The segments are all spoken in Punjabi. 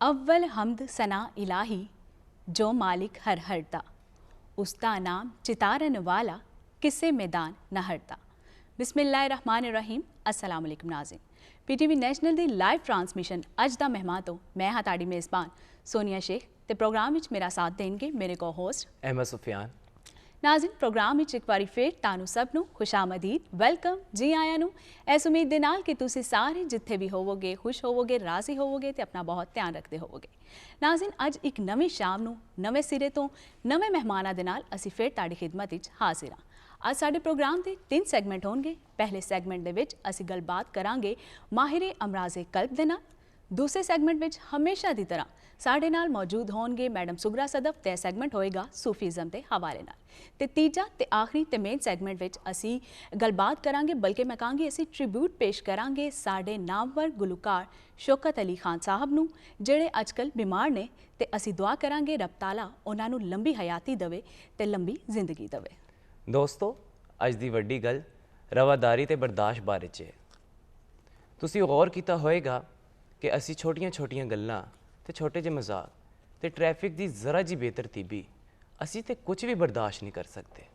अव्वल हमद सना इलाही जो मालिक हर हरदा, उसका नाम चितारन वाला किसे मैदान न हरदा। बिस्मिल्लाहिर्रहमानिर्रहीम। अस्सलाम वालेकुम नाज़रीन। PTV national the live transmission अज दा मेहमान तो मैं हाँ ताड़ी मेज़बान सोनिया शेख ते प्रोग्राम विच मेरा साथ देंगे मेरे को होस्ट अहमद सुफियान। नाज़रीन प्रोग्राम विच एक बारी फिर तानू सब नू खुशामदीद वेलकम जी आया नू। इस उम्मीद दे नाल कि तुसी सारे जिथे भी होवोगे खुश होवोगे राजी होवोगे ते अपना बहुत ध्यान रखते होवोगे। नाज़रीन अज एक नवी शाम नू नवे सिरे तो नवे मेहमानां दे नाल असी फिर ताड़ी खिदमत विच हाजिर हां। आज साडे प्रोग्राम के 3 सैगमेंट होंगे। पहले सैगमेंट दे विच असी गलबात करांगे माहिरे अमराज़े कल्ब दे नाल। दूसरे सैगमेंट विच हमेशा दी तरह साडे नाल मौजूद होंगे मैडम सुगरा सदफ ते सैगमेंट होएगा सूफीज़म के हवाले नाल। ते तीजा ते आखिरी ते मेन सैगमेंट विच असी गलबात करांगे बल्कि मैं कहांगी असी ट्रिब्यूट पेश करांगे साडे नामवर गुलकार शौकत अली खान साहब नू जेड़े अजकल बीमार ने ते असी दुआ करांगे रब ताला उन्हां नू लंबी हयाती दवे ते लंबी जिंदगी दवे। दोस्तों अज दी वड्डी गल रवादारी ते बर्दाश्त बारे च है। तुसी गौर कीता होएगा कि असी छोटियां छोटियां गल्लां ते छोटे जे मजाक ते ट्रैफिक दी जरा जी बेतरतीबी असी ते कुछ भी बर्दाश्त नहीं कर सकते।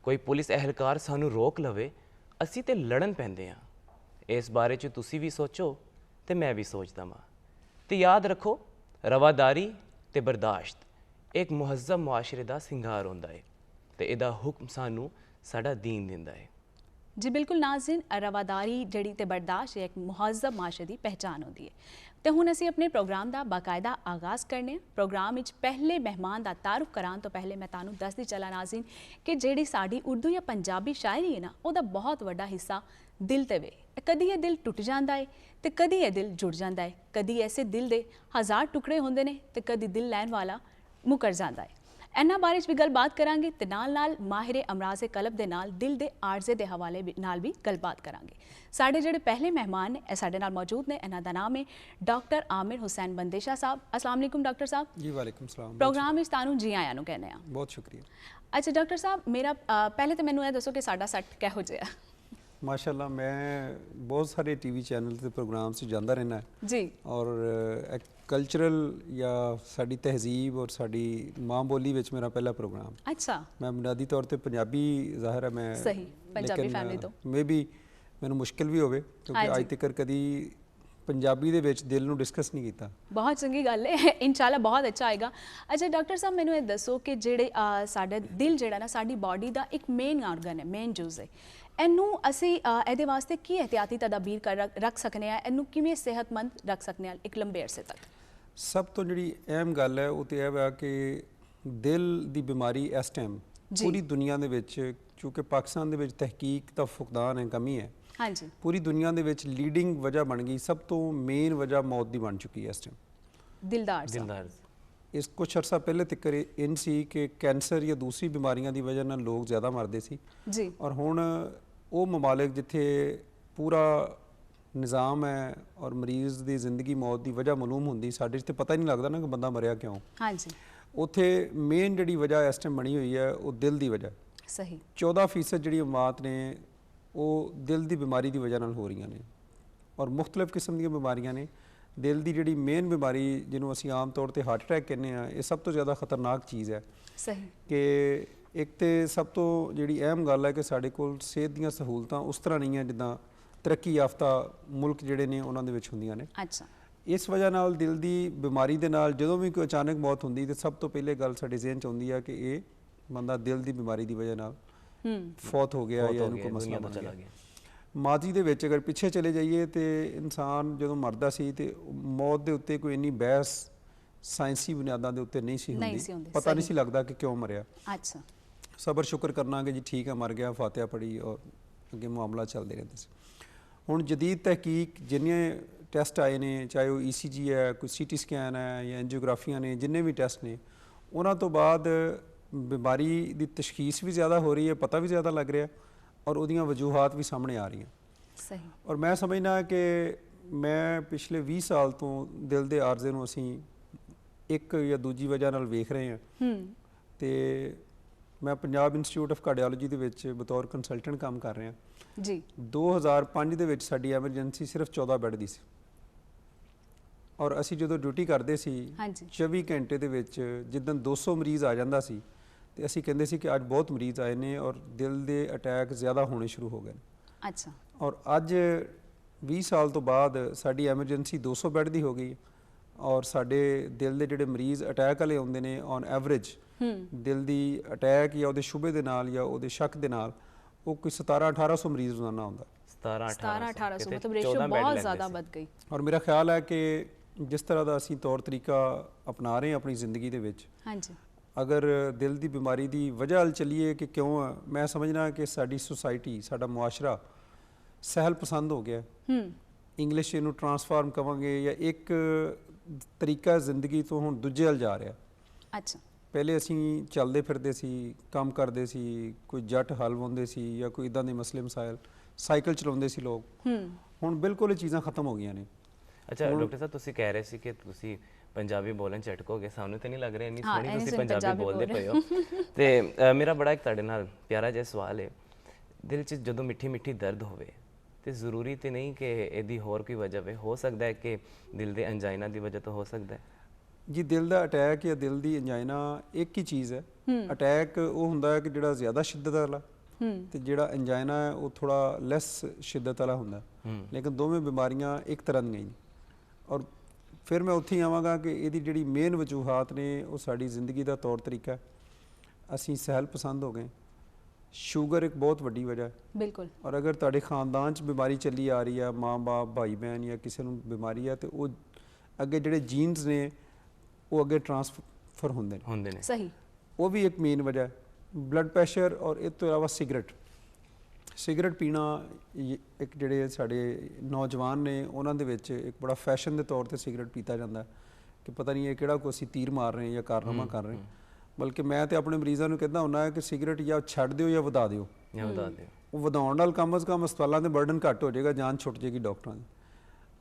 कोई पुलिस एहलकार सानू रोक लवे असी ते लड़न पैंदे हां। इस बारे च तुसी भी सोचो ते मैं भी सोचदा वां। ते याद रखो रवादारी ते बर्दाश्त एक मुहज़्ज़ब मुआशरे दा सिंगार होंदा है ते इहदा हुक्म सानू साडा दीन दिंदा है। जी बिल्कुल नाज़रीन रवादारी जड़ी ते बर्दाश्त एक मुहज़्ज़ब माशरे की पहचान होती है। तो हुण असी अपने प्रोग्राम का बाकायदा आगाज़ करने। प्रोग्राम विच पहले मेहमान का तारुफ कराने तो पहले मैं तुहानू दसदी चला नाज़रीन कि जिहड़ी साडी उर्दू या पंजाबी शायरी है ना उहदा बहुत वड्डा हिस्सा दिल ते वे। कदी ये दिल टुट जाता है तो कदी ये दिल जुड़ जाता है। कदी ऐसे दिल दे 1000 टुकड़े होंदे ने ते कदी दिल लैन वाला मुकर जाता है। इन्हां बारे भी गलबात करांगे ते नाल माहिरे अमराज़े कल्ब दे नाल दिल दे आर्जे दे हवाले नाल भी गलबात करांगे। साडे जेड़े पहले मेहमान ने ए साडे नाल मौजूद ने। इन्हां दा नाम है डॉक्टर आमिर हुसैन बंदेशा साहब। अस्सलाम वालेकुम डॉक्टर साहब। जी वालेकुम सलाम। प्रोग्राम विच तानू जी आया नू कहने आ। बहुत शुक्रिया। अच्छा डॉक्टर साहब मेरा पहले तो मैनू ये दसो कि साडा सैट किहो जिहा? माशाल्लाह मैं बहुत सारे टीवी चैनल ते प्रोग्राम से जाता रहना है जी और एक कल्चरल या साड़ी तहजीब और साड़ी माँ बोली विच मेरा पहला प्रोग्राम। अच्छा मैं बुनियादी तौर पर पंजाबी ज़ाहिर है मैं सही पंजाबी फैमिली तो मे भी मैनू मुश्किल भी होवे क्योंकि अज तक कदी पंजाबी दे विच दिल नू डिस्कस नहीं किया। बहुत चंगी गल है इंशाल्लाह बहुत अच्छा आएगा। अच्छा डॉक्टर साहब मैनू ये दसो कि जेड़े साडा दिल जेड़ा ना साडी बॉडी का एक मेन आर्गन है मेन जुज़ है। इनू असी एहदे वास्ते की एहतियाती तदाबीर कर रख सकने हैं इनू किवें सेहतमंद रख सकने हैं एक लंबे अरसे तक? सब तो जी अहम गल है वो तो यह है कि दिल की बीमारी इस टाइम पूरी दुनिया दे विच क्योंकि पाकिस्तान दे विच तहकीक दा फुकदान है कमी है। हाँ जी पूरी दुनिया दे विच लीडिंग वजह बन गई सब तो मेन वजह मौत की बन चुकी है इस टाइम दिलदार। इस कुछ अर्सा पहले तक इन सी कि कैंसर या दूसरी बीमारियों की वजह नाल लोग ज़्यादा मरदे सी जी और हुण वो ममालिक जिथे पूरा निज़ाम है और मरीज़ की जिंदगी मौत की वजह मालूम होंगी साढ़े तो पता ही नहीं लगता ना कि बंदा मरिया क्यों। हाँ जी उत्थे मेन जी वजह इस टाइम बनी हुई है वो दिल की वजह। सही 14% जी अमात ने वो दिल की बीमारी की वजह हो रही ने और मुख्तलिफ किस्म दी बीमारियां ने। दिल की जी मेन बीमारी जिन्हों असी आम तौर पर हार्ट अटैक कहने ये सब तो ज़्यादा खतरनाक चीज़ है। सही कि एक तो सब तो जी अहम गल है कि साढ़े कोल सेहत दी सहूलतां उस तरह नहीं है जिदा तरक्की याफ्ता मुल्क जिहड़े ने उन्हां दे विच हुंदियां ने। अच्छा इस वजह नाल दिल की बीमारी दे नाल जदों भी कोई अचानक मौत हुंदी तो सब तो पहले गल साडे ज़हन च आउंदी है कि ये बंदा दिल की बीमारी की वजह नाल फौत हो गया या इन्हूं कोई मसला बन गया। माजी दे विच अगर पिछे चले जाइए तो इंसान जो मरदा सी ते मौत दे उत्ते कोई इन्नी बहस साइंसी बुनियादां दे उत्ते नहीं सी हुंदी पता नहीं सी लगदा कि क्यों मरिया। अच्छा सबर शुक्र करना कि जी ठीक है मर गया फातिहा पढ़ी और अगे मामला चलते रहते से। हुण जदीद तहकीक जिन्ने टैसट आए ने चाहे वो ECG है कोई CT स्कैन है या एंजियोग्राफियां ने जिन्ने भी टैसट ने उन्हां तो बाद बीमारी की तशखीस भी ज़्यादा हो रही है पता भी ज़्यादा लग रहा है और उहदियां वजूहात भी सामने आ रही हैं। सही और मैं समझना कि मैं पिछले 20 साल तो दिल के आर्जे नूं असीं एक या दूजी वजह नाल वेख रहे हैं। तो मैं पंजाब इंस्टीट्यूट ऑफ कार्डियोलॉजी दे विच बतौर कंसलटेंट काम कर रहा जी। 2005 दे विच साडी एमरजेंसी सिर्फ 14 बैड दी सी ਔਰ ਅਸੀਂ ਜਦੋਂ ਡਿਊਟੀ ਕਰਦੇ ਸੀ ਹਾਂਜੀ 24 ਘੰਟੇ ਦੇ ਵਿੱਚ ਜਿੱਦਣ 200 ਮਰੀਜ਼ ਆ ਜਾਂਦਾ ਸੀ ਤੇ ਅਸੀਂ ਕਹਿੰਦੇ ਸੀ ਕਿ ਅੱਜ ਬਹੁਤ ਮਰੀਜ਼ ਆਏ ਨੇ ਔਰ ਦਿਲ ਦੇ ਅਟੈਕ ਜ਼ਿਆਦਾ ਹੋਣੇ ਸ਼ੁਰੂ ਹੋ ਗਏ ਨੇ। ਅੱਛਾ ਔਰ ਅੱਜ 20 ਸਾਲ ਤੋਂ ਬਾਅਦ ਸਾਡੀ ਐਮਰਜੈਂਸੀ 200 ਬੈੱਡ ਦੀ ਹੋ ਗਈ ਔਰ ਸਾਡੇ ਦਿਲ ਦੇ ਜਿਹੜੇ ਮਰੀਜ਼ ਅਟੈਕ ਵਾਲੇ ਆਉਂਦੇ ਨੇ ਔਨ ਐਵਰੇਜ ਦਿਲ ਦੀ ਅਟੈਕ ਜਾਂ ਉਹਦੇ ਸ਼ੁਬੇ ਦੇ ਨਾਲ ਜਾਂ ਉਹਦੇ ਸ਼ੱਕ ਦੇ ਨਾਲ ਉਹ ਕੋਈ 17-1800 ਮਰੀਜ਼ ਰੋਜ਼ਾਨਾ ਆਉਂਦਾ। 17-1800 ਮਤਲਬ ਰੇਸ਼ੋ ਬਹੁਤ ਜ਼ਿਆਦਾ ਵੱਧ ਗਈ। ਔਰ ਮੇਰਾ ਖਿਆਲ ਹੈ ਕਿ ਜਿਸ ਤਰ੍ਹਾਂ ਦਾ ਅਸੀਂ ਤੌਰ ਤਰੀਕਾ ਅਪਣਾ ਰਹੇ ਹਾਂ ਆਪਣੀ ਜ਼ਿੰਦਗੀ ਦੇ ਵਿੱਚ, ਹਾਂਜੀ ਅਗਰ ਦਿਲ ਦੀ ਬਿਮਾਰੀ ਦੀ ਵਜ੍ਹਾ ਵੱਲ ਚੱਲੀਏ ਕਿ ਕਿਉਂ ਆ, ਮੈਂ ਸਮਝਣਾ ਕਿ ਸਾਡੀ ਸੁਸਾਇਟੀ, ਸਾਡਾ ਮੁਆਸ਼ਰਾ ਸਹਿਲ ਪਸੰਦ ਹੋ ਗਿਆ। ਇੰਗਲਿਸ਼ ਇਹਨੂੰ ਟਰਾਂਸਫਾਰਮ ਕਵਾਂਗੇ ਜਾਂ ਇੱਕ ਤਰੀਕਾ ਜ਼ਿੰਦਗੀ ਤੋਂ ਹੁਣ ਦੂਜੇ ਵੱਲ ਜਾ ਰਿਹਾ। ਅੱਛਾ ਪਹਿਲੇ ਅਸੀਂ ਚੱਲਦੇ ਫਿਰਦੇ ਸੀ, ਕੰਮ ਕਰਦੇ ਸੀ, ਕੋਈ ਜੱਟ ਹਲ ਵਾਉਂਦੇ ਸੀ ਜਾਂ ਕੋਈ ਇਦਾਂ ਦੇ ਮਸਲੇ ਮਸਾਇਲ, ਸਾਈਕਲ ਚਲਾਉਂਦੇ ਸੀ ਲੋਕ। ਹੁਣ ਬਿਲਕੁਲ ਇਹ ਚੀਜ਼ਾਂ ਖਤਮ ਹੋ ਗਈਆਂ ਨੇ। ਅੱਛਾ ਡਾਕਟਰ ਸਾਹਿਬ, ਤੁਸੀਂ ਕਹਿ ਰਹੇ ਸੀ ਕਿ ਤੁਸੀਂ ਪੰਜਾਬੀ ਬੋਲਣ ਚ ਅਟਕੋਗੇ, ਸਾਨੂੰ ਤਾਂ ਨਹੀਂ ਲੱਗ ਰਿਹਾ ਇੰਨੀ ਸੋਹਣੀ ਤੁਸੀਂ ਪੰਜਾਬੀ ਬੋਲਦੇ ਪਏ ਹੋ। ਤੇ ਮੇਰਾ ਬੜਾ ਇੱਕ ਤੁਹਾਡੇ ਨਾਲ ਪਿਆਰਾ ਜਿਹਾ ਸਵਾਲ ਹੈ, ਦਿਲ 'ਚ ਜਦੋਂ ਮਿੱਠੀ ਮਿੱਠੀ ਦਰਦ ਹੋਵੇ ਤੇ ਜ਼ਰੂਰੀ ਤੇ ਨਹੀਂ ਕਿ ਇਹਦੀ ਹੋਰ ਕੋਈ ਵਜ੍ਹਾ ਹੋਵੇ, ਹੋ ਸਕਦਾ ਹੈ ਕਿ ਦਿਲ ਦੇ ਅੰਜਾਈਨਾ ਦੀ ਵਜ੍ਹਾ ਤੋਂ ਹੋ ਸਕਦਾ ਹੈ ਜੀ। ਦਿਲ ਦਾ ਅਟੈਕ ਜਾਂ ਦਿਲ ਦੀ ਅੰਜਾਈਨਾ ਇੱਕ ਹੀ ਚੀਜ਼ ਹੈ। ਅਟੈਕ ਉਹ ਹੁੰਦਾ ਹੈ ਕਿ ਜਿਹੜਾ ਜ਼ਿਆਦਾ ਸ਼ਿੱਦਤ ਵਾਲਾ, ਤੇ ਜਿਹੜਾ ਅੰਜਾਈਨਾ ਹੈ ਉਹ ਥੋੜਾ ਲੈਸ ਸ਼ਿੱਦਤ ਵਾਲਾ ਹੁੰਦਾ। ਲੇਕਿਨ ਦੋਵੇਂ ਬਿਮਾਰੀਆਂ ਇੱਕ ਤਰ੍ਹਾਂ ਦੀਆਂ ਹੀ। ਔਰ ਫਿਰ ਮੈਂ ਉੱਥੇ ਹੀ ਆਵਾਂਗਾ ਕਿ ਇਹਦੀ ਜਿਹੜੀ ਮੇਨ ਵਜੂਹਾਤ ਨੇ ਉਹ ਸਾਡੀ ਜ਼ਿੰਦਗੀ ਦਾ ਤੌਰ ਤਰੀਕਾ ਹੈ। ਅਸੀਂ ਸਹਿਲ ਪਸੰਦ ਹੋ ਗਏ। ਸ਼ੂਗਰ ਇੱਕ ਬਹੁਤ ਵੱਡੀ ਵਜ੍ਹਾ ਹੈ ਬਿਲਕੁਲ। ਔਰ ਅਗਰ ਤੁਹਾਡੇ ਖਾਨਦਾਨ 'ਚ ਬਿਮਾਰੀ ਚੱਲੀ ਆ ਰਹੀ ਹੈ, ਮਾਂ-ਬਾਪ, ਭਾਈ ਬਹਿਨ ਜਾਂ ਕਿਸੇ ਨੂੰ ਬਿਮਾਰੀ ਹੈ, ਤੇ ਉਹ ਅੱਗੇ ਜਿਹੜੇ ਜੀਨਸ ਨੇ ਉਹ ਅੱਗੇ ਟਰਾਂਸਫਰ ਹੁੰਦੇ ਨੇ। ਸਹੀ। ਉਹ ਵੀ ਇੱਕ ਮੇਨ ਵਜ੍ਹਾ ਹੈ। ਬਲੱਡ ਪ੍ਰੈਸ਼ਰ ਔਰ ਇਸ ਤੋਂ ਇਲਾਵਾ ਸਿਗਰਟ ਪੀਣਾ, ਇੱਕ ਜਿਹੜੇ ਸਾਡੇ ਨੌਜਵਾਨ ਨੇ ਉਹਨਾਂ ਦੇ ਵਿੱਚ ਇੱਕ ਬੜਾ ਫੈਸ਼ਨ ਦੇ ਤੌਰ ਤੇ ਸਿਗਰਟ ਪੀਤਾ ਜਾਂਦਾ ਕਿ ਪਤਾ ਨਹੀਂ ਇਹ ਕਿਹੜਾ ਕੋਈ ਅਸੀਂ ਤੀਰ ਮਾਰ ਰਹੇ ਜਾਂ ਕਾਰਨਾਮਾ ਕਰ ਰਹੇ। ਬਲਕਿ ਮੈਂ ਤੇ ਆਪਣੇ ਮਰੀਜ਼ਾਂ ਨੂੰ ਕਹਿੰਦਾ ਹੁੰਦਾ ਕਿ ਸਿਗਰਟ ਜਾਂ ਛੱਡ ਦਿਓ ਜਾਂ ਵਧਾ ਦਿਓ। ਉਹ ਵਧਾਉਣ ਨਾਲ ਕਮ ਅਜ਼ ਕਮ ਹਸਪਤਾਲਾਂ ਦੇ ਬਰਡਨ ਘੱਟ ਹੋ ਜਾਏਗਾ, ਜਾਨ ਛੁੱਟ ਜਾਏਗੀ ਡਾਕਟਰਾਂ ਦੀ।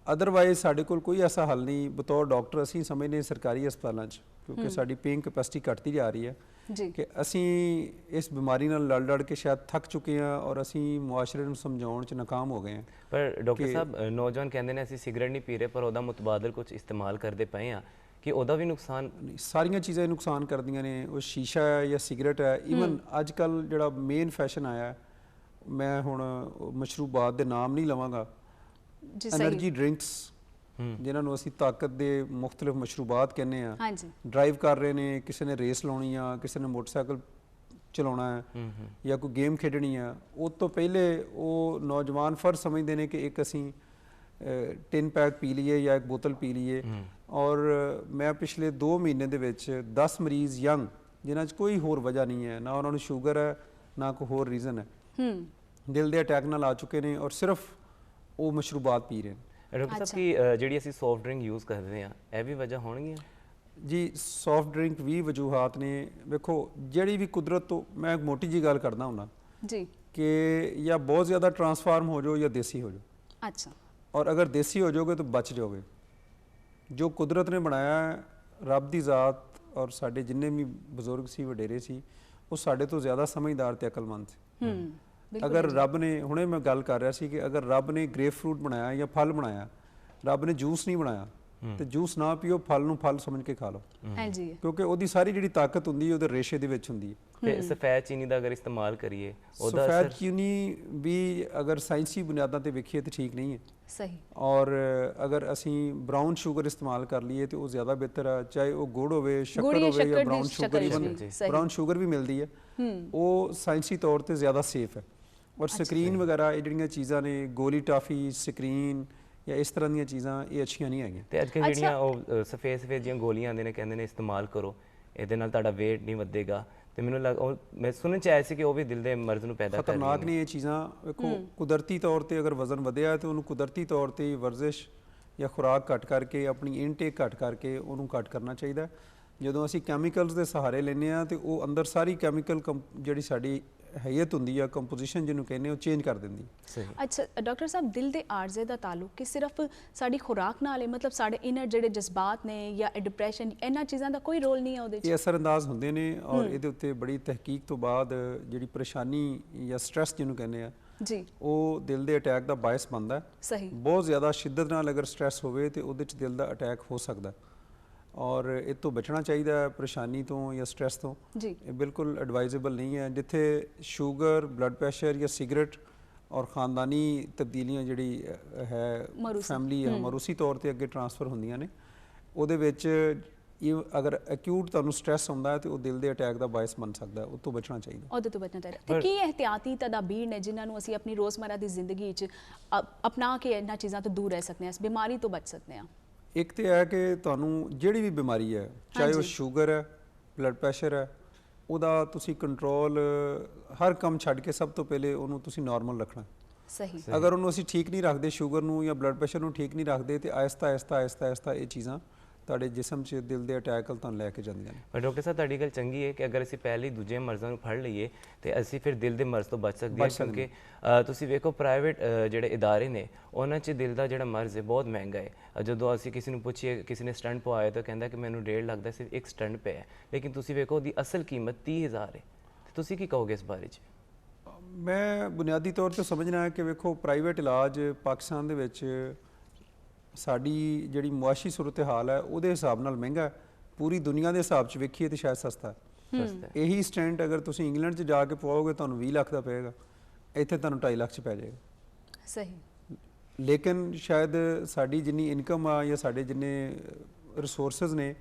ਅਦਰਵਾਈਜ਼ ਸਾਡੇ ਕੋਲ ਕੋਈ ਐਸਾ ਹੱਲ ਨਹੀਂ। ਬਤੌਰ ਡਾਕਟਰ ਅਸੀਂ ਸਮਝਦੇ ਸਰਕਾਰੀ ਹਸਪਤਾਲਾਂ 'ਚ, ਕਿਉਂਕਿ ਸਾਡੀ ਪੇਇੰਗ ਕੈਪੈਸਿਟੀ ਘਟਦੀ ਜਾ ਰਹੀ ਹੈ ਜੀ, ਕਿ ਅਸੀਂ ਇਸ ਬਿਮਾਰੀ ਨਾਲ ਲੜ ਕੇ ਸ਼ਾਇਦ ਥੱਕ ਚੁੱਕੇ ਹਾਂ ਔਰ ਅਸੀਂ ਮੁਆਸ਼ਰੇ ਨੂੰ ਸਮਝਾਉਣ 'ਚ ਨਾਕਾਮ ਹੋ ਗਏ ਹਾਂ। ਪਰ ਡਾਕਟਰ ਸਾਹਿਬ, ਨੌਜਵਾਨ ਕਹਿੰਦੇ ਨੇ ਅਸੀਂ ਸਿਗਰਟ ਨਹੀਂ ਪੀ ਰਹੇ ਪਰ ਉਹਦਾ ਮੁਤਬਾਦਲ ਕੁਝ ਇਸਤੇਮਾਲ ਕਰਦੇ ਪਏ ਹਾਂ, ਕਿ ਉਹਦਾ ਵੀ ਨੁਕਸਾਨ? ਸਾਰੀਆਂ ਚੀਜ਼ਾਂ ਨੁਕਸਾਨ ਕਰਦੀਆਂ ਨੇ। ਉਹ ਸ਼ੀਸ਼ਾ ਹੈ ਜਾਂ ਸਿਗਰਟ ਹੈ। ਈਵਨ ਅੱਜ ਕੱਲ ਜਿਹੜਾ ਮੇਨ ਫੈਸ਼ਨ ਆਇਆ, ਮੈਂ ਹੁਣ ਮਸ਼ਰੂਬਾਤ ਦੇ ਨਾਮ ਨਹੀਂ ਲਵਾਂਗਾ, ਐਨਰਜੀ ਡਰਿੰਕਸ, ਜਿਨ੍ਹਾਂ ਨੂੰ ਅਸੀਂ ਤਾਕਤ ਦੇ ਮੁxtਲਿਫ ਮਸ਼ਰੂਬਾਤ ਕਹਿੰਦੇ ਆ। ਡਰਾਈਵ ਕਰ ਰਹੇ ਨੇ, ਕਿਸੇ ਨੇ ਰੇਸ ਲਾਉਣੀ ਆ, ਕਿਸੇ ਨੇ ਮੋਟਰਸਾਈਕਲ ਚਲਾਉਣਾ ਹੈ ਜਾਂ ਕੋਈ ਗੇਮ ਖੇਡਣੀ ਆ, ਉਹ ਤੋਂ ਪਹਿਲੇ ਉਹ ਨੌਜਵਾਨ ਫਰਜ਼ ਸਮਝਦੇ ਨੇ ਕਿ ਇੱਕ ਅਸੀਂ ਟਿਨ ਪੈਕ ਪੀ ਲਈਏ ਜਾਂ ਇੱਕ ਬੋਤਲ ਪੀ ਲਈਏ। ਔਰ ਮੈਂ ਪਿਛਲੇ 2 ਮਹੀਨੇ ਦੇ ਵਿੱਚ 10 ਮਰੀਜ਼ ਯੰਗ, ਜਿਨ੍ਹਾਂ 'ਚ ਕੋਈ ਹੋਰ ਵਜ੍ਹਾ ਨਹੀਂ ਹੈ, ਨਾ ਉਹਨਾਂ ਨੂੰ ਸ਼ੂਗਰ ਹੈ ਨਾ ਕੋਈ ਹੋਰ ਰੀਜ਼ਨ ਹੈ, ਦਿਲ ਦੇ ਅਟੈਕ ਨਾਲ ਆ ਚੁੱਕੇ ਨੇ ਔਰ ਸਿਰਫ ਉਹ ਮਸ਼ਰੂਬਾਤ ਪੀ ਰਹੇ ਨੇ। ਡਾਕਟਰ ਸਾਹਿਬ, ਕਿ ਜਿਹੜੀ ਅਸੀਂ ਸੌਫਟ ਡਰਿੰਕ ਯੂਜ਼ ਕਰਦੇ ਹਾਂ, ਇਹ ਵੀ ਵਜ੍ਹਾ ਹੋਣਗੀਆਂ? ਜੀ ਸੌਫਟ ਡਰਿੰਕ ਵੀ ਵਜੂਹਾਤ ਨੇ। ਵੇਖੋ, ਜਿਹੜੀ ਵੀ ਕੁਦਰਤ ਤੋਂ, ਮੈਂ ਇੱਕ ਮੋਟੀ ਜੀ ਗੱਲ ਕਰਦਾ ਹੁੰਦਾ ਜੀ ਕਿ ਜਾਂ ਬਹੁਤ ਜ਼ਿਆਦਾ ਟਰਾਂਸਫਾਰਮ ਹੋ ਜਾਓ ਜਾਂ ਦੇਸੀ ਹੋ ਜਾਓ। ਅੱਛਾ। ਔਰ ਅਗਰ ਦੇਸੀ ਹੋ ਜਾਓਗੇ ਤਾਂ ਬਚ ਜਾਓਗੇ। ਜੋ ਕੁਦਰਤ ਨੇ ਬਣਾਇਆ, ਰੱਬ ਦੀ ਜ਼ਾਤ ਔਰ ਸਾਡੇ ਜਿੰਨੇ ਵੀ ਬਜ਼ੁਰਗ ਸੀ, ਵਡੇਰੇ ਸੀ, ਉਹ ਸਾਡੇ ਤੋਂ ਜ਼ਿਆਦਾ ਸਮਝਦਾਰ ਤੇ ਅਕਲਮੰਦ ਸੀ। ਅਗਰ ਰੱਬ ਨੇ, ਹੁਣੇ ਮੈਂ ਗੱਲ ਕਰ ਰਿਹਾ ਸੀ ਕਿ ਅਗਰ ਰੱਬ ਨੇ ਗ੍ਰੇਪ ਫਰੂਟ ਬਣਾਇਆ ਜਾਂ ਫਲ ਬਣਾਇਆ, ਰੱਬ ਨੇ ਜੂਸ ਨਹੀਂ ਬਣਾਇਆ, ਤੇ ਜੂਸ ਨਾ ਪੀਓ, ਫਲ ਨੂੰ ਫਲ ਸਮਝ ਕੇ ਖਾ ਲਓ, ਕਿਉਂਕਿ ਉਹਦੀ ਸਾਰੀ ਜਿਹੜੀ ਤਾਕਤ ਹੁੰਦੀ ਹੈ ਉਹਦੇ ਰੇਸ਼ੇ ਦੇ ਵਿੱਚ ਹੁੰਦੀ ਹੈ। ਤੇ ਸਫੈਦ ਚੀਨੀ ਦਾ ਅਗਰ ਇਸਤੇਮਾਲ ਕਰੀਏ, ਉਹਦਾ ਸਫੈਦ ਚੀਨੀ ਵੀ ਅਗਰ ਸਾਇੰਸੀ ਬੁਨਿਆਦਾਂ ਤੇ ਵੇਖੀਏ ਤਾਂ ਠੀਕ ਨਹੀਂ ਹੈ। ਸਹੀ। ਔਰ ਅਗਰ ਅਸੀਂ ਬਰਾਊਨ ਸ਼ੂਗਰ ਇਸਤੇਮਾਲ ਕਰ ਲਈਏ ਤੇ ਉਹ ਜ਼ਿਆਦਾ ਬਿਹਤਰ ਹੈ, ਚਾਹੇ ਉਹ ਗੁੜ ਹੋਵੇ, ਸ਼ੱਕਰ ਹੋਵੇ ਜਾਂ brown sugar. Even brown sugar ਵੀ ਮਿਲਦੀ ਹੈ, ਉਹ ਸਾਇੰਸੀ ਤੌਰ ਤੇ ਜ਼ਿਆਦਾ ਸੇਫ ਹੈ। ਔਰ ਸਕਰੀਨ ਵਗੈਰਾ, ਇਹ ਜਿਹੜੀਆਂ ਚੀਜ਼ਾਂ ਨੇ, ਗੋਲੀ ਟਾਫੀ, ਸਕਰੀਨ ਜਾਂ ਇਸ ਤਰ੍ਹਾਂ ਦੀਆਂ ਚੀਜ਼ਾਂ, ਇਹ ਅੱਛੀਆਂ ਨਹੀਂ ਹੈਗੀਆਂ। ਤੇ ਅੱਜ ਕੱਲ੍ਹ ਜਿਹੜੀਆਂ ਉਹ ਸਫੇਦ ਦੀਆਂ ਗੋਲੀਆਂ ਆਉਂਦੀਆਂ ਨੇ, ਕਹਿੰਦੇ ਨੇ ਇਸਤੇਮਾਲ ਕਰੋ, ਇਹਦੇ ਨਾਲ ਤੁਹਾਡਾ weight ਨਹੀਂ ਵਧੇਗਾ, ਤੇ ਮੈਨੂੰ ਮੈਂ ਸੁਣਨ ਚ ਆਇਆ ਸੀ ਕਿ ਉਹ ਵੀ ਦਿਲ ਦੇ ਮਰਜ਼ ਨੂੰ ਪੈਦਾ ਕਰ ਰਹੀਆਂ ਨੇ। ਖਤਰਨਾਕ ਨੇ ਇਹ ਚੀਜ਼ਾਂ। ਵੇਖੋ, ਕੁਦਰਤੀ ਤੌਰ ਤੇ ਅਗਰ ਵਜ਼ਨ ਵਧਿਆ ਤੇ ਉਹਨੂੰ ਕੁਦਰਤੀ ਤੌਰ ਤੇ ਵਰਜ਼ਿਸ਼ ਜਾਂ ਖੁਰਾਕ ਘੱਟ ਕਰਕੇ, ਆਪਣੀ ਇਨਟੇਕ ਘੱਟ ਕਰਕੇ ਉਹਨੂੰ ਘੱਟ ਕਰਨਾ ਚਾਹੀਦਾ। ਜਦੋਂ ਅਸੀਂ ਕੈਮੀਕਲਸ ਦੇ ਸਹਾਰੇ ਲੈਂਦੇ ਹਾਂ ਤੇ ਉਹ ਅੰਦਰ ਸਾਰੀ ਕੈਮੀਕਲ ਜਿਹੜੀ ਸਾਡੀ ਹੈਤ ਹੁੰਦੀ ਆ, ਕੰਪੋਜੀਸ਼ਨ ਜਿਹਨੂੰ ਕਹਿੰਦੇ, ਉਹ ਚੇਂਜ ਕਰ ਦਿੰਦੀ। ਅੱਛਾ ਡਾਕਟਰ ਸਾਹਿਬ, ਦਿਲ ਦੇ ਆਰਜ਼ੇ ਦਾ ਤਾਲੁਕ ਕਿ ਸਿਰਫ ਸਾਡੀ ਖੁਰਾਕ ਨਾਲ ਹੈ, ਮਤਲਬ ਸਾਡੇ ਇਨਰ ਜਿਹੜੇ ਜਜ਼ਬਾਤ ਨੇ ਜਾਂ ਡਿਪਰੈਸ਼ਨ, ਇਹਨਾਂ ਚੀਜ਼ਾਂ ਦਾ ਕੋਈ ਰੋਲ ਨਹੀਂ ਹੈ ਉਹਦੇ 'ਚ? ਇਹ ਅਸਰਅੰਦਾਜ਼ ਹੁੰਦੇ ਨੇ ਔਰ ਇਹਦੇ ਉੱਤੇ ਬੜੀ ਤਹਿਕੀਕ ਤੋਂ ਬਾਅਦ ਜਿਹੜੀ ਪਰੇਸ਼ਾਨੀ ਜਾਂ ਸਟ੍ਰੈਸ ਜਿਹਨੂੰ ਕਹਿੰਦੇ ਆ, ਜੀ ਉਹ ਦਿਲ ਦੇ ਅਟੈਕ ਦਾ ਬਾਇਸ ਬਣਦਾ ਹੈ। ਸਹੀ ਬਹੁਤ ਜ਼ਿਆਦਾ ਸ਼ਿੱਦਤ ਨਾਲ ਅਗਰ ਸਟ੍ਰੈਸ ਹੋਵੇ ਤੇ ਉਹਦੇ 'ਚ ਦਿਲ ਦਾ ਅਟੈਕ ਹੋ ਸਕਦਾ ਹੈ। ਔਰ ਇਹ ਤੋਂ ਬਚਣਾ ਚਾਹੀਦਾ ਹੈ, ਪਰੇਸ਼ਾਨੀ ਤੋਂ ਜਾਂ ਸਟ੍ਰੈਸ ਤੋਂ। ਜੀ ਇਹ ਬਿਲਕੁਲ ਐਡਵਾਈਜ਼ੇਬਲ ਨਹੀਂ ਹੈ। ਜਿੱਥੇ ਸ਼ੂਗਰ, ਬਲੱਡ ਪ੍ਰੈਸ਼ਰ ਜਾਂ ਸਿਗਰਟ ਔਰ ਖਾਨਦਾਨੀ ਤਬਦੀਲੀਆਂ ਜਿਹੜੀ ਹੈ ਫੈਮਿਲੀ ਮਰੂਸੀ ਤੌਰ ਤੇ ਅੱਗੇ ਟਰਾਂਸਫਰ ਹੁੰਦੀਆਂ ਨੇ, ਉਹਦੇ ਵਿੱਚ ਅਗਰ ਅਕਿਊਟ ਤੁਹਾਨੂੰ ਸਟ੍ਰੈਸ ਆਉਂਦਾ ਹੈ ਤੇ ਉਹ ਦਿਲ ਦੇ ਅਟੈਕ ਦਾ ਬਾਇਸ ਬਣ ਸਕਦਾ ਹੈ। ਉਹ ਤੋਂ ਬਚਣਾ ਚਾਹੀਦਾ। ਉਹਦੇ ਤੋਂ ਬਚਣਾ ਚਾਹੀਦਾ। ਤੇ ਕੀ ਇਹਤਿਆਤੀ ਤਦਾਬੀਰ ਨੇ ਜਿਨ੍ਹਾਂ ਨੂੰ ਅਸੀਂ ਆਪਣੀ ਰੋਜ਼ਮਰਾ ਦੀ ਜ਼ਿੰਦਗੀ 'ਚ ਅਪਣਾ ਕੇ ਇਹਨਾਂ ਚੀਜ਼ਾਂ ਤੋਂ ਦੂਰ ਰਹਿ ਸਕਦੇ ਹਾਂ, ਇਸ ਬਿਮਾਰੀ ਤੋਂ ਬਚ ਸਕਦੇ ਹਾਂ? ਇੱਕ ਤੇ ਹੈ ਕਿ ਤੁਹਾਨੂੰ ਜਿਹੜੀ ਵੀ ਬਿਮਾਰੀ ਹੈ, ਚਾਹੇ ਉਹ ਸ਼ੂਗਰ ਹੈ, ਬਲੱਡ ਪ੍ਰੈਸ਼ਰ ਹੈ, ਉਹਦਾ ਤੁਸੀਂ ਕੰਟਰੋਲ ਹਰ ਕੰਮ ਛੱਡ ਕੇ ਸਭ ਤੋਂ ਪਹਿਲੇ ਉਹਨੂੰ ਤੁਸੀਂ ਨਾਰਮਲ ਰੱਖਣਾ। ਸਹੀ ਅਗਰ ਉਹਨੂੰ ਅਸੀਂ ਠੀਕ ਨਹੀਂ ਰੱਖਦੇ, ਸ਼ੂਗਰ ਨੂੰ ਜਾਂ ਬਲੱਡ ਪ੍ਰੈਸ਼ਰ ਨੂੰ ਠੀਕ ਨਹੀਂ ਰੱਖਦੇ, ਤੇ ਆਹਿਸਤਾ ਆਹਿਸਤਾ ਆਹਿਸਤਾ ਆਹਿਸਤਾ ਇਹ ਚੀਜ਼ਾਂ ਤੁਹਾਡੇ ਜਿਸਮ 'ਚ ਦਿਲ ਦੇ ਅਟੈਕ ਵੱਲ ਤੁਹਾਨੂੰ ਲੈ ਕੇ ਜਾਂਦੀਆਂ ਨੇ। ਪਰ ਡਾਕਟਰ ਸਾਹਿਬ ਤੁਹਾਡੀ ਗੱਲ ਚੰਗੀ ਹੈ ਕਿ ਅਗਰ ਅਸੀਂ ਪਹਿਲੇ ਦੂਜੇ ਮਰਜ਼ਾਂ ਨੂੰ ਫੜ ਲਈਏ ਤੇ ਅਸੀਂ ਫਿਰ ਦਿਲ ਦੇ ਮਰਜ਼ ਤੋਂ ਬਚ ਸਕਦੇ ਹਾਂ, ਕਿਉਂਕਿ ਤੁਸੀਂ ਵੇਖੋ ਪ੍ਰਾਈਵੇਟ ਜਿਹੜੇ ਇਦਾਰੇ ਨੇ ਉਹਨਾਂ 'ਚ ਦਿਲ ਦਾ ਜਿਹੜਾ ਮਰਜ਼ ਹੈ ਬਹੁਤ ਮਹਿੰਗਾ ਹੈ। ਜਦੋਂ ਅਸੀਂ ਕਿਸੇ ਨੂੰ ਪੁੱਛੀਏ, ਕਿਸੇ ਨੇ ਸਟੰਟ ਪਵਾਇਆ ਤਾਂ ਕਹਿੰਦਾ ਕਿ ਮੈਨੂੰ 1.5 ਲੱਖ ਦਾ ਸਿਰਫ ਇੱਕ ਸਟੰਟ ਪਿਆ ਹੈ, ਲੇਕਿਨ ਤੁਸੀਂ ਵੇਖੋ ਉਹਦੀ ਅਸਲ ਕੀਮਤ 30,000 ਹੈ। ਤੇ ਤੁਸੀਂ ਕੀ ਕਹੋਗੇ ਇਸ ਬਾਰੇ 'ਚ? ਮੈਂ ਬੁਨਿਆਦੀ ਤੌਰ ਤੇ ਸਮਝਣਾ ਹੈ ਕਿ ਵੇਖੋ ਪ੍ਰਾਈਵੇਟ ਇਲਾਜ ਪਾਕਿਸਤਾਨ ਦੇ ਵਿੱਚ ਸਾਡੀ ਜਿਹੜੀ ਮੁਆਸ਼ੀ ਸੂਰਤ ਹਾਲ ਹੈ ਉਹਦੇ ਹਿਸਾਬ ਨਾਲ ਮਹਿੰਗਾ ਹੈ। ਪੂਰੀ ਦੁਨੀਆ ਦੇ ਹਿਸਾਬ 'ਚ ਵੇਖੀਏ ਤੇ ਸ਼ਾਇਦ ਸਸਤਾ ਹੈ। ਇਹੀ ਸਟੈਂਟ ਅਗਰ ਤੁਸੀਂ ਇੰਗਲੈਂਡ 'ਚ ਜਾ ਕੇ ਪਵਾਓਗੇ ਤੁਹਾਨੂੰ 20 ਲੱਖ ਦਾ ਪਏਗਾ, ਇੱਥੇ ਤੁਹਾਨੂੰ 2.5 ਲੱਖ 'ਚ ਪੈ ਜਾਏਗਾ। ਸਹੀ। ਲੇਕਿਨ ਸ਼ਾਇਦ ਸਾਡੀ ਜਿੰਨੀ ਇਨਕਮ ਆ ਜਾਂ ਸਾਡੇ ਜਿੰਨੇ ਰਿਸੋਰਸਸ ਨੇ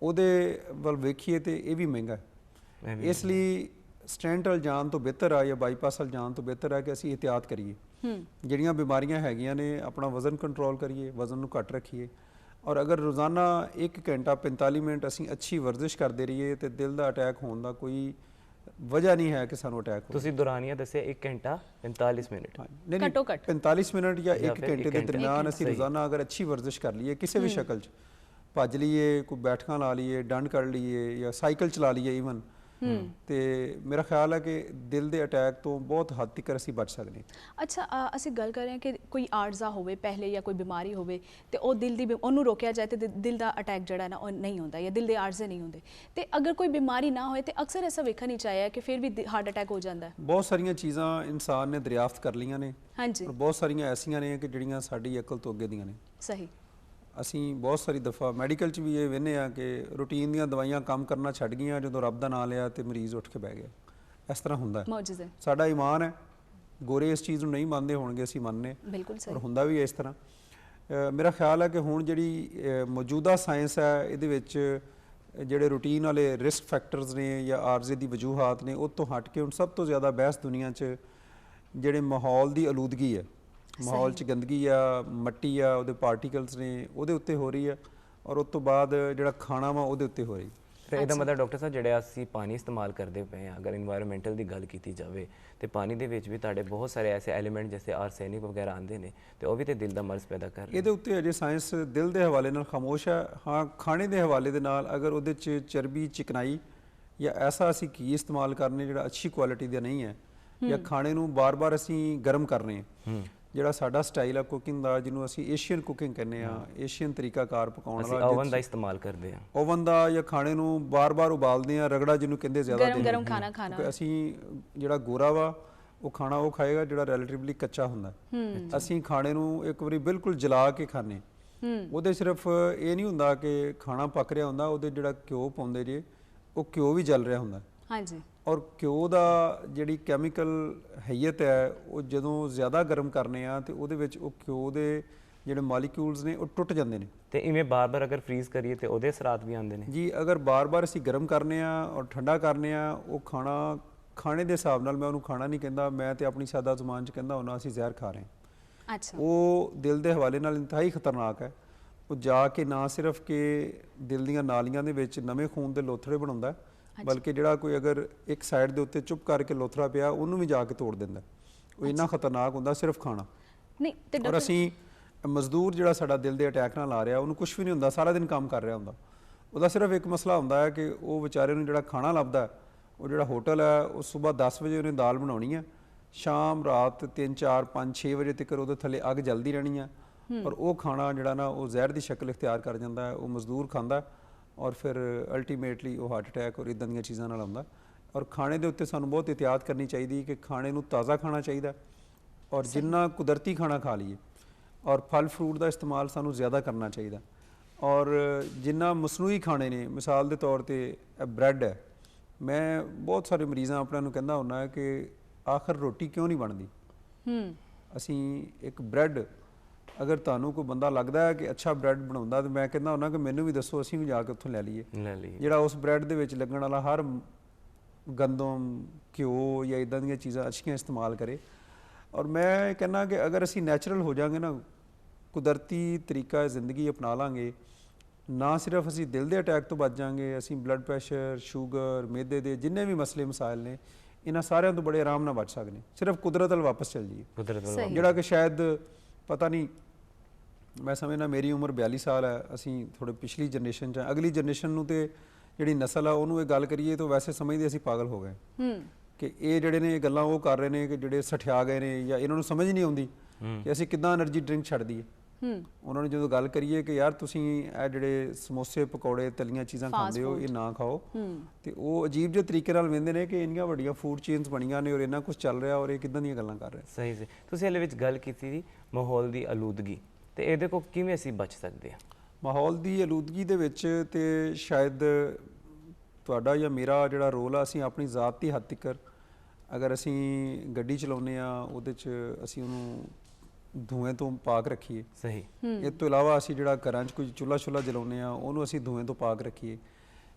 ਉਹਦੇ ਵੱਲ ਵੇਖੀਏ ਤੇ ਇਹ ਵੀ ਮਹਿੰਗਾ ਹੈ। ਇਸ ਲਈ ਸਟੈਂਟ ਵੱਲ ਜਾਣ ਤੋਂ ਬਿਹਤਰ ਆ ਜਾਂ ਬਾਈਪਾਸ ਵੱਲ ਜਾਣ ਤੋਂ ਬਿਹਤਰ ਆ ਕਿ ਅਸੀਂ ਇਹਤਿਆਤ ਕਰੀਏ। ਜਿਹੜੀਆਂ ਬਿਮਾਰੀਆਂ ਹੈਗੀਆਂ ਨੇ ਆਪਣਾ ਵਜ਼ਨ ਕੰਟਰੋਲ ਕਰੀਏ, ਵਜ਼ਨ ਨੂੰ ਘੱਟ ਰੱਖੀਏ, ਔਰ ਅਗਰ ਰੋਜ਼ਾਨਾ 1 ਘੰਟਾ 45 ਮਿੰਟ ਅਸੀਂ ਅੱਛੀ ਵਰਜ਼ਿਸ਼ ਕਰਦੇ ਰਹੀਏ ਤੇ ਦਿਲ ਦਾ ਅਟੈਕ ਹੋਣ ਦਾ ਕੋਈ ਵਜ੍ਹਾ ਨਹੀਂ ਹੈ ਕਿ ਸਾਨੂੰ ਅਟੈਕ ਹੋਵੇ। ਤੁਸੀਂ ਦੁਰਾਨੀਆ ਦੱਸਿਆ 1 ਘੰਟਾ 45 ਮਿੰਟ। ਨਹੀਂ ਘੱਟੋ ਘੱਟ 45 ਮਿੰਟ ਜਾਂ 1 ਘੰਟੇ ਦੇ ਦਰਮਿਆਨ ਅਸੀਂ ਰੋਜ਼ਾਨਾ ਅਗਰ ਅੱਛੀ ਵਰਜ਼ਿਸ਼ ਕਰ ਲਈਏ ਕਿਸੇ ਵੀ ਸ਼ਕਲ 'ਚ, ਭੱਜ ਲਈਏ, ਕੋਈ ਬੈਠਕਾਂ ਲਾ ਲਈਏ, ਡੰਡ ਕੱਢ ਲਈਏ ਜਾਂ ਸਾਈਕਲ ਚਲਾ ਲਈਏ ਈਵਨ, ਤੇ ਮੇਰਾ ਖਿਆਲ ਹੈ ਕਿ ਦਿਲ ਦੇ ਅਟੈਕ ਤੋਂ ਬਹੁਤ ਹੱਦ ਤੱਕ ਅਸੀਂ ਬਚ ਸਕਦੇ ਹਾਂ। ਅੱਛਾ, ਅਸੀਂ ਗੱਲ ਕਰ ਰਹੇ ਹਾਂ ਕਿ ਕੋਈ ਆਰਜ਼ਾ ਹੋਵੇ ਪਹਿਲੇ ਜਾਂ ਕੋਈ ਬਿਮਾਰੀ ਹੋਵੇ ਤੇ ਉਹ ਦਿਲ ਦੀ ਉਹਨੂੰ ਰੋਕਿਆ ਜਾਏ ਤੇ ਦਿਲ ਦਾ ਅਟੈਕ ਜਿਹੜਾ ਨਾ ਉਹ ਨਹੀਂ ਹੁੰਦਾ ਜਾਂ ਦਿਲ ਦੇ ਆਰਜ਼ੇ ਨਹੀਂ ਹੁੰਦੇ। ਤੇ ਅਗਰ ਕੋਈ ਬਿਮਾਰੀ ਨਾ ਹੋਏ ਤੇ ਅਕਸਰ ਐਸਾ ਵੇਖਣ ਨਹੀਂ ਚਾਹਿਆ ਕਿ ਫਿਰ ਵੀ ਹਾਰਟ ਅਟੈਕ ਹੋ ਜਾਂਦਾ ਹੈ। ਬਹੁਤ ਸਾਰੀਆਂ ਚੀਜ਼ਾਂ ਇਨਸਾਨ ਨੇ ਦਰਿਆਫਤ ਕਰ ਲਈਆਂ ਨੇ, ਹਾਂਜੀ, ਔਰ ਬਹੁਤ ਸਾਰੀਆਂ ਐਸੀਆਂ ਨੇ ਕਿ ਜਿਹੜੀਆਂ ਸਾਡੀ ਅਕਲ ਤੋਂ ਅੱਗੇ ਦੀਆਂ ਨੇ। ਸਹੀ। ਅਸੀਂ ਬਹੁਤ ਸਾਰੀ ਦਫਾ ਮੈਡੀਕਲ 'ਚ ਵੀ ਇਹ ਵੇਖਦੇ ਆ ਕਿ ਰੂਟੀਨ ਦੀਆਂ ਦਵਾਈਆਂ ਕੰਮ ਕਰਨਾ ਛੱਡ ਗਈਆਂ, ਜਦੋਂ ਰੱਬ ਦਾ ਨਾਮ ਲਿਆ ਤੇ ਮਰੀਜ਼ ਉੱਠ ਕੇ ਬਹਿ ਗਿਆ। ਇਸ ਤਰ੍ਹਾਂ ਹੁੰਦਾ ਹੈ। ਮੌਜੂਜ਼ੇ ਸਾਡਾ ਈਮਾਨ ਹੈ, ਗੋਰੇ ਇਸ ਚੀਜ਼ ਨੂੰ ਨਹੀਂ ਮੰਨਦੇ ਹੋਣਗੇ, ਅਸੀਂ ਮੰਨਨੇ, ਬਿਲਕੁਲ ਔਰ ਸਹੀ। ਹੁੰਦਾ ਵੀ ਇਸ ਤਰ੍ਹਾਂ। ਮੇਰਾ ਖਿਆਲ ਹੈ ਕਿ ਹੁਣ ਜਿਹੜੀ ਮੌਜੂਦਾ ਸਾਇੰਸ ਹੈ ਇਹਦੇ ਵਿੱਚ ਜਿਹੜੇ ਰੂਟੀਨ ਵਾਲੇ ਰਿਸਕ ਫੈਕਟਰਸ ਨੇ ਜਾਂ ਆਰਜ਼ੇ ਦੀ ਵਜੂਹਾਤ ਨੇ ਉਹ ਤੋਂ ਹਟ ਕੇ ਹੁਣ ਸਭ ਤੋਂ ਜ਼ਿਆਦਾ ਬਹਿਸ ਦੁਨੀਆ 'ਚ ਜਿਹੜੇ ਮਾਹੌਲ ਦੀ ਆਲੂਦਗੀ ਹੈ, ਮਾਹੌਲ 'ਚ ਗੰਦਗੀ ਆ, ਮਿੱਟੀ ਆ, ਉਹਦੇ ਪਾਰਟੀਕਲਸ ਨੇ, ਉਹਦੇ ਉੱਤੇ ਹੋ ਰਹੀ ਹੈ, ਔਰ ਉਸ ਤੋਂ ਬਾਅਦ ਜਿਹੜਾ ਖਾਣਾ ਵਾ ਉਹਦੇ ਉੱਤੇ ਹੋ ਰਹੀ। ਫਿਰ ਇਹਦਾ ਮਤਲਬ ਡਾਕਟਰ ਸਾਹਿਬ ਜਿਹੜੇ ਅਸੀਂ ਪਾਣੀ ਇਸਤੇਮਾਲ ਕਰਦੇ ਪਏ ਹਾਂ, ਅਗਰ ਇਨਵਾਇਰਨਮੈਂਟਲ ਦੀ ਗੱਲ ਕੀਤੀ ਜਾਵੇ ਤੇ ਪਾਣੀ ਦੇ ਵਿੱਚ ਵੀ ਤੁਹਾਡੇ ਬਹੁਤ ਸਾਰੇ ਐਸੇ ਐਲੀਮੈਂਟ ਜਿਵੇਂ ਆਰਸੈਨਿਕ ਵਗੈਰਾ ਆਉਂਦੇ ਨੇ ਤੇ ਉਹ ਵੀ ਤੇ ਦਿਲ ਦਾ ਮਰਜ਼ ਪੈਦਾ ਕਰ ਰਹੇ। ਇਹਦੇ ਉੱਤੇ ਅਜੇ ਸਾਇੰਸ ਦਿਲ ਦੇ ਹਵਾਲੇ ਨਾਲ ਖਾਮੋਸ਼ ਹੈ। ਹਾਂ, ਖਾਣੇ ਦੇ ਹਵਾਲੇ ਦੇ ਨਾਲ ਅਗਰ ਉਹਦੇ 'ਚ ਚਰਬੀ, ਚਿਕਨਾਈ ਜਾਂ ਐਸਾ ਅਸੀਂ ਘੀ ਇਸਤੇਮਾਲ ਕਰਨੇ ਜਿਹੜਾ ਅੱਛੀ ਕੁਆਲਿਟੀ ਦਾ ਨਹੀਂ ਹੈ, ਜਾਂ ਖਾਣੇ ਨੂੰ ਬਾਰ-ਬਾਰ ਅਸੀਂ ਗਰਮ ਕਰ ਰਹੇ ਹਾਂ, ਜਿਹੜਾ ਸਾਡਾ ਸਟਾਈਲ ਆ ਕੁਕਿੰਗ ਦਾ, ਜਿਹਨੂੰ ਅਸੀਂ ਏਸ਼ੀਅਨ ਕੁਕਿੰਗ ਕਹਿੰਦੇ ਆ, ਏਸ਼ੀਅਨ ਤਰੀਕਾਕਾਰ ਪਕਾਉਣ ਅਸੀਂ ਵਾਲਾ, ਓਵਨ ਦਾ ਇਸਤੇਮਾਲ ਕਰਦੇ ਹਾਂ, ਓਵਨ ਦਾ, ਜਾਂ ਖਾਣੇ ਨੂੰ ਬਾਰ-ਬਾਰ ਉਬਾਲਦੇ ਆ, ਰਗੜਾ ਜਿਹਨੂੰ ਕਹਿੰਦੇ ਜ਼ਿਆਦਾ ਗਰਮ ਖਾਣਾ ਖਾਣਾ। ਅਸੀਂ ਜਿਹੜਾ ਗੋਰਾ ਵਾ ਉਹ ਖਾਣਾ ਉਹ ਖਾਏਗਾ ਜਿਹੜਾ ਰਿਲੇਟਿਵਲੀ ਕੱਚਾ ਹੁੰਦਾ। ਅਸੀਂ ਖਾਣੇ ਨੂੰ ਇੱਕ ਵਾਰੀ ਬਿਲਕੁਲ ਜਲਾ ਕੇ ਖਾਣੇ, ਉਹਦੇ ਸਿਰਫ ਇਹ ਨਹੀਂ ਹੁੰਦਾ ਕਿ ਖਾਣਾ ਪੱਕ ਰਿਹਾ ਹੁੰਦਾ, ਉਹਦੇ ਜਿਹੜਾ ਘਿਓ ਪਾਉਂਦੇ ਜੇ ਉਹ ਘਿਓ ਵੀ ਜਲ ਰਿਹਾ ਹੁੰਦਾ। ਹਾਂਜੀ। ਔਰ ਘਿਓ ਦਾ ਜਿਹੜੀ ਕੈਮੀਕਲ ਹੈਈਅਤ ਹੈ ਉਹ ਜਦੋਂ ਜ਼ਿਆਦਾ ਗਰਮ ਕਰਨੇ ਆ ਤੇ ਉਹਦੇ ਵਿੱਚ ਉਹ ਘਿਓ ਦੇ ਜਿਹੜੇ ਮਾਲੀਕਿਊਲਸ ਨੇ ਉਹ ਟੁੱਟ ਜਾਂਦੇ ਨੇ। ਤੇ ਇਵੇਂ ਬਾਰ-ਬਾਰ ਅਗਰ ਫਰੀਜ਼ ਕਰੀਏ ਤੇ ਉਹਦੇ ਅਸਰਾਤ ਵੀ ਆਉਂਦੇ ਨੇ ਜੀ। ਅਗਰ ਬਾਰ-ਬਾਰ ਅਸੀਂ ਗਰਮ ਕਰਨੇ ਆ ਔਰ ਠੰਡਾ ਕਰਨੇ ਆ, ਉਹ ਖਾਣੇ ਦੇ ਹਿਸਾਬ ਨਾਲ, ਮੈਂ ਉਹਨੂੰ ਖਾਣਾ ਨਹੀਂ ਕਹਿੰਦਾ, ਮੈਂ ਤੇ ਆਪਣੀ ਸਾਦਾ ਜ਼ੁਬਾਨ 'ਚ ਕਹਿੰਦਾ ਉਹਨਾਂ ਅਸੀਂ ਜ਼ਹਿਰ ਖਾ ਰਹੇ ਹਾਂ। ਅੱਛਾ। ਉਹ ਦਿਲ ਦੇ ਹਵਾਲੇ ਨਾਲ ਇੰਤਹਾਈ ਖਤਰਨਾਕ ਹੈ। ਉਹ ਜਾ ਕੇ ਨਾ ਸਿਰਫ ਕਿ ਦਿਲ ਦੀਆਂ ਨਾਲੀਆਂ ਦੇ ਵਿੱਚ ਨਵੇਂ ਖੂਨ ਦੇ ਲੋਥੜੇ ਬਣਾਉਂਦਾ, ਬਲਕਿ ਜਿਹੜਾ ਕੋਈ ਅਗਰ ਇੱਕ ਸਾਈਡ ਦੇ ਉੱਤੇ ਚੁੱਪ ਕਰਕੇ ਲੋਥੜਾ ਪਿਆ ਉਹਨੂੰ ਵੀ ਜਾ ਕੇ ਤੋੜ ਦਿੰਦਾ। ਉਹ ਇੰਨਾ ਖਤਰਨਾਕ ਹੁੰਦਾ ਸਿਰਫ ਖਾਣਾ ਨਹੀਂ। ਤੇ ਔਰ ਅਸੀਂ ਮਜ਼ਦੂਰ ਜਿਹੜਾ ਸਾਡਾ ਦਿਲ ਦੇ ਅਟੈਕ ਨਾਲ ਆ ਰਿਹਾ ਉਹਨੂੰ ਕੁਝ ਵੀ ਨਹੀਂ ਹੁੰਦਾ, ਸਾਰਾ ਦਿਨ ਕੰਮ ਕਰ ਰਿਹਾ ਹੁੰਦਾ, ਉਹਦਾ ਸਿਰਫ ਇੱਕ ਮਸਲਾ ਹੁੰਦਾ ਹੈ ਕਿ ਉਹ ਵਿਚਾਰੇ ਨੂੰ ਜਿਹੜਾ ਖਾਣਾ ਲੱਭਦਾ, ਉਹ ਜਿਹੜਾ ਹੋਟਲ ਹੈ ਉਹ ਸਵੇਰ 10 ਵਜੇ ਉਹਨੇ ਦਾਲ ਬਣਾਉਣੀ ਹੈ, ਸ਼ਾਮ ਰਾਤ 3, 4, 5, 6 ਵਜੇ ਤੱਕ ਉਹਦੇ ਥੱਲੇ ਅੱਗ ਜਲਦੀ ਰਹਿਣੀ ਹੈ, ਔਰ ਉਹ ਖਾਣਾ ਜਿਹੜਾ ਨਾ ਉਹ ਜ਼ਹਿਰ ਦੀ ਸ਼ਕਲ ਇਖਤਿਆਰ ਕਰ ਜਾਂਦਾ ਹੈ, ਉਹ ਮਜ਼ਦੂਰ ਖਾਂਦਾ ਔਰ ਫਿਰ ਅਲਟੀਮੇਟਲੀ ਉਹ ਹਾਰਟ ਅਟੈਕ ਔਰ ਇੱਦਾਂ ਦੀਆਂ ਚੀਜ਼ਾਂ ਨਾਲ ਆਉਂਦਾ। ਔਰ ਖਾਣੇ ਦੇ ਉੱਤੇ ਸਾਨੂੰ ਬਹੁਤ ਇਹਤਿਆਤ ਕਰਨੀ ਚਾਹੀਦੀ ਕਿ ਖਾਣੇ ਨੂੰ ਤਾਜ਼ਾ ਖਾਣਾ ਚਾਹੀਦਾ, ਔਰ ਜਿੰਨਾ ਕੁਦਰਤੀ ਖਾਣਾ ਖਾ ਲਈਏ ਔਰ ਫਲ ਫਰੂਟ ਦਾ ਇਸਤੇਮਾਲ ਸਾਨੂੰ ਜ਼ਿਆਦਾ ਕਰਨਾ ਚਾਹੀਦਾ। ਔਰ ਜਿੰਨਾ ਮਸਨੂਈ ਖਾਣੇ ਨੇ, ਮਿਸਾਲ ਦੇ ਤੌਰ ਤੇ ਬ੍ਰੈਡ ਹੈ, ਮੈਂ ਬਹੁਤ ਸਾਰੇ ਮਰੀਜ਼ਾਂ ਆਪਣਿਆਂ ਨੂੰ ਕਹਿੰਦਾ ਹੁੰਦਾ ਕਿ ਆਖਰ ਰੋਟੀ ਕਿਉਂ ਨਹੀਂ ਬਣਦੀ। ਅਸੀਂ ਇੱਕ ਬ੍ਰੈਡ, ਅਗਰ ਤੁਹਾਨੂੰ ਕੋਈ ਬੰਦਾ ਲੱਗਦਾ ਹੈ ਕਿ ਅੱਛਾ ਬ੍ਰੈਡ ਬਣਾਉਂਦਾ, ਤਾਂ ਮੈਂ ਕਹਿੰਦਾ ਹੁੰਦਾ ਕਿ ਮੈਨੂੰ ਵੀ ਦੱਸੋ, ਅਸੀਂ ਵੀ ਜਾ ਕੇ ਉੱਥੋਂ ਲੈ ਲਈਏ ਜਿਹੜਾ ਉਸ ਬ੍ਰੈਡ ਦੇ ਵਿੱਚ ਲੱਗਣ ਵਾਲਾ ਹਰ ਗੰਦਮ, ਘਿਓ ਜਾਂ ਇਦਾਂ ਦੀਆਂ ਚੀਜ਼ਾਂ ਅੱਛੀਆਂ ਇਸਤੇਮਾਲ ਕਰੇ। ਔਰ ਮੈਂ ਕਹਿੰਦਾ ਕਿ ਅਗਰ ਅਸੀਂ ਨੈਚੁਰਲ ਹੋ ਜਾਵਾਂਗੇ ਨਾ, ਕੁਦਰਤੀ ਤਰੀਕਾ ਜ਼ਿੰਦਗੀ ਅਪਣਾ ਲਾਂਗੇ, ਨਾ ਸਿਰਫ ਅਸੀਂ ਦਿਲ ਦੇ ਅਟੈਕ ਤੋਂ ਬਚ ਜਾਵਾਂਗੇ, ਅਸੀਂ ਬਲੱਡ ਪ੍ਰੈਸ਼ਰ, ਸ਼ੂਗਰ, ਮੈਦੇ ਦੇ ਜਿੰਨੇ ਵੀ ਮਸਲੇ ਮਸਾਇਲ ਨੇ, ਇਹਨਾਂ ਸਾਰਿਆਂ ਤੋਂ ਬੜੇ ਆਰਾਮ ਨਾਲ ਬਚ ਸਕਦੇ, ਸਿਰਫ ਕੁਦਰਤ ਵੱਲ ਵਾਪਸ ਚੱਲ ਜਾਈਏ। ਜਿਹੜਾ ਕਿ ਸ਼ਾਇਦ ਪਤਾ ਨਹੀਂ, ਮੈਂ ਸਮਝਦਾ ਮੇਰੀ ਉਮਰ 42 ਸਾਲ ਹੈ, ਅਸੀਂ ਥੋੜੇ ਪਿਛਲੀ ਜਨਰੇਸ਼ਨ 'ਚ, ਅਗਲੀ ਜਨਰੇਸ਼ਨ ਨੂੰ ਤੇ ਜਿਹੜੀ ਨਸਲ ਆ ਉਹਨੂੰ ਇਹ ਗੱਲ ਕਰੀਏ ਤਾਂ ਵੈਸੇ ਸਮਝਦੇ ਅਸੀਂ ਪਾਗਲ ਹੋ ਗਏ ਕਿ ਇਹ ਜਿਹੜੇ ਨੇ ਇਹ ਗੱਲਾਂ ਉਹ ਕਰ ਰਹੇ ਨੇ ਕਿ ਜਿਹੜੇ ਸਠਿਆ ਗਏ ਨੇ, ਜਾਂ ਇਹਨਾਂ ਨੂੰ ਸਮਝ ਨਹੀਂ ਆਉਂਦੀ ਕਿ ਅਸੀਂ ਕਿੱਦਾਂ એનર્ਜੀ ਡਰਿੰਕ ਛੱਡ ਦਈਏ। ਉਹਨਾਂ ਨੂੰ ਜਦੋਂ ਗੱਲ ਕਰੀਏ ਕਿ ਯਾਰ ਤੁਸੀਂ ਇਹ ਜਿਹੜੇ ਸਮੋਸੇ, ਪਕੌੜੇ, ਤਲੀਆਂ ਚੀਜ਼ਾਂ ਖਾਂਦੇ ਹੋ, ਇਹ ਨਾ ਖਾਓ, ਤੇ ਉਹ ਅਜੀਬ ਜਿਹੇ ਤਰੀਕੇ ਨਾਲ ਵੇਂਦੇ ਨੇ ਕਿ ਇੰਨੀਆਂ ਵੱਡੀਆਂ ਫੂਡ ਚੇਨਸ ਬਣੀਆਂ ਨੇ ਔਰ ਇੰਨਾ ਕੁਝ ਚੱਲ ਰਿਹਾ ਔਰ ਇਹ ਕਿੱਦਾਂ ਦੀਆਂ ਗੱਲਾਂ ਕਰ ਰਹੇ। ਸਹੀ ਸੀ। ਤੁਸੀਂ ਇਹਦੇ ਵਿੱਚ ਗੱਲ ਕੀਤੀ ਸੀ ਮਾਹੌਲ ਦੀ ਆਲੂਦਗੀ, ਤੇ ਇਹਦੇ ਕੋਲ ਕਿਵੇਂ ਅਸੀਂ ਬਚ ਸਕਦੇ ਹਾਂ? ਮਾਹੌਲ ਦੀ ਆਲੂਦਗੀ ਦੇ ਵਿੱਚ ਤੇ ਸ਼ਾਇਦ ਤੁਹਾਡਾ ਜਾਂ ਮੇਰਾ ਜਿਹੜਾ ਰੋਲ ਆ, ਅਸੀਂ ਆਪਣੀ ਜ਼ਾਤ ਦੀ ਹੱਦ ਤੱਕ, ਅਗਰ ਅਸੀਂ ਗੱਡੀ ਚਲਾਉਂਦੇ ਆ ਉਹਦੇ 'ਚ ਅਸੀਂ ਉਹਨੂੰ ਧੂਏ ਤੋਂ ਪਾਕ ਰੱਖੀਏ। ਸਹੀ। ਇਸ ਤੋਂ ਇਲਾਵਾ ਅਸੀਂ ਜਿਹੜਾ ਘਰਾਂ 'ਚ ਕੋਈ ਚੁੱਲ੍ਹਾ ਜਲਾਉਂਦੇ ਆ ਉਹਨੂੰ ਅਸੀਂ ਧੂਏ ਤੋਂ ਪਾਕ ਰੱਖੀਏ।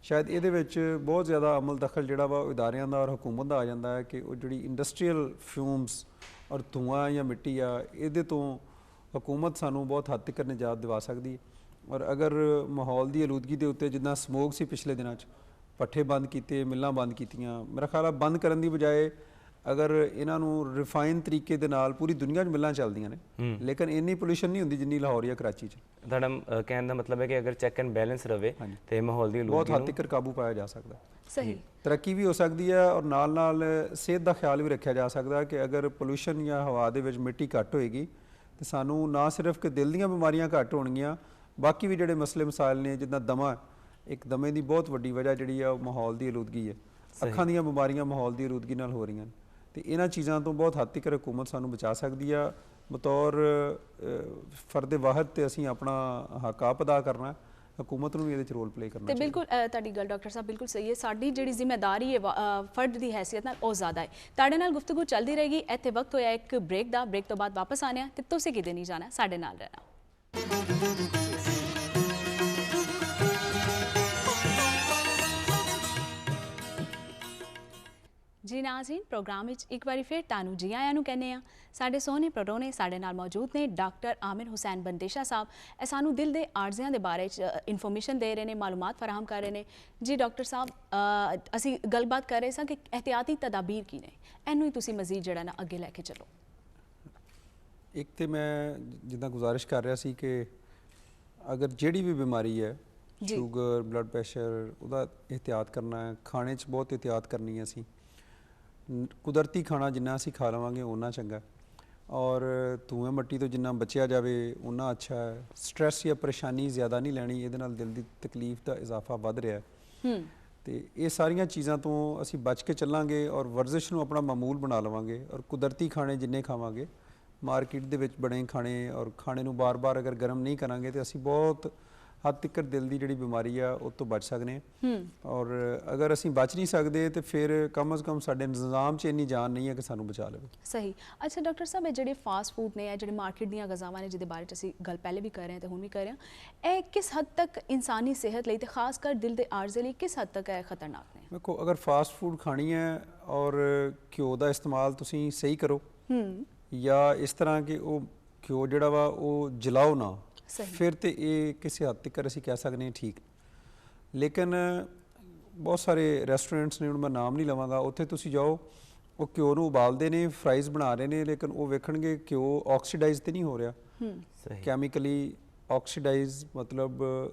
ਸ਼ਾਇਦ ਇਹਦੇ ਵਿੱਚ ਬਹੁਤ ਜ਼ਿਆਦਾ ਅਮਲ ਦਖਲ ਜਿਹੜਾ ਵਾ ਉਹ ਇਦਾਰਿਆਂ ਦਾ ਔਰ ਹੁਕੂਮਤ ਦਾ ਆ ਜਾਂਦਾ ਹੈ ਕਿ ਉਹ ਜਿਹੜੀ ਇੰਡਸਟਰੀਅਲ ਫਿਊਮਸ ਔਰ ਧੂਆਂ ਜਾਂ ਮਿੱਟੀ ਆ, ਇਹਦੇ ਤੋਂ ਹਕੂਮਤ ਸਾਨੂੰ ਬਹੁਤ ਹੱਦ ਤੱਕ ਨਿਜਾਤ ਦਿਵਾ ਸਕਦੀ ਹੈ। ਔਰ ਅਗਰ ਮਾਹੌਲ ਦੀ ਆਲੂਦਗੀ ਦੇ ਉੱਤੇ ਜਿੱਦਾਂ ਸਮੋਕ ਸੀ ਪਿਛਲੇ ਦਿਨਾਂ 'ਚ, ਪੱਠੇ ਬੰਦ ਕੀਤੇ, ਮਿੱਲਾਂ ਬੰਦ ਕੀਤੀਆਂ, ਮੇਰਾ ਖਿਆਲ ਆ ਬੰਦ ਕਰਨ ਦੀ ਬਜਾਏ ਅਗਰ ਇਹਨਾਂ ਨੂੰ ਰਿਫਾਈਨ ਤਰੀਕੇ ਦੇ ਨਾਲ, ਪੂਰੀ ਦੁਨੀਆ 'ਚ ਮਿੱਲਾਂ ਚੱਲਦੀਆਂ ਨੇ, ਲੇਕਿਨ ਇੰਨੀ ਪੋਲੂਸ਼ਨ ਨਹੀਂ ਹੁੰਦੀ ਜਿੰਨੀ ਲਾਹੌਰ ਜਾਂ ਕਰਾਚੀ 'ਚ। ਤੁਹਾਡਾ ਕਹਿਣ ਦਾ ਮਤਲਬ ਹੈ ਕਿ ਅਗਰ ਚੈੱਕ ਐਂਡ ਬੈਲੈਂਸ ਰਵੇ ਤੇ ਮਾਹੌਲ ਦੀ ਬਹੁਤ ਹੱਦ ਤੱਕ ਕਾਬੂ ਪਾਇਆ ਜਾ ਸਕਦਾ। ਸਹੀ। ਤਰੱਕੀ ਵੀ ਹੋ ਸਕਦੀ ਹੈ ਔਰ ਨਾਲ ਨਾਲ ਸਿਹਤ ਦਾ ਖਿਆਲ ਵੀ ਰੱਖਿਆ ਜਾ ਸਕਦਾ ਕਿ ਅਗਰ ਪੋਲੂਸ਼ਨ ਜਾਂ ਹਵਾ ਦੇ ਵਿੱਚ ਮਿੱਟੀ ਘੱਟ ਹੋਏਗੀ ਤੇ ਸਾਨੂੰ ਨਾ ਸਿਰਫ ਕਿ ਦਿਲ ਦੀਆਂ ਬਿਮਾਰੀਆਂ ਘੱਟ ਹੋਣਗੀਆਂ, ਬਾਕੀ ਵੀ ਜਿਹੜੇ ਮਸਲੇ ਮਸਾਇਲ ਨੇ, ਜਿੱਦਾਂ ਦਮਾ, ਇੱਕ ਦਮੇ ਦੀ ਬਹੁਤ ਵੱਡੀ ਵਜ੍ਹਾ ਜਿਹੜੀ ਆ ਉਹ ਮਾਹੌਲ ਦੀ ਆਲੂਦਗੀ ਹੈ। ਅੱਖਾਂ ਦੀਆਂ ਬਿਮਾਰੀਆਂ ਮਾਹੌਲ ਦੀ ਆਲੂਦਗੀ ਨਾਲ ਹੋ ਰਹੀਆਂ ਨੇ, ਤੇ ਇਹਨਾਂ ਚੀਜ਼ਾਂ ਤੋਂ ਬਹੁਤ ਹੱਦ ਤੱਕ ਹਕੂਮਤ ਸਾਨੂੰ ਬਚਾ ਸਕਦੀ ਆ। ਬਤੌਰ ਫਰਦ ਵਾਹਿਦ ਤੇ ਅਸੀਂ ਆਪਣਾ ਹੱਕ ਆਪ ਅਦਾ ਕਰਨਾ, ਹਕੂਮਤ ਨੂੰ ਵੀ ਇਹਦੇ 'ਚ ਰੋਲ ਪਲੇ ਕਰਨਾ ਤੇ ਬਿਲਕੁਲ ਤੁਹਾਡੀ ਗੱਲ ਡਾਕਟਰ ਸਾਹਿਬ ਬਿਲਕੁਲ ਸਹੀ ਹੈ। ਸਾਡੀ ਜਿਹੜੀ ਜ਼ਿੰਮੇਵਾਰੀ ਹੈ ਫਰਦ ਦੀ ਹੈਸੀਅਤ ਨਾਲ ਉਹ ਜ਼ਿਆਦਾ ਹੈ। ਤੁਹਾਡੇ ਨਾਲ ਗੁਫ਼ਤਗੂ ਚੱਲਦੀ ਰਹੇਗੀ। ਇੱਥੇ ਵਕਤ ਹੋਇਆ ਇੱਕ ਬ੍ਰੇਕ ਦਾ। ਬ੍ਰੇਕ ਤੋਂ ਬਾਅਦ ਵਾਪਸ ਆਉਂਦੇ ਹਾਂ ਤੇ ਤੁਸੀਂ ਕਿਤੇ ਨਹੀਂ ਜਾਣਾ, ਸਾਡੇ ਨਾਲ ਰਹਿਣਾ। ਜੀ ਨਾਜ਼ਰੀਨ, ਪ੍ਰੋਗਰਾਮ ਵਿੱਚ ਇੱਕ ਵਾਰੀ ਫਿਰ ਤੁਹਾਨੂੰ ਜੀ ਆਇਆਂ ਨੂੰ ਕਹਿੰਦੇ ਆ। ਸਾਡੇ ਸੋਹਣੇ ਪਰੋਣੇ ਸਾਡੇ ਨਾਲ ਮੌਜੂਦ ਨੇ ਡਾਕਟਰ ਆਮਿਰ ਹੁਸੈਨ ਬੰਦੇਸ਼ਾ ਸਾਹਿਬ। ਇਹ ਸਾਨੂੰ ਦਿਲ ਦੇ ਆਰਜ਼ਿਆਂ ਦੇ ਬਾਰੇ ਇਨਫੋਰਮੇਸ਼ਨ ਦੇ ਰਹੇ ਨੇ, ਮਾਲੂਮਾਤ ਫਰਾਹਮ ਕਰ ਰਹੇ ਨੇ। ਜੀ ਡਾਕਟਰ ਸਾਹਿਬ, ਅਸੀਂ ਗੱਲਬਾਤ ਕਰ ਰਹੇ ਸਾਂ ਕਿ ਇਹਤਿਆਤੀ ਤਦਾਬੀਰ ਕੀ ਨੇ, ਇਹਨੂੰ ਹੀ ਤੁਸੀਂ ਮਜ਼ੀਦ ਜਿਹੜਾ ਨਾ ਅੱਗੇ ਲੈ ਕੇ ਚੱਲੋ। ਇੱਕ ਤੇ ਮੈਂ ਜਿੱਦਾਂ ਗੁਜ਼ਾਰਿਸ਼ ਕਰ ਰਿਹਾ ਸੀ ਕਿ ਅਗਰ ਜਿਹੜੀ ਵੀ ਬਿਮਾਰੀ ਹੈ, ਸ਼ੂਗਰ, ਬਲੱਡ ਪ੍ਰੈਸ਼ਰ, ਉਹਦਾ ਇਹਤਿਆਤ ਕਰਨਾ ਹੈ। ਖਾਣੇ 'ਚ ਬਹੁਤ ਇਹਤਿਆਤ ਕਰਨੀ ਹੈ। ਅਸੀਂ ਕੁਦਰਤੀ ਖਾਣਾ ਜਿੰਨਾ ਅਸੀਂ ਖਾ ਲਵਾਂਗੇ ਓਨਾ ਚੰਗਾ, ਔਰ ਧੂਏ ਮਿੱਟੀ ਤੋਂ ਜਿੰਨਾ ਬਚਿਆ ਜਾਵੇ ਓਨਾ ਅੱਛਾ ਹੈ। ਸਟ੍ਰੈਸ ਜਾਂ ਪਰੇਸ਼ਾਨੀ ਜ਼ਿਆਦਾ ਨਹੀਂ ਲੈਣੀ, ਇਹਦੇ ਨਾਲ ਦਿਲ ਦੀ ਤਕਲੀਫ ਦਾ ਇਜ਼ਾਫਾ ਵੱਧ ਰਿਹਾ ਹੈ। ਤੇ ਇਹ ਸਾਰੀਆਂ ਚੀਜ਼ਾਂ ਤੋਂ ਅਸੀਂ ਬਚ ਕੇ ਚੱਲਾਂਗੇ ਔਰ ਵਰਜ਼ਿਸ਼ ਨੂੰ ਆਪਣਾ ਮਾਮੂਲ ਬਣਾ ਲਵਾਂਗੇ, ਔਰ ਕੁਦਰਤੀ ਖਾਣੇ ਜਿੰਨੇ ਖਾਵਾਂਗੇ, ਮਾਰਕੀਟ ਦੇ ਵਿੱਚ ਬਣੇ ਖਾਣੇ ਔਰ ਖਾਣੇ ਨੂੰ ਬਾਰ-ਬਾਰ ਅਗਰ ਗਰਮ ਨਹੀਂ ਕਰਾਂਗੇ ਤੇ ਅਸੀਂ ਬਹੁਤ ਹੱਦ ਤੱਕ ਦਿਲ ਦੀ ਜਿਹੜੀ ਬਿਮਾਰੀ ਆ ਉਹ ਤੋਂ ਬਚ ਸਕਦੇ ਹਾਂ। ਔਰ ਅਗਰ ਅਸੀਂ ਬਚ ਨਹੀਂ ਸਕਦੇ ਤੇ ਫਿਰ ਕਮ ਅਜ਼ ਕਮ ਸਾਡੇ ਨਿਜ਼ਾਮ 'ਚ ਇੰਨੀ ਜਾਨ ਨਹੀਂ ਹੈ ਕਿ ਸਾਨੂੰ ਬਚਾ ਲਵੇ। ਸਹੀ। ਅੱਛਾ ਡਾਕਟਰ ਸਾਹਿਬ, ਇਹ ਜਿਹੜੇ ਫਾਸਟ ਫੂਡ ਨੇ, ਇਹ ਜਿਹੜੇ ਮਾਰਕੀਟ ਦੀਆਂ ਗਜ਼ਾਵਾਂ ਨੇ, ਜਿਹਦੇ ਬਾਰੇ 'ਚ ਅਸੀਂ ਗੱਲ ਪਹਿਲੇ ਵੀ ਕਰ ਰਹੇ ਹਾਂ ਤੇ ਹੁਣ ਵੀ ਕਰ ਰਹੇ ਹਾਂ, ਇਹ ਕਿਸ ਹੱਦ ਤੱਕ ਇਨਸਾਨੀ ਸਿਹਤ ਲਈ ਤੇ ਖਾਸ ਕਰ ਦਿਲ ਦੇ ਆਰਜ਼ੇ ਲਈ ਕਿਸ ਹੱਦ ਤੱਕ ਇਹ ਖਤਰਨਾਕ ਨੇ? ਦੇਖੋ, ਅਗਰ ਫਾਸਟ ਫੂਡ ਖਾਣੀ ਹੈ ਔਰ ਘਿਓ ਦਾ ਇਸਤੇਮਾਲ ਤੁਸੀਂ ਸਹੀ ਕਰੋ, ਜਾਂ ਇਸ ਤਰ੍ਹਾਂ ਕਿ ਉਹ ਘਿਓ ਜਿਹੜਾ ਵਾ ਉਹ ਜਲਾਓ ਨਾ, ਫਿਰ ਤੇ ਇਹ ਕਿਸੇ ਹੱਦ ਤੱਕ ਅਸੀਂ ਕਹਿ ਸਕਦੇ ਹਾਂ ਠੀਕ। ਲੇਕਿਨ ਬਹੁਤ ਸਾਰੇ ਰੈਸਟੋਰੈਂਟਸ ਨੇ, ਹੁਣ ਮੈਂ ਨਾਮ ਨਹੀਂ ਲਵਾਂਗਾ, ਉੱਥੇ ਤੁਸੀਂ ਜਾਓ, ਉਹ ਘਿਓ ਨੂੰ ਉਬਾਲਦੇ ਨੇ, ਫਰਾਈਜ਼ ਬਣਾ ਰਹੇ ਨੇ, ਲੇਕਿਨ ਉਹ ਵੇਖਣਗੇ ਘਿਓ ਆਕਸੀਡਾਈਜ਼ ਤੇ ਨਹੀਂ ਹੋ ਰਿਹਾ, ਕੈਮੀਕਲੀ ਆਕਸੀਡਾਈਜ਼, ਮਤਲਬ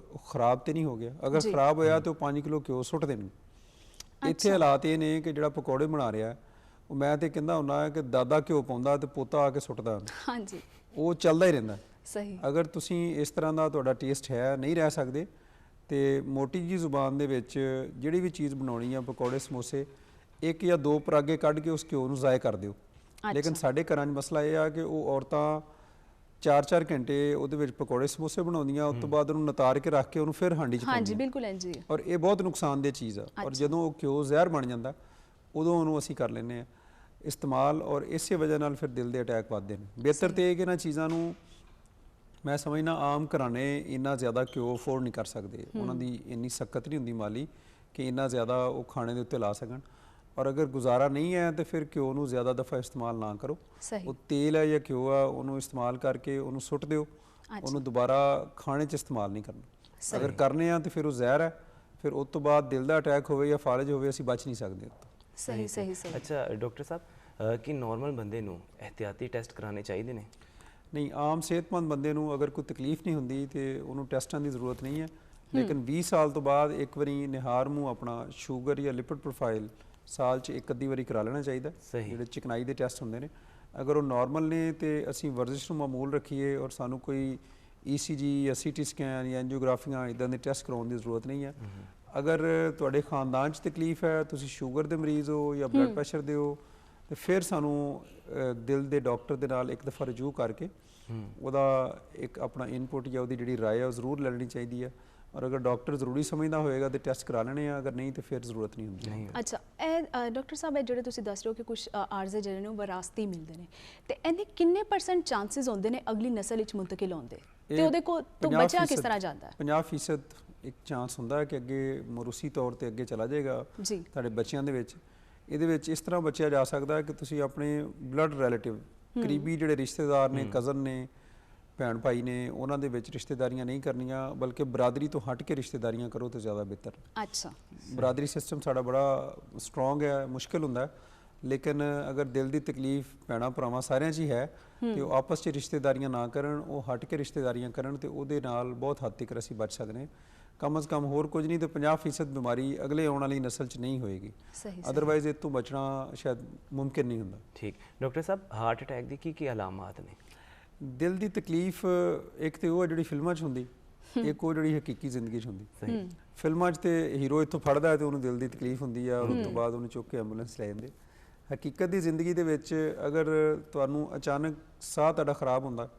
ਖਰਾਬ ਤੇ ਨਹੀਂ ਹੋ ਗਿਆ। ਅਗਰ ਖਰਾਬ ਹੋਇਆ ਤਾਂ ਉਹ 5 ਕਿਲੋ ਘਿਓ ਸੁੱਟ ਦੇਣ। ਇੱਥੇ ਹਾਲਾਤ ਇਹ ਨੇ ਕਿ ਜਿਹੜਾ ਪਕੌੜੇ ਬਣਾ ਰਿਹਾ, ਉਹ ਮੈਂ ਤੇ ਕਹਿੰਦਾ ਹੁੰਦਾ ਕਿ ਦਾਦਾ ਘਿਓ ਪਾਉਂਦਾ ਤੇ ਪੋਤਾ ਆ ਕੇ ਸੁੱਟਦਾ। ਹਾਂਜੀ, ਉਹ ਚੱਲਦਾ ਹੀ ਰਹਿੰਦਾ। ਸਹੀ। ਅਗਰ ਤੁਸੀਂ ਇਸ ਤਰ੍ਹਾਂ ਦਾ ਤੁਹਾਡਾ ਟੇਸਟ ਹੈ, ਨਹੀਂ ਰਹਿ ਸਕਦੇ, ਤੇ ਮੋਟੀ ਜੀ ਜ਼ੁਬਾਨ ਦੇ ਵਿੱਚ ਜਿਹੜੀ ਵੀ ਚੀਜ਼ ਬਣਾਉਣੀ ਆ, ਪਕੌੜੇ, ਸਮੋਸੇ, 1 ਜਾਂ 2 ਪਰਾਗੇ ਕੱਢ ਕੇ ਉਸ ਘਿਓ ਨੂੰ ਜ਼ਾਇ ਕਰ ਦਿਓ। ਲੇਕਿਨ ਸਾਡੇ ਘਰਾਂ 'ਚ ਮਸਲਾ ਇਹ ਆ ਕਿ ਉਹ ਔਰਤਾਂ 4-4 ਘੰਟੇ ਉਹਦੇ ਵਿੱਚ ਪਕੌੜੇ ਸਮੋਸੇ ਬਣਾਉਂਦੀਆਂ, ਉਸ ਤੋਂ ਬਾਅਦ ਉਹਨੂੰ ਨਤਾਰ ਕੇ ਰੱਖ ਕੇ ਉਹਨੂੰ ਫਿਰ ਹਾਂਡੀ 'ਚ ਹਾਂਜੀ ਪਾਉਂਦੀਆਂ। ਬਿਲਕੁਲ ਇੰਜ ਹੀ ਹੈ। ਔਰ ਇਹ ਬਹੁਤ ਨੁਕਸਾਨਦੇਹ ਚੀਜ਼ ਆ। ਔਰ ਜਦੋਂ ਉਹ ਘਿਓ ਜ਼ਹਿਰ ਬਣ ਜਾਂਦਾ ਉਦੋਂ ਉਹਨੂੰ ਅਸੀਂ ਕਰ ਲੈਂਦੇ ਆ ਇਸਤੇਮਾਲ, ਔਰ ਇਸੇ ਵਜ੍ਹਾ ਨਾਲ ਫਿਰ ਦਿਲ ਦੇ ਅਟੈਕ ਵੱਧਦੇ ਨੇ। ਬਿਹਤਰ ਤੇ ਇਹ ਕਿ ਇਹਨਾਂ ਚੀਜ਼ਾਂ ਨੂੰ ਮੈਂ ਸਮਝਣਾ ਆਮ ਘਰਾਣੇ ਇੰਨਾ ਜ਼ਿਆਦਾ ਘਿਓ ਅਫੋਰਡ ਨਹੀਂ ਕਰ ਸਕਦੇ, ਉਹਨਾਂ ਦੀ ਇੰਨੀ ਸਖਤ ਨਹੀਂ ਹੁੰਦੀ ਮਾਲੀ ਕਿ ਇੰਨਾ ਜ਼ਿਆਦਾ ਉਹ ਖਾਣੇ ਦੇ ਉੱਤੇ ਲਾ ਸਕਣ। ਔਰ ਅਗਰ ਗੁਜ਼ਾਰਾ ਨਹੀਂ ਹੈ ਤਾਂ ਫਿਰ ਘਿਓ ਨੂੰ ਜ਼ਿਆਦਾ ਦਫਾ ਇਸਤੇਮਾਲ ਨਾ ਕਰੋ। ਉਹ ਤੇਲ ਹੈ ਜਾਂ ਘਿਓ ਆ ਉਹਨੂੰ ਇਸਤੇਮਾਲ ਕਰਕੇ ਉਹਨੂੰ ਸੁੱਟ ਦਿਓ, ਉਹਨੂੰ ਦੁਬਾਰਾ ਖਾਣੇ 'ਚ ਇਸਤੇਮਾਲ ਨਹੀਂ ਕਰਨਾ। ਅਗਰ ਕਰਨੇ ਆ ਤਾਂ ਫਿਰ ਉਹ ਜ਼ਹਿਰ ਹੈ, ਫਿਰ ਉਸ ਤੋਂ ਬਾਅਦ ਦਿਲ ਦਾ ਅਟੈਕ ਹੋਵੇ ਜਾਂ ਫਾਲਜ ਹੋਵੇ ਅਸੀਂ ਬਚ ਨਹੀਂ ਸਕਦੇ। ਸਹੀ ਸਹੀ ਸਹੀ। ਅੱਛਾ ਡਾਕਟਰ ਸਾਹਿਬ, ਕੀ ਨਾਰਮਲ ਬੰਦੇ ਨੂੰ ਇਹਤਿਆਤੀ ਟੈਸਟ ਕਰਾਉਣੇ ਚਾਹੀਦੇ ਨੇ? ਨਹੀਂ, ਆਮ ਸਿਹਤਮੰਦ ਬੰਦੇ ਨੂੰ ਅਗਰ ਕੋਈ ਤਕਲੀਫ ਨਹੀਂ ਹੁੰਦੀ ਤੇ ਉਹਨੂੰ ਟੈਸਟਾਂ ਦੀ ਜ਼ਰੂਰਤ ਨਹੀਂ ਹੈ। ਲੇਕਿਨ 20 ਸਾਲ ਤੋਂ ਬਾਅਦ ਇੱਕ ਵਾਰੀ ਨਿਹਾਰ ਮੂੰਹ ਆਪਣਾ ਸ਼ੂਗਰ ਜਾਂ ਲਿਪਿਡ ਪ੍ਰੋਫਾਈਲ ਸਾਲ 'ਚ ਇੱਕ ਅੱਧੀ ਵਾਰੀ ਕਰਾ ਲੈਣਾ ਚਾਹੀਦਾ। ਜਿਹੜੇ ਚਿਕਨਾਈ ਦੇ ਟੈਸਟ ਹੁੰਦੇ ਨੇ, ਅਗਰ ਉਹ ਨਾਰਮਲ ਨੇ ਤੇ ਅਸੀਂ ਵਰਜ਼ਿਸ਼ ਨੂੰ ਮਾਮੂਲ ਰੱਖੀਏ ਔਰ ਸਾਨੂੰ ਕੋਈ ECG ਜਾਂ CT ਸਕੈਨ ਜਾਂ ਐਂਜੀਓਗ੍ਰਾਫੀਆਂ ਇੱਦਾਂ ਦੇ ਟੈਸਟ ਕਰਾਉਣ ਦੀ ਜ਼ਰੂਰਤ ਨਹੀਂ ਹੈ। ਅਗਰ ਤੁਹਾਡੇ ਖਾਨਦਾਨ 'ਚ ਤਕਲੀਫ ਹੈ, ਤੁਸੀਂ ਸ਼ੂਗਰ ਦੇ ਮਰੀਜ਼ ਹੋ ਜਾਂ ਬਲੱਡ ਪ੍ਰੈਸ਼ਰ ਦੇ ਹੋ, ਤੇ ਫਿਰ ਸਾਨੂੰ ਦਿਲ ਦੇ ਡਾਕਟਰ ਦੇ ਨਾਲ ਇੱਕ ਦਫਾ ਰਜੂ ਕਰਕੇ ਉਹਦਾ ਇੱਕ ਆਪਣਾ ਇਨਪੁਟ ਜਾਂ ਉਹਦੀ ਜਿਹੜੀ ਰਾਏ ਹੈ ਉਹ ਜ਼ਰੂਰ ਲੈਣੀ ਚਾਹੀਦੀ ਹੈ। ਔਰ ਅਗਰ ਡਾਕਟਰ ਜ਼ਰੂਰੀ ਸਮਝਦਾ ਹੋਏਗਾ ਤੇ ਟੈਸਟ ਕਰਾ ਲੈਣੇ ਆ, ਅਗਰ ਨਹੀਂ ਤੇ ਫਿਰ ਜ਼ਰੂਰਤ ਨਹੀਂ ਹੁੰਦੀ। ਅੱਛਾ, ਇਹ ਡਾਕਟਰ ਸਾਹਿਬ, ਇਹ ਜਿਹੜੇ ਤੁਸੀਂ ਦੱਸ ਰਹੇ ਹੋ ਕਿ ਕੁਝ ਆਰਜ਼ੇ ਜਿਹੜੇ ਨੇ ਉਹ ਵਿਰਾਸਤੀ ਮਿਲਦੇ ਨੇ, ਤੇ ਇਹਦੇ ਕਿੰਨੇ % ਚਾਂਸਸ ਹੁੰਦੇ ਨੇ ਅਗਲੀ ਨਸਲ ਵਿੱਚ ਮੁੰਤਕਿਲ ਹੋਣ ਦੇ, ਤੇ ਉਹਦੇ ਕੋਲ ਤੋਂ ਬਚਿਆ ਕਿਸ ਤਰ੍ਹਾਂ ਜਾਂਦਾ ਹੈ? 50% ਇੱਕ ਚਾਂਸ ਹੁੰਦਾ ਹੈ ਕਿ ਅੱਗੇ ਮੌਰੂਸੀ ਤੌਰ ਤੇ ਅੱਗੇ ਚਲਾ ਜਾਏਗਾ ਤੁਹਾਡੇ ਬੱਚਿਆਂ ਦੇ ਵਿੱਚ। ਇਹਦੇ ਵਿੱਚ ਇਸ ਤਰ੍ਹਾਂ ਬਚਿਆ ਜਾ ਸਕਦਾ ਹੈ ਕਿ ਤੁਸੀਂ ਆਪਣੇ ਬਲੱਡ ਰਿਲੇਟਿਵ, ਕਰੀਬੀ ਜਿਹੜੇ ਰਿਸ਼ਤੇਦਾਰ ਨੇ, ਕਜ਼ਨ ਨੇ, ਭੈਣ ਭਾਈ ਨੇ, ਉਹਨਾਂ ਦੇ ਵਿੱਚ ਰਿਸ਼ਤੇਦਾਰੀਆਂ ਨਹੀਂ ਕਰਨੀਆਂ, ਬਲਕਿ ਬਰਾਦਰੀ ਤੋਂ ਹਟ ਕੇ ਰਿਸ਼ਤੇਦਾਰੀਆਂ ਕਰੋ ਤਾਂ ਜ਼ਿਆਦਾ ਬਿਹਤਰ। ਅੱਛਾ, ਬਰਾਦਰੀ ਸਿਸਟਮ ਸਾਡਾ ਬੜਾ ਸਟਰੋਂਗ ਹੈ, ਮੁਸ਼ਕਿਲ ਹੁੰਦਾ ਹੈ, ਲੇਕਿਨ ਅਗਰ ਦਿਲ ਦੀ ਤਕਲੀਫ ਭੈਣਾਂ ਭਰਾਵਾਂ ਸਾਰਿਆਂ 'ਚ ਹੀ ਹੈ ਤੇ ਉਹ ਆਪਸ 'ਚ ਰਿਸ਼ਤੇਦਾਰੀਆਂ ਨਾ ਕਰਨ, ਉਹ ਹਟ ਕੇ ਰਿਸ਼ਤੇਦਾਰੀਆਂ ਕਰਨ, ਤੇ ਉਹਦੇ ਨਾਲ ਬਹੁਤ ਹੱਦ ਤੱਕ ਅਸੀਂ ਬਚ ਸਕਦੇ ਹਾਂ। ਕਮ ਅਜ਼ ਕਮ ਹੋਰ ਕੁਝ ਨਹੀਂ ਤਾਂ 50% ਬਿਮਾਰੀ ਅਗਲੇ ਆਉਣ ਵਾਲੀ ਨਸਲ 'ਚ ਨਹੀਂ ਹੋਏਗੀ। ਅਦਰਵਾਈਜ਼ ਇਹ ਤੋਂ ਬਚਣਾ ਸ਼ਾਇਦ ਮੁਮਕਿਨ ਨਹੀਂ ਹੁੰਦਾ। ਠੀਕ। ਡਾਕਟਰ ਸਾਹਿਬ, ਹਾਰਟ ਅਟੈਕ ਦੀ ਕੀ ਅਲਾਮਤ ਨੇ? ਦਿਲ ਦੀ ਤਕਲੀਫ ਇੱਕ ਤੇ ਉਹ ਹੈ ਜਿਹੜੀ ਫਿਲਮਾਂ 'ਚ ਹੁੰਦੀ, ਇੱਕ ਉਹ ਜਿਹੜੀ ਹਕੀਕੀ ਜ਼ਿੰਦਗੀ 'ਚ ਹੁੰਦੀ। ਫਿਲਮਾਂ 'ਚ ਤੇ ਹੀਰੋ ਇੱਥੋਂ ਫੜਦਾ ਹੈ ਤੇ ਉਹਨੂੰ ਦਿਲ ਦੀ ਤਕਲੀਫ ਹੁੰਦੀ ਆ, ਉਸ ਤੋਂ ਬਾਅਦ ਉਹਨੂੰ ਚੁੱਕ ਕੇ ਐਂਬੂਲੈਂਸ ਲੈ ਜਾਂਦੇ। ਹਕੀਕਤ ਦੀ ਜ਼ਿੰਦਗੀ ਦੇ ਵਿੱਚ ਅਗਰ ਤੁਹਾਨੂੰ ਅਚਾਨਕ ਸਾਹ ਤੁਹਾਡਾ ਖਰਾਬ ਹੁੰਦਾ,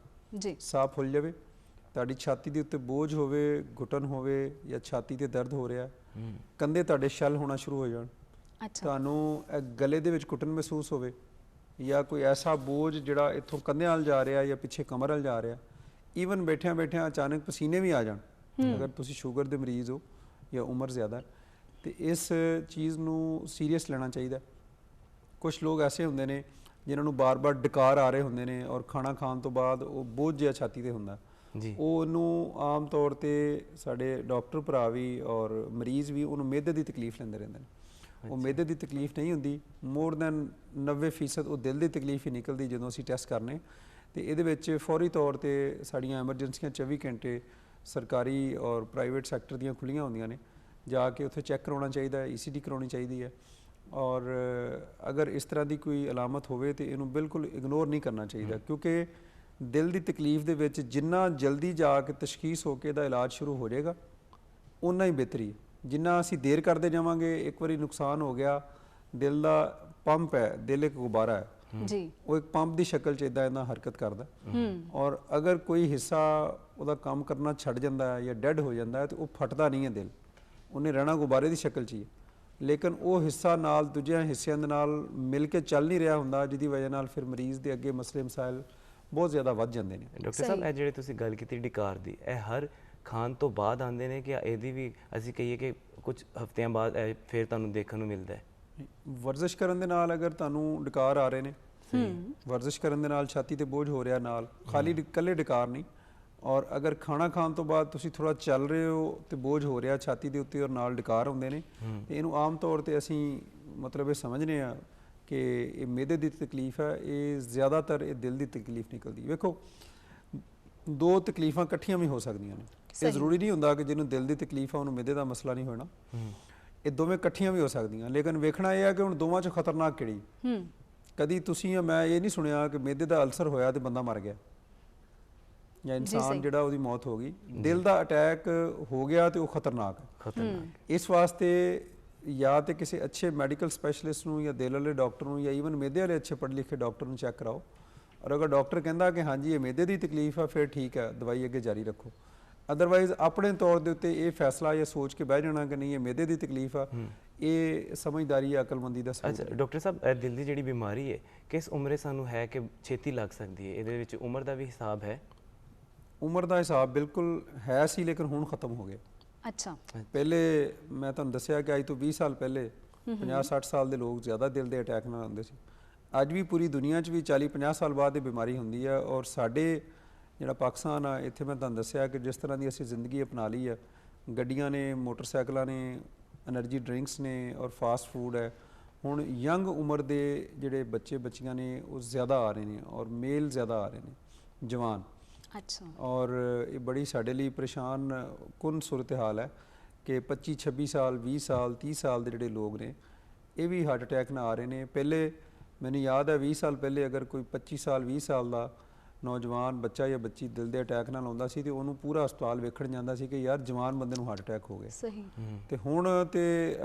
ਸਾਹ ਫੁੱਲ ਜਾਵੇ, ਤੁਹਾਡੀ ਛਾਤੀ ਦੇ ਉੱਤੇ ਬੋਝ ਹੋਵੇ, ਘੁਟਨ ਹੋਵੇ ਜਾਂ ਛਾਤੀ ਤੇ ਦਰਦ ਹੋ ਰਿਹਾ, ਕੰਧੇ ਤੁਹਾਡੇ ਛਲ ਹੋਣਾ ਸ਼ੁਰੂ ਹੋ ਜਾਣ, ਤੁਹਾਨੂੰ ਗਲੇ ਦੇ ਵਿੱਚ ਘੁਟਨ ਮਹਿਸੂਸ ਹੋਵੇ, ਜਾਂ ਕੋਈ ਐਸਾ ਬੋਝ ਜਿਹੜਾ ਇੱਥੋਂ ਕੰਧਿਆਂ ਵੱਲ ਜਾ ਰਿਹਾ ਜਾਂ ਪਿੱਛੇ ਕਮਰ ਵੱਲ ਜਾ ਰਿਹਾ, ਈਵਨ ਬੈਠਿਆਂ ਬੈਠਿਆਂ ਅਚਾਨਕ ਪਸੀਨੇ ਵੀ ਆ ਜਾਣ, ਅਗਰ ਤੁਸੀਂ ਸ਼ੂਗਰ ਦੇ ਮਰੀਜ਼ ਹੋ ਜਾਂ ਉਮਰ ਜ਼ਿਆਦਾ, ਤੇ ਇਸ ਚੀਜ਼ ਨੂੰ ਸੀਰੀਅਸ ਲੈਣਾ ਚਾਹੀਦਾ। ਕੁਝ ਲੋਕ ਐਸੇ ਹੁੰਦੇ ਨੇ ਜਿਨ੍ਹਾਂ ਨੂੰ ਬਾਰ-ਬਾਰ ਡਕਾਰ ਆ ਰਹੇ ਹੁੰਦੇ ਨੇ ਔਰ ਖਾਣਾ ਖਾਣ ਤੋਂ ਬਾਅਦ ਉਹ ਬੋਝ ਜਿਹਾ ਛਾਤੀ ਤੇ ਹੁੰਦਾ, ਉਹਨੂੰ ਆਮ ਤੌਰ ਤੇ ਸਾਡੇ ਡਾਕਟਰ ਭਰਾ ਵੀ ਔਰ ਮਰੀਜ਼ ਵੀ ਉਹਨੂੰ ਮਿਹਦੇ ਦੀ ਤਕਲੀਫ ਲੈਂਦੇ ਰਹਿੰਦੇ ਨੇ। ਉਹ ਮਿਹਦੇ ਦੀ ਤਕਲੀਫ ਨਹੀਂ ਹੁੰਦੀ, ਮੋਰ ਦੈਨ 90% ਉਹ ਦਿਲ ਦੀ ਤਕਲੀਫ ਹੀ ਨਿਕਲਦੀ ਜਦੋਂ ਅਸੀਂ ਟੈਸਟ ਕਰਨੇ। ਤੇ ਇਹਦੇ ਵਿੱਚ ਫੌਰੀ ਤੌਰ ਤੇ ਸਾਡੀਆਂ ਐਮਰਜੈਂਸੀਆਂ 24 ਘੰਟੇ ਸਰਕਾਰੀ ਔਰ ਪ੍ਰਾਈਵੇਟ ਸੈਕਟਰ ਦੀਆਂ ਖੁੱਲ੍ਹੀਆਂ ਹੁੰਦੀਆਂ ਨੇ, ਜਾ ਕੇ ਉੱਥੇ ਚੈੱਕ ਕਰਾਉਣਾ ਚਾਹੀਦਾ ਹੈ, ECG ਕਰਾਉਣੀ ਚਾਹੀਦੀ ਹੈ। ਔਰ ਅਗਰ ਇਸ ਤਰ੍ਹਾਂ ਦੀ ਕੋਈ ਅਲਾਮਤ ਹੋਵੇ ਤੇ ਇਹਨੂੰ ਬਿਲਕੁਲ ਇਗਨੋਰ ਨਹੀਂ ਕਰਨਾ ਚਾਹੀਦਾ, ਕਿਉਂਕਿ ਦਿਲ ਦੀ ਤਕਲੀਫ ਦੇ ਵਿੱਚ ਜਿੰਨਾ ਜਲਦੀ ਜਾ ਕੇ ਤਸ਼ਖੀਸ ਹੋ ਕੇ ਇਹਦਾ ਇਲਾਜ ਸ਼ੁਰੂ ਹੋ ਜਾਏਗਾ ਉਨਾ ਹੀ ਬਿਹਤਰੀ ਹੈ। ਜਿੰਨਾ ਅਸੀਂ ਦੇਰ ਕਰਦੇ ਜਾਵਾਂਗੇ, ਇੱਕ ਵਾਰੀ ਨੁਕਸਾਨ ਹੋ ਗਿਆ, ਦਿਲ ਦਾ ਪੰਪ ਹੈ, ਦਿਲ ਇੱਕ ਗੁਬਾਰਾ ਹੈ, ਉਹ ਇੱਕ ਪੰਪ ਦੀ ਸ਼ਕਲ 'ਚ ਇੱਦਾਂ ਹਰਕਤ ਕਰਦਾ, ਔਰ ਅਗਰ ਕੋਈ ਹਿੱਸਾ ਉਹਦਾ ਕੰਮ ਕਰਨਾ ਛੱਡ ਜਾਂਦਾ ਹੈ ਜਾਂ ਡੈਡ ਹੋ ਜਾਂਦਾ ਹੈ ਤੇ ਉਹ ਫਟਦਾ ਨਹੀਂ ਹੈ ਦਿਲ, ਉਹਨੇ ਰਹਿਣਾ ਗੁਬਾਰੇ ਦੀ ਸ਼ਕਲ 'ਚ ਹੀ। ਲੇਕਿਨ ਉਹ ਹਿੱਸਾ ਨਾਲ ਦੂਜਿਆਂ ਹਿੱਸਿਆਂ ਦੇ ਨਾਲ ਮਿਲ ਕੇ ਚੱਲ ਨਹੀਂ ਰਿਹਾ ਹੁੰਦਾ, ਜਿਹਦੀ ਵਜ੍ਹਾ ਨਾਲ ਫਿਰ ਮਰੀਜ਼ ਦੇ ਅੱਗੇ ਮਸਲੇ ਮਸਾਇਲ ਬਹੁਤ ਜ਼ਿਆਦਾ ਵੱਧ ਜਾਂਦੇ ਨੇ। ਡਾਕਟਰ ਸਾਹਿਬ, ਇਹ ਜਿਹੜੇ ਤੁਸੀਂ ਗੱਲ ਕੀਤੀ ਡਕਾਰ ਦੀ, ਇਹ ਹਰ ਖਾਣ ਤੋਂ ਬਾਅਦ ਆਉਂਦੇ ਨੇ ਕਿ ਇਹਦੀ ਵੀ ਅਸੀਂ ਕਹੀਏ ਕਿ ਕੁਝ ਹਫ਼ਤਿਆਂ ਬਾਅਦ ਫਿਰ ਤੁਹਾਨੂੰ ਦੇਖਣ ਨੂੰ ਮਿਲਦਾ ਹੈ? ਵਰਜ਼ਿਸ਼ ਕਰਨ ਦੇ ਨਾਲ ਅਗਰ ਤੁਹਾਨੂੰ ਡਕਾਰ ਆ ਰਹੇ ਨੇ, ਵਰਜ਼ਿਸ਼ ਕਰਨ ਦੇ ਨਾਲ ਛਾਤੀ ਤੇ ਬੋਝ ਹੋ ਰਿਹਾ ਨਾਲ, ਖਾਲੀ ਇਕੱਲੇ ਡਕਾਰ ਨਹੀਂ, ਔਰ ਅਗਰ ਖਾਣਾ ਖਾਣ ਤੋਂ ਬਾਅਦ ਤੁਸੀਂ ਥੋੜਾ ਚੱਲ ਰਹੇ ਹੋ ਤੇ ਬੋਝ ਹੋ ਰਿਹਾ ਛਾਤੀ ਦੇ ਉੱਤੇ ਔਰ ਨਾਲ ਡਕਾਰ ਹੁੰਦੇ ਨੇ, ਤੇ ਇਹਨੂੰ ਆਮ ਤੌਰ ਤੇ ਅਸੀਂ ਮਤਲਬ ਇਹ ਸਮਝਦੇ ਆ ਕਿ ਇਹ ਮਿਹਦੇ ਦੀ ਤਕਲੀਫ ਹੈ। ਇਹ ਜ਼ਿਆਦਾਤਰ ਇਹ ਦਿਲ ਦੀ ਤਕਲੀਫ ਨਿਕਲਦੀ। ਵੇਖੋ, ਦੋ ਤਕਲੀਫਾਂ ਇਕੱਠੀਆਂ ਵੀ ਹੋ ਸਕਦੀਆਂ ਨੇ, ਇਹ ਜ਼ਰੂਰੀ ਨਹੀਂ ਹੁੰਦਾ ਕਿ ਜਿਹਨੂੰ ਦਿਲ ਦੀ ਤਕਲੀਫ ਆ ਉਹਨੂੰ ਮਿਹਦੇ ਦਾ ਮਸਲਾ ਨਹੀਂ ਹੋਣਾ, ਇਹ ਦੋਵੇਂ ਇਕੱਠੀਆਂ ਵੀ ਹੋ ਸਕਦੀਆਂ। ਲੇਕਿਨ ਵੇਖਣਾ ਇਹ ਹੈ ਕਿ ਹੁਣ ਦੋਵਾਂ 'ਚ ਖਤਰਨਾਕ ਕਿਹੜੀ। ਕਦੀ ਤੁਸੀਂ ਜਾਂ ਮੈਂ ਇਹ ਨਹੀਂ ਸੁਣਿਆ ਕਿ ਮਿਹਦੇ ਦਾ ਅਲਸਰ ਹੋਇਆ ਤੇ ਬੰਦਾ ਮਰ ਗਿਆ ਜਾਂ ਇਨਸਾਨ ਜਿਹੜਾ ਉਹਦੀ ਮੌਤ ਹੋ ਗਈ। ਦਿਲ ਦਾ ਅਟੈਕ ਹੋ ਗਿਆ ਤੇ ਉਹ ਖਤਰਨਾਕ ਹੈ। ਇਸ ਵਾਸਤੇ ਜਾਂ ਤੇ ਕਿਸੇ ਅੱਛੇ ਮੈਡੀਕਲ ਸਪੈਸ਼ਲਿਸਟ ਨੂੰ ਜਾਂ ਦਿਲ ਵਾਲੇ ਡਾਕਟਰ ਨੂੰ ਜਾਂ ਈਵਨ ਮਿਹਦੇ ਵਾਲੇ ਅੱਛੇ ਪੜ੍ਹੇ ਲਿਖੇ ਡਾਕਟਰ ਨੂੰ ਚੈੱਕ ਕਰਾਓ। ਔਰ ਅਗਰ ਡਾਕਟਰ ਕਹਿੰਦਾ ਕਿ ਹਾਂਜੀ ਇਹ ਮਿਹਦੇ ਦੀ ਤਕਲੀਫ ਆ, ਫਿਰ ਠੀਕ ਹੈ, ਦਵਾਈ ਅੱਗੇ ਜਾਰੀ ਰੱਖੋ। ਅਦਰਵਾਈਜ਼ ਆਪਣੇ ਤੌਰ ਦੇ ਉੱਤੇ ਇਹ ਫੈਸਲਾ ਜਾਂ ਸੋਚ ਕੇ ਬਹਿ ਜਾਣਾ ਕਿ ਨਹੀਂ ਇਹ ਮਿਹਦੇ ਦੀ ਤਕਲੀਫ ਆ, ਇਹ ਸਮਝਦਾਰੀ ਜਾਂ ਅਕਲਮੰਦੀ ਦਾ ਸਬੂਤ ਅੱਛਾ ਡਾਕਟਰ ਸਾਹਿਬ, ਇਹ ਦਿਲ ਦੀ ਜਿਹੜੀ ਬਿਮਾਰੀ ਹੈ ਕਿਸ ਉਮਰੇ ਸਾਨੂੰ ਹੈ ਕਿ ਛੇਤੀ ਲੱਗ ਸਕਦੀ ਹੈ? ਇਹਦੇ ਵਿੱਚ ਉਮਰ ਦਾ ਵੀ ਹਿਸਾਬ ਹੈ? ਉਮਰ ਦਾ ਹਿਸਾਬ ਬਿਲਕੁਲ ਹੈ ਸੀ, ਲੇਕਿਨ ਹੁਣ ਖਤਮ ਹੋ ਗਿਆ। ਅੱਛਾ। ਪਹਿਲੇ ਮੈਂ ਤੁਹਾਨੂੰ ਦੱਸਿਆ ਕਿ ਅੱਜ ਤੋਂ 20 ਸਾਲ ਪਹਿਲੇ 50-60 ਸਾਲ ਦੇ ਲੋਕ ਜ਼ਿਆਦਾ ਦਿਲ ਦੇ ਅਟੈਕ ਨਾਲ ਆਉਂਦੇ ਸੀ। ਅੱਜ ਵੀ ਪੂਰੀ ਦੁਨੀਆ 'ਚ ਵੀ 40-50 ਸਾਲ ਬਾਅਦ ਇਹ ਬਿਮਾਰੀ ਹੁੰਦੀ ਹੈ। ਔਰ ਸਾਡੇ ਜਿਹੜਾ ਪਾਕਿਸਤਾਨ ਆ, ਇੱਥੇ ਮੈਂ ਤੁਹਾਨੂੰ ਦੱਸਿਆ ਕਿ ਜਿਸ ਤਰ੍ਹਾਂ ਦੀ ਅਸੀਂ ਜ਼ਿੰਦਗੀ ਅਪਣਾ ਲਈ ਆ, ਗੱਡੀਆਂ ਨੇ, ਮੋਟਰਸਾਈਕਲਾਂ ਨੇ, ਐਨਰਜੀ ਡਰਿੰਕਸ ਨੇ ਔਰ ਫਾਸਟ ਫੂਡ ਹੈ, ਹੁਣ ਯੰਗ ਉਮਰ ਦੇ ਜਿਹੜੇ ਬੱਚੇ ਬੱਚੀਆਂ ਨੇ ਉਹ ਜ਼ਿਆਦਾ ਆ ਰਹੇ ਨੇ ਔਰ ਮੇਲ ਜ਼ਿਆਦਾ ਆ ਰਹੇ ਨੇ, ਜਵਾਨ। ਅੱਛਾ। ਔਰ ਇਹ ਬੜੀ ਸਾਡੇ ਲਈ ਪਰੇਸ਼ਾਨ ਕੁਨ ਸੂਰਤ ਹਾਲ ਹੈ ਕਿ 25-26 ਸਾਲ 20 ਸਾਲ 30 ਸਾਲ ਦੇ ਜਿਹੜੇ ਲੋਕ ਨੇ ਇਹ ਵੀ ਹਾਰਟ ਅਟੈਕ ਨਾਲ ਆ ਰਹੇ ਨੇ। ਪਹਿਲੇ ਮੈਨੂੰ ਯਾਦ ਹੈ 20 ਸਾਲ ਪਹਿਲੇ ਅਗਰ ਕੋਈ 25 ਸਾਲ 20 ਸਾਲ ਦਾ ਨੌਜਵਾਨ ਬੱਚਾ ਜਾਂ ਬੱਚੀ ਦਿਲ ਦੇ ਅਟੈਕ ਨਾਲ ਆਉਂਦਾ ਸੀ ਤੇ ਉਹਨੂੰ ਪੂਰਾ ਹਸਪਤਾਲ ਵੇਖਣ ਜਾਂਦਾ ਸੀ ਕਿ ਯਾਰ ਜਵਾਨ ਬੰਦੇ ਨੂੰ ਹਾਰਟ ਅਟੈਕ ਹੋ ਗਿਆ। ਸਹੀ। ਤੇ ਹੁਣ ਤੇ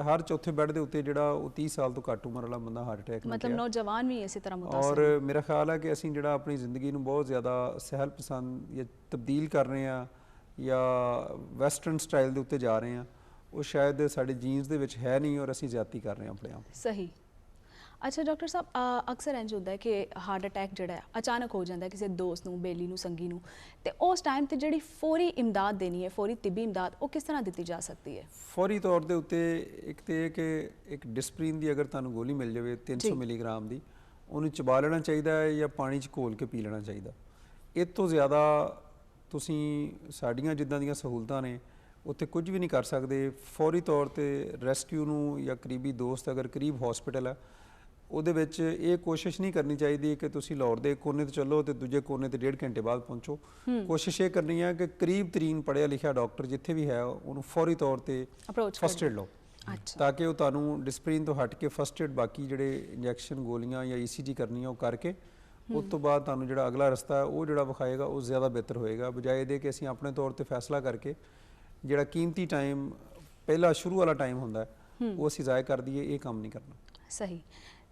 ਹਰ ਚੌਥੇ ਬੈੱਡ ਦੇ ਉੱਤੇ ਜਿਹੜਾ ਉਹ 30 ਸਾਲ ਤੋਂ ਘੱਟ ਉਮਰ ਵਾਲਾ ਬੰਦਾ ਹਾਰਟ ਅਟੈਕ ਨਾਲ ਮਤਲਬ ਨੌਜਵਾਨ ਵੀ ਇਸੇ ਤਰ੍ਹਾਂ ਮੁਤਾਸਰ। ਔਰ ਮੇਰਾ ਖਿਆਲ ਹੈ ਕਿ ਅਸੀਂ ਜਿਹੜਾ ਆਪਣੀ ਜ਼ਿੰਦਗੀ ਨੂੰ ਬਹੁਤ ਜ਼ਿਆਦਾ ਸਹਿਲ ਪਸੰਦ ਜਾਂ ਤਬਦੀਲ ਕਰ ਰਹੇ ਹਾਂ ਜਾਂ ਵੈਸਟਰਨ ਸਟਾਈਲ ਦੇ ਉੱਤੇ ਜਾ ਰਹੇ ਹਾਂ, ਉਹ ਸ਼ਾਇਦ ਸਾਡੇ ਜੀਨਸ ਦੇ ਵਿੱਚ ਹੈ ਨਹੀਂ ਔਰ ਅਸੀਂ ਜ਼ਿਆਦਤੀ ਕਰ ਰਹੇ ਹਾਂ ਆਪਣੇ ਆਪ। ਸਹੀ। ਅੱਛਾ ਡਾਕਟਰ ਸਾਹਿਬ, ਅਕਸਰ ਇੰਝ ਹੁੰਦਾ ਹੈ ਕਿ ਹਾਰਟ ਅਟੈਕ ਜਿਹੜਾ ਹੈ ਅਚਾਨਕ ਹੋ ਜਾਂਦਾ ਕਿਸੇ ਦੋਸਤ ਨੂੰ, ਬੇਲੀ ਨੂੰ, ਸੰਗੀ ਨੂੰ, ਤੇ ਉਸ ਟਾਈਮ ਤੇ ਜਿਹੜੀ ਫੌਰੀ ਇਮਦਾਦ ਦੇਣੀ ਹੈ, ਫੌਰੀ ਤਿੱਬੀ ਇਮਦਾਦ, ਉਹ ਕਿਸ ਤਰ੍ਹਾਂ ਦਿੱਤੀ ਜਾ ਸਕਦੀ ਹੈ? ਫੌਰੀ ਤੌਰ ਦੇ ਉੱਤੇ ਇੱਕ ਤੇ ਇਹ ਕਿ ਇੱਕ ਡਿਸਪਰੀਨ ਦੀ ਅਗਰ ਤੁਹਾਨੂੰ ਗੋਲੀ ਮਿਲ ਜਾਵੇ 300 ਮਿਲੀਗ੍ਰਾਮ ਦੀ, ਉਹਨੂੰ ਚਬਾ ਲੈਣਾ ਚਾਹੀਦਾ ਹੈ ਜਾਂ ਪਾਣੀ 'ਚ ਘੋਲ ਕੇ ਪੀ ਲੈਣਾ ਚਾਹੀਦਾ। ਇਹ ਤੋਂ ਜ਼ਿਆਦਾ ਤੁਸੀਂ ਸਾਡੀਆਂ ਜਿੱਦਾਂ ਦੀਆਂ ਸਹੂਲਤਾਂ ਨੇ ਉੱਥੇ ਕੁਝ ਵੀ ਨਹੀਂ ਕਰ ਸਕਦੇ। ਫੌਰੀ ਤੌਰ ਤੇ ਰੈਸਕਿਊ ਨੂੰ ਜਾਂ ਕਰੀਬੀ ਦੋਸਤ ਅਗਰ ਕਰੀਬ ਹਸਪੀਟਲ ਹੈ ਉਹਦੇ ਵਿੱਚ ਇਹ ਕੋਸ਼ਿਸ਼ ਨਹੀਂ ਕਰਨੀ ਚਾਹੀਦੀ ਕਿ ਤੁਸੀਂ ਲਾਹੌਰ ਦੇ ਕੋਨੇ ਤੇ ਚੱਲੋ ਤੇ ਦੂਜੇ ਕੋਨੇ ਤੇ 1.5 ਘੰਟੇ ਬਾਅਦ ਪਹੁੰਚੋ। ਕੋਸ਼ਿਸ਼ ਇਹ ਕਰਨੀ ਹੈ ਕਿ ਕਰੀਬ ਤਰੀਨ ਪੜ੍ਹਿਆ ਲਿਖਿਆ ਡਾਕਟਰ ਜਿੱਥੇ ਵੀ ਹੈ ਉਹਨੂੰ ਫੌਰੀ ਤੌਰ ਤੇ ਫਸਟ ਏਡ ਲਓ, ਤਾਂ ਕਿ ਉਹ ਤੁਹਾਨੂੰ ਡਿਸਪਰੀਨ ਤੋਂ ਹਟ ਕੇ ਫਸਟ ਏਡ ਬਾਕੀ ਜਿਹੜੇ ਇੰਜੈਕਸ਼ਨ ਗੋਲੀਆਂ ਜਾਂ ECG ਕਰਨੀ ਉਹ ਕਰਕੇ ਉਸ ਤੋਂ ਬਾਅਦ ਤੁਹਾਨੂੰ ਜਿਹੜਾ ਅਗਲਾ ਰਸਤਾ ਹੈ ਉਹ ਜਿਹੜਾ ਵਿਖਾਏਗਾ ਉਹ ਜ਼ਿਆਦਾ ਬਿਹਤਰ ਹੋਏਗਾ, ਬਜਾਏ ਇਹਦੇ ਕਿ ਅਸੀਂ ਆਪਣੇ ਤੌਰ ਤੇ ਫੈਸਲਾ ਕਰਕੇ ਜਿਹੜਾ ਕੀਮਤੀ ਟਾਈਮ ਪਹਿਲਾ ਸ਼ੁਰੂ ਵਾਲਾ ਟਾਈਮ ਹੁੰਦਾ ਉਹ ਅਸੀਂ ਜ਼ਾਇਆ ਕਰ ਦਈਏ। ਇਹ ਕੰਮ ਨਹੀਂ ਕਰਨਾ। ਸਹੀ।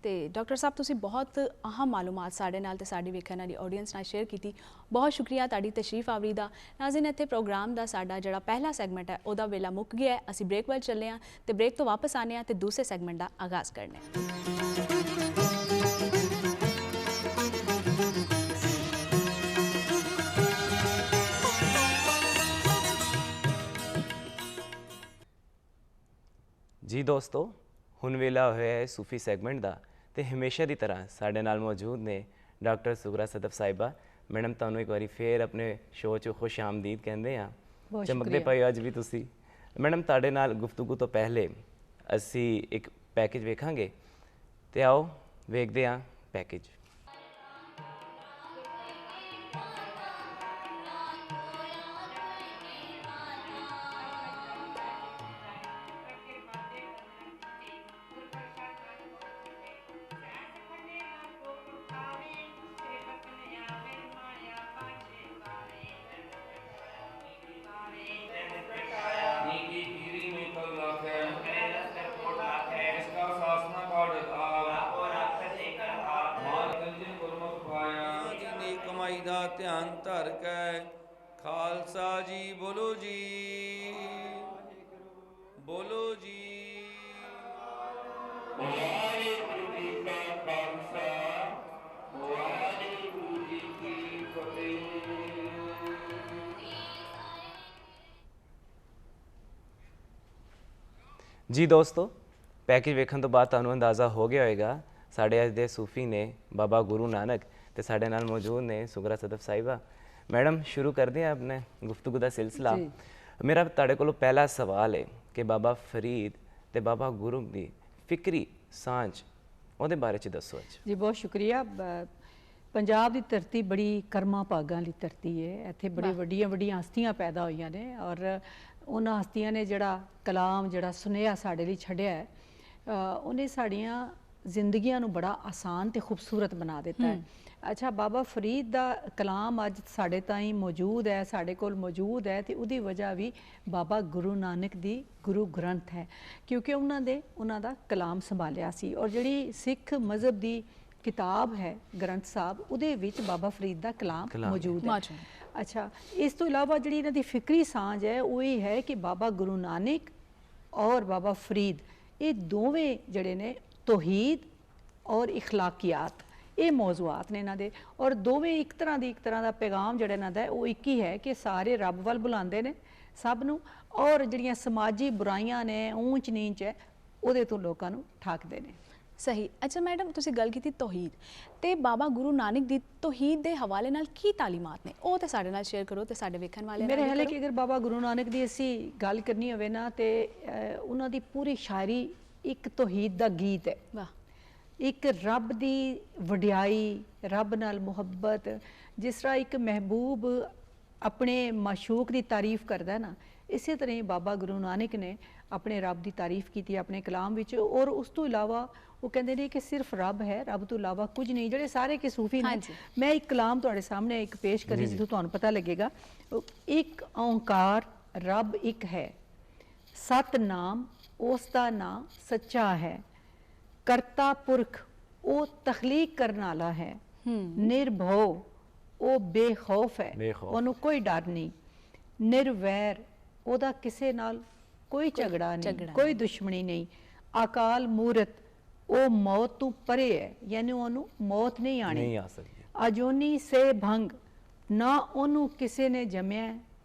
ਤੇ ਡਾਕਟਰ ਸਾਹਿਬ ਤੁਸੀਂ ਬਹੁਤ ਅਹਿਮ ਮਾਲੂਮਾਤ ਸਾਡੇ ਨਾਲ ਤੇ ਸਾਡੀ ਵੇਖਣ ਵਾਲੀ ਆਡੀਅנס ਨਾਲ ਸ਼ੇਅਰ ਕੀਤੀ। ਬਹੁਤ ਸ਼ੁਕਰੀਆ ਤੁਹਾਡੀ ਤਸ਼ਰੀਫ ਆਵਰੀ ਦਾ। ਨਾਜ਼ਰੀਨ, ਇੱਥੇ ਪ੍ਰੋਗਰਾਮ ਦਾ ਸਾਡਾ ਜਿਹੜਾ ਪਹਿਲਾ ਸੈਗਮੈਂਟ ਹੈ ਉਹਦਾ ਵੇਲਾ ਮੁੱਕ ਗਿਆ ਹੈ। ਅਸੀਂ ਬ੍ਰੇਕ ਵੱਲ ਚੱਲੇ ਹਾਂ ਤੇ ਬ੍ਰੇਕ ਤੋਂ ਵਾਪਸ ਆਨੇ ਹਾਂ ਤੇ ਦੂਸਰੇ ਸੈਗਮੈਂਟ ਦਾ ਆਗਾਜ਼ ਕਰਨੇ ਹਾਂ। ਜੀ ਦੋਸਤੋ, ਹੁਣ ਵੇਲਾ ਹੋਇਆ ਹੈ ਸੂਫੀ ਸੈਗਮੈਂਟ ਦਾ ਤੇ ਹਮੇਸ਼ਾ ਦੀ ਤਰ੍ਹਾਂ ਸਾਡੇ ਨਾਲ ਮੌਜੂਦ ਨੇ ਡਾਕਟਰ ਸੁਗਰਾ ਸਦਫ ਸਾਹਿਬਾ। ਮੈਡਮ, ਤੁਹਾਨੂੰ ਇੱਕ ਵਾਰੀ ਫੇਰ ਆਪਣੇ ਸ਼ੋਅ 'ਚ ਖੁਸ਼ ਆਮਦੀਦ ਕਹਿੰਦੇ ਆ। ਚਮਕਦੇ ਪਏ ਅੱਜ ਵੀ ਤੁਸੀਂ। ਮੈਡਮ, ਤੁਹਾਡੇ ਨਾਲ ਗੁਫ਼ਤਗੂ ਤੋਂ ਪਹਿਲੇ ਅਸੀਂ ਇੱਕ ਪੈਕੇਜ ਵੇਖਾਂਗੇ ਤੇ ਆਓ ਵੇਖਦੇ ਹਾਂ ਪੈਕੇਜ। ਦਾ ਧਿਆਨ ਧਰ ਕੇ ਖਾਲਸਾ ਜੀ ਬੋਲੋ ਜੀ, ਬੋਲੋ ਜੀ। ਵਾਹਿਗੁਰੂ ਜੀ ਕਾ ਖਾਲਸਾ, ਵਾਹਿਗੁਰੂ ਜੀ ਕੀ ਫਤਿਹ। ਜੀ ਦੋਸਤੋ, ਪੈਕੇਜ ਵੇਖਣ ਤੋਂ ਬਾਅਦ ਤੁਹਾਨੂੰ ਅੰਦਾਜ਼ਾ ਹੋ ਗਿਆ ਹੋਵੇਗਾ ਸਾਡੇ ਅੱਜ ਦੇ ਸੂਫੀ ਨੇ ਬਾਬਾ ਗੁਰੂ ਨਾਨਕ ਤੇ ਸਾਡੇ ਨਾਲ ਮੌਜੂਦ ਨੇ ਸੁਗਰਾ ਸਦਫ ਸਾਹਿਬਾ। ਮੈਡਮ, ਸ਼ੁਰੂ ਕਰਦੇ ਹਾਂ ਆਪਣੇ ਗੁਫ਼ਤਗੂ ਦਾ ਸਿਲਸਿਲਾ। ਮੇਰਾ ਤੁਹਾਡੇ ਕੋਲੋਂ ਪਹਿਲਾ ਸਵਾਲ ਹੈ ਕਿ ਬਾਬਾ ਫਰੀਦ ਤੇ ਬਾਬਾ ਗੁਰੂ ਦੀ ਫਿਕਰੀ ਸਾਂਝ ਉਹਦੇ ਬਾਰੇ 'ਚ ਦੱਸੋ ਅੱਜ। ਜੀ ਬਹੁਤ ਸ਼ੁਕਰੀਆ। ਪੰਜਾਬ ਦੀ ਧਰਤੀ ਬੜੀ ਕਰਮਾਂ ਭਾਗਾਂ ਵਾਲੀ ਧਰਤੀ ਹੈ। ਇੱਥੇ ਬੜੀ ਵੱਡੀਆਂ ਵੱਡੀਆਂ ਹਸਤੀਆਂ ਪੈਦਾ ਹੋਈਆਂ ਨੇ ਔਰ ਉਹਨਾਂ ਹਸਤੀਆਂ ਨੇ ਜਿਹੜਾ ਕਲਾਮ, ਜਿਹੜਾ ਸੁਨੇਹਾ ਸਾਡੇ ਲਈ ਛੱਡਿਆ ਹੈ, ਉਹਨੇ ਸਾਡੀਆਂ ਜ਼ਿੰਦਗੀਆਂ ਨੂੰ ਬੜਾ ਆਸਾਨ ਤੇ ਖੂਬਸੂਰਤ ਬਣਾ ਦਿੱਤਾ ਹੈ। ਅੱਛਾ, ਬਾਬਾ ਫਰੀਦ ਦਾ ਕਲਾਮ ਅੱਜ ਸਾਡੇ ਤਾਈਂ ਮੌਜੂਦ ਹੈ, ਸਾਡੇ ਕੋਲ ਮੌਜੂਦ ਹੈ, ਤੇ ਉਹਦੀ ਵਜ੍ਹਾ ਵੀ ਬਾਬਾ ਗੁਰੂ ਨਾਨਕ ਦੀ ਗੁਰੂ ਗ੍ਰੰਥ ਹੈ, ਕਿਉਂਕਿ ਉਹਨਾਂ ਦਾ ਕਲਾਮ ਸੰਭਾਲਿਆ ਸੀ। ਔਰ ਜਿਹੜੀ ਸਿੱਖ ਮਜ਼ਹਬ ਦੀ ਕਿਤਾਬ ਹੈ ਗ੍ਰੰਥ ਸਾਹਿਬ, ਉਹਦੇ ਵਿੱਚ ਬਾਬਾ ਫਰੀਦ ਦਾ ਕਲਾਮ ਮੌਜੂਦ ਹੈ। ਅੱਛਾ, ਇਸ ਤੋਂ ਇਲਾਵਾ ਜਿਹੜੀ ਇਹਨਾਂ ਦੀ ਫਿਕਰੀ ਸਾਂਝ ਹੈ ਉਹ ਇਹ ਹੈ ਕਿ ਬਾਬਾ ਗੁਰੂ ਨਾਨਕ ਔਰ ਬਾਬਾ ਫਰੀਦ ਇਹ ਦੋਵੇਂ ਜਿਹੜੇ ਨੇ ਤੌਹੀਦ ਔਰ ਇਖਲਾਕੀਆਤ, ਇਹ ਮੌਜ਼ੂਆਤ ਨੇ ਇਹਨਾਂ ਦੇ, ਔਰ ਦੋਵੇਂ ਇੱਕ ਤਰ੍ਹਾਂ ਦਾ ਪੈਗਾਮ ਜਿਹੜਾ ਇਹਨਾਂ ਦਾ ਉਹ ਇੱਕ ਹੀ ਹੈ ਕਿ ਸਾਰੇ ਰੱਬ ਵੱਲ ਬੁਲਾਉਂਦੇ ਨੇ ਸਭ ਨੂੰ, ਔਰ ਜਿਹੜੀਆਂ ਸਮਾਜੀ ਬੁਰਾਈਆਂ ਨੇ, ਊਂਚ ਨੀਚ ਹੈ, ਉਹਦੇ ਤੋਂ ਲੋਕਾਂ ਨੂੰ ਠਾਕਦੇ ਨੇ। ਸਹੀ। ਅੱਛਾ ਮੈਡਮ, ਤੁਸੀਂ ਗੱਲ ਕੀਤੀ ਤੌਹੀਦ, ਤੇ ਬਾਬਾ ਗੁਰੂ ਨਾਨਕ ਦੀ ਤੌਹੀਦ ਦੇ ਹਵਾਲੇ ਨਾਲ ਕੀ ਤਾਲੀਮਾਤ ਨੇ, ਉਹ ਤੇ ਸਾਡੇ ਨਾਲ ਸ਼ੇਅਰ ਕਰੋ ਤੇ ਸਾਡੇ ਵੇਖਣ ਵਾਲੇ ਮੇਰੇ ਖਿਆਲ ਹੈ ਕਿ ਅਗਰ ਬਾਬਾ ਗੁਰੂ ਨਾਨਕ ਦੀ ਅਸੀਂ ਗੱਲ ਕਰਨੀ ਹੋਵੇ ਨਾ, ਤੇ ਉਹਨਾਂ ਦੀ ਪੂਰੀ ਸ਼ਾਇਰੀ ਇੱਕ ਤੌਹੀਦ ਦਾ ਗੀਤ ਹੈ। ਵਾਹ। ਇੱਕ ਰੱਬ ਦੀ ਵਡਿਆਈ, ਰੱਬ ਨਾਲ ਮੁਹੱਬਤ, ਜਿਸ ਤਰ੍ਹਾਂ ਇੱਕ ਮਹਿਬੂਬ ਆਪਣੇ ਮਾਸ਼ੂਕ ਦੀ ਤਾਰੀਫ ਕਰਦਾ ਨਾ, ਇਸੇ ਤਰ੍ਹਾਂ ਹੀ ਬਾਬਾ ਗੁਰੂ ਨਾਨਕ ਨੇ ਆਪਣੇ ਰੱਬ ਦੀ ਤਾਰੀਫ ਕੀਤੀ ਆਪਣੇ ਕਲਾਮ ਵਿੱਚ। ਔਰ ਉਸ ਤੋਂ ਇਲਾਵਾ ਉਹ ਕਹਿੰਦੇ ਨੇ ਕਿ ਸਿਰਫ ਰੱਬ ਹੈ, ਰੱਬ ਤੋਂ ਇਲਾਵਾ ਕੁਝ ਨਹੀਂ। ਜਿਹੜੇ ਸਾਰੇ ਕੇ ਸੂਫੀ ਨੇ, ਮੈਂ ਇੱਕ ਕਲਾਮ ਤੁਹਾਡੇ ਸਾਹਮਣੇ ਇੱਕ ਪੇਸ਼ ਕਰੀ ਜਿੱਥੋਂ ਤੁਹਾਨੂੰ ਪਤਾ ਲੱਗੇਗਾ। ਇੱਕ ਓਂਕਾਰ ਰੱਬ ਇੱਕ ਹੈ, ਸਤਨਾਮ ਉਸ ਦਾ ਨਾਮ ਸੱਚਾ ਹੈ, ਕਰਤਾ ਪੁਰਖ ਉਹ ਤਖਲੀਕ ਕਰਨ ਵਾਲਾ ਹੈ, ਨਿਰਭਉ ਉਹ ਬੇਖੌਫ ਹੈ, ਉਹਨੂੰ ਕੋਈ ਡਰ ਨਹੀਂ, ਨਿਰਵੈਰ ਉਹਦਾ ਕਿਸੇ ਨਾਲ ਕੋਈ ਝਗੜਾ ਨਹੀਂ, ਕੋਈ ਦੁਸ਼ਮਣੀ ਨਹੀਂ, ਅਕਾਲ ਮੂਰਤ ਉਹ ਮੌਤ ਤੋਂ ਪਰੇ ਹੈ, ਯਾਨੀ ਉਹਨੂੰ ਮੌਤ ਨਹੀਂ ਆਣੀ, ਅਜੋਨੀ ਸੇ ਭੰਗ ਨਾ ਉਹਨੂੰ ਕਿਸੇ ਨੇ ਜੰਮਿਆ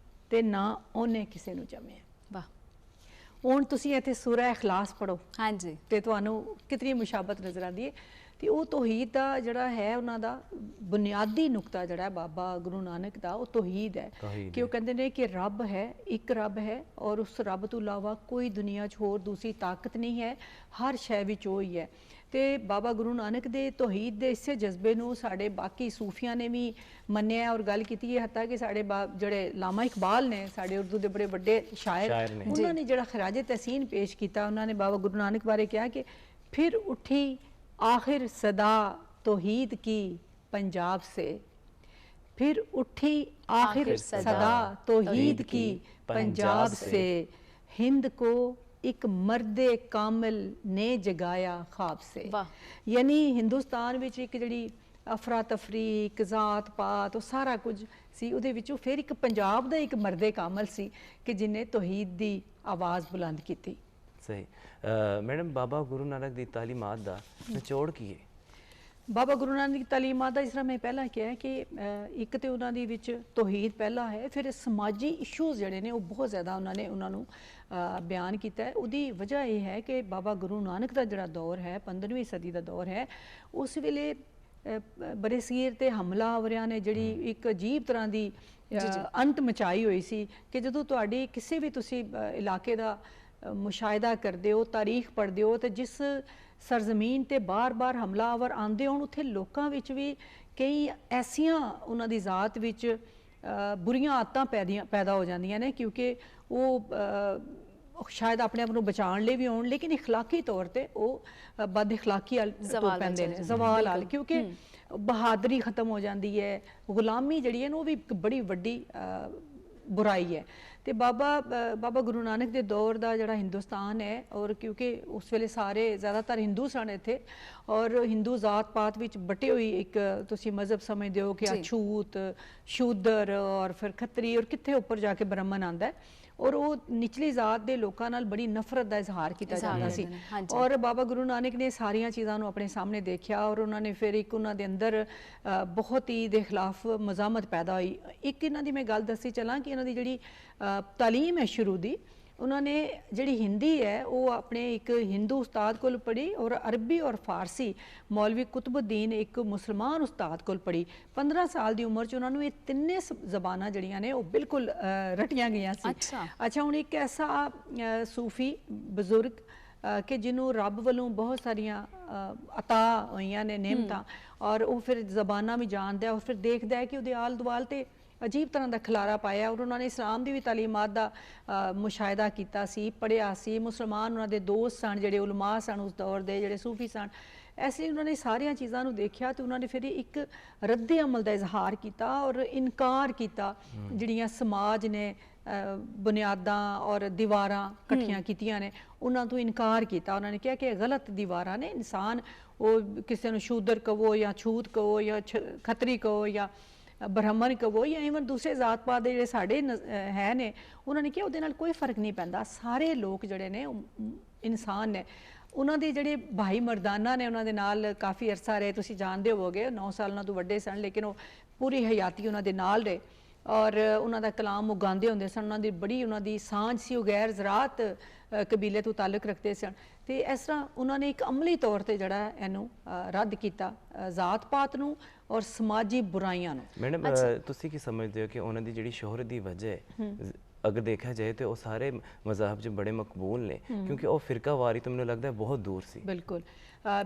ਤੇ ਨਾ ਉਹਨੇ ਕਿਸੇ ਨੂੰ ਜੰਮਿਆ। ਵਾਹ। ਹੁਣ ਤੁਸੀਂ ਇੱਥੇ ਸੂਰਾ ਇਖਲਾਸ ਪੜੋ, ਹਾਂਜੀ, ਤੇ ਤੁਹਾਨੂੰ ਕਿਤਨੀ ਮੁਸ਼ਾਬਤ ਨਜ਼ਰ ਆਉਂਦੀ ਹੈ। ਤੇ ਉਹ ਤੌਹੀਦ ਦਾ ਜਿਹੜਾ ਹੈ ਉਹਨਾਂ ਦਾ ਬੁਨਿਆਦੀ ਨੁਕਤਾ ਜਿਹੜਾ ਹੈ ਬਾਬਾ ਗੁਰੂ ਨਾਨਕ ਦਾ, ਉਹ ਤੌਹੀਦ ਹੈ ਕਿ ਉਹ ਕਹਿੰਦੇ ਨੇ ਕਿ ਰੱਬ ਹੈ, ਇੱਕ ਰੱਬ ਹੈ, ਔਰ ਉਸ ਰੱਬ ਤੋਂ ਇਲਾਵਾ ਕੋਈ ਦੁਨੀਆ 'ਚ ਹੋਰ ਦੂਸਰੀ ਤਾਕਤ ਨਹੀਂ ਹੈ, ਹਰ ਸ਼ੈ ਵਿੱਚ ਉਹ ਹੀ ਹੈ। ਤੇ ਬਾਬਾ ਗੁਰੂ ਨਾਨਕ ਦੇ ਤੌਹੀਦ ਦੇ ਇਸੇ ਜਜ਼ਬੇ ਨੂੰ ਸਾਡੇ ਬਾਕੀ ਸੂਫੀਆਂ ਨੇ ਵੀ ਮੰਨਿਆ ਔਰ ਗੱਲ ਕੀਤੀ ਹੈ। ਹੱਤਾ ਕਿ ਸਾਡੇ ਜਿਹੜੇ ਲਾਮਾ ਇਕਬਾਲ ਨੇ, ਸਾਡੇ ਉਰਦੂ ਦੇ ਬੜੇ ਵੱਡੇ ਸ਼ਾਇਰ, ਉਹਨਾਂ ਨੇ ਜਿਹੜਾ ਖਰਾਜ ਤਹਿਸੀਨ ਪੇਸ਼ ਕੀਤਾ, ਉਹਨਾਂ ਨੇ ਬਾਬਾ ਗੁਰੂ ਨਾਨਕ ਬਾਰੇ ਕਿਹਾ ਕਿ ਫਿਰ ਉੱਠੀ आखिर सदा तौहीद की पंजाब से, फिर उठी आखिर सदा तौहीद की पंजाब से, हिंद को एक मर्दे कामिल ने जगाया ख्वाब से। यानी हिंदुस्तान विच एक जिहड़ी अफरा तफरी, एक जात पात, ਉਹ ਸਾਰਾ ਕੁਝ ਸੀ, ਉਹਦੇ ਵਿੱਚੋਂ ਫਿਰ ਇੱਕ ਪੰਜਾਬ ਦਾ ਇੱਕ ਮਰਦੇ ਕਾਮਲ ਸੀ ਕਿ ਜਿਨੇ ਤੌਹੀਦ ਦੀ ਆਵਾਜ਼ ਬੁਲੰਦ ਕੀਤੀ। ਸਹੀ। ਮੈਡਮ, ਬਾਬਾ ਗੁਰੂ ਨਾਨਕ ਦੀ ਤਾਲੀਮਾਤ ਦਾ ਨਿਚੋੜ ਕੀ ਹੈ? ਬਾਬਾ ਗੁਰੂ ਨਾਨਕ ਦੀ ਤਾਲੀਮਾਤ ਦਾ, ਜਿਸ ਤਰ੍ਹਾਂ ਮੈਂ ਪਹਿਲਾਂ ਕਿਹਾ ਕਿ ਇੱਕ ਤੇ ਉਹਨਾਂ ਦੀ ਵਿੱਚ ਤੌਹੀਦ ਪਹਿਲਾ ਹੈ, ਫਿਰ ਸਮਾਜੀ ਇਸ਼ੂਜ਼ ਜਿਹੜੇ ਨੇ ਉਹ ਬਹੁਤ ਜ਼ਿਆਦਾ ਉਹਨਾਂ ਨੂੰ ਬਿਆਨ ਕੀਤਾ ਹੈ। ਉਹਦੀ ਵਜ੍ਹਾ ਇਹ ਹੈ ਕਿ ਬਾਬਾ ਗੁਰੂ ਨਾਨਕ ਦਾ ਜਿਹੜਾ ਦੌਰ ਹੈ, 15ਵੀਂ ਸਦੀ ਦਾ ਦੌਰ ਹੈ, ਉਸ ਵੇਲੇ ਬਰੇਸਗੀਰ ਤੇ ਹਮਲਾਵਰਿਆਂ ਨੇ ਜਿਹੜੀ ਇੱਕ ਅਜੀਬ ਤਰ੍ਹਾਂ ਦੀ ਅੰਤ ਮਚਾਈ ਹੋਈ ਸੀ ਕਿ ਜਦੋਂ ਤੁਹਾਡੀ ਕਿਸੇ ਵੀ ਤੁਸੀਂ ਇਲਾਕੇ ਦਾ ਮੁਸ਼ਾਹਿਦਾ ਕਰਦੇ ਹੋ, ਤਾਰੀਖ ਪੜ੍ਹਦੇ ਹੋ, ਤੇ ਜਿਸ ਸਰਜ਼ਮੀਨ ਤੇ ਬਾਰ-ਬਾਰ ਹਮਲਾਵਰ ਆਉਂਦੇ ਹੋਣ, ਉੱਥੇ ਲੋਕਾਂ ਵਿੱਚ ਵੀ ਕਈ ਐਸੀਆਂ ਉਹਨਾਂ ਦੀ ਜ਼ਾਤ ਵਿੱਚ ਬੁਰੀਆਂ ਆਦਤਾਂ ਪੈਦਾ ਹੋ ਜਾਂਦੀਆਂ ਨੇ, ਕਿਉਂਕਿ ਉਹ ਸ਼ਾਇਦ ਆਪਣੇ ਆਪ ਨੂੰ ਬਚਾਉਣ ਲਈ ਵੀ ਹੋਣ, ਲੇਕਿਨ ਇਖਲਾਕੀ ਤੌਰ ਤੇ ਉਹ ਬਦ ਇਖਲਾਕੀ ਤੁਰ ਪੈਂਦੇ ਨੇ, ਜ਼ਵਾਲ ਹਾਲ, ਕਿਉਂਕਿ ਬਹਾਦਰੀ ਖਤਮ ਹੋ ਜਾਂਦੀ ਹੈ, ਗੁਲਾਮੀ ਜਿਹੜੀ ਹੈ ਨਾ ਉਹ ਵੀ ਇੱਕ ਬੜੀ ਵੱਡੀ ਬੁਰਾਈ ਹੈ। ਤੇ ਬਾਬਾ ਗੁਰੂ ਨਾਨਕ ਦੇ ਦੌਰ ਦਾ ਜਿਹੜਾ ਹਿੰਦੁਸਤਾਨ ਹੈ, ਔਰ ਕਿਉਂਕਿ ਉਸ ਵੇਲੇ ਸਾਰੇ ਜ਼ਿਆਦਾਤਰ ਹਿੰਦੂ ਸਨ ਇੱਥੇ, ਔਰ ਹਿੰਦੂ ਜ਼ਾਤ ਪਾਤ ਵਿੱਚ ਬਟੇ ਹੋਈ ਇੱਕ ਤੁਸੀਂ ਮਜ਼ਹਬ ਸਮਝਦੇ ਹੋ ਕਿ ਅਛੂਤ, ਸ਼ੂਦਰ ਔਰ ਫਿਰ ਖੱਤਰੀ, ਔਰ ਕਿੱਥੇ ਉੱਪਰ ਜਾ ਕੇ ਬ੍ਰਾਹਮਣ ਆਉਂਦਾ ਹੈ, ਔਰ ਉਹ ਨਿਚਲੀ ਜ਼ਾਤ ਦੇ ਲੋਕਾਂ ਨਾਲ ਬੜੀ ਨਫ਼ਰਤ ਦਾ ਇਜ਼ਹਾਰ ਕੀਤਾ ਜਾਂਦਾ ਸੀ। ਔਰ ਬਾਬਾ ਗੁਰੂ ਨਾਨਕ ਨੇ ਸਾਰੀਆਂ ਚੀਜ਼ਾਂ ਨੂੰ ਆਪਣੇ ਸਾਹਮਣੇ ਦੇਖਿਆ, ਔਰ ਉਹਨਾਂ ਨੇ ਫਿਰ ਇੱਕ ਉਹਨਾਂ ਦੇ ਅੰਦਰ ਬਹੁਤ ਹੀ ਦੇ ਖਿਲਾਫ ਮਜ਼ਾਮਤ ਪੈਦਾ ਹੋਈ। ਇੱਕ ਇਹਨਾਂ ਦੀ ਮੈਂ ਗੱਲ ਦੱਸੀ ਚੱਲਾਂ ਕਿ ਇਹਨਾਂ ਦੀ ਜਿਹੜੀ ਤਾਲੀਮ ਹੈ ਸ਼ੁਰੂ ਦੀ, ਉਹਨਾਂ ਨੇ ਜਿਹੜੀ ਹਿੰਦੀ ਹੈ ਉਹ ਆਪਣੇ ਇੱਕ ਹਿੰਦੂ ਉਸਤਾਦ ਕੋਲ ਪੜ੍ਹੀ, ਔਰ ਅਰਬੀ ਔਰ ਫਾਰਸੀ ਮੌਲਵੀ ਕੁਤਬੁੱਦੀਨ ਇੱਕ ਮੁਸਲਮਾਨ ਉਸਤਾਦ ਕੋਲ ਪੜ੍ਹੀ। 15 ਸਾਲ ਦੀ ਉਮਰ 'ਚ ਉਹਨਾਂ ਨੂੰ ਇਹ ਤਿੰਨੇ ਜ਼ਬਾਨਾਂ ਜਿਹੜੀਆਂ ਨੇ ਉਹ ਬਿਲਕੁਲ ਰਟੀਆਂ ਗਈਆਂ ਸੀ। ਅੱਛਾ, ਹੁਣ ਇੱਕ ਐਸਾ ਸੂਫੀ ਬਜ਼ੁਰਗ ਕਿ ਜਿਹਨੂੰ ਰੱਬ ਵੱਲੋਂ ਬਹੁਤ ਸਾਰੀਆਂ ਅਤਾ ਹੋਈਆਂ ਨੇ ਨਿਮਤਾਂ, ਔਰ ਉਹ ਫਿਰ ਜ਼ਬਾਨਾਂ ਵੀ ਜਾਣਦਾ, ਔਰ ਫਿਰ ਦੇਖਦਾ ਹੈ ਕਿ ਉਹਦੇ ਆਲ ਦੁਆਲ ਤੇ ਅਜੀਬ ਤਰ੍ਹਾਂ ਦਾ ਖਿਲਾਰਾ ਪਾਇਆ, ਔਰ ਉਹਨਾਂ ਨੇ ਇਸਲਾਮ ਦੀ ਵੀ ਤਾਲੀਮਾਤ ਦਾ ਮੁਸ਼ਾਹਿਦਾ ਕੀਤਾ ਸੀ, ਪੜ੍ਹਿਆ ਸੀ। ਮੁਸਲਮਾਨ ਉਹਨਾਂ ਦੇ ਦੋਸਤ ਸਨ, ਜਿਹੜੇ ਉਲਮਾ ਸਨ ਉਸ ਦੌਰ ਦੇ, ਜਿਹੜੇ ਸੂਫੀ ਸਨ, ਇਸ ਲਈ ਉਹਨਾਂ ਨੇ ਸਾਰੀਆਂ ਚੀਜ਼ਾਂ ਨੂੰ ਦੇਖਿਆ ਤੇ ਉਹਨਾਂ ਨੇ ਫਿਰ ਇੱਕ ਰੱਦੇ ਅਮਲ ਦਾ ਇਜ਼ਹਾਰ ਕੀਤਾ ਔਰ ਇਨਕਾਰ ਕੀਤਾ ਜਿਹੜੀਆਂ ਸਮਾਜ ਨੇ ਬੁਨਿਆਦਾਂ ਔਰ ਦੀਵਾਰਾਂ ਇਕੱਠੀਆਂ ਕੀਤੀਆਂ ਨੇ ਉਹਨਾਂ ਤੋਂ ਇਨਕਾਰ ਕੀਤਾ। ਉਹਨਾਂ ਨੇ ਕਿਹਾ ਕਿ ਇਹ ਗਲਤ ਦੀਵਾਰਾਂ ਨੇ, ਇਨਸਾਨ ਉਹ ਕਿਸੇ ਨੂੰ ਸ਼ੂਦਰ ਕਹੋ ਜਾਂ ਛੂਤ ਕਹੋ ਜਾਂ ਖੱਤਰੀ ਕਹੋ ਜਾਂ ਬ੍ਰਾਹਮਣ ਕਹੋ ਜਾਂ ਇਵਨ ਦੂਸਰੇ ਜ਼ਾਤ ਪਾਤ ਦੇ ਜਿਹੜੇ ਸਾਡੇ ਹੈ ਨੇ, ਉਹਨਾਂ ਨੇ ਕਿਹਾ ਉਹਦੇ ਨਾਲ ਕੋਈ ਫਰਕ ਨਹੀਂ ਪੈਂਦਾ, ਸਾਰੇ ਲੋਕ ਜਿਹੜੇ ਨੇ ਇਨਸਾਨ ਨੇ। ਉਹਨਾਂ ਦੇ ਜਿਹੜੇ ਭਾਈ ਮਰਦਾਨਾ ਨੇ ਉਹਨਾਂ ਦੇ ਨਾਲ ਕਾਫੀ ਅਰਸਾ ਰਹੇ, ਤੁਸੀਂ ਜਾਣਦੇ ਹੋਵੋਗੇ 9 ਸਾਲਾਂ ਤੋਂ ਵੱਡੇ ਸਨ ਲੇਕਿਨ ਉਹ ਪੂਰੀ ਹਯਾਤੀ ਉਹਨਾਂ ਦੇ ਨਾਲ ਰਹੇ ਔਰ ਉਹਨਾਂ ਦਾ ਕਲਾਮ ਉਹ ਗਾਉਂਦੇ ਹੁੰਦੇ ਸਨ। ਉਹਨਾਂ ਦੀ ਬੜੀ ਉਹਨਾਂ ਦੀ ਸਾਂਝ ਸੀ, ਉਹ ਗੈਰ ਜ਼ਰਾਤ ਕਬੀਲੇ ਤੋਂ ਤਾਲੁਕ ਰੱਖਦੇ ਸਨ ਤੇ ਇਸ ਤਰ੍ਹਾਂ ਉਹਨਾਂ ਨੇ ਇੱਕ ਅਮਲੀ ਤੌਰ ਤੇ ਜਿਹੜਾ ਇਹਨੂੰ ਰੱਦ ਕੀਤਾ, ਜ਼ਾਤ ਪਾਤ ਨੂੰ ਔਰ ਸਮਾਜੀ ਬੁਰਾਈਆਂ ਨੂੰ। ਮੈਡਮ ਤੁਸੀਂ ਕੀ ਸਮਝਦੇ ਹੋ ਕਿ ਉਹਨਾਂ ਦੀ ਜਿਹੜੀ ਸ਼ੋਹਰਤ ਦੀ ਵਜ੍ਹਾ ਹੈ, ਅਗਰ ਦੇਖਿਆ ਜਾਏ ਤੇ ਉਹ ਸਾਰੇ ਮਜ਼ਾਹਬ 'ਚ ਬੜੇ ਮਕਬੂਲ ਨੇ ਕਿਉਂਕਿ ਉਹ ਫਿਰਕਾਵਾਰੀ ਤੋਂ ਮੈਨੂੰ ਲੱਗਦਾ ਬਹੁਤ ਦੂਰ ਸੀ। ਬਿਲਕੁਲ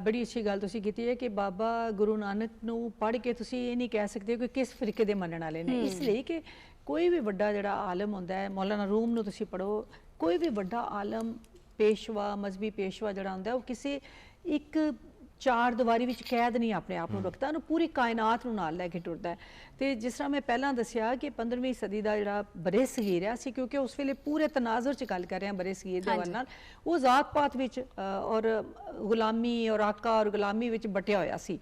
ਬੜੀ ਅੱਛੀ ਗੱਲ ਤੁਸੀਂ ਕੀਤੀ ਹੈ ਕਿ ਬਾਬਾ ਗੁਰੂ ਨਾਨਕ ਨੂੰ ਪੜ੍ਹ ਕੇ ਤੁਸੀਂ ਇਹ ਨਹੀਂ ਕਹਿ ਸਕਦੇ ਕਿ ਕਿਸ ਫਿਰਕੇ ਦੇ ਮੰਨਣ ਵਾਲੇ ਨੇ, ਇਸ ਲਈ ਕਿ ਕੋਈ ਵੀ ਵੱਡਾ ਜਿਹੜਾ ਆਲਮ ਹੁੰਦਾ ਹੈ, ਮੌਲਾਨਾ ਰੂਮ ਨੂੰ ਤੁਸੀਂ ਪੜ੍ਹੋ, ਕੋਈ ਵੀ ਵੱਡਾ ਆਲਮ ਪੇਸ਼ਵਾ ਮਜ਼ਹਬੀ ਪੇਸ਼ਵਾ ਜਿਹੜਾ ਹੁੰਦਾ ਉਹ ਕਿਸੇ ਇੱਕ ਚਾਰ ਦੀਵਾਰੀ ਵਿੱਚ ਕੈਦ ਨਹੀਂ ਆਪਣੇ ਆਪ ਨੂੰ ਰੱਖਦਾ, ਉਹਨੂੰ ਪੂਰੀ ਕਾਇਨਾਤ ਨੂੰ ਨਾਲ ਲੈ ਕੇ ਟੁਰਦਾ ਹੈ। ਤੇ ਜਿਸ ਤਰ੍ਹਾਂ ਮੈਂ ਪਹਿਲਾਂ ਦੱਸਿਆ ਕਿ 15ਵੀਂ ਸਦੀ ਦਾ ਜਿਹੜਾ ਬਰੇ ਸਗੀਰ ਹੈ, ਅਸੀਂ ਕਿਉਂਕਿ ਉਸ ਵੇਲੇ ਪੂਰੇ ਤਨਾਜ਼ੁਰ 'ਚ ਗੱਲ ਕਰ ਰਹੇ ਹਾਂ ਬਰੇ ਸਗੀਰ ਦੇ ਹਵਾਲੇ ਨਾਲ, ਉਹ ਜ਼ਾਤ ਪਾਤ ਵਿੱਚ ਔਰ ਗੁਲਾਮੀ ਔਰ ਆਕਾ ਔਰ ਗੁਲਾਮੀ ਵਿੱਚ ਬਟਿਆ ਹੋਇਆ ਸੀ।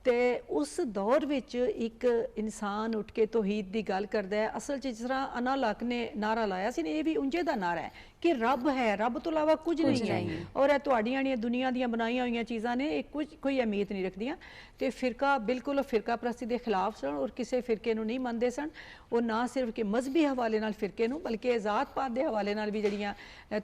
ਤੇ ਉਸ ਦੌਰ ਵਿੱਚ ਇੱਕ ਇਨਸਾਨ ਉੱਠ ਕੇ ਤੌਹੀਦ ਦੀ ਗੱਲ ਕਰਦਾ ਹੈ। ਅਸਲ 'ਚ ਜਿਸ ਤਰ੍ਹਾਂ ਅਨਾ ਲੱਕ ਨੇ ਨਾਰਾ ਲਾਇਆ ਸੀ, ਇਹ ਵੀ ਉਂਝੇ ਦਾ ਨਾਰਾ ਹੈ ਕਿ ਰੱਬ ਹੈ, ਰੱਬ ਤੋਂ ਇਲਾਵਾ ਕੁਝ ਨਹੀਂ ਹੈ ਔਰ ਇਹ ਤੁਹਾਡੀਆਂ ਜਿਹੜੀਆਂ ਦੁਨੀਆ ਦੀਆਂ ਬਣਾਈਆਂ ਹੋਈਆਂ ਚੀਜ਼ਾਂ ਨੇ ਇਹ ਕੋਈ ਅਹਿਮੀਅਤ ਨਹੀਂ ਰੱਖਦੀਆਂ। ਤੇ ਫਿਰਕਾ ਬਿਲਕੁਲ ਫਿਰਕਾ ਪ੍ਰਸਤੀ ਦੇ ਖਿਲਾਫ ਸਨ ਔਰ ਕਿਸੇ ਫਿਰਕੇ ਨੂੰ ਨਹੀਂ ਮੰਨਦੇ ਸਨ। ਉਹ ਨਾ ਸਿਰਫ ਕਿ ਮਜ਼ਹਬੀ ਹਵਾਲੇ ਨਾਲ ਫਿਰਕੇ ਨੂੰ ਬਲਕਿ ਜ਼ਾਤ ਪਾਤ ਦੇ ਹਵਾਲੇ ਨਾਲ ਵੀ ਜਿਹੜੀਆਂ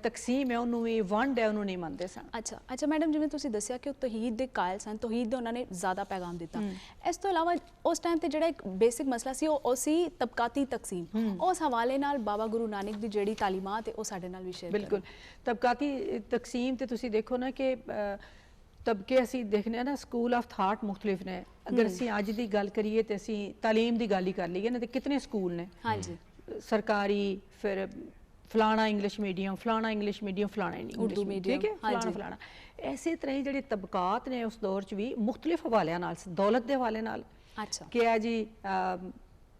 ਤਕਸੀਮ ਹੈ ਉਹਨੂੰ ਵੀ ਵੰਡ ਹੈ ਉਹਨੂੰ ਨਹੀਂ ਮੰਨਦੇ ਸਨ। ਅੱਛਾ ਮੈਡਮ, ਜਿਵੇਂ ਤੁਸੀਂ ਦੱਸਿਆ ਕਿ ਉਹ ਤੌਹੀਦ ਦੇ ਕਾਇਲ ਸਨ, ਤੌਹੀਦ ਦਾ ਉਹਨਾਂ ਨੇ ਜ਼ਿਆਦਾ ਪੈਗਾਮ ਦਿੱਤਾ। ਇਸ ਤੋਂ ਇਲਾਵਾ ਉਸ ਟਾਈਮ ਤੇ ਜਿਹੜਾ ਇੱਕ ਬੇਸਿਕ ਮਸਲਾ ਸੀ ਉਹ ਸੀ ਤਬਕਾਤੀ ਤਕਸੀਮ। ਉਸ ਹਵਾਲੇ ਨਾਲ ਬਾਬਾ ਗੁਰੂ ਨਾਨਕ ਦੀ ਜਿਹੜੀ ਤਾਲੀਮਾਤ ਹੈ ਉਹ ਸਾਡੇ ਨਾਲ ਵੀ ਸ਼ੇਅਰ ਕਰੋ। ਬਿਲਕੁਲ, ਤਬਕਾਤੀ ਤਕਸੀਮ ਤੇ ਤੁਸੀਂ ਦੇਖੋ ਨਾ ਕਿ ਤਬਕੇ ਅਸੀਂ ਦੇਖਨੇ ਆ ਨਾ, ਸਕੂਲ ਆਫ ਥਾਟ ਮੁਖਤਲਿਫ ਨੇ। ਅਗਰ ਅਸੀਂ ਅੱਜ ਦੀ ਗੱਲ ਕਰੀਏ ਤੇ ਅਸੀਂ ਤਾਲੀਮ ਦੀ ਗੱਲ ਹੀ ਕਰ ਲਈਏ ਨਾ ਤੇ ਕਿਤਨੇ ਸਕੂਲ ਨੇ, ਹਾਂਜੀ, ਸਰਕਾਰੀ, ਫਿਰ ਫਲਾਣਾ ਇੰਗਲਿਸ਼ ਮੀਡੀਅਮ, ਫਲਾਣਾ ਇੰਗਲਿਸ਼ ਮੀਡੀਅਮ, ਫਲਾਣਾ ਇੰਗਲਿਸ਼ ਮੀਡੀਅਮ, ਠੀਕ ਹੈ, ਫਲਾਣਾ। ਇਸੇ ਤਰ੍ਹਾਂ ਹੀ ਜਿਹੜੇ ਤਬਕਾਤ ਨੇ ਉਸ ਦੌਰ 'ਚ ਵੀ ਮੁਖਤਲਿਫ ਹਵਾਲਿਆਂ ਨਾਲ, ਦੌਲਤ ਦੇ ਹਵਾਲੇ ਨਾਲ, ਕਿ ਆ ਜੀ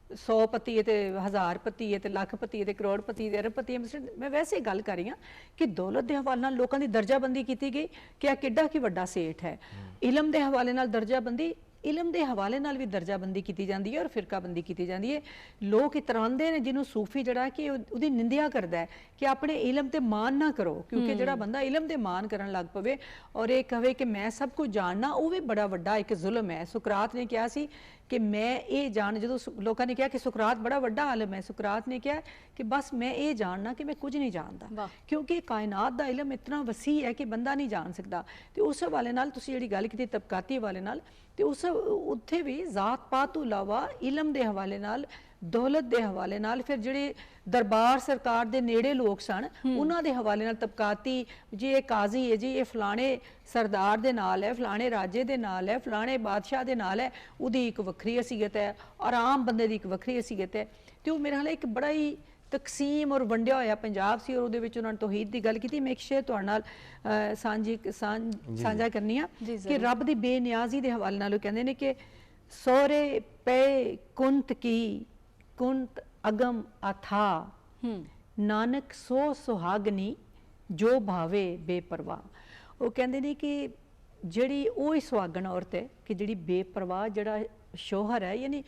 100 ਪਤੀ ਹੈ ਤੇ 1000 ਪਤੀ ਹੈ ਤੇ ਲੱਖ ਪਤੀ ਹੈ ਤੇ ਕਰੋੜਪਤੀ ਤੇ ਅਰਬਪਤੀ ਹੈ। ਮੈਂ ਵੈਸੇ ਗੱਲ ਕਰ ਰਹੀ ਹਾਂ ਕਿ ਦੌਲਤ ਦੇ ਹਵਾਲੇ ਨਾਲ ਲੋਕਾਂ ਦੀ ਦਰਜਾਬੰਦੀ ਕੀਤੀ ਗਈ ਕਿ ਆ ਕਿੱਡਾ ਕੀ ਵੱਡਾ ਸੇਠ ਹੈ। ਇਲਮ ਦੇ ਹਵਾਲੇ ਨਾਲ ਦਰਜਾਬੰਦੀ, ਇਲਮ ਦੇ ਹਵਾਲੇ ਨਾਲ ਵੀ ਦਰਜਾਬੰਦੀ ਕੀਤੀ ਜਾਂਦੀ ਹੈ ਔਰ ਫਿਰਕਾਬੰਦੀ ਕੀਤੀ ਜਾਂਦੀ ਹੈ। ਲੋਕ ਇਤਰਾਉਂਦੇ ਨੇ ਜਿਹਨੂੰ ਸੂਫੀ ਜਿਹੜਾ ਕਿ ਉਹਦੀ ਨਿੰਦਿਆ ਕਰਦਾ ਹੈ ਕਿ ਆਪਣੇ ਇਲਮ ਤੇ ਮਾਣ ਨਾ ਕਰੋ, ਕਿਉਂਕਿ ਜਿਹੜਾ ਬੰਦਾ ਇਲਮ ਤੇ ਮਾਣ ਕਰਨ ਲੱਗ ਪਵੇ ਔਰ ਇਹ ਕਹੇ ਕਿ ਮੈਂ ਸਭ ਕੁਝ ਜਾਣਨਾ, ਉਹ ਵੀ ਬੜਾ ਵੱਡਾ ਇੱਕ ਜ਼ੁਲਮ ਹੈ। ਸੁਕਰਾਤ ਨੇ ਕਿਹਾ ਸੀ ਕਿ ਮੈਂ ਇਹ ਜਾਣ, ਜਦੋਂ ਲੋਕਾਂ ਨੇ ਕਿਹਾ ਕਿ ਸੁਕਰਾਤ ਬੜਾ ਵੱਡਾ ਆਲਮ ਹੈ, ਸੁਕਰਾਤ ਨੇ ਕਿਹਾ ਕਿ ਬਸ ਮੈਂ ਇਹ ਜਾਣਨਾ ਕਿ ਮੈਂ ਕੁਝ ਨਹੀਂ ਜਾਣਦਾ, ਕਿਉਂਕਿ ਕਾਇਨਾਤ ਦਾ ਇਲਮ ਇਤਨਾ ਵਸੀ ਹੈ ਕਿ ਬੰਦਾ ਨਹੀਂ ਜਾਣ ਸਕਦਾ। ਤੇ ਉਸ ਹਵਾਲੇ ਨਾਲ ਤੁਸੀਂ ਜਿਹੜੀ ਗੱਲ ਕੀਤੀ ਤਬਕਾਤੀ ਹਵਾਲੇ ਨਾਲ, ਤੇ ਉਸ ਉੱਥੇ ਵੀ ਜ਼ਾਤ ਪਾਤ ਤੋਂ ਇਲਾਵਾ ਇਲਮ ਦੇ ਹਵਾਲੇ ਨਾਲ, ਦੌਲਤ ਦੇ ਹਵਾਲੇ ਨਾਲ, ਫਿਰ ਜਿਹੜੇ ਦਰਬਾਰ ਸਰਕਾਰ ਦੇ ਨੇੜੇ ਲੋਕ ਸਨ ਉਹਨਾਂ ਦੇ ਹਵਾਲੇ ਨਾਲ ਤਬਕਾਤੀ, ਜੀ ਇਹ ਕਾਜ਼ੀ ਹੈ, ਜੀ ਇਹ ਫਲਾਣੇ ਸਰਦਾਰ ਦੇ ਨਾਲ ਹੈ, ਫਲਾਣੇ ਰਾਜੇ ਦੇ ਨਾਲ ਹੈ, ਫਲਾਣੇ ਬਾਦਸ਼ਾਹ ਦੇ ਨਾਲ ਹੈ, ਉਹਦੀ ਇੱਕ ਵੱਖਰੀ ਹਸੀਅਤ ਹੈ ਔਰ ਆਮ ਬੰਦੇ ਦੀ ਇੱਕ ਵੱਖਰੀ ਹਸੀਅਤ ਹੈ। ਤੇ ਉਹ ਮੇਰੇ ਹਾਲੇ ਇੱਕ ਬੜਾ ਹੀ ਤਕਸੀਮ ਔਰ ਵੰਡਿਆ ਹੋਇਆ ਪੰਜਾਬ ਸੀ ਔਰ ਉਹਦੇ ਵਿੱਚ ਉਹਨਾਂ ਨੇ ਤੌਹੀਦ ਦੀ ਗੱਲ ਕੀਤੀ। ਮੈਂ ਇੱਕ ਸ਼ੇਅਰ ਤੁਹਾਡੇ ਨਾਲ ਸਾਂਝਾ ਕਰਨੀ ਆ ਕਿ ਰੱਬ ਦੀ ਬੇਨਿਆਜ਼ੀ ਦੇ ਹਵਾਲੇ ਨਾਲ ਉਹ ਕਹਿੰਦੇ ਨੇ ਕਿ ਸੋਰੇ ਪੈ ਕੁੰਤ ਕੀ ਕੁੰਤ ਅਗਮ ਅਥਾ, ਨਾਨਕ ਸੋ ਸੁਹਾਗਨੀ ਜੋ ਭਾਵੇ ਬੇਪਰਵਾਹ। ਉਹ ਕਹਿੰਦੇ ਨੇ ਕਿ ਜਿਹੜੀ ਉਹ ਹੀ ਸੁਹਾਗਣ ਔਰਤ ਹੈ ਕਿ ਜਿਹੜੀ ਬੇਪਰਵਾਹ, ਜਿਹੜਾ ਸ਼ੋਹਰ ਹੈ, ਯਾਨੀ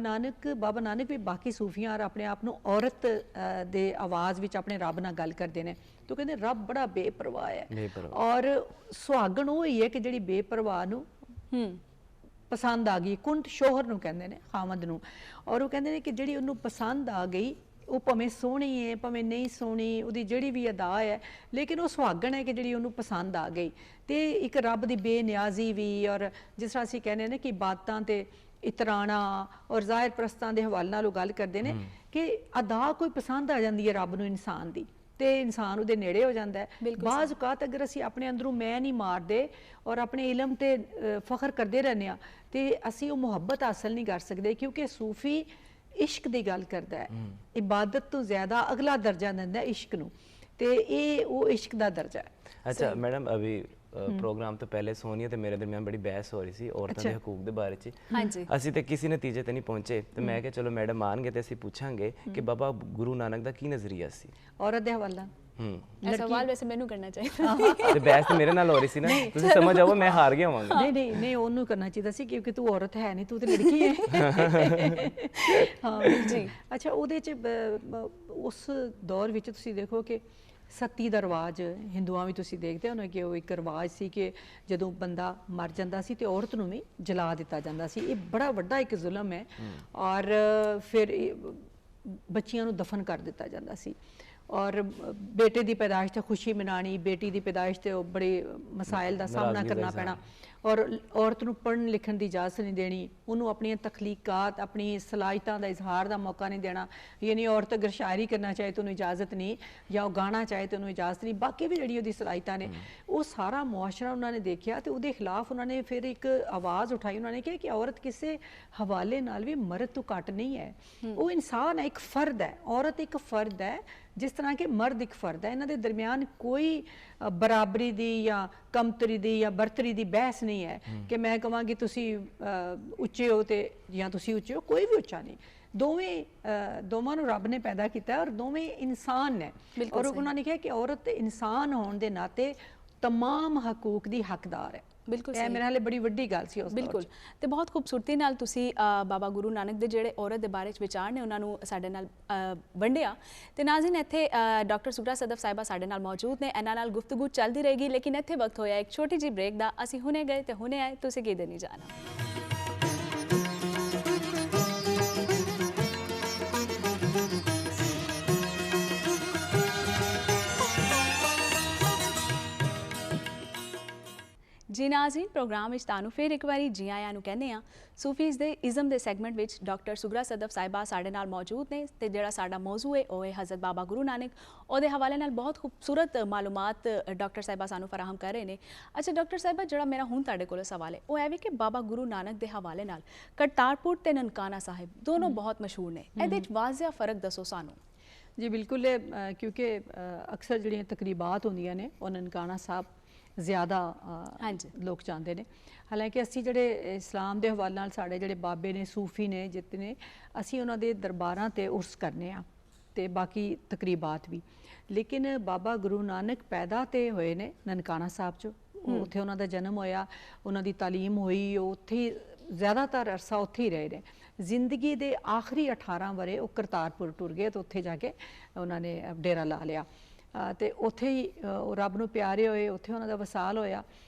ਨਾਨਕ, ਬਾਬਾ ਨਾਨਕ ਵੀ ਬਾਕੀ ਸੂਫੀਆਂ ਆਪਣੇ ਆਪ ਨੂੰ ਔਰਤ ਦੇ ਆਵਾਜ਼ ਵਿੱਚ ਆਪਣੇ ਰੱਬ ਨਾਲ ਗੱਲ ਕਰਦੇ ਨੇ। तो कहते रब बड़ा बेपरवाह है और सुहागण वो ही है कि जिहड़ी बेपरवाह नूं पसंद आ गई। कुंठ शोहर नूं कहंदे ने खामद नूं, और वो कहंदे ने कि जिहड़ी उहनूं पसंद आ गई वो भावें सोहनी है भावें नहीं सोहनी, उहदी जिहड़ी भी अदा है, लेकिन वो सुहागण है कि जिहड़ी उहनूं पसंद आ गई। तो एक रब दी बेनियाजी भी, और जिस तरह असीं कहने ने कि इबादतां ते इतराना और ज़ाहिर परस्तां दे हवाले नाल गल करदे ने कि अदा कोई पसंद आ जाती है रब नूं इंसान दी, तो इंसान उहदे नेड़े हो जाता है। बाज़ औकात अगर असीं अपने अंदरों मैं नहीं मारदे और अपने इलम ते फखर करते रहने आ तो असीं वो मुहब्बत हासिल नहीं कर सकते, क्योंकि सूफी इश्क की गल करता है, इबादत तो ज़्यादा अगला दर्जा दिंदा है इश्क नूं, ते ये वो इश्क का दर्जा है। अच्छा मैडम, अभी ਪ੍ਰੋਗਰਾਮ ਤੋਂ ਪਹਿਲੇ ਸੋਨੀਆ ਤੇ ਮੇਰੇ ਦਰਮਿਆਨ ਬੜੀ ਬਹਿਸ ਹੋ ਰਹੀ ਸੀ ਔਰਤਾਂ ਦੇ ਹਕੂਕ ਦੇ ਬਾਰੇ 'ਚ। ਹਾਂਜੀ। ਅਸੀਂ ਤੇ ਕਿਸੇ ਨਤੀਜੇ ਤੇ ਨਹੀਂ ਪਹੁੰਚੇ ਤੇ ਮੈਂ ਕਿਹਾ ਚਲੋ ਮੈਡਮ ਆਣਗੇ ਤੇ ਅਸੀਂ ਪੁੱਛਾਂਗੇ ਕਿ ਬਾਬਾ ਗੁਰੂ ਨਾਨਕ ਦਾ ਕੀ ਨਜ਼ਰੀਆ ਸੀ ਔਰਤ ਦੇ ਹਵਾਲਾ। ਇਹ ਸਵਾਲ ਵੈਸੇ ਮੈਨੂੰ ਕਰਨਾ ਚਾਹੀਦਾ ਤੇ ਬਹਿਸ ਤੇ ਮੇਰੇ ਨਾਲ ਹੋ ਰਹੀ ਸੀ ਨਾ, ਤੁਸੀਂ ਸਮਝ ਆਓ ਮੈਂ ਹਾਰ ਗਿਆ ਹੋਵਾਂਗਾ। ਨਹੀਂ ਉਹਨੂੰ ਕਰਨਾ ਚਾਹੀਦਾ ਸੀ ਕਿਉਂਕਿ ਤੂੰ ਔਰਤ ਹੈ ਨਹੀਂ, ਤੂੰ ਤੇ ਲੜਕੀ ਹੈ। ਹਾਂ ਜੀ। ਅੱਛਾ, ਉਹਦੇ ਚ ਉਸ ਦੌਰ ਵਿੱਚ ਤੁਸੀਂ ਦੇਖੋ ਕਿ ਸਤੀ ਦਾ ਰਿਵਾਜ ਹਿੰਦੂਆਂ ਵੀ ਤੁਸੀਂ ਦੇਖਦੇ ਹੋ ਨਾ ਕਿ ਉਹ ਇੱਕ ਰਿਵਾਜ ਸੀ ਕਿ ਜਦੋਂ ਬੰਦਾ ਮਰ ਜਾਂਦਾ ਸੀ ਤੇ ਔਰਤ ਨੂੰ ਵੀ ਜਲਾ ਦਿੱਤਾ ਜਾਂਦਾ ਸੀ। ਇਹ ਬੜਾ ਵੱਡਾ ਇੱਕ ਜ਼ੁਲਮ ਹੈ। ਔਰ ਫਿਰ ਬੱਚਿਆਂ ਨੂੰ ਦਫਨ ਕਰ ਦਿੱਤਾ ਜਾਂਦਾ ਸੀ। ਔਰ ਬੇਟੇ ਦੀ ਪੈਦਾਇਸ਼ ਤੇ ਖੁਸ਼ੀ ਮਨਾਣੀ, ਬੇਟੀ ਦੀ ਪੈਦਾਇਸ਼ ਤੇ ਉਹ ਬੜੇ ਮਸਾਇਲ ਦਾ ਸਾਹਮਣਾ ਕਰਨਾ ਪੈਣਾ। ਔਰ ਔਰਤ ਨੂੰ ਪੜ੍ਹਨ ਲਿਖਣ ਦੀ ਇਜਾਜ਼ਤ ਨਹੀਂ ਦੇਣੀ, ਉਹਨੂੰ ਆਪਣੀਆਂ ਤਖਲੀਕਾਤ, ਆਪਣੀ ਸਲਾਹਿਤਾਂ ਦਾ ਇਜ਼ਹਾਰ ਦਾ ਮੌਕਾ ਨਹੀਂ ਦੇਣਾ। ਯਾਨੀ ਔਰਤ ਅਗਰ ਸ਼ਾਇਰੀ ਕਰਨਾ ਚਾਹੇ ਤਾਂ ਉਹਨੂੰ ਇਜਾਜ਼ਤ ਨਹੀਂ, ਜਾਂ ਉਹ ਗਾਣਾ ਚਾਹੇ ਤਾਂ ਉਹਨੂੰ ਇਜਾਜ਼ਤ ਨਹੀਂ। ਬਾਕੀ ਵੀ ਜਿਹੜੀ ਉਹਦੀ ਸਲਾਹਿਤਾਂ ਨੇ ਉਹ ਸਾਰਾ ਮੁਆਸ਼ਰਾ ਉਹਨਾਂ ਨੇ ਦੇਖਿਆ ਤੇ ਉਹਦੇ ਖਿਲਾਫ ਉਹਨਾਂ ਨੇ ਫਿਰ ਇੱਕ ਆਵਾਜ਼ ਉਠਾਈ। ਉਹਨਾਂ ਨੇ ਕਿਹਾ ਕਿ ਔਰਤ ਕਿਸੇ ਹਵਾਲੇ ਨਾਲ ਵੀ ਮਰਦ ਤੋਂ ਘੱਟ ਨਹੀਂ ਹੈ। ਉਹ ਇਨਸਾਨ ਹੈ, ਇੱਕ ਫਰਦ ਹੈ। ਔਰਤ ਇੱਕ ਫਰਦ ਹੈ ਜਿਸ ਤਰ੍ਹਾਂ ਕਿ ਮਰਦ ਇੱਕ ਫਰਦ ਹੈ। ਇਹਨਾਂ ਦੇ ਦਰਮਿਆਨ ਕੋਈ ਬਰਾਬਰੀ ਦੀ ਜਾਂ ਕਮਤਰੀ ਦੀ ਜਾਂ ਬਰਤਰੀ ਦੀ ਬਹਿਸ ਨਹੀਂ ਹੈ ਕਿ ਮੈਂ ਕਹਾਂਗੀ ਤੁਸੀਂ ਉੱਚੇ ਹੋ ਤੇ ਜਾਂ ਤੁਸੀਂ ਉੱਚੇ ਹੋ। ਕੋਈ ਵੀ ਉੱਚਾ ਨਹੀਂ। ਦੋਵਾਂ ਨੂੰ ਰੱਬ ਨੇ ਪੈਦਾ ਕੀਤਾ ਔਰ ਦੋਵੇਂ ਇਨਸਾਨ ਨੇ। ਔਰ ਉਹਨਾਂ ਨੇ ਕਿਹਾ ਕਿ ਔਰਤ ਇਨਸਾਨ ਹੋਣ ਦੇ ਨਾਤੇ तमाम ਹਕੂਕ ਦੀ ਹੱਕਦਾਰ ਹੈ। ਬਿਲਕੁਲ ਇਹ ਮੇਰੇ ਹਾਲੇ ਬੜੀ ਵੱਡੀ ਗੱਲ ਸੀ ਉਸ ਬਿਲਕੁਲ। ਤੇ ਬਹੁਤ ਖੂਬਸੂਰਤੀ ਨਾਲ ਤੁਸੀਂ ਬਾਬਾ ਗੁਰੂ ਨਾਨਕ ਦੇ ਜਿਹੜੇ ਔਰਤ ਦੇ ਬਾਰੇ ਚ ਵਿਚਾਰ ਨੇ ਉਹਨਾਂ ਨੂੰ ਸਾਡੇ ਨਾਲ ਵੰਡਿਆ। ਤੇ ਨਾਜ਼ਰੀਨ, ਇੱਥੇ ਡਾਕਟਰ ਸੁਗਰਾ ਸਦਫ ਸਾਹਿਬਾ ਸਾਡੇ ਨਾਲ ਮੌਜੂਦ ਨੇ। ਇਹਨਾਂ ਨਾਲ ਗੁਫ਼ਤਗੂ ਚੱਲਦੀ ਰਹੇਗੀ, ਲੇਕਿਨ ਇੱਥੇ ਵਕਤ ਹੋਇਆ ਇੱਕ ਛੋਟੀ ਜਿਹੀ ਬ੍ਰੇਕ ਦਾ। ਅਸੀਂ ਹੁਣੇ ਗਏ ਤੇ ਹੁਣੇ ਆਏ, ਤੁਸੀਂ ਕਿਤੇ ਨਹੀਂ ਜਾਣਾ। ਜੀ ਨਾਜ਼ਰੀਨ, ਪ੍ਰੋਗਰਾਮ ਵਿੱਚ ਤੁਹਾਨੂੰ ਫਿਰ ਇੱਕ ਵਾਰੀ ਜੀ ਆਇਆਂ ਨੂੰ ਕਹਿੰਦੇ ਆ। ਸੂਫੀਜ਼ ਦੇ ਇਜ਼ਮ ਦੇ ਸੈਗਮੈਂਟ ਵਿੱਚ ਡਾਕਟਰ ਸੁਗਰਾ ਸਦਫ ਸਾਹਿਬਾ ਸਾਡੇ ਨਾਲ ਮੌਜੂਦ ਨੇ ਤੇ ਜਿਹੜਾ ਸਾਡਾ ਮੌਜੂ ਹੈ ਉਹ ਹੈ ਹਜ਼ਰਤ ਬਾਬਾ ਗੁਰੂ ਨਾਨਕ। ਉਹਦੇ ਹਵਾਲੇ ਨਾਲ ਬਹੁਤ ਖੂਬਸੂਰਤ ਮਾਲੂਮਾਤ ਡਾਕਟਰ ਸਾਹਿਬਾ ਸਾਨੂੰ ਫਰਾਹਮ ਕਰ ਰਹੇ ਨੇ। ਅੱਛਾ ਡਾਕਟਰ ਸਾਹਿਬਾ, ਜਿਹੜਾ ਮੇਰਾ ਹੁਣ ਤੁਹਾਡੇ ਕੋਲ ਸਵਾਲ ਹੈ ਉਹ ਇਹ ਵੀ ਕਿ ਬਾਬਾ ਗੁਰੂ ਨਾਨਕ ਦੇ ਹਵਾਲੇ ਨਾਲ ਕਰਤਾਰਪੁਰ ਤੇ ਨਨਕਾਣਾ ਸਾਹਿਬ ਦੋਨੋਂ ਬਹੁਤ ਮਸ਼ਹੂਰ ਨੇ, ਇਹਦੇ ਵਿੱਚ ਵਾਜ਼ਿਆ ਫਰਕ ਦੱਸੋ ਸਾਨੂੰ। ਜੀ ਬਿਲਕੁਲ, ਕਿਉਂਕਿ ਅਕਸਰ ਜਿਹੜੀਆਂ ਤਕਰੀਬਾਤ ਹੁੰਦੀਆਂ ਨੇ ਉਹ ਨਨਕਾਣਾ ਸਾਹਿਬ ਜ਼ਿਆਦਾ ਲੋਕ ਚਾਹੁੰਦੇ ਨੇ। ਹਾਲਾਂਕਿ ਅਸੀਂ ਜਿਹੜੇ ਇਸਲਾਮ ਦੇ ਹਵਾਲੇ ਨਾਲ ਸਾਡੇ ਜਿਹੜੇ ਬਾਬੇ ਨੇ, ਸੂਫੀ ਨੇ ਜਿਤਨੇ, ਅਸੀਂ ਉਹਨਾਂ ਦੇ ਦਰਬਾਰਾਂ ਤੇ ਉਰਸ ਕਰਨੇ ਆ ਤੇ ਬਾਕੀ ਤਕਰੀਬਾਤ ਵੀ। ਲੇਕਿਨ ਬਾਬਾ ਗੁਰੂ ਨਾਨਕ ਪੈਦਾ ਤੇ ਹੋਏ ਨੇ ਨਨਕਾਣਾ ਸਾਹਿਬ 'ਚ, ਉੱਥੇ ਉਹਨਾਂ ਦਾ ਜਨਮ ਹੋਇਆ, ਉਹਨਾਂ ਦੀ ਤਾਲੀਮ ਹੋਈ, ਉਹ ਉੱਥੇ ਜ਼ਿਆਦਾਤਰ ਅਰਸਾ ਉੱਥੇ ਹੀ ਰਹੇ ਨੇ। ਜ਼ਿੰਦਗੀ ਦੇ ਆਖਰੀ 18 ਵਰੇ ਉਹ ਕਰਤਾਰਪੁਰ ਟੁਰ ਗਏ ਤੇ ਉੱਥੇ ਜਾ ਕੇ ਉਹਨਾਂ ਨੇ ਡੇਰਾ ਲਾ ਲਿਆ ਤੇ ਉੱਥੇ ਹੀ ਉਹ ਰੱਬ ਨੂੰ ਪਿਆਰੇ ਹੋਏ, ਉੱਥੇ ਉਹਨਾਂ ਦਾ ਵਸਾਲ ਹੋਇਆ।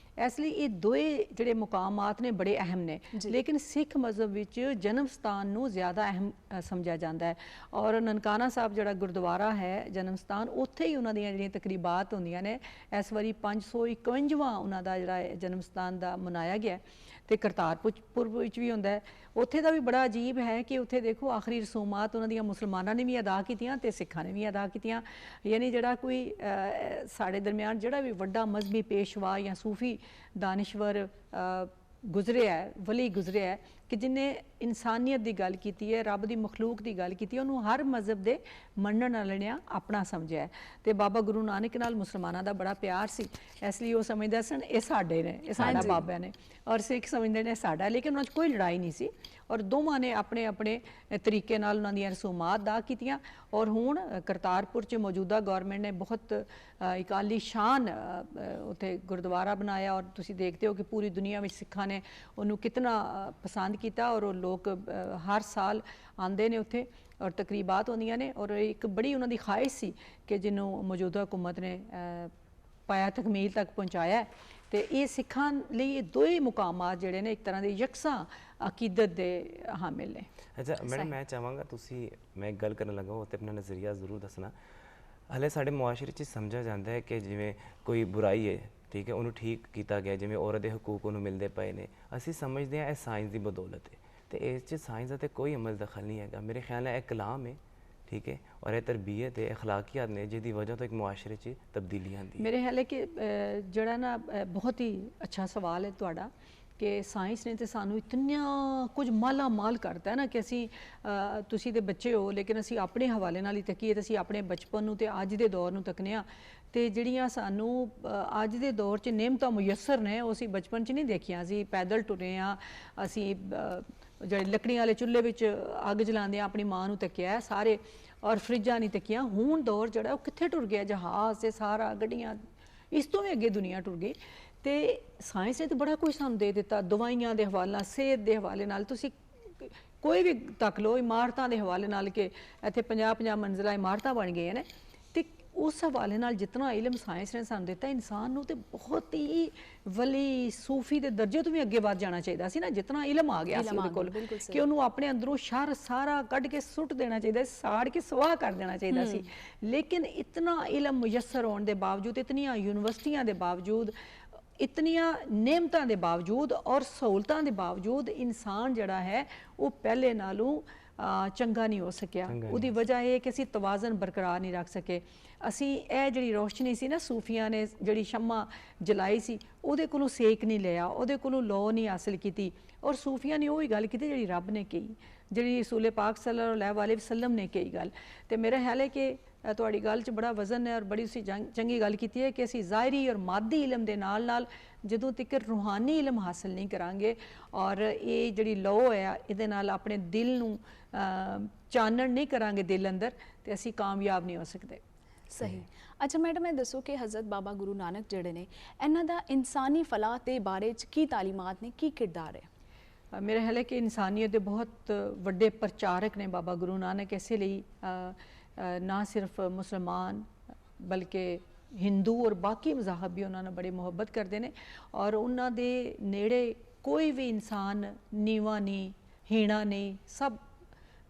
ਇਸ ਲਈ ਇਹ ਦੋਏ ਜਿਹੜੇ ਮੁਕਾਮਾਤ ਨੇ ਬੜੇ ਅਹਿਮ ਨੇ। ਲੇਕਿਨ ਸਿੱਖ ਮਜ਼ਹਬ ਵਿੱਚ ਜਨਮ ਸਥਾਨ ਨੂੰ ਜ਼ਿਆਦਾ ਅਹਿਮ ਸਮਝਿਆ ਜਾਂਦਾ ਹੈ। ਔਰ ਨਨਕਾਣਾ ਸਾਹਿਬ ਜਿਹੜਾ ਗੁਰਦੁਆਰਾ ਹੈ ਜਨਮ ਸਥਾਨ, ਉੱਥੇ ਹੀ ਉਹਨਾਂ ਦੀਆਂ ਜਿਹੜੀਆਂ ਤਕਰੀਬਾਤ ਹੁੰਦੀਆਂ ਨੇ। ਇਸ ਵਾਰੀ 551ਵਾਂ ਉਹਨਾਂ ਦਾ ਜਿਹੜਾ ਜਨਮ ਸਥਾਨ ਦਾ ਮਨਾਇਆ ਗਿਆ ਤੇ ਕਰਤਾਰਪੁਰ ਵਿੱਚ ਵੀ ਹੁੰਦਾ ਹੈ। ਉੱਥੇ ਦਾ ਵੀ ਬੜਾ ਅਜੀਬ ਹੈ ਕਿ ਉੱਥੇ ਦੇਖੋ ਆਖਰੀ ਰਸੂਮਾਤ ਉਹਨਾਂ ਦੀਆਂ ਮੁਸਲਮਾਨਾਂ ਨੇ ਵੀ ਅਦਾ ਕੀਤੀਆਂ ਤੇ ਸਿੱਖਾਂ ਨੇ ਵੀ ਅਦਾ ਕੀਤੀਆਂ। ਯਾਨੀ ਜਿਹੜਾ ਕੋਈ ਸਾਡੇ ਦਰਮਿਆਨ ਜਿਹੜਾ ਵੀ ਵੱਡਾ ਮਜ਼ਹਬੀ ਪੇਸ਼ਵਾ ਜਾਂ ਸੂਫੀ ਦਾਨਿਸ਼ਵਰ ਗੁਜ਼ਰਿਆ ਹੈ, ਵਲੀ ਗੁਜ਼ਰਿਆ ਹੈ ਕਿ ਜਿਹਨੇ ਇਨਸਾਨੀਅਤ ਦੀ ਗੱਲ ਕੀਤੀ ਹੈ, ਰੱਬ ਦੀ ਮਖਲੂਕ ਦੀ ਗੱਲ ਕੀਤੀ ਹੈ, ਉਹਨੂੰ ਹਰ ਮਜ਼ਹਬ ਦੇ ਮੰਨਣ ਵਾਲਿਆਂ ਆਪਣਾ ਸਮਝਿਆ ਹੈ। ਤੇ ਬਾਬਾ ਗੁਰੂ ਨਾਨਕ ਨਾਲ ਮੁਸਲਮਾਨਾਂ ਦਾ ਬੜਾ ਪਿਆਰ ਸੀ, ਇਸ ਲਈ ਉਹ ਸਮਝਦੇ ਸਨ ਇਹ ਸਾਡੇ ਨੇ, ਇਹ ਸਾਡਾ ਬਾਬਾ ਨੇ, ਔਰ ਸਿੱਖ ਸਮਝਦੇ ਨੇ ਸਾਡਾ। ਲੇਕਿਨ ਉਹਨਾਂ 'ਚ ਕੋਈ ਲੜਾਈ ਨਹੀਂ ਸੀ ਔਰ ਦੋਵਾਂ ਨੇ ਆਪਣੇ ਆਪਣੇ ਤਰੀਕੇ ਨਾਲ ਉਹਨਾਂ ਦੀਆਂ ਰਸੂਮਾਤ ਅਦਾ ਕੀਤੀਆਂ। ਔਰ ਹੁਣ ਕਰਤਾਰਪੁਰ 'ਚ ਮੌਜੂਦਾ ਗੌਰਮੈਂਟ ਨੇ ਬਹੁਤ ਇੱਕ ਆਲੀ ਸ਼ਾਨ ਉੱਥੇ ਗੁਰਦੁਆਰਾ ਬਣਾਇਆ ਔਰ ਤੁਸੀਂ ਦੇਖਦੇ ਹੋ ਕਿ ਪੂਰੀ ਦੁਨੀਆ ਵਿੱਚ ਸਿੱਖਾਂ ਨੇ ਉਹਨੂੰ ਕਿਤਨਾ ਪਸੰਦ ਕੀਤਾ ਔਰ ਉਹ ਲੋਕ ਹਰ ਸਾਲ ਆਉਂਦੇ ਨੇ ਉੱਥੇ ਔਰ ਤਕਰੀਬਾਤ ਹੁੰਦੀਆਂ ਨੇ। ਔਰ ਇੱਕ ਬੜੀ ਉਹਨਾਂ ਦੀ ਖਾਹਿਸ਼ ਸੀ ਕਿ ਜਿਹਨੂੰ ਮੌਜੂਦਾ ਹੁਕੂਮਤ ਨੇ ਪਾਇਆ ਤਕਮੀਲ ਤੱਕ ਪਹੁੰਚਾਇਆ। ਤੇ ਇਹ ਸਿੱਖਾਂ ਲਈ ਇਹ ਦੋਏ ਮੁਕਾਮਾਤ ਜਿਹੜੇ ਨੇ ਇੱਕ ਤਰ੍ਹਾਂ ਦੇ ਯਕਸਾਂ ਅਕੀਦਤ ਦੇ ਹਾਮਿਲ ਨੇ। ਅੱਛਾ ਮੈਡਮ, ਮੈਂ ਚਾਹਾਂਗਾ ਤੁਸੀਂ, ਮੈਂ ਇੱਕ ਗੱਲ ਕਰਨ ਲੱਗਾ ਉਹ ਤੇ ਆਪਣਾ ਨਜ਼ਰੀਆ ਜ਼ਰੂਰ ਦੱਸਣਾ। ਹਲੇ ਸਾਡੇ ਮੁਆਸ਼ਰੇ 'ਚ ਸਮਝਿਆ ਜਾਂਦਾ ਹੈ ਕਿ ਜਿਵੇਂ ਕੋਈ ਬੁਰਾਈ ਹੈ, ਠੀਕ ਹੈ, ਉਹਨੂੰ ਠੀਕ ਕੀਤਾ ਗਿਆ, ਜਿਵੇਂ ਔਰਤ ਦੇ ਹਕੂਕ ਉਹਨੂੰ ਮਿਲਦੇ ਪਏ ਨੇ। ਅਸੀਂ ਸਮਝਦੇ ਹਾਂ ਇਹ ਸਾਇੰਸ ਦੀ ਬਦੌਲਤ ਹੈ ਤੇ ਇਸ 'ਚ ਸਾਇੰਸ ਦਾ ਤੇ ਕੋਈ ਅਮਲ ਦਖਲ ਨਹੀਂ ਹੈਗਾ। ਮੇਰੇ ਖਿਆਲ ਨਾਲ ਇਹ ਕਲਾਮ ਹੈ, ਠੀਕ ਹੈ, ਔਰ ਇਹ ਤਰਬੀਅਤ ਹੈ, ਅਖਲਾਕੀਆਤ ਨੇ ਜਿਹਦੀ ਵਜ੍ਹਾ ਤੋਂ ਇੱਕ ਮੁਆਸ਼ਰੇ 'ਚ ਤਬਦੀਲੀ ਆਉਂਦੀ ਹੈ। ਮੇਰੇ ਖਿਆਲ ਹੈ ਕਿ ਜਿਹੜਾ ਨਾ ਬਹੁਤ ਹੀ ਅੱਛਾ ਸਵਾਲ ਹੈ ਤੁਹਾਡਾ ਕਿ ਸਾਇੰਸ ਨੇ ਤੇ ਸਾਨੂੰ ਇਤਨਾ ਕੁਝ ਮਾਲਾ ਮਾਲ ਕਰਤਾ ਹੈ ਨਾ ਕਿ ਅਸੀਂ ਤੁਸੀਂ ਤੇ ਬੱਚੇ ਹੋ ਲੇਕਿਨ ਅਸੀਂ ਆਪਣੇ ਹਵਾਲੇ ਨਾਲ ਹੀ ਤੱਕੀਏ ਤੇ ਅਸੀਂ ਆਪਣੇ ਬਚਪਨ ਨੂੰ ਤੇ ਅੱਜ ਦੇ ਦੌਰ ਨੂੰ ਤੱਕਨੇ ਆ ਤੇ ਜਿਹੜੀਆਂ ਸਾਨੂੰ ਅੱਜ ਦੇ ਦੌਰ 'ਚ ਨਿਯਮਤਾਂ ਮੁਯੱਸਰ ਨੇ ਉਹ ਅਸੀਂ ਬਚਪਨ 'ਚ ਨਹੀਂ ਦੇਖੀਆਂ। ਅਸੀਂ ਪੈਦਲ ਟੁਰੇ ਆ, ਅਸੀਂ ਜਿਹੜੇ ਲੱਕੜੀਆਂ ਵਾਲੇ ਚੁੱਲ੍ਹੇ ਵਿੱਚ ਅੱਗ ਜਲਾਉਂਦੇ ਆ ਆਪਣੀ ਮਾਂ ਨੂੰ ਤੱਕਿਆ ਸਾਰੇ, ਔਰ ਫਰਿੱਜਾਂ ਨਹੀਂ ਤੱਕੀਆਂ। ਹੁਣ ਦੌਰ ਜਿਹੜਾ ਉਹ ਕਿੱਥੇ ਟੁਰ ਗਿਆ, ਜਹਾਜ਼ ਤੇ ਸਾਰਾ ਗੱਡੀਆਂ, ਇਸ ਤੋਂ ਵੀ ਅੱਗੇ ਦੁਨੀਆ ਟੁਰ ਗਈ। ਤੇ ਸਾਇੰਸ ਨੇ ਤਾਂ ਬੜਾ ਕੁਝ ਸਾਨੂੰ ਦੇ ਦਿੱਤਾ, ਦਵਾਈਆਂ ਦੇ ਹਵਾਲੇ ਨਾਲ, ਸਿਹਤ ਦੇ ਹਵਾਲੇ ਨਾਲ, ਤੁਸੀਂ ਕੋਈ ਵੀ ਤੱਕ ਲਓ, ਇਮਾਰਤਾਂ ਦੇ ਹਵਾਲੇ ਨਾਲ ਕਿ ਇੱਥੇ 50-50 ਮੰਜ਼ਿਲਾ ਇਮਾਰਤਾਂ ਬਣ ਗਈਆਂ ਨੇ। ਤੇ ਉਸ ਹਵਾਲੇ ਨਾਲ ਜਿਤਨਾ ਇਲਮ ਸਾਇੰਸ ਨੇ ਸਾਨੂੰ ਦਿੱਤਾ, ਇਨਸਾਨ ਨੂੰ ਤੇ ਬਹੁਤ ਹੀ ਵਲੀ ਸੂਫੀ ਦੇ ਦਰਜੇ ਤੋਂ ਵੀ ਅੱਗੇ ਵੱਧ ਜਾਣਾ ਚਾਹੀਦਾ ਸੀ ਨਾ, ਜਿਤਨਾ ਇਲਮ ਆ ਗਿਆ ਸੀ ਉਹਦੇ ਕੋਲ, ਕਿ ਉਹਨੂੰ ਆਪਣੇ ਅੰਦਰੋਂ ਸ਼ਰ ਸਾਰਾ ਕੱਢ ਕੇ ਸੁੱਟ ਦੇਣਾ ਚਾਹੀਦਾ, ਸਾੜ ਕੇ ਸਵਾਹ ਕਰ ਦੇਣਾ ਚਾਹੀਦਾ ਸੀ। ਲੇਕਿਨ ਇਤਨਾ ਇਲਮ ਮੁਯੱਸਰ ਹੋਣ ਦੇ ਬਾਵਜੂਦ, ਇਤਨੀਆਂ ਯੂਨੀਵਰਸਿਟੀਆਂ ਦੇ ਬਾਵਜੂਦ, ਇਤਨੀਆਂ ਨਿਯਮਤਾਂ ਦੇ ਬਾਵਜੂਦ ਔਰ ਸਹੂਲਤਾਂ ਦੇ ਬਾਵਜੂਦ ਇਨਸਾਨ ਜਿਹੜਾ ਹੈ ਉਹ ਪਹਿਲੇ ਨਾਲੋਂ ਚੰਗਾ ਨਹੀਂ ਹੋ ਸਕਿਆ। ਉਹਦੀ ਵਜ੍ਹਾ ਇਹ ਕਿ ਅਸੀਂ ਤਵਾਜ਼ਨ ਬਰਕਰਾਰ ਨਹੀਂ ਰੱਖ ਸਕੇ। ਅਸੀਂ ਇਹ ਜਿਹੜੀ ਰੋਸ਼ਨੀ ਸੀ ਨਾ, ਸੂਫੀਆਂ ਨੇ ਜਿਹੜੀ ਸ਼ਮਾ ਜਲਾਈ ਸੀ, ਉਹਦੇ ਕੋਲੋਂ ਸੇਕ ਨਹੀਂ ਲਿਆ, ਉਹਦੇ ਕੋਲੋਂ ਲੋ ਨਹੀਂ ਹਾਸਿਲ ਕੀਤੀ। ਔਰ ਸੂਫੀਆਂ ਨੇ ਉਹੀ ਗੱਲ ਕੀਤੀ ਜਿਹੜੀ ਰੱਬ ਨੇ ਕਹੀ, ਜਿਹੜੀ ਰਸੂਲ ਪਾਕ ਸੱਲੱਲਾਹੁ अलैहि वसल्लम ਨੇ ਕਹੀ ਗੱਲ। ਤੇ ਮੇਰਾ ਖਿਆਲ ਹੈ ਕਿ ਤੁਹਾਡੀ ਗੱਲ 'ਚ ਬੜਾ ਵਜ਼ਨ ਹੈ ਔਰ ਬੜੀ ਤੁਸੀਂ ਚੰਗੀ ਗੱਲ ਕੀਤੀ ਹੈ ਕਿ ਅਸੀਂ ਜ਼ਾਹਿਰੀ ਔਰ ਮਾਦੀ ਇਲਮ ਦੇ ਨਾਲ ਨਾਲ ਜਦੋਂ ਤੱਕ ਰੂਹਾਨੀ ਇਲਮ ਹਾਸਲ ਨਹੀਂ ਕਰਾਂਗੇ ਔਰ ਇਹ ਜਿਹੜੀ ਲੋ ਹੈ ਇਹਦੇ ਨਾਲ ਆਪਣੇ ਦਿਲ ਨੂੰ ਚਾਨਣ ਨਹੀਂ ਕਰਾਂਗੇ ਦਿਲ ਅੰਦਰ, ਤੇ ਅਸੀਂ ਕਾਮਯਾਬ ਨਹੀਂ ਹੋ ਸਕਦੇ। ਸਹੀ। ਅੱਛਾ ਮੈਡਮ, ਇਹ ਦੱਸੋ ਕਿ ਹਜ਼ਰਤ ਬਾਬਾ ਗੁਰੂ ਨਾਨਕ ਜਿਹੜੇ ਨੇ, ਇਹਨਾਂ ਦਾ ਇਨਸਾਨੀ ਫਲਾਹ ਦੇ ਬਾਰੇ 'ਚ ਕੀ ਤਾਲੀਮਾਤ ਨੇ, ਕੀ ਕਿਰਦਾਰ ਹੈ? ਮੇਰਾ ਖਿਆਲ ਹੈ ਕਿ ਇਨਸਾਨੀਅਤ ਦੇ ਬਹੁਤ ਵੱਡੇ ਪ੍ਰਚਾਰਕ ਨੇ ਬਾਬਾ ਗੁਰੂ ਨਾਨਕ। ਇਸੇ ਲਈ ਨਾ ਸਿਰਫ ਮੁਸਲਮਾਨ ਬਲਕਿ ਹਿੰਦੂ ਔਰ ਬਾਕੀ ਮਜ਼ਾਹਬ ਵੀ ਉਹਨਾਂ ਨਾਲ ਬੜੇ ਮੁਹੱਬਤ ਕਰਦੇ ਨੇ, ਔਰ ਉਹਨਾਂ ਦੇ ਨੇੜੇ ਕੋਈ ਵੀ ਇਨਸਾਨ ਨੀਵਾਂ ਨਹੀਂ, ਹੀਣਾ ਨਹੀਂ, ਸਭ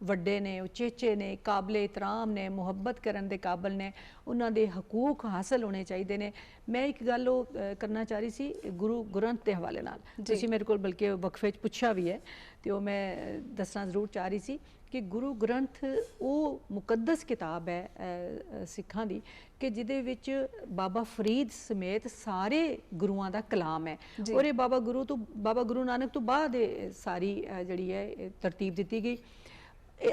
ਵੱਡੇ ਨੇ, ਉਚੇਚੇ ਨੇ, ਕਾਬਲੇ ਇਤਰਾਮ ਨੇ, ਮੁਹੱਬਤ ਕਰਨ ਦੇ ਕਾਬਲ ਨੇ, ਉਹਨਾਂ ਦੇ ਹਕੂਕ ਹਾਸਲ ਹੋਣੇ ਚਾਹੀਦੇ ਨੇ। ਮੈਂ ਇੱਕ ਗੱਲ ਉਹ ਕਰਨਾ ਚਾਹ ਰਹੀ ਸੀ ਗੁਰੂ ਗ੍ਰੰਥ ਦੇ ਹਵਾਲੇ ਨਾਲ, ਤੁਸੀਂ ਮੇਰੇ ਕੋਲ ਬਲਕਿ ਵਕਫੇ 'ਚ ਪੁੱਛਿਆ ਵੀ ਹੈ ਤੇ ਉਹ ਮੈਂ ਦੱਸਣਾ ਜ਼ਰੂਰ ਚਾਹ ਰਹੀ ਸੀ ਕਿ ਗੁਰੂ ਗ੍ਰੰਥ ਉਹ ਮੁਕੱਦਸ ਕਿਤਾਬ ਹੈ ਸਿੱਖਾਂ ਦੀ ਕਿ ਜਿਹਦੇ ਵਿੱਚ ਬਾਬਾ ਫਰੀਦ ਸਮੇਤ ਸਾਰੇ ਗੁਰੂਆਂ ਦਾ ਕਲਾਮ ਹੈ। ਔਰ ਇਹ ਬਾਬਾ ਗੁਰੂ ਨਾਨਕ ਤੋਂ ਬਾਅਦ ਸਾਰੀ ਜਿਹੜੀ ਹੈ ਤਰਤੀਬ ਦਿੱਤੀ ਗਈ।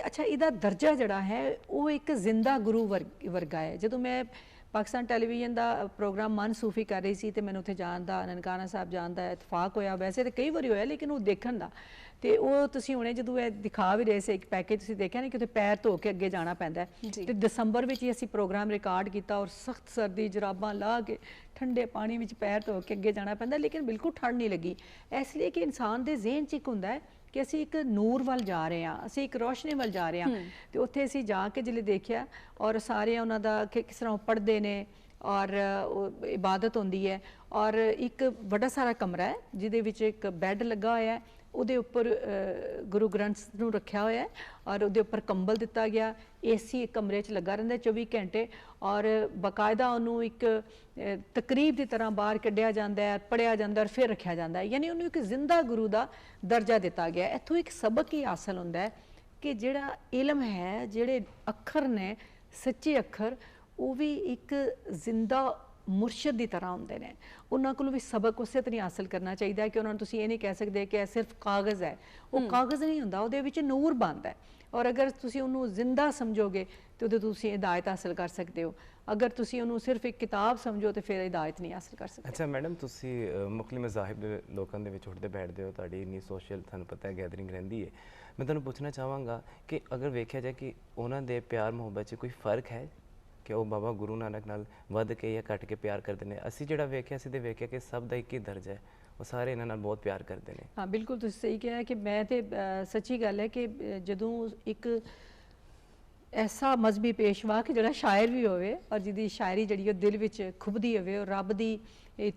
ਅੱਛਾ, ਇਹਦਾ ਦਰਜਾ ਜਿਹੜਾ ਹੈ ਉਹ ਇੱਕ ਜ਼ਿੰਦਾ ਗੁਰੂ ਵਰਗਾ ਹੈ। ਜਦੋਂ ਮੈਂ ਪਾਕਿਸਤਾਨ ਟੈਲੀਵਿਜ਼ਨ ਦਾ ਪ੍ਰੋਗਰਾਮ ਮਨ ਸੂਫੀ ਕਰ ਰਹੀ ਸੀ ਤੇ ਮੈਨੂੰ ਉੱਥੇ ਜਾਣ ਦਾ, ਨਨਕਾਣਾ ਸਾਹਿਬ ਜਾਣ ਦਾ ਇਤਫਾਕ ਹੋਇਆ। ਵੈਸੇ ਤਾਂ ਕਈ ਵਾਰੀ ਹੋਇਆ ਲੇਕਿਨ ਉਹ ਦੇਖਣ ਦਾ, ਤੇ ਉਹ ਤੁਸੀਂ ਹੁਣੇ ਜਦੋਂ ਇਹ ਦਿਖਾ ਵੀ ਰਹੇ ਸੀ ਇੱਕ ਪੈਕੇਜ ਤੁਸੀਂ ਦੇਖਿਆ ਨਹੀਂ ਕਿ ਉੱਥੇ ਪੈਰ ਧੋ ਕੇ ਅੱਗੇ ਜਾਣਾ ਪੈਂਦਾ। ਤੇ ਦਸੰਬਰ ਵਿੱਚ ਹੀ ਅਸੀਂ ਪ੍ਰੋਗਰਾਮ ਰਿਕਾਰਡ ਕੀਤਾ ਔਰ ਸਖਤ ਸਰਦੀ, ਜਰਾਬਾਂ ਲਾ ਕੇ ਠੰਡੇ ਪਾਣੀ ਵਿੱਚ ਪੈਰ ਧੋ ਕੇ ਅੱਗੇ ਜਾਣਾ ਪੈਂਦਾ, ਲੇਕਿਨ ਬਿਲਕੁਲ ਠੰਡ ਨਹੀਂ ਲੱਗੀ। ਇਸ ਲਈ ਕਿ ਇਨਸਾਨ ਦੇ ਜ਼ਿਹਨ 'ਚ ਇੱਕ ਹੁੰਦਾ ਹੈ ਕਿ ਅਸੀਂ ਇੱਕ ਨੂਰ ਵੱਲ ਜਾ ਰਹੇ ਹਾਂ, ਅਸੀਂ ਇੱਕ ਰੋਸ਼ਨੀ ਵੱਲ ਜਾ ਰਹੇ ਹਾਂ। ਤੇ ਉੱਥੇ ਅਸੀਂ ਜਾ ਕੇ ਜਿਹੜੇ ਦੇਖਿਆ ਔਰ ਸਾਰੇ ਉਹਨਾਂ ਦਾ ਕਿਸ ਤਰ੍ਹਾਂ ਪੜ੍ਹਦੇ ਨੇ ਔਰ ਇਬਾਦਤ ਹੁੰਦੀ ਹੈ, ਔਰ ਇੱਕ ਵੱਡਾ ਸਾਰਾ ਕਮਰਾ ਹੈ ਜਿਹਦੇ ਵਿੱਚ ਇੱਕ ਬੈੱਡ ਲੱਗਾ ਹੋਇਆ ਹੈ, ਉਹਦੇ ਉੱਪਰ ਗੁਰੂ ਗ੍ਰੰਥ ਨੂੰ ਰੱਖਿਆ ਹੋਇਆ ਹੈ ਔਰ ਉਹਦੇ ਉੱਪਰ ਕੰਬਲ ਦਿੱਤਾ ਗਿਆ। ਏਸੀ ਕਮਰੇ 'ਚ ਲੱਗਾ ਰਹਿੰਦਾ 24 ਘੰਟੇ ਔਰ ਬਾਕਾਇਦਾ ਉਹਨੂੰ ਇੱਕ ਤਕਰੀਬ ਦੀ ਤਰ੍ਹਾਂ ਬਾਹਰ ਕੱਢਿਆ ਜਾਂਦਾ ਹੈ, ਪੜ੍ਹਿਆ ਜਾਂਦਾ ਔਰ ਫਿਰ ਰੱਖਿਆ ਜਾਂਦਾ ਹੈ। ਯਾਨੀ ਉਹਨੂੰ ਇੱਕ ਜ਼ਿੰਦਾ ਗੁਰੂ ਦਾ ਦਰਜਾ ਦਿੱਤਾ ਗਿਆ। ਇੱਥੋਂ ਇੱਕ ਸਬਕ ਹੀ ਹਾਸਲ ਹੁੰਦਾ ਹੈ ਕਿ ਜਿਹੜਾ ਇਲਮ ਹੈ, ਜਿਹੜੇ ਅੱਖਰ ਨੇ ਸੱਚੇ ਅੱਖਰ, ਉਹ ਵੀ ਇੱਕ ਜ਼ਿੰਦਾ ਮੁਰਸ਼ਦ ਦੀ ਤਰ੍ਹਾਂ ਹੁੰਦੇ ਨੇ। ਉਹਨਾਂ ਕੋਲ ਵੀ ਸਬਕ ਉਸੇ ਤਰ੍ਹਾਂ ਹਾਸਲ ਕਰਨਾ ਚਾਹੀਦਾ ਹੈ ਕਿ ਉਹਨਾਂ ਨੂੰ ਤੁਸੀਂ ਇਹ ਨਹੀਂ ਕਹਿ ਸਕਦੇ ਕਿ ਇਹ ਸਿਰਫ ਕਾਗਜ਼ ਹੈ। ਉਹ ਕਾਗਜ਼ ਨਹੀਂ ਹੁੰਦਾ, ਉਹਦੇ ਵਿੱਚ ਨੂਰ ਬਣਦਾ ਹੈ ਔਰ ਅਗਰ ਤੁਸੀਂ ਉਹਨੂੰ ਜ਼ਿੰਦਾ ਸਮਝੋਗੇ ਤੇ ਉਹਦੇ ਤੁਸੀਂ ਹਿਦਾਇਤ ਹਾਸਲ ਕਰ ਸਕਦੇ ਹੋ। ਅਗਰ ਤੁਸੀਂ ਉਹਨੂੰ ਸਿਰਫ ਇੱਕ ਕਿਤਾਬ ਸਮਝੋ ਤੇ ਫਿਰ ਹਿਦਾਇਤ ਨਹੀਂ ਹਾਸਲ ਕਰ ਸਕਦੇ। ਅੱਛਾ ਮੈਡਮ, ਤੁਸੀਂ ਮੁਖਤਲਿਫ ਮਜ਼ਾਹਿਬ ਦੇ ਲੋਕਾਂ ਦੇ ਵਿੱਚ ਉੱਠਦੇ ਬੈਠਦੇ ਹੋ, ਤੁਹਾਡੀ ਇੰਨੀ ਸੋਸ਼ਲ ਤੁਹਾਨੂੰ ਪਤਾ ਹੈ ਗੈਦਰਿੰਗ ਰਹਿੰਦੀ ਹੈ। ਮੈਂ ਤੁਹਾਨੂੰ ਪੁੱਛਣਾ ਚਾਹਾਂਗਾ ਕਿ ਅਗਰ ਵੇਖਿਆ ਜਾਏ ਕਿ ਉਹਨਾਂ ਦੇ ਪਿਆਰ ਮੁਹੱਬਤ 'ਚ ਕੋਈ ਫਰਕ ਹੈ ਕਿ ਉਹ ਬਾਬਾ ਗੁਰੂ ਨਾਨਕ ਨਾਲ ਵੱਧ ਕੇ ਜਾਂ ਘੱਟ ਕੇ ਪਿਆਰ ਕਰਦੇ ਨੇ? ਅਸੀਂ ਜਿਹੜਾ ਵੇਖਿਆ ਅਸੀਂ ਤੇ ਵੇਖਿਆ ਕਿ ਸਭ ਦਾ ਇੱਕ ਹੀ ਦਰਜਾ ਹੈ, ਉਹ ਸਾਰੇ ਇਹਨਾਂ ਨਾਲ ਬਹੁਤ ਪਿਆਰ ਕਰਦੇ ਨੇ। ਹਾਂ ਬਿਲਕੁਲ ਤੁਸੀਂ ਸਹੀ ਕਿਹਾ ਕਿ ਮੈਂ ਤੇ ਸੱਚੀ ਗੱਲ ਹੈ ਕਿ ਜਦੋਂ ਇੱਕ ਐਸਾ ਮਜ਼ਹਬੀ ਪੇਸ਼ਵਾ ਕਿ ਜਿਹੜਾ ਸ਼ਾਇਰ ਵੀ ਹੋਵੇ ਔਰ ਜਿਹਦੀ ਸ਼ਾਇਰੀ ਜਿਹੜੀ ਉਹ ਦਿਲ ਵਿੱਚ ਖੁੱਭਦੀ ਹੋਵੇ ਔਰ ਰੱਬ ਦੀ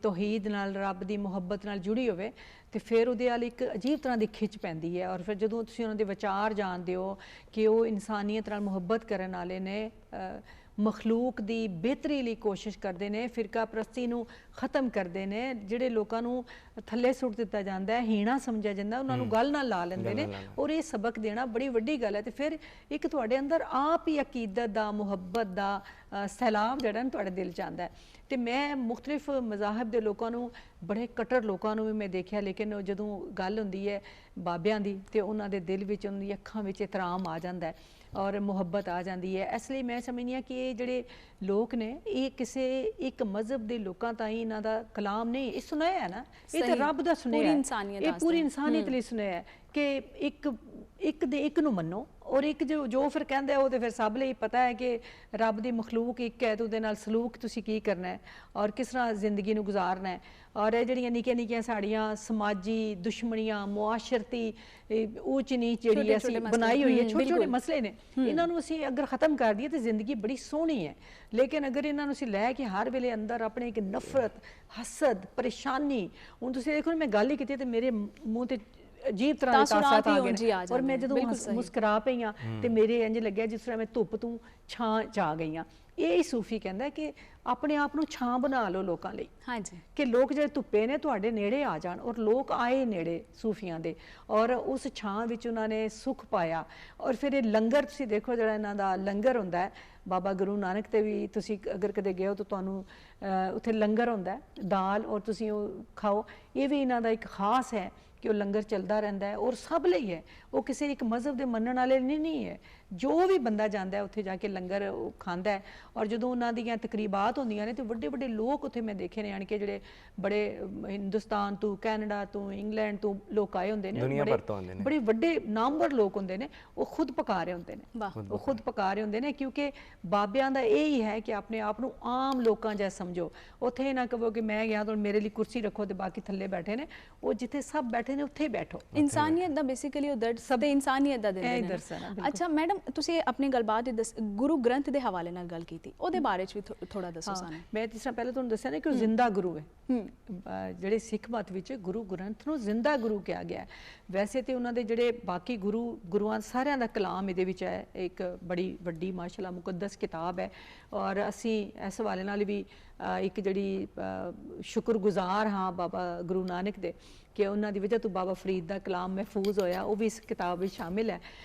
ਤੌਹੀਦ ਨਾਲ, ਰੱਬ ਦੀ ਮੁਹੱਬਤ ਨਾਲ ਜੁੜੀ ਹੋਵੇ, ਤੇ ਫਿਰ ਉਹਦੇ ਵੱਲ ਇੱਕ ਅਜੀਬ ਤਰ੍ਹਾਂ ਦੀ ਖਿੱਚ ਪੈਂਦੀ ਹੈ। ਔਰ ਫਿਰ ਜਦੋਂ ਤੁਸੀਂ ਉਹਨਾਂ ਦੇ ਵਿਚਾਰ ਜਾਣਦੇ ਹੋ ਕਿ ਉਹ ਇਨਸਾਨੀਅਤ ਨਾਲ ਮੁਹੱਬਤ ਕਰਨ ਵਾਲੇ ਨੇ, ਮਖਲੂਕ ਦੀ ਬਿਹਤਰੀ ਲਈ ਕੋਸ਼ਿਸ਼ ਕਰਦੇ ਨੇ, ਫਿਰਕਾ ਪ੍ਰਸਤੀ ਨੂੰ ਖਤਮ ਕਰਦੇ ਨੇ, ਜਿਹੜੇ ਲੋਕਾਂ ਨੂੰ ਥੱਲੇ ਸੁੱਟ ਦਿੱਤਾ ਜਾਂਦਾ ਹੈ, ਹੀਣਾ ਸਮਝਿਆ ਜਾਂਦਾ, ਉਹਨਾਂ ਨੂੰ ਗੱਲ ਨਾਲ ਲਾ ਲੈਂਦੇ ਨੇ। ਔਰ ਇਹ ਸਬਕ ਦੇਣਾ ਬੜੀ ਵੱਡੀ ਗੱਲ ਹੈ। ਤੇ ਫਿਰ ਇੱਕ ਤੁਹਾਡੇ ਅੰਦਰ ਆਪ ਹੀ ਅਕੀਦਤ ਦਾ, ਮੁਹੱਬਤ ਦਾ ਸੈਲਾਬ ਜਿਹੜਾ ਨਾ ਤੁਹਾਡੇ ਦਿਲ 'ਚ ਆਉਂਦਾ ਹੈ। ਤੇ ਮੈਂ ਮੁਖਤਲਿਫ ਮਜ਼ਾਹਬ ਦੇ ਲੋਕਾਂ ਨੂੰ, ਬੜੇ ਕਟਰ ਲੋਕਾਂ ਨੂੰ ਵੀ ਮੈਂ ਦੇਖਿਆ, ਲੇਕਿਨ ਜਦੋਂ ਗੱਲ ਹੁੰਦੀ ਹੈ ਬਾਬਿਆਂ ਦੀ ਤੇ ਉਹਨਾਂ ਦੇ ਦਿਲ ਵਿੱਚ, ਉਹਨਾਂ ਦੀ ਅੱਖਾਂ ਵਿੱਚ ਇਤਰਾਮ ਆ ਜਾਂਦਾ ਹੈ ਔਰ ਮੁਹੱਬਤ ਆ ਜਾਂਦੀ ਹੈ। ਇਸ ਲਈ ਮੈਂ ਸਮਝਦੀ ਹਾਂ ਕਿ ਇਹ ਜਿਹੜੇ ਲੋਕ ਨੇ, ਇਹ ਕਿਸੇ ਇੱਕ ਮਜ਼ਹਬ ਦੇ ਲੋਕਾਂ ਤਾਈਂ ਇਹਨਾਂ ਦਾ ਕਲਾਮ ਨਹੀਂ, ਇਹ ਸੁਣਾਇਆ ਹੈ ਨਾ, ਇਹ ਤਾਂ ਰੱਬ ਦਾ ਸੁਣਿਆ ਹੈ, ਇਹ ਪੂਰੀ ਇਨਸਾਨੀਅਤ ਲਈ ਸੁਣਿਆ ਹੈ ਕਿ ਇੱਕ ਨੂੰ ਮੰਨੋ ਔਰ ਇੱਕ ਜੋ ਫਿਰ ਕਹਿੰਦਾ ਉਹ ਤੇ ਫਿਰ ਸਭ ਲਈ ਪਤਾ ਹੈ ਕਿ ਰੱਬ ਦੀ ਮਖਲੂਕ ਇੱਕ ਹੈ, ਤੇ ਉਹਦੇ ਨਾਲ ਸਲੂਕ ਤੁਸੀਂ ਕੀ ਕਰਨਾ ਹੈ ਔਰ ਕਿਸ ਤਰ੍ਹਾਂ ਜ਼ਿੰਦਗੀ ਨੂੰ ਗੁਜ਼ਾਰਨਾ ਹੈ। ਔਰ ਇਹ ਜਿਹੜੀਆਂ ਨਿੱਕੀਆਂ ਨਿੱਕੀਆਂ ਸਾਡੀਆਂ ਸਮਾਜੀ ਦੁਸ਼ਮਣੀਆਂ, ਮੁਆਸ਼ਰਤੀ ਊਚ ਨੀਚ ਜਿਹੜੀ ਅਸੀਂ ਬਣਾਈ ਹੋਈ ਹੈ, ਛੋਟੇ ਛੋਟੇ ਮਸਲੇ ਨੇ, ਇਹਨਾਂ ਨੂੰ ਅਸੀਂ ਅਗਰ ਖਤਮ ਕਰ ਦਈਏ ਤਾਂ ਜ਼ਿੰਦਗੀ ਬੜੀ ਸੋਹਣੀ ਹੈ। ਲੇਕਿਨ ਅਗਰ ਇਹਨਾਂ ਨੂੰ ਅਸੀਂ ਲੈ ਕੇ ਹਰ ਵੇਲੇ ਅੰਦਰ ਆਪਣੇ ਇੱਕ ਨਫ਼ਰਤ, ਹਸਦ, ਪਰੇਸ਼ਾਨੀ, ਹੁਣ ਤੁਸੀਂ ਦੇਖੋ ਮੈਂ ਗੱਲ ਹੀ ਕੀਤੀ ਤੇ ਮੇਰੇ ਮੂੰਹ ਤੇ ਅਜੀਬ ਤਰ੍ਹਾਂ ਦੇ ਤਾਸਰਾਤ ਆ ਗਏ ਔਰ ਮੈਂ ਜਦੋਂ ਮੁਸਕਰਾ ਪਈ ਹਾਂ ਤੇ ਮੇਰੇ ਇੰਜ ਲੱਗਿਆ ਜਿਸ ਤਰ੍ਹਾਂ ਮੈਂ ਧੁੱਪ ਤੋਂ ਛਾਂ ਚ ਆ ਗਈ ਹਾਂ। ਇਹ ਸੂਫੀ ਕਹਿੰਦਾ ਕਿ ਆਪਣੇ ਆਪ ਨੂੰ ਛਾਂ ਬਣਾ ਲਓ ਲੋਕਾਂ ਲਈ, ਹਾਂਜੀ, ਕਿ ਲੋਕ ਜਿਹੜੇ ਧੁੱਪੇ ਨੇ ਤੁਹਾਡੇ ਨੇੜੇ ਆ ਜਾਣ। ਔਰ ਲੋਕ ਆਏ ਨੇੜੇ ਸੂਫੀਆਂ ਦੇ ਔਰ ਉਸ ਛਾਂ ਵਿੱਚ ਉਹਨਾਂ ਨੇ ਸੁੱਖ ਪਾਇਆ। ਔਰ ਫਿਰ ਇਹ ਲੰਗਰ ਤੁਸੀਂ ਦੇਖੋ, ਜਿਹੜਾ ਇਹਨਾਂ ਦਾ ਲੰਗਰ ਹੁੰਦਾ ਹੈ, ਬਾਬਾ ਗੁਰੂ ਨਾਨਕ ਤੇ ਵੀ ਤੁਸੀਂ ਅਗਰ ਕਦੇ ਗਏ ਹੋ ਤਾਂ ਤੁਹਾਨੂੰ ਉੱਥੇ ਲੰਗਰ ਹੁੰਦਾ ਦਾਲ, ਔਰ ਤੁਸੀਂ ਉਹ ਖਾਓ। ਇਹ ਵੀ ਇਹਨਾਂ ਦਾ ਇੱਕ ਖਾਸ ਹੈ ਕਿ ਉਹ ਲੰਗਰ ਚੱਲਦਾ ਰਹਿੰਦਾ ਹੈ ਔਰ ਸਭ ਲਈ ਹੈ, ਉਹ ਕਿਸੇ ਇੱਕ ਮਜ਼ਹਬ ਦੇ ਮੰਨਣ ਵਾਲੇ ਨਹੀਂ ਹੈ। ਜੋ ਵੀ ਬੰਦਾ ਜਾਂਦਾ ਹੈ ਉੱਥੇ ਜਾ ਕੇ ਲੰਗਰ ਖਾਂਦਾ ਹੈ। ਔਰ ਜਦੋਂ ਉਹਨਾਂ ਦੀਆਂ ਤਕਰੀਬਾਤ ਹੁੰਦੀਆਂ ਨੇ ਤੇ ਵੱਡੇ ਵੱਡੇ ਲੋਕ ਉੱਥੇ ਮੈਂ ਦੇਖੇ ਨੇ, ਯਾਨੀ ਕਿ ਜਿਹੜੇ ਬੜੇ ਹਿੰਦੁਸਤਾਨ ਤੋਂ, ਕੈਨੇਡਾ ਤੋਂ, ਇੰਗਲੈਂਡ ਤੋਂ ਲੋਕ ਆਏ ਹੁੰਦੇ ਨੇ, ਬੜੇ ਵੱਡੇ ਨਾਮਵਰ ਲੋਕ ਹੁੰਦੇ ਨੇ, ਉਹ ਖੁਦ ਪਕਾ ਰਹੇ ਹੁੰਦੇ ਨੇ, ਉਹ ਖੁਦ ਪਕਾ ਰਹੇ ਹੁੰਦੇ ਨੇ, ਕਿਉਂਕਿ ਬਾਬਿਆਂ ਦਾ ਇਹ ਹੀ ਹੈ ਕਿ ਆਪਣੇ ਆਪ ਨੂੰ ਆਮ ਲੋਕਾਂ ਜਿਹਾ ਸਮਝੋ। ਉੱਥੇ ਨਾ ਕਹੋ ਕਿ ਮੈਂ ਗਿਆ ਤਾਂ ਮੇਰੇ ਲਈ ਕੁਰਸੀ ਰੱਖੋ ਤੇ ਬਾਕੀ ਥੱਲੇ ਬੈਠੇ ਨੇ, ਉਹ ਜਿੱਥੇ ਸਭ ਬੈਠੇ ਨੇ ਉੱਥੇ ਹੀ ਬੈਠੋ। ਇਨਸਾਨੀਅਤ ਦਾ ਬੇਸਿਕਲੀ ਉਹ ਦਰਦ ਸਭ ਇਨਸਾਨੀਅਤ ਦਾ ਦਿੰਦੇ ਨੇ। ਅੱਛਾ ਮੈਡਮ, ਤੁਸੀਂ ਆਪਣੀ ਗੱਲਬਾਤ ਗੁਰੂ ਗ੍ਰੰਥ ਦੇ ਹਵਾਲੇ ਨਾਲ ਗੱਲ ਕੀਤੀ, ਉਹਦੇ ਬਾਰੇ ਚ ਵੀ ਥੋੜਾ ਦੱਸੋ ਸਾਨੂੰ। ਮੈਂ ਜਿਸ ਤਰ੍ਹਾਂ ਪਹਿਲਾਂ ਤੁਹਾਨੂੰ ਦੱਸਿਆ ਨਾ ਕਿ ਉਹ ਜ਼ਿੰਦਾ ਗੁਰੂ ਹੈ, ਜਿਹੜੇ ਸਿੱਖ ਮਤ ਵਿੱਚ ਗੁਰੂ ਗ੍ਰੰਥ ਨੂੰ ਜ਼ਿੰਦਾ ਗੁਰੂ ਕਿਹਾ ਗਿਆ। ਵੈਸੇ ਤੇ ਉਹਨਾਂ ਦੇ ਜਿਹੜੇ ਬਾਕੀ ਗੁਰੂਆਂ ਸਾਰਿਆਂ ਦਾ ਕਲਾਮ ਇਹਦੇ ਵਿੱਚ ਹੈ, ਇੱਕ ਬੜੀ ਵੱਡੀ ਮਾਸ਼ਾਅੱਲਾ ਮੁਕੱਦਸ ਕਿਤਾਬ ਹੈ। ਔਰ ਅਸੀਂ ਇਸ ਹਵਾਲੇ ਨਾਲ ਵੀ ਇੱਕ ਜਿਹੜੀ ਸ਼ੁਕਰਗੁਜ਼ਾਰ ਹਾਂ ਬਾਬਾ ਗੁਰੂ ਨਾਨਕ ਦੇ ਕਿ ਉਹਨਾਂ ਦੀ ਵਜ੍ਹਾ ਤੋਂ ਬਾਬਾ ਫਰੀਦ ਦਾ ਕਲਾਮ ਮਹਿਫੂਜ਼ ਹੋਇਆ, ਉਹ ਵੀ ਇਸ ਕਿਤਾਬ ਵਿੱਚ ਸ਼ਾਮਿਲ ਹੈ।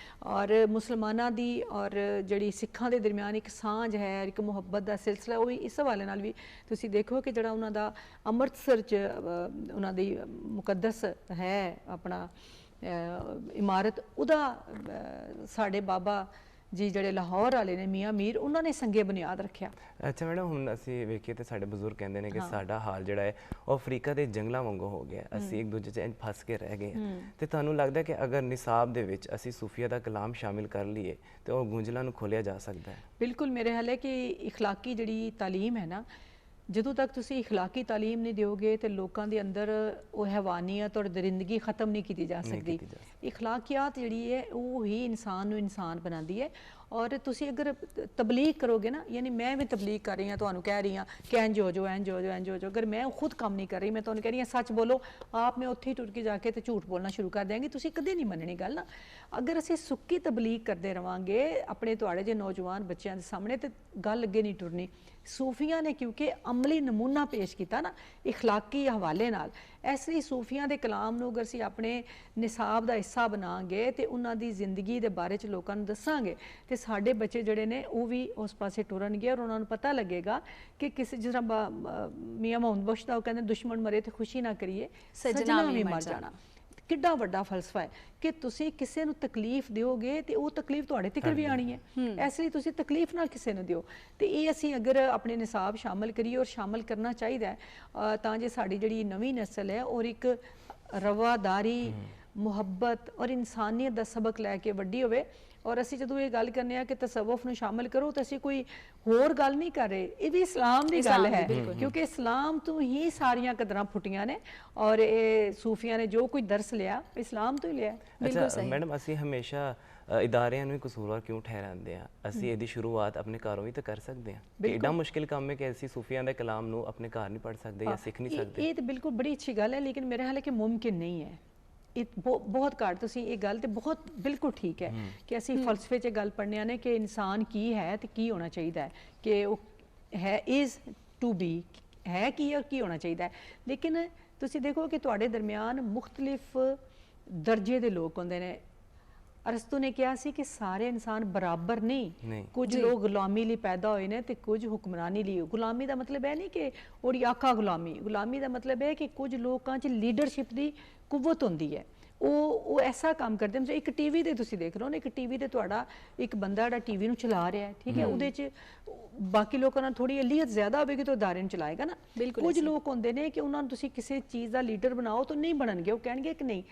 ਔਰ ਮੁਸਲਮਾਨਾਂ ਦੀ ਔਰ ਜਿਹੜੀ ਸਿੱਖਾਂ ਦੇ ਦਰਮਿਆਨ ਇੱਕ ਸਾਂਝ ਹੈ, ਇੱਕ ਮੁਹੱਬਤ ਦਾ ਸਿਲਸਿਲਾ, ਉਹ ਵੀ ਇਸ ਹਵਾਲੇ ਨਾਲ ਵੀ ਤੁਸੀਂ ਦੇਖੋ ਕਿ ਜਿਹੜਾ ਉਹਨਾਂ ਦਾ ਅੰਮ੍ਰਿਤਸਰ 'ਚ ਉਹਨਾਂ ਦੀ ਮੁਕੱਦਸ ਹੈ ਆਪਣਾ ਇਮਾਰਤ, ਉਹਦਾ ਸਾਡੇ ਬਾਬਾ ਜੀ ਜਿਹੜੇ ਲਾਹੌਰ ਵਾਲੇ ਨੇ ਮੀਆਂ ਮੀਰ, ਉਹਨਾਂ ਨੇ ਸੰਗੇ ਬੁਨਿਆਦ ਰੱਖਿਆ। ਅੱਛਾ ਮੈਡਮ, ਹੁਣ ਅਸੀਂ ਵੇਖੀਏ ਤੇ ਸਾਡੇ ਬਜ਼ੁਰਗ ਕਹਿੰਦੇ ਨੇ ਕਿ ਸਾਡਾ ਹਾਲ ਜਿਹੜਾ ਹੈ ਉਹ ਅਫਰੀਕਾ ਦੇ ਜੰਗਲਾਂ ਵਾਂਗੂ ਹੋ ਗਿਆ, ਅਸੀਂ ਇੱਕ ਦੂਜੇ 'ਚ ਇੰਝ ਫਸ ਕੇ ਰਹਿ ਗਏ ਹਾਂ। ਤੇ ਤੁਹਾਨੂੰ ਲੱਗਦਾ ਕਿ ਅਗਰ ਨਿਸਾਬ ਦੇ ਵਿੱਚ ਅਸੀਂ ਸੂਫੀਆ ਦਾ ਕਲਾਮ ਸ਼ਾਮਿਲ ਕਰ ਲਈਏ ਤੇ ਉਹ ਗੁੰਝਲਾਂ ਨੂੰ ਖੋਲਿਆ ਜਾ ਸਕਦਾ ਹੈ? ਬਿਲਕੁਲ, ਮੇਰੇ ਹਾਲ ਹੈ ਕਿ ਇਖਲਾਕੀ ਜਿਹੜੀ ਤਾਲੀਮ ਹੈ ਨਾ, ਜਦੋਂ ਤੱਕ ਤੁਸੀਂ ਇਖਲਾਕੀ ਤਾਲੀਮ ਨਹੀਂ ਦਿਓਗੇ ਤੇ ਲੋਕਾਂ ਦੇ ਅੰਦਰ ਉਹ ਹੈਵਾਨੀਅਤ ਔਰ ਦਰਿੰਦਗੀ ਖਤਮ ਨਹੀਂ ਕੀਤੀ ਜਾ ਸਕਦੀ। ਇਖਲਾਕੀਆਤ ਜਿਹੜੀ ਹੈ ਉਹ ਹੀ ਇਨਸਾਨ ਨੂੰ ਇਨਸਾਨ ਬਣਾਉਂਦੀ ਹੈ। ਔਰ ਤੁਸੀਂ ਅਗਰ ਤਬਲੀਗ ਕਰੋਗੇ ਨਾ, ਯਾਨੀ ਮੈਂ ਵੀ ਤਬਲੀਗ ਕਰ ਰਹੀ ਹਾਂ, ਤੁਹਾਨੂੰ ਕਹਿ ਰਹੀ ਹਾਂ ਕਿ ਇੰਝ ਹੋ ਜਾਓ, ਇੰਝ ਹੋ ਜਾਓ, ਇੰਝ ਹੋ ਜਾਓ, ਅਗਰ ਮੈਂ ਖੁਦ ਕੰਮ ਨਹੀਂ ਕਰ ਰਹੀ, ਮੈਂ ਤੁਹਾਨੂੰ ਕਹਿ ਰਹੀ ਹਾਂ ਸੱਚ ਬੋਲੋ, ਆਪ ਮੈਂ ਉੱਥੇ ਹੀ ਟੁੱਟ ਕੇ ਜਾ ਕੇ ਤੇ ਝੂਠ ਬੋਲਣਾ ਸ਼ੁਰੂ ਕਰ ਦਿਆਂਗੀ, ਤੁਸੀਂ ਕਦੇ ਨਹੀਂ ਮੰਨਣੀ ਗੱਲ ਨਾ। ਅਗਰ ਅਸੀਂ ਸੁੱਕੀ ਤਬਲੀਗ ਕਰਦੇ ਰਵਾਂਗੇ ਆਪਣੇ ਤੁਹਾਡੇ ਜੇ ਨੌਜਵਾਨ ਬੱਚਿਆਂ ਦੇ ਸਾਹਮਣੇ, ਤੇ ਗੱਲ ਅੱਗੇ ਨਹੀਂ ਟੁਰਨੀ। ਸੂਫੀਆਂ ਨੇ ਕਿਉਂਕਿ ਅਮਲੀ ਨਮੂਨਾ ਪੇਸ਼ ਕੀਤਾ ਨਾ ਇਖਲਾਕੀ ਹਵਾਲੇ ਨਾਲ, ਇਸ ਲਈ ਸੂਫੀਆਂ ਦੇ ਕਲਾਮ ਨੂੰ ਅਗਰ ਅਸੀਂ ਆਪਣੇ ਨਿਸਾਬ ਦਾ ਹਿੱਸਾ ਬਣਾਵਾਂਗੇ ਤੇ ਉਹਨਾਂ ਦੀ ਜ਼ਿੰਦਗੀ ਦੇ ਬਾਰੇ 'ਚ ਲੋਕਾਂ ਨੂੰ ਦੱਸਾਂਗੇ ਤੇ ਸਾਡੇ ਬੱਚੇ ਜਿਹੜੇ ਨੇ ਉਹ ਵੀ ਉਸ ਪਾਸੇ ਟੁਰਨਗੇ ਔਰ ਉਹਨਾਂ ਨੂੰ ਪਤਾ ਲੱਗੇਗਾ ਕਿ ਕਿਸੇ ਜਿਸ ਤਰ੍ਹਾਂ ਮੀਆਂ ਮੁਹੰਮਦ ਬਖਸ਼ ਦਾ ਉਹ ਕਹਿੰਦੇ ਦੁਸ਼ਮਣ ਮਰੇ ਤੇ ਖੁਸ਼ੀ ਨਾ ਕਰੀਏ, ਸਜਣਾ ਵੀ ਮਰ ਜਾਣਾ। ਕਿੱਡਾ ਵੱਡਾ ਫਲਸਫਾ ਹੈ ਕਿ ਤੁਸੀਂ ਕਿਸੇ ਨੂੰ ਤਕਲੀਫ ਦਿਓਗੇ ਤੇ ਉਹ ਤਕਲੀਫ ਤੁਹਾਡੇ ਤੱਕ ਵੀ ਆਣੀ ਹੈ, ਇਸ ਲਈ ਤੁਸੀਂ ਤਕਲੀਫ ਨਾ ਕਿਸੇ ਨੂੰ ਦਿਓ। ਤੇ ਇਹ ਅਸੀਂ ਅਗਰ ਆਪਣੇ ਨਿਸਾਬ ਸ਼ਾਮਲ ਕਰੀਏ ਔਰ ਸ਼ਾਮਲ ਕਰਨਾ ਚਾਹੀਦਾ ਹੈ ਤਾਂ ਜੇ ਸਾਡੀ ਜਿਹੜੀ ਨਵੀਂ ਨਸਲ ਹੈ ਔਰ ਇੱਕ ਰਵਾਦਾਰੀ, ਮੁਹੱਬਤ ਔਰ ਇਨਸਾਨੀਅਤ ਦਾ ਸਬਕ ਲੈ ਕੇ ਵੱਡੀ ਹੋਵੇ। ਔਰ ਅਸੀਂ ਜਦੋਂ ਇਹ ਗੱਲ ਕਰਨੇ ਆ ਕਿ ਤਸਵੁਫ ਨੂੰ ਸ਼ਾਮਿਲ ਕਰੋ ਤਾਂ ਅਸੀਂ ਕੋਈ ਹੋਰ ਗੱਲ ਨਹੀਂ ਕਰ ਰਹੇ, ਇਹ ਵੀ ਇਸਲਾਮ ਦੀ ਗੱਲ ਹੈ, ਕਿਉਂਕਿ ਇਸਲਾਮ ਤੋਂ ਹੀ ਸਾਰੀਆਂ ਕਦਰਾਂ ਫੁੱਟੀਆਂ ਨੇ ਔਰ ਇਹ ਸੂਫੀਆਂ ਨੇ ਜੋ ਕੋਈ ਦਰਸ ਲਿਆ ਇਸਲਾਮ ਤੋਂ ਹੀ ਲਿਆ। ਅੱਛਾ ਮੈਡਮ, ਅਸੀਂ ਹਮੇਸ਼ਾ ਇਦਾਰਿਆਂ ਨੂੰ ਹੀ ਕਸੂਰਵਾਰ ਕਿਉਂ ਠਹਿਰਾਉਂਦੇ ਹਾਂ? ਅਸੀਂ ਇਹਦੀ ਸ਼ੁਰੂਆਤ ਆਪਣੇ ਘਰੋਂ ਵੀ ਤਾਂ ਕਰ ਸਕਦੇ ਹਾਂ। ਐਡਾ ਮੁਸ਼ਕਿਲ ਕੰਮ ਹੈ ਕਿ ਅਸੀਂ ਸੂਫੀਆਂ ਦੇ ਕਲਾਮ ਨੂੰ ਆਪਣੇ ਘਰ ਨਹੀਂ ਪੜ੍ਹ ਸਕਦੇ ਜਾਂ ਸਿੱਖ ਨਹੀਂ ਸਕਦੇ। ਇਹ ਤਾਂ ਬਿਲਕੁਲ ਬੜੀ ਅੱਛੀ ਗੱਲ ਹੈ, ਲੇਕਿਨ ਮੇਰੇ ਹਾਲ ਹੈ ਕਿ ਮੁਮਕਿਨ ਨਹੀਂ ਹੈ। ਬਹੁਤ ਘੱਟ ਤੁਸੀਂ ਇਹ ਗੱਲ ਤੇ ਬਹੁਤ ਬਿਲਕੁਲ ਠੀਕ ਹੈ ਕਿ ਅਸੀਂ ਫਲਸਫੇ 'ਚ ਗੱਲ ਪੜ੍ਹਨੇ ਨੇ ਕਿ ਇਨਸਾਨ ਕੀ ਹੈ ਤੇ ਕੀ ਹੋਣਾ ਚਾਹੀਦਾ ਹੈ, ਕਿ ਉਹ ਹੈ ਇਜ਼ ਟੂ ਬੀ, ਹੈ ਕੀ ਔਰ ਕੀ ਹੋਣਾ ਚਾਹੀਦਾ ਹੈ। ਲੇਕਿਨ ਤੁਸੀਂ ਦੇਖੋ ਕਿ ਤੁਹਾਡੇ ਦਰਮਿਆਨ ਮੁਖਤਲਿਫ ਦਰਜੇ ਦੇ ਲੋਕ ਹੁੰਦੇ ਨੇ। ਅਰਸਤੂ ਨੇ ਕਿਹਾ ਸੀ ਕਿ ਸਾਰੇ ਇਨਸਾਨ ਬਰਾਬਰ ਨਹੀਂ, ਕੁਝ ਲੋਕ ਗੁਲਾਮੀ ਲਈ ਪੈਦਾ ਹੋਏ ਨੇ ਤੇ ਕੁਝ ਹੁਕਮਰਾਨੀ ਲਈ। ਗੁਲਾਮੀ ਦਾ ਮਤਲਬ ਇਹ ਨਹੀਂ ਕਿ ਉਹਦੀ ਆਕਾ ਗੁਲਾਮੀ ਦਾ ਮਤਲਬ ਹੈ ਕਿ ਕੁਝ ਲੋਕਾਂ 'ਚ ਲੀਡਰਸ਼ਿਪ ਦੀ ਕੁਵਤ ਹੁੰਦੀ ਹੈ, ਉਹ ਐਸਾ ਕੰਮ ਕਰਦੇ ਨੇ। ਇੱਕ ਟੀਵੀ ਤੇ ਤੁਸੀਂ ਦੇਖ ਰਹੇ ਹੋ ਨਾ, ਇੱਕ ਟੀਵੀ ਤੇ ਤੁਹਾਡਾ ਇੱਕ ਬੰਦਾ ਜਿਹੜਾ ਟੀਵੀ ਨੂੰ ਚਲਾ ਰਿਹਾ ਹੈ, ਠੀਕ ਹੈ, ਉਹਦੇ 'ਚ ਬਾਕੀ ਲੋਕਾਂ ਨਾਲ ਥੋੜੀ ਅਲੀਅਤ ਜ਼ਿਆਦਾ ਹੋਵੇਗੀ ਤਾਂ ਉਦਾਹਰਨ ਚਲਾਏਗਾ ਨਾ। ਕੁਝ ਲੋਕ ਹੁੰਦੇ ਨੇ ਕਿ ਉਹਨਾਂ ਨੂੰ ਤੁਸੀਂ ਕਿਸੇ ਚੀਜ਼ ਦਾ ਲੀਡਰ ਬਣਾਓ ਤਾਂ ਨਹੀਂ ਬਣਨਗੇ, ਉਹ ਕਹਿਣਗੇ ਕਿ ਨਹੀਂ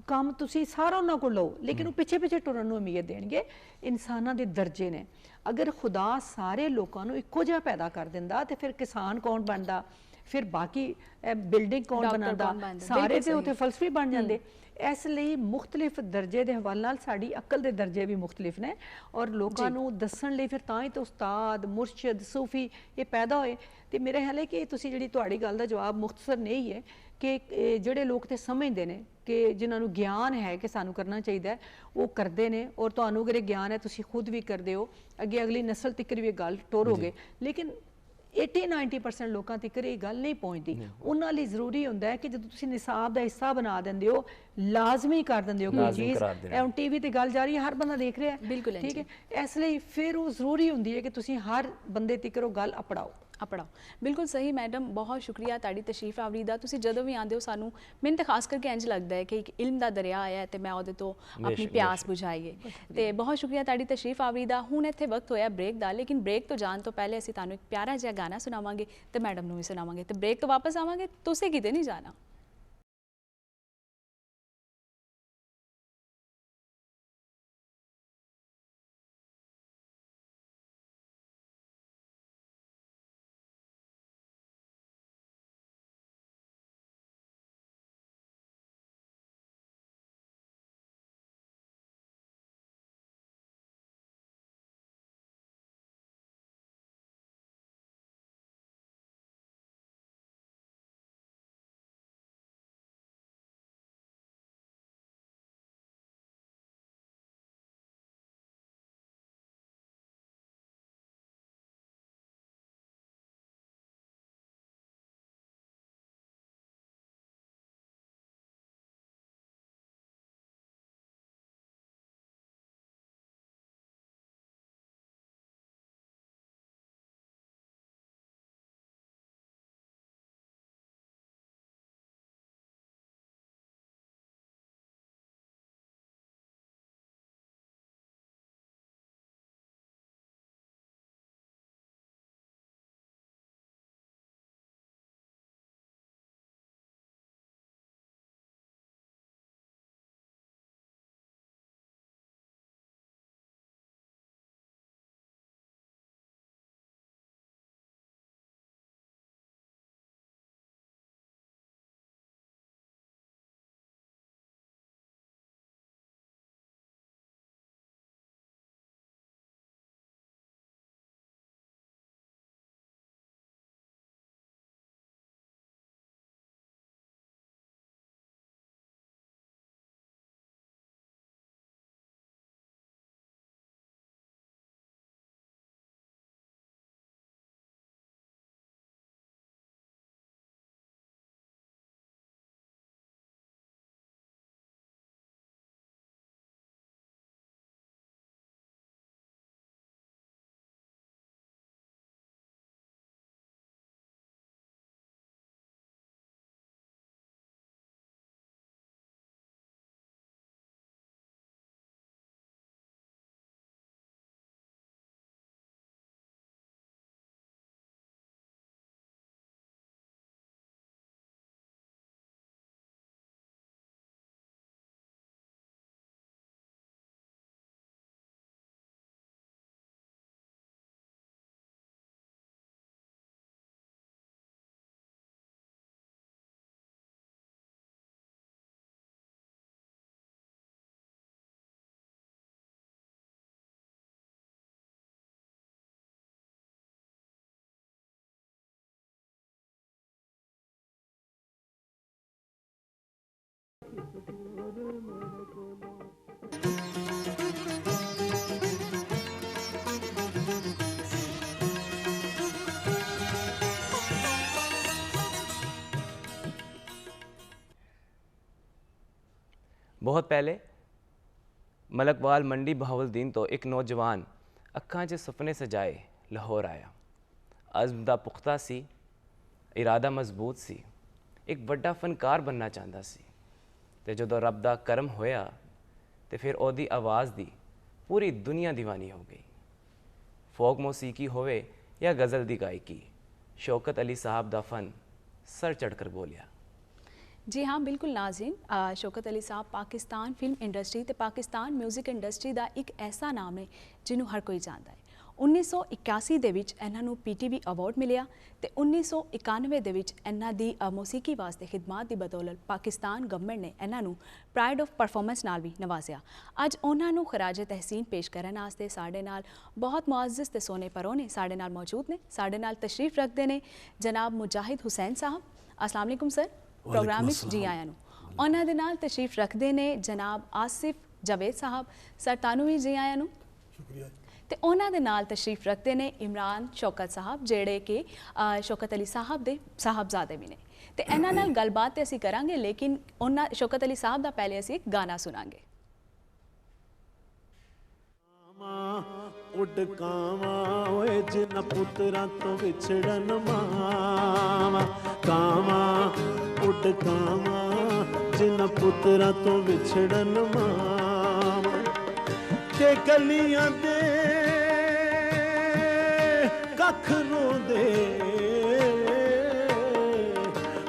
ਕੰਮ ਤੁਸੀਂ ਸਾਰਾ ਉਹਨਾਂ ਕੋਲ ਲਓ, ਲੇਕਿਨ ਉਹ ਪਿੱਛੇ ਪਿੱਛੇ ਟੁਰਨ ਨੂੰ ਉਮੀਦ ਦੇਣਗੇ। ਇਨਸਾਨਾਂ ਦੇ ਦਰਜੇ ਨੇ। ਅਗਰ ਖੁਦਾ ਸਾਰੇ ਲੋਕਾਂ ਨੂੰ ਇੱਕੋ ਜਿਹਾ ਪੈਦਾ ਕਰ ਦਿੰਦਾ ਤੇ ਫਿਰ ਕਿਸਾਨ ਕੌਣ ਬਣਦਾ, ਫਿਰ ਬਾਕੀ ਬਿਲਡਿੰਗ ਕੌਣ ਬਣਾਉਂਦਾ, ਸਾਰੇ ਤੇ ਉੱਥੇ ਫਲਸਫੀ ਬਣ ਜਾਂਦੇ। ਇਸ ਲਈ ਮੁਖਤਲਿਫ ਦਰਜੇ ਦੇ ਹਵਾਲੇ ਨਾਲ ਸਾਡੀ ਅਕਲ ਦੇ ਦਰਜੇ ਵੀ ਮੁਖਤਲਿਫ ਨੇ, ਔਰ ਲੋਕਾਂ ਨੂੰ ਦੱਸਣ ਲਈ ਫਿਰ ਤਾਂ ਹੀ ਤਾਂ ਉਸਤਾਦ, ਮੁਰਸ਼ਿਦ, ਸੂਫੀ ਇਹ ਪੈਦਾ ਹੋਏ। ਤੇ ਮੇਰੇ ਖਿਆਲ ਹੈ ਕਿ ਤੁਸੀਂ ਜਿਹੜੀ ਤੁਹਾਡੀ ਗੱਲ ਦਾ ਜਵਾਬ ਮੁਖਤਸਰ ਨਹੀਂ ਹੈ ਕਿ ਜਿਹੜੇ ਲੋਕ ਤੇ ਸਮਝਦੇ ਨੇ ਕਿ ਜਿਨ੍ਹਾਂ ਨੂੰ ਗਿਆਨ ਹੈ ਕਿ ਸਾਨੂੰ ਕਰਨਾ ਚਾਹੀਦਾ ਹੈ, ਉਹ ਕਰਦੇ ਨੇ। ਔਰ ਤੁਹਾਨੂੰ ਅਗਰ ਇਹ ਗਿਆਨ ਹੈ ਤੁਸੀਂ ਖੁਦ ਵੀ ਕਰਦੇ ਹੋ, ਅੱਗੇ ਅਗਲੀ ਨਸਲ ਤੱਕ ਵੀ ਇਹ ਗੱਲ ਟੋਰੋਗੇ। ਲੇਕਿਨ 80-90% ਲੋਕਾਂ ਤੱਕ ਇਹ ਗੱਲ ਨਹੀਂ ਪਹੁੰਚਦੀ। ਉਹਨਾਂ ਲਈ ਜ਼ਰੂਰੀ ਹੁੰਦਾ ਹੈ ਕਿ ਜਦੋਂ ਤੁਸੀਂ ਨਿਸਾਬ ਦਾ ਹਿੱਸਾ ਬਣਾ ਦਿੰਦੇ ਹੋ, ਲਾਜ਼ਮੀ ਕਰ ਦਿੰਦੇ ਹੋ ਕੋਈ ਚੀਜ਼, ਹੁਣ ਟੀਵੀ ਤੇ ਗੱਲ ਜਾ ਰਹੀ ਹੈ, ਹਰ ਬੰਦਾ ਦੇਖ ਰਿਹਾ ਹੈ, ਠੀਕ ਹੈ, ਇਸ ਲਈ ਫਿਰ ਉਹ ਜ਼ਰੂਰੀ ਹੁੰਦੀ ਹੈ ਕਿ ਤੁਸੀਂ ਹਰ ਬੰਦੇ ਤੱਕ ਉਹ ਗੱਲ ਅਪਣਾਓ। ਬਿਲਕੁਲ ਸਹੀ ਮੈਡਮ, ਬਹੁਤ ਸ਼ੁਕਰੀਆ ਤੁਹਾਡੀ ਤਸ਼ਰੀਫ ਆਵਰੀ ਦਾ। ਤੁਸੀਂ ਜਦੋਂ ਵੀ ਆਉਂਦੇ ਹੋ ਸਾਨੂੰ, ਮੈਨੂੰ ਤਾਂ ਖਾਸ ਕਰਕੇ ਇੰਝ ਲੱਗਦਾ ਹੈ ਕਿ ਇੱਕ ਇਲਮ ਦਾ ਦਰਿਆ ਆਇਆ ਤੇ ਮੈਂ ਉਹਦੇ ਤੋਂ ਆਪਣੀ ਪਿਆਸ ਬੁਝਾਈਏ। ਤੇ ਬਹੁਤ ਸ਼ੁਕਰੀਆ ਤੁਹਾਡੀ ਤਸ਼ਰੀਫ ਆਵਰੀ ਦਾ। ਹੁਣ ਇੱਥੇ ਵਕਤ ਹੋਇਆ ਬ੍ਰੇਕ ਦਾ, ਲੇਕਿਨ ਬ੍ਰੇਕ ਤੋਂ ਜਾਣ ਤੋਂ ਪਹਿਲੇ ਅਸੀਂ ਤੁਹਾਨੂੰ ਇੱਕ ਪਿਆਰਾ ਜਿਹਾ ਗਾਣਾ ਸੁਣਾਵਾਂਗੇ ਤੇ ਮੈਡਮ ਨੂੰ ਵੀ ਸੁਣਾਵਾਂਗੇ ਤੇ ਬ੍ਰੇਕ ਤੋਂ ਵਾਪਸ ਆਵਾਂਗੇ। ਤੁਸੀਂ ਕਿਤੇ ਨਹੀਂ ਜਾਣਾ। ਬਹੁਤ ਪਹਿਲੇ ਮਲਕਵਾਲ ਮੰਡੀ ਬਹਾਵਲਦੀਨ ਤੋਂ ਇੱਕ ਨੌਜਵਾਨ ਅੱਖਾਂ 'ਚ ਸੁਪਨੇ ਸਜਾਏ ਲਾਹੌਰ ਆਇਆ। ਅਜ਼ਮ ਦਾ ਪੁਖਤਾ ਸੀ, ਇਰਾਦਾ ਮਜ਼ਬੂਤ ਸੀ, ਇੱਕ ਵੱਡਾ ਫਨਕਾਰ ਬਣਨਾ ਚਾਹੁੰਦਾ ਸੀ। ਤੇ ਜਦੋਂ ਰੱਬ ਦਾ ਕਰਮ ਹੋਇਆ ਤੇ ਫਿਰ ਉਹਦੀ ਆਵਾਜ਼ ਦੀ ਪੂਰੀ ਦੁਨੀਆ ਦੀਵਾਨੀ ਹੋ ਗਈ। ਫੋਕ ਮੌਸੀਕੀ ਹੋਵੇ ਜਾਂ ਗਜ਼ਲ ਦੀ ਗਾਇਕੀ, शौकत अली साहब ਦਾ फन सर चढ़ कर बोलिया। जी हाँ बिल्कुल नाज़रीन, शौकत अली साहब पाकिस्तान फिल्म इंडस्ट्री ते पाकिस्तान म्यूजिक इंडस्ट्री का एक ऐसा नाम है जिन्हों हर कोई जानता है। 1981 ਦੇ ਵਿੱਚ ਇਹਨਾਂ ਨੂੰ PTV ਅਵਾਰਡ ਮਿਲਿਆ ਤੇ 1991 ਦੇ ਵਿੱਚ ਇਹਨਾਂ ਦੀ ਮੌਸੀਕੀ ਵਾਸਤੇ ਖਿਦਮਤ ਦੀ ਬਦੌਲਤ ਪਾਕਿਸਤਾਨ ਗਵਰਨਮੈਂਟ ਨੇ ਇਹਨਾਂ ਨੂੰ ਪ੍ਰਾਈਡ ਆਫ ਪਰਫਾਰਮੈਂਸ ਨਾਲ ਵੀ ਨਵਾਜ਼ਿਆ। ਅੱਜ ਉਹਨਾਂ ਨੂੰ ਖਰਾਜ ਤਹਿਸੀਨ ਪੇਸ਼ ਕਰਨ ਵਾਸਤੇ ਸਾਡੇ ਨਾਲ ਬਹੁਤ ਮੁਅੱਜ਼ਜ਼ ਤੇ ਸੋਨੇ ਪਰੋਣੇ ਸਾਡੇ ਨਾਲ ਮੌਜੂਦ ਨੇ। ਸਾਡੇ ਨਾਲ ਤਸ਼ਰੀਫ ਰੱਖਦੇ ਨੇ ਜਨਾਬ ਮੁਜਾਹਿਦ ਹੁਸੈਨ ਸਾਹਿਬ। अस्सलाम वालेकुम सर, प्रोग्राम ਵਿੱਚ ਜੀ ਆਇਆਂ ਨੂੰ। ਉਹਨਾਂ ਦੇ ਨਾਲ ਤਸ਼ਰੀਫ ਰੱਖਦੇ ਨੇ ਜਨਾਬ ਆਸਿਫ ਜਾਵੇਦ ਸਾਹਿਬ। ਸਰ ਤੁਹਾਨੂੰ ਵੀ ਜੀ ਆਇਆਂ ਨੂੰ। शुक्रिया। ਤੇ ਉਹਨਾਂ ਦੇ ਨਾਲ ਤਸ਼ਰੀਫ ਰੱਖਦੇ ਨੇ ਇਮਰਾਨ ਸ਼ੌਕਤ ਸਾਹਿਬ ਜਿਹੜੇ ਕਿ ਸ਼ੌਕਤ ਅਲੀ ਸਾਹਿਬ ਦੇ ਸਾਹਿਬਜ਼ਾਦੇ ਵੀ ਨੇ। ਤੇ ਇਹਨਾਂ ਨਾਲ ਗੱਲਬਾਤ ਤੇ ਅਸੀਂ ਕਰਾਂਗੇ, ਲੇਕਿਨ ਉਹਨਾਂ ਸ਼ੌਕਤ ਅਲੀ ਸਾਹਿਬ ਦਾ ਪਹਿਲੇ ਅਸੀਂ ਇੱਕ ਗਾਣਾ ਸੁਣਾਂਗੇ। ਉੱਡ ਕਾਵਾਂ ਓਏ ਜਿਨ ਪੁੱਤਰਾਂ ਤੋਂ ਵਿਛੜਨ ਮਾਵਾਂ, ਕਾਵਾਂ ਉੱਡ ਕਾਵਾਂ ਜਿਨ ਪੁੱਤਰਾਂ ਤੋਂ ਵਿਛੜਨ ਮਾਵਾਂ, ਤੇ ਗਲੀਆਂ ਦੇ ਕੱਖ ਰੋਂਦੇ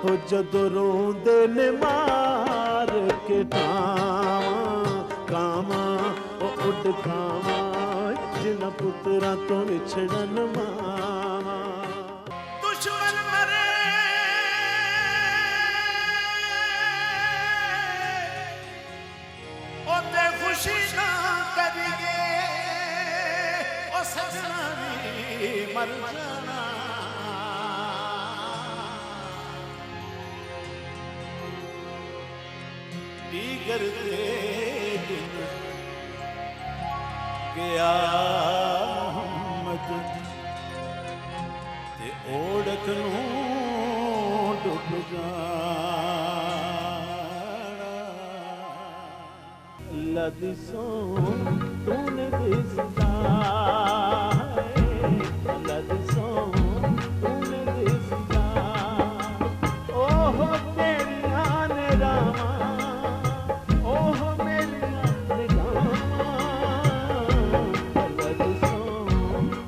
ਹੋ ਜਦੋਂ ਰੋਂਦੇ ਨੇ ਮਾਰ ਕੇ ਟਾਵਾਂ, ਕਾਵਾਂ ਉਹ ਉੱਡ ਕਾਵਾਂ ਜਿਨ੍ਹਾਂ ਪੁੱਤਰਾਂ ਤੋਂ ਵਿਛੜਨ ਮਾਵਾਂ। ਦੁਸ਼ਮਨ ਮਰੇ ਉਹਦੇ ਖੁਸ਼ੀ ਨਾ ਕਰੀਏ, ਉਹ ਸਜਣਾ ਵੀ ਮਰ ਜਾਣਾ। ਡੀਗਰ ਦੇ ਦਿਨ ਗਿਆ ਮੁਹੰਮਦ ਤੇ ਓੜਕ ਨੂੰ ਡੁੱਬ ਜਾਣਾ। ਅੱਲਾ ਦੀ ਸੌਂ ਤੂਨੇ ਦਿਸਦਾ ਹੈ, ਅੱਲਾ ਦੀ ਸੌਂ ਤੂਨੇ ਦਿਸਦਾ। ਓਹ ਤੇਰੀਆਂ ਨੇ ਰਾਵਾਂ, ਓਹ ਮੇਰੀਆਂ ਨਿਗਾਹਾਂ, ਅੱਲਾ ਦੀ ਸੌਂ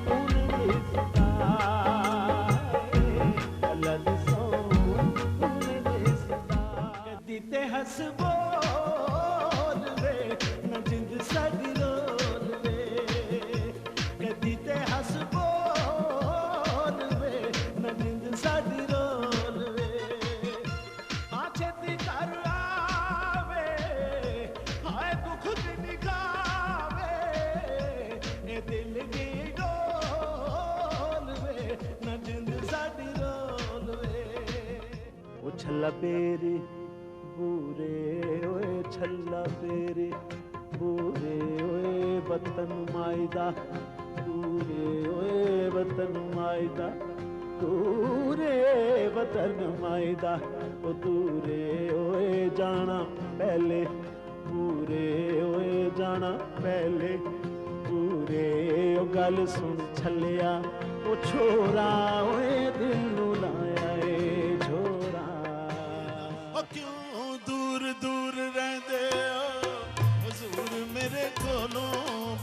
ਤੂਨੇ ਦਿਸਦਾ ਹੈ, ਅੱਲਾ ਦੀ ਸੌਂ ਤੂਨੇ ਦਿਸਦਾ। ਕਦੀ ਤੇ ਹੱਸ ਬੋਲ ਵੇ ਨਾ ਜਿੰਦ ਸਾਡੀ ਰੋਲ ਵੇ, ਕਦੀ ਤੇ ਹੱਸ ਬੋਲ ਵੇ ਨਾ ਜਿੰਦ ਸਾਡੀ ਰੋਲ ਵੇ। ਆ ਛੇਤੀ ਕਰ ਆਵੇ ਹਾਏ ਦੁੱਖ ਦੀ ਨਿਗਾਵੇ, ਇਹ ਦਿਲ ਦੀ ਡੋਲ ਵੇ ਨਾ ਜਿੰਦ ਸਾਡੀ ਰੋਲ ਵੇ। ਉਹ ਛੱਲਾ ਪੇਰੇ ਬੂਰੇ ਓਏ ਛੱਲਾ ਪੇਰੇ ਬੂਰੇ ਓਏ ਵਤਨ ਮਾਇਦਾ ਦੂਰੇ ਓਏ ਵਤਨ ਮਾਇਦਾ ਦੂਰੇ ਵਤਨ ਮਾਇਦਾ। ਉਹ ਦੂਰੇ ਓਏ ਜਾਣਾ ਪਹਿਲੇ ਪੂਰੇ ਓਏ ਜਾਣਾ ਪਹਿਲੇ ਪੂਰੇ। ਉਹ ਗੱਲ ਸੁਣ ਛੱਲਿਆ ਉਹ ਛੋਰਾ ਓਏ ਦਿਲ ਨੂੰ ਲਾਇਆ ਏ ਛੋਰਾ। ਉਹ ਕਿਉਂ ਦੂਰ ਦੂਰ ਰਹਿੰਦੇ ਹੋ ਹਜ਼ੂਰ ਮੇਰੇ ਕੋਲੋਂ,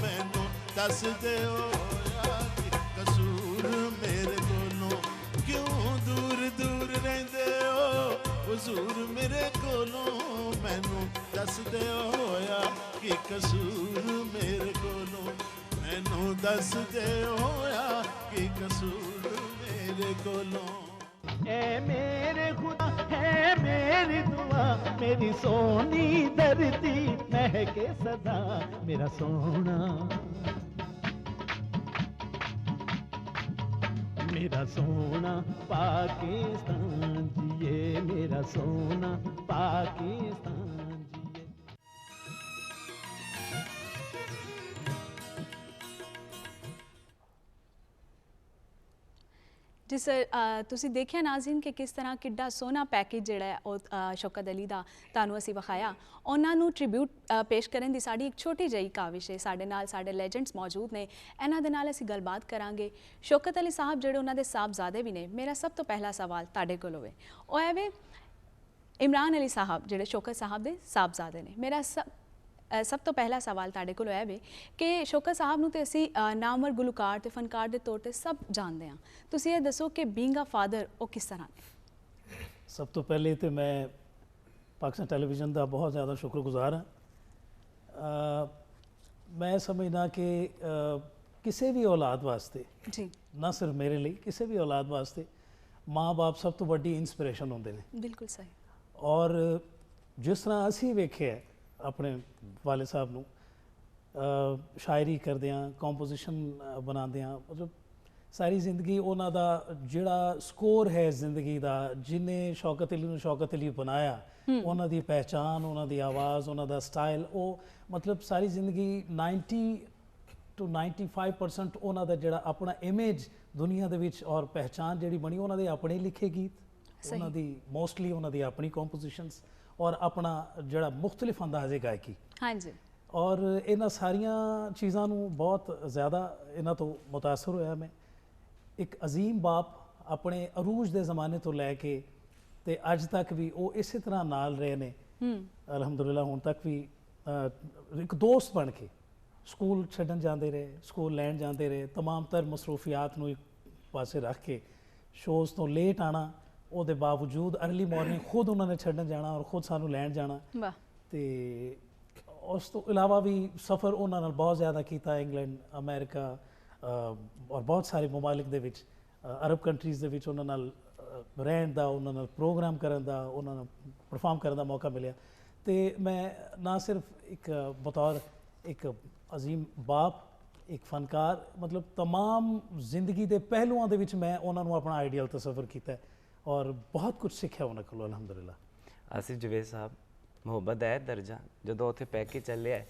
ਮੈਨੂੰ ਦੱਸ ਦਿਓ ਯਾਰ ਕਸੂਰ ਮੇਰੇ ਕੋਲੋਂ। ਕਿਉਂ ਦੂਰ ਦੂਰ ਰਹਿੰਦੇ ਹੋ ਹਜ਼ੂਰ ਮੇਰੇ ਕੋਲੋਂ, ਮੈਨੂੰ ਦੱਸ ਦਿਓ ਯਾਰ ਕੀ ਕਸੂਰ ਮੇਰੇ ਕੋਲੋਂ, ਮੈਨੂੰ ਦੱਸ ਦਿਓ ਯਾਰ ਕੀ ਕਸੂਰ ਮੇਰੇ ਕੋਲੋਂ। ਐ ਮੇਰੇ ਖੁਦਾ ਹੈ ਮੇਰੀ ਦੁਆ, ਮੇਰੀ ਸੋਹਣੀ ਧਰਤੀ ਮਹਿਕੇ ਸਦਾ ਮੇਰਾ ਸੋਹਣਾ, मेरा सोना पाकिस्तान जिए मेरा सोना पाकिस्तान। ਜਿਸ ਤੁਸੀਂ ਦੇਖਿਆ ਨਾਜ਼ਰੀਨ ਕਿ ਕਿਸ ਤਰ੍ਹਾਂ ਕਿੱਡਾ ਸੋਹਣਾ ਪੈਕੇਜ ਜਿਹੜਾ ਹੈ ਉਹ ਸ਼ੌਕਤ ਅਲੀ ਦਾ ਤੁਹਾਨੂੰ ਅਸੀਂ ਵਿਖਾਇਆ। ਉਹਨਾਂ ਨੂੰ ਟ੍ਰਿਬਿਊਟ ਪੇਸ਼ ਕਰਨ ਦੀ ਸਾਡੀ ਇੱਕ ਛੋਟੀ ਜਿਹੀ ਕਾਵਿਸ਼ ਹੈ। ਸਾਡੇ ਨਾਲ ਸਾਡੇ ਲੈਜੈਂਡਸ ਮੌਜੂਦ ਨੇ, ਇਹਨਾਂ ਦੇ ਨਾਲ ਅਸੀਂ ਗੱਲਬਾਤ ਕਰਾਂਗੇ। ਸ਼ੌਕਤ ਅਲੀ ਸਾਹਿਬ ਜਿਹੜੇ ਉਹਨਾਂ ਦੇ ਸਾਹਿਬਜ਼ਾਦੇ ਵੀ ਨੇ, ਮੇਰਾ ਸਭ ਤੋਂ ਪਹਿਲਾ ਸਵਾਲ ਤੁਹਾਡੇ ਕੋਲ ਹੋਵੇ ਉਹ ਐਵੇਂ ਇਮਰਾਨ ਅਲੀ ਸਾਹਿਬ ਜਿਹੜੇ ਸ਼ੌਕਤ ਸਾਹਿਬ ਦੇ ਸਾਹਿਬਜ਼ਾਦੇ ਨੇ, ਮੇਰਾ ਸਭ ਤੋਂ ਪਹਿਲਾ ਸਵਾਲ ਤੁਹਾਡੇ ਕੋਲ ਹੈ ਵੇ ਕਿ ਸ਼ੌਕਤ ਸਾਹਿਬ ਨੂੰ ਤੇ ਅਸੀਂ ਨਾਮਵਰ ਗੁਲੂਕਾਰ ਤੇ ਫਨਕਾਰ ਦੇ ਤੌਰ ਤੇ ਸਭ ਜਾਣਦੇ ਹਾਂ। ਤੁਸੀਂ ਇਹ ਦੱਸੋ ਕਿ ਬੀਇੰਗ ਅ ਫਾਦਰ ਉਹ ਕਿਸ ਤਰ੍ਹਾਂ ਨੇ? ਸਭ ਤੋਂ ਪਹਿਲੇ ਤੇ ਮੈਂ ਪਾਕਿਸਤਾਨ ਟੈਲੀਵਿਜ਼ਨ ਦਾ ਬਹੁਤ ਜ਼ਿਆਦਾ ਸ਼ੁਕਰਗੁਜ਼ਾਰ ਹਾਂ। ਮੈਂ ਸਮਝਦਾ ਕਿ ਕਿਸੇ ਵੀ ਔਲਾਦ ਵਾਸਤੇ, ਜੀ ਨਾ ਸਿਰਫ ਮੇਰੇ ਲਈ, ਕਿਸੇ ਵੀ ਔਲਾਦ ਵਾਸਤੇ ਮਾਂ-ਬਾਪ ਸਭ ਤੋਂ ਵੱਡੀ ਇਨਸਪੀਰੇਸ਼ਨ ਹੁੰਦੇ ਨੇ। ਬਿਲਕੁਲ ਸਹੀ। ਔਰ ਜਿਸ ਤਰ੍ਹਾਂ ਅਸੀਂ ਵੇਖਿਆ ਆਪਣੇ ਵਾਲਿਦ ਸਾਹਿਬ ਨੂੰ ਸ਼ਾਇਰੀ ਕਰਦਿਆਂ, ਕੰਪੋਜੀਸ਼ਨ ਬਣਾਉਂਦਿਆਂ, ਮਤਲਬ ਸਾਰੀ ਜ਼ਿੰਦਗੀ ਉਹਨਾਂ ਦਾ ਜਿਹੜਾ ਸਕੋਰ ਹੈ ਜ਼ਿੰਦਗੀ ਦਾ, ਜਿਹਨੇ ਸ਼ੌਕਤ ਅਲੀ ਨੂੰ ਸ਼ੌਕਤ ਅਲੀ ਬਣਾਇਆ, ਉਹਨਾਂ ਦੀ ਪਹਿਚਾਨ, ਉਹਨਾਂ ਦੀ ਆਵਾਜ਼, ਉਹਨਾਂ ਦਾ ਸਟਾਈਲ, ਉਹ ਮਤਲਬ ਸਾਰੀ ਜ਼ਿੰਦਗੀ 90 to 95% ਉਹਨਾਂ ਦਾ ਜਿਹੜਾ ਆਪਣਾ ਇਮੇਜ ਦੁਨੀਆ ਦੇ ਵਿੱਚ ਔਰ ਪਹਿਚਾਨ ਜਿਹੜੀ ਬਣੀ, ਉਹਨਾਂ ਦੇ ਆਪਣੇ ਲਿਖੇ ਗੀਤ, ਉਹਨਾਂ ਦੀ ਮੋਸਟਲੀ ਉਹਨਾਂ ਦੀ ਆਪਣੀ ਕੰਪੋਜੀਸ਼ਨਸ ਔਰ ਆਪਣਾ ਜਿਹੜਾ ਮੁxtਲਿਫ ਅੰਦਾਜ਼ੇ ਗਾਇਕੀ। ਹਾਂਜੀ। ਔਰ ਇਹਨਾਂ ਸਾਰੀਆਂ ਚੀਜ਼ਾਂ ਨੂੰ ਬਹੁਤ ਜ਼ਿਆਦਾ ਇਹਨਾਂ ਤੋਂ ਮੁਤਾਸਰ ਹੋਇਆ ਮੈਂ। ਇੱਕ ਅਜ਼ੀਮ ਬਾਪ ਆਪਣੇ ਅਰੂਜ ਦੇ ਜ਼ਮਾਨੇ ਤੋਂ ਲੈ ਕੇ ਤੇ ਅੱਜ ਤੱਕ ਵੀ ਉਹ ਇਸੇ ਤਰ੍ਹਾਂ ਨਾਲ ਰਹੇ ਨੇ, ਅਲਹਮਦੁਲਿਲਾ ਹੁਣ ਤੱਕ ਵੀ ਇੱਕ ਦੋਸਤ ਬਣ ਕੇ ਸਕੂਲ ਛੱਡਣ ਜਾਂਦੇ ਰਹੇ, ਸਕੂਲ ਲੈਣ ਜਾਂਦੇ ਰਹੇ, ਤਮਾਮ ਤਰ ਮਸਰੂਫੀਆਤ ਨੂੰ ਇੱਕ ਪਾਸੇ ਰੱਖ ਕੇ ਸ਼ੋਜ਼ ਤੋਂ ਲੇਟ ਆਣਾ, ਉਹਦੇ ਬਾਵਜੂਦ अर्ਲੀ ਮਾਰਨਿੰਗ ਖੁਦ ਉਹਨਾਂ ਨੇ ਛੱਡਣ ਜਾਣਾ ਔਰ ਖੁਦ ਸਾਨੂੰ ਲੈਣ ਜਾਣਾ। ਵਾਹ। ਤੇ ਉਸ ਤੋਂ ਇਲਾਵਾ ਵੀ ਸਫ਼ਰ ਉਹਨਾਂ ਨਾਲ ਬਹੁਤ ਜ਼ਿਆਦਾ ਕੀਤਾ, ਇੰਗਲੈਂਡ, ਅਮਰੀਕਾ ਔਰ ਬਹੁਤ ਸਾਰੇ ਮਮਾਲਿਕ ਦੇ ਵਿੱਚ, ਅਰਬ ਕੰਟਰੀਜ਼ ਦੇ ਵਿੱਚ ਉਹਨਾਂ ਨਾਲ ਰਹਿਣ ਦਾ, ਉਹਨਾਂ ਨਾਲ ਪ੍ਰੋਗਰਾਮ ਕਰਨ ਦਾ, ਉਹਨਾਂ ਨਾਲ ਪਰਫਾਰਮ ਕਰਨ ਦਾ ਮੌਕਾ ਮਿਲਿਆ। ਤੇ ਮੈਂ ਨਾ ਸਿਰਫ ਇੱਕ ਬਤੌਰ ਇੱਕ ਅਜ਼ੀਮ ਬਾਪ, ਇੱਕ ਫਨਕਾਰ, ਮਤਲਬ ਤਮਾਮ ਜ਼ਿੰਦਗੀ ਦੇ ਪਹਿਲੂਆਂ ਦੇ ਵਿੱਚ ਮੈਂ ਉਹਨਾਂ ਨੂੰ ਆਪਣਾ ਆਈਡੀਅਲ ਤਸਵਰ ਕੀਤਾ ਔਰ ਬਹੁਤ ਕੁਝ ਸਿੱਖਿਆ ਉਹਨਾਂ ਕੋਲੋਂ ਅਲਹਮਦੁਲਿਲਾ। ਆਸਿਫ ਜਵੇਦ ਸਾਹਿਬ, ਮੁਹੱਬਤ ਦਾ ਇਹ ਦਰਜਾ ਜਦੋਂ ਉੱਥੇ ਪੈ ਕੇ ਚੱਲਿਆ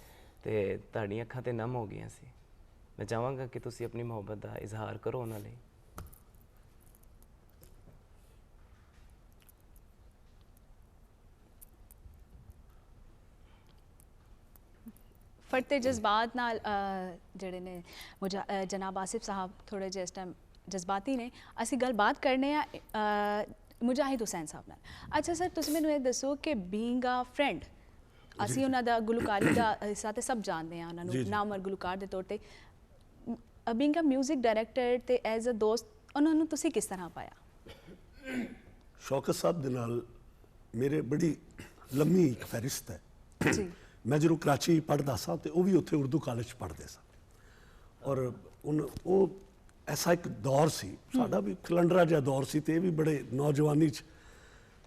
ਤੇ ਤੁਹਾਡੀਆਂ ਅੱਖਾਂ ਤੇ ਨਮ ਹੋ ਗਈਆਂ ਸੀ। ਮੈਂ ਚਾਹਾਂਗਾ ਕਿ ਤੁਸੀਂ ਆਪਣੀ ਮੁਹੱਬਤ ਦਾ ਇਜ਼ਹਾਰ ਕਰੋ ਉਹਨਾਂ ਲਈ। ਫੜਤੇ ਜਜ਼ਬਾਤ ਨਾਲ ਜਿਹੜੇ ਨੇ ਜਨਾਬ ਆਸਿਫ ਸਾਹਿਬ ਥੋੜੇ ਜਿਹੇ ਇਸ ਟਾਈਮ ਜਜ਼ਬਾਤੀ ਨੇ। ਅਸੀਂ ਗੱਲਬਾਤ ਕਰਨੇ ਆ ਮੁਜਾਹਿਦ ਹੁਸੈਨ ਸਾਹਿਬ ਨਾਲ। ਅੱਛਾ ਸਰ, ਤੁਸੀਂ ਮੈਨੂੰ ਇਹ ਦੱਸੋ ਕਿ ਬੀਇੰਗ ਅ ਫਰੈਂਡ, ਅਸੀਂ ਉਹਨਾਂ ਦਾ ਗੁਲੂਕਾਰੀ ਦਾ ਹਿੱਸਾ ਤੇ ਸਭ ਜਾਣਦੇ ਹਾਂ ਉਹਨਾਂ ਨੂੰ ਨਾਮਵਰ ਗੁਲੂਕਾਰ ਦੇ ਤੌਰ ਤੇ, ਬੀਇੰਗ ਅ ਮਿਊਜ਼ਿਕ ਡਾਇਰੈਕਟਰ ਤੇ ਐਜ਼ ਅ ਦੋਸਤ ਉਹਨਾਂ ਨੂੰ ਤੁਸੀਂ ਕਿਸ ਤਰ੍ਹਾਂ ਪਾਇਆ? ਸ਼ੌਕਤ ਸਾਹਿਬ ਦੇ ਨਾਲ ਮੇਰੇ ਬੜੀ ਲੰਮੀ ਇੱਕ ਫਹਿਰਿਸਤ ਹੈ ਜੀ। ਮੈਂ ਜਦੋਂ ਕਰਾਚੀ ਪੜ੍ਹਦਾ ਸਾਂ ਤੇ ਉਹ ਵੀ ਉੱਥੇ ਉਰਦੂ ਕਾਲਜ 'ਚ ਪੜ੍ਹਦੇ ਸਨ ਔਰ ਉਹ ਐਸਾ ਇੱਕ ਦੌਰ ਸੀ ਸਾਡਾ ਵੀ ਕੈਲੰਡਰਾ ਜਿਹਾ ਦੌਰ ਸੀ ਤੇ ਇਹ ਵੀ ਬੜੇ ਨੌਜਵਾਨੀ 'ਚ।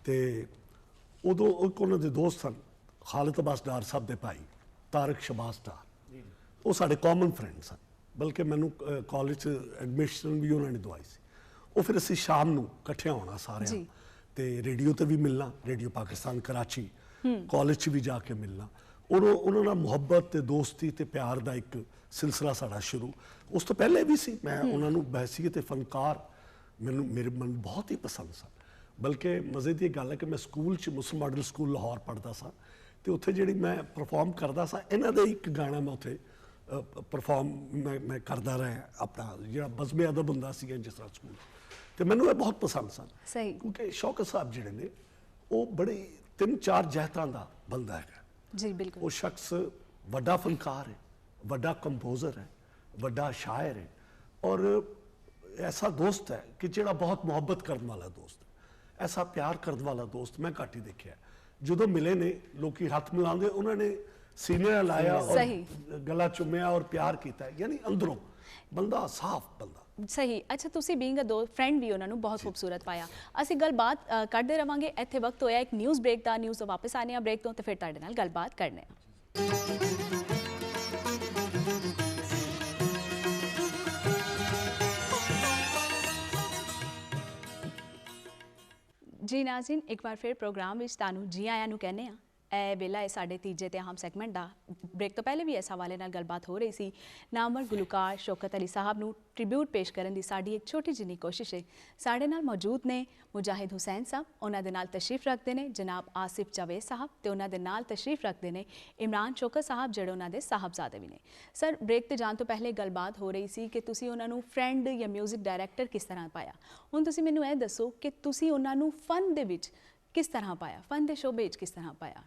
ਤੇ ਉਦੋਂ ਉਹਨਾਂ ਦੇ ਦੋਸਤ ਸਨ ਖਾਲਿਦ ਅਬਾਸ ਡਾਰ ਸਾਹਿਬ ਦੇ ਭਾਈ ਤਾਰਿਕ ਸ਼ਬਾਜ਼ ਡਾਰ, ਉਹ ਸਾਡੇ ਕਾਮਨ ਫਰੈਂਡ ਸਨ, ਬਲਕਿ ਮੈਨੂੰ ਕਾਲਜ 'ਚ ਐਡਮਿਸ਼ਨ ਵੀ ਉਹਨਾਂ ਨੇ ਦਵਾਈ ਸੀ। ਉਹ ਫਿਰ ਅਸੀਂ ਸ਼ਾਮ ਨੂੰ ਇਕੱਠਿਆਂ ਹੋਣਾ ਸਾਰਿਆਂ ਤੇ ਰੇਡੀਓ ਤੇ ਵੀ ਮਿਲਣਾ, ਰੇਡੀਓ ਪਾਕਿਸਤਾਨ ਕਰਾਚੀ, ਕਾਲਜ 'ਚ ਵੀ ਜਾ ਕੇ ਮਿਲਣਾ। ਉਹਨਾਂ ਨਾਲ ਮੁਹੱਬਤ ਤੇ ਦੋਸਤੀ ਤੇ ਪਿਆਰ ਦਾ ਇੱਕ ਸਿਲਸਿਲਾ ਸਾਡਾ ਸ਼ੁਰੂ ਉਸ ਤੋਂ ਪਹਿਲੇ ਵੀ ਸੀ। ਮੈਂ ਉਹਨਾਂ ਨੂੰ ਬਹਿਸੀਅਤ ਫਨਕਾਰ ਮੇਰੇ ਮਨ ਬਹੁਤ ਹੀ ਪਸੰਦ ਸਨ। ਬਲਕਿ ਮਜ਼ੇ ਦੀ ਗੱਲ ਹੈ ਕਿ ਮੈਂ ਸਕੂਲ 'ਚ ਮੁਸਲਿਮ ਮਾਡਲ ਸਕੂਲ ਲਾਹੌਰ ਪੜ੍ਹਦਾ ਸਾਂ ਤੇ ਉੱਥੇ ਜਿਹੜੀ ਮੈਂ ਪਰਫਾਰਮ ਕਰਦਾ ਸਾਂ, ਇਹਨਾਂ ਦਾ ਇੱਕ ਗਾਣਾ ਮੈਂ ਉੱਥੇ ਪਰਫਾਰਮ ਮੈਂ ਕਰਦਾ ਰਿਹਾ, ਆਪਣਾ ਜਿਹੜਾ ਬਜ਼ਮੇ ਅਦਬ ਹੁੰਦਾ ਸੀਗਾ ਜਿਸ ਤਰ੍ਹਾਂ ਸਕੂਲ, ਤੇ ਮੈਨੂੰ ਇਹ ਬਹੁਤ ਪਸੰਦ ਸਨ। ਸਹੀ। ਕਿਉਂਕਿ ਸ਼ੌਕਤ ਸਾਹਿਬ ਜਿਹੜੇ ਨੇ ਉਹ ਬੜੇ 3-4 ਜਹਿਤਾਂ ਦਾ ਬੰਦਾ ਹੈਗਾ ਜੀ। ਬਿਲਕੁਲ। ਉਹ ਸ਼ਖਸ ਵੱਡਾ ਫਨਕਾਰ ਹੈ, ਵੱਡਾ ਕੰਪੋਜ਼ਰ ਹੈ, ਵੱਡਾ ਸ਼ਾਇਰ ਹੈ ਔਰ ਐਸਾ ਦੋਸਤ ਹੈ ਕਿ ਜਿਹੜਾ ਬਹੁਤ ਮੁਹੱਬਤ ਕਰਨ ਵਾਲਾ ਦੋਸਤ ਹੈ। ਐਸਾ ਪਿਆਰ ਕਰਨ ਵਾਲਾ ਦੋਸਤ ਮੈਂ ਘੱਟ ਹੀ ਦੇਖਿਆ। ਜਦੋਂ ਮਿਲੇ ਨੇ ਲੋਕੀ ਹੱਥ ਮਿਲਾਉਂਦੇ, ਉਹਨਾਂ ਨੇ ਸੀਨੇ ਨਾਲ ਲਾਇਆ ਔਰ ਗਲਾ ਚੁੰਮਿਆ ਔਰ ਪਿਆਰ ਕੀਤਾ, ਯਾਨੀ ਅੰਦਰੋਂ ਬੰਦਾ ਸਾਫ਼ ਬੰਦਾ। ਸਹੀ। ਅੱਛਾ, ਤੁਸੀਂ ਬੀਇੰਗ ਅ ਫਰੈਂਡ ਵੀ ਉਹਨਾਂ ਨੂੰ ਬਹੁਤ ਖੂਬਸੂਰਤ ਪਾਇਆ। ਅਸੀਂ ਗੱਲਬਾਤ ਕਰਦੇ ਰਵਾਂਗੇ। ਇੱਥੇ ਵਕਤ ਹੋਇਆ ਇੱਕ ਨਿਊਜ਼ ਬ੍ਰੇਕ ਦਾ। ਨਿਊਜ਼ ਤੋਂ ਵਾਪਸ ਆਨੇ ਆ ਬ੍ਰੇਕ ਤੋਂ ਤੇ ਫਿਰ ਤੁਹਾਡੇ ਨਾਲ ਗੱਲਬਾਤ ਕਰਨੇ ਆ। ਜੀ ਨਾਜ਼ਰੀਨ, ਇੱਕ ਵਾਰ ਫਿਰ ਪ੍ਰੋਗਰਾਮ ਵਿੱਚ ਤੁਹਾਨੂੰ ਜੀ ਆਇਆਂ ਨੂੰ ਕਹਿੰਦੇ ਆ। ਇਹ ਵੇਲਾ ਹੈ ਸਾਡੇ ਤੀਜੇ ਤੇ ਅਹਿਮ ਸੈਗਮੈਂਟ ਦਾ। ਬ੍ਰੇਕ ਤੋਂ ਪਹਿਲੇ ਵੀ ਇਸ ਹਵਾਲੇ ਨਾਲ ਗੱਲਬਾਤ ਹੋ ਰਹੀ ਸੀ। ਨਾਮਵਰ ਗੁਲੂਕਾਰ ਸ਼ੌਕਤ ਅਲੀ ਸਾਹਿਬ ਨੂੰ ਟ੍ਰਿਬਿਊਟ ਪੇਸ਼ ਕਰਨ ਦੀ ਸਾਡੀ ਇੱਕ ਛੋਟੀ ਜਿਹੀ ਕੋਸ਼ਿਸ਼ ਹੈ। ਸਾਡੇ ਨਾਲ ਮੌਜੂਦ ਨੇ ਮੁਜਾਹਿਦ ਹੁਸੈਨ ਸਾਹਿਬ, ਉਹਨਾਂ ਦੇ ਨਾਲ ਤਸ਼ਰੀਫ ਰੱਖਦੇ ਨੇ ਜਨਾਬ ਆਸਿਫ ਜਾਵੇਦ ਸਾਹਿਬ, ਤੇ ਉਹਨਾਂ ਦੇ ਨਾਲ ਤਸ਼ਰੀਫ ਰੱਖਦੇ ਨੇ ਇਮਰਾਨ ਸ਼ੌਕਤ ਸਾਹਿਬ, ਜਿਹੜੇ ਉਹਨਾਂ ਦੇ ਸਾਹਿਬਜ਼ਾਦੇ ਵੀ ਨੇ। ਸਰ, ਬ੍ਰੇਕ ਤੇ ਜਾਣ ਤੋਂ ਪਹਿਲੇ ਗੱਲਬਾਤ ਹੋ ਰਹੀ ਸੀ ਕਿ ਤੁਸੀਂ ਉਹਨਾਂ ਨੂੰ ਫਰੈਂਡ ਜਾਂ ਮਿਊਜ਼ਿਕ ਡਾਇਰੈਕਟਰ ਕਿਸ ਤਰ੍ਹਾਂ ਪਾਇਆ। ਹੁਣ ਤੁਸੀਂ ਮੈਨੂੰ ਇਹ ਦੱਸੋ ਕਿ ਤੁਸੀਂ ਉਹਨਾਂ ਨੂੰ ਫਨ ਦੇ ਵਿੱਚ ਕਿਸ ਤਰ੍ਹਾਂ ਪਾਇਆ, ਫਨ ਦੇ ਸ਼ੋਬੇ ਵਿੱਚ ਕਿਸ ਤਰ੍ਹਾਂ ਪਾਇਆ।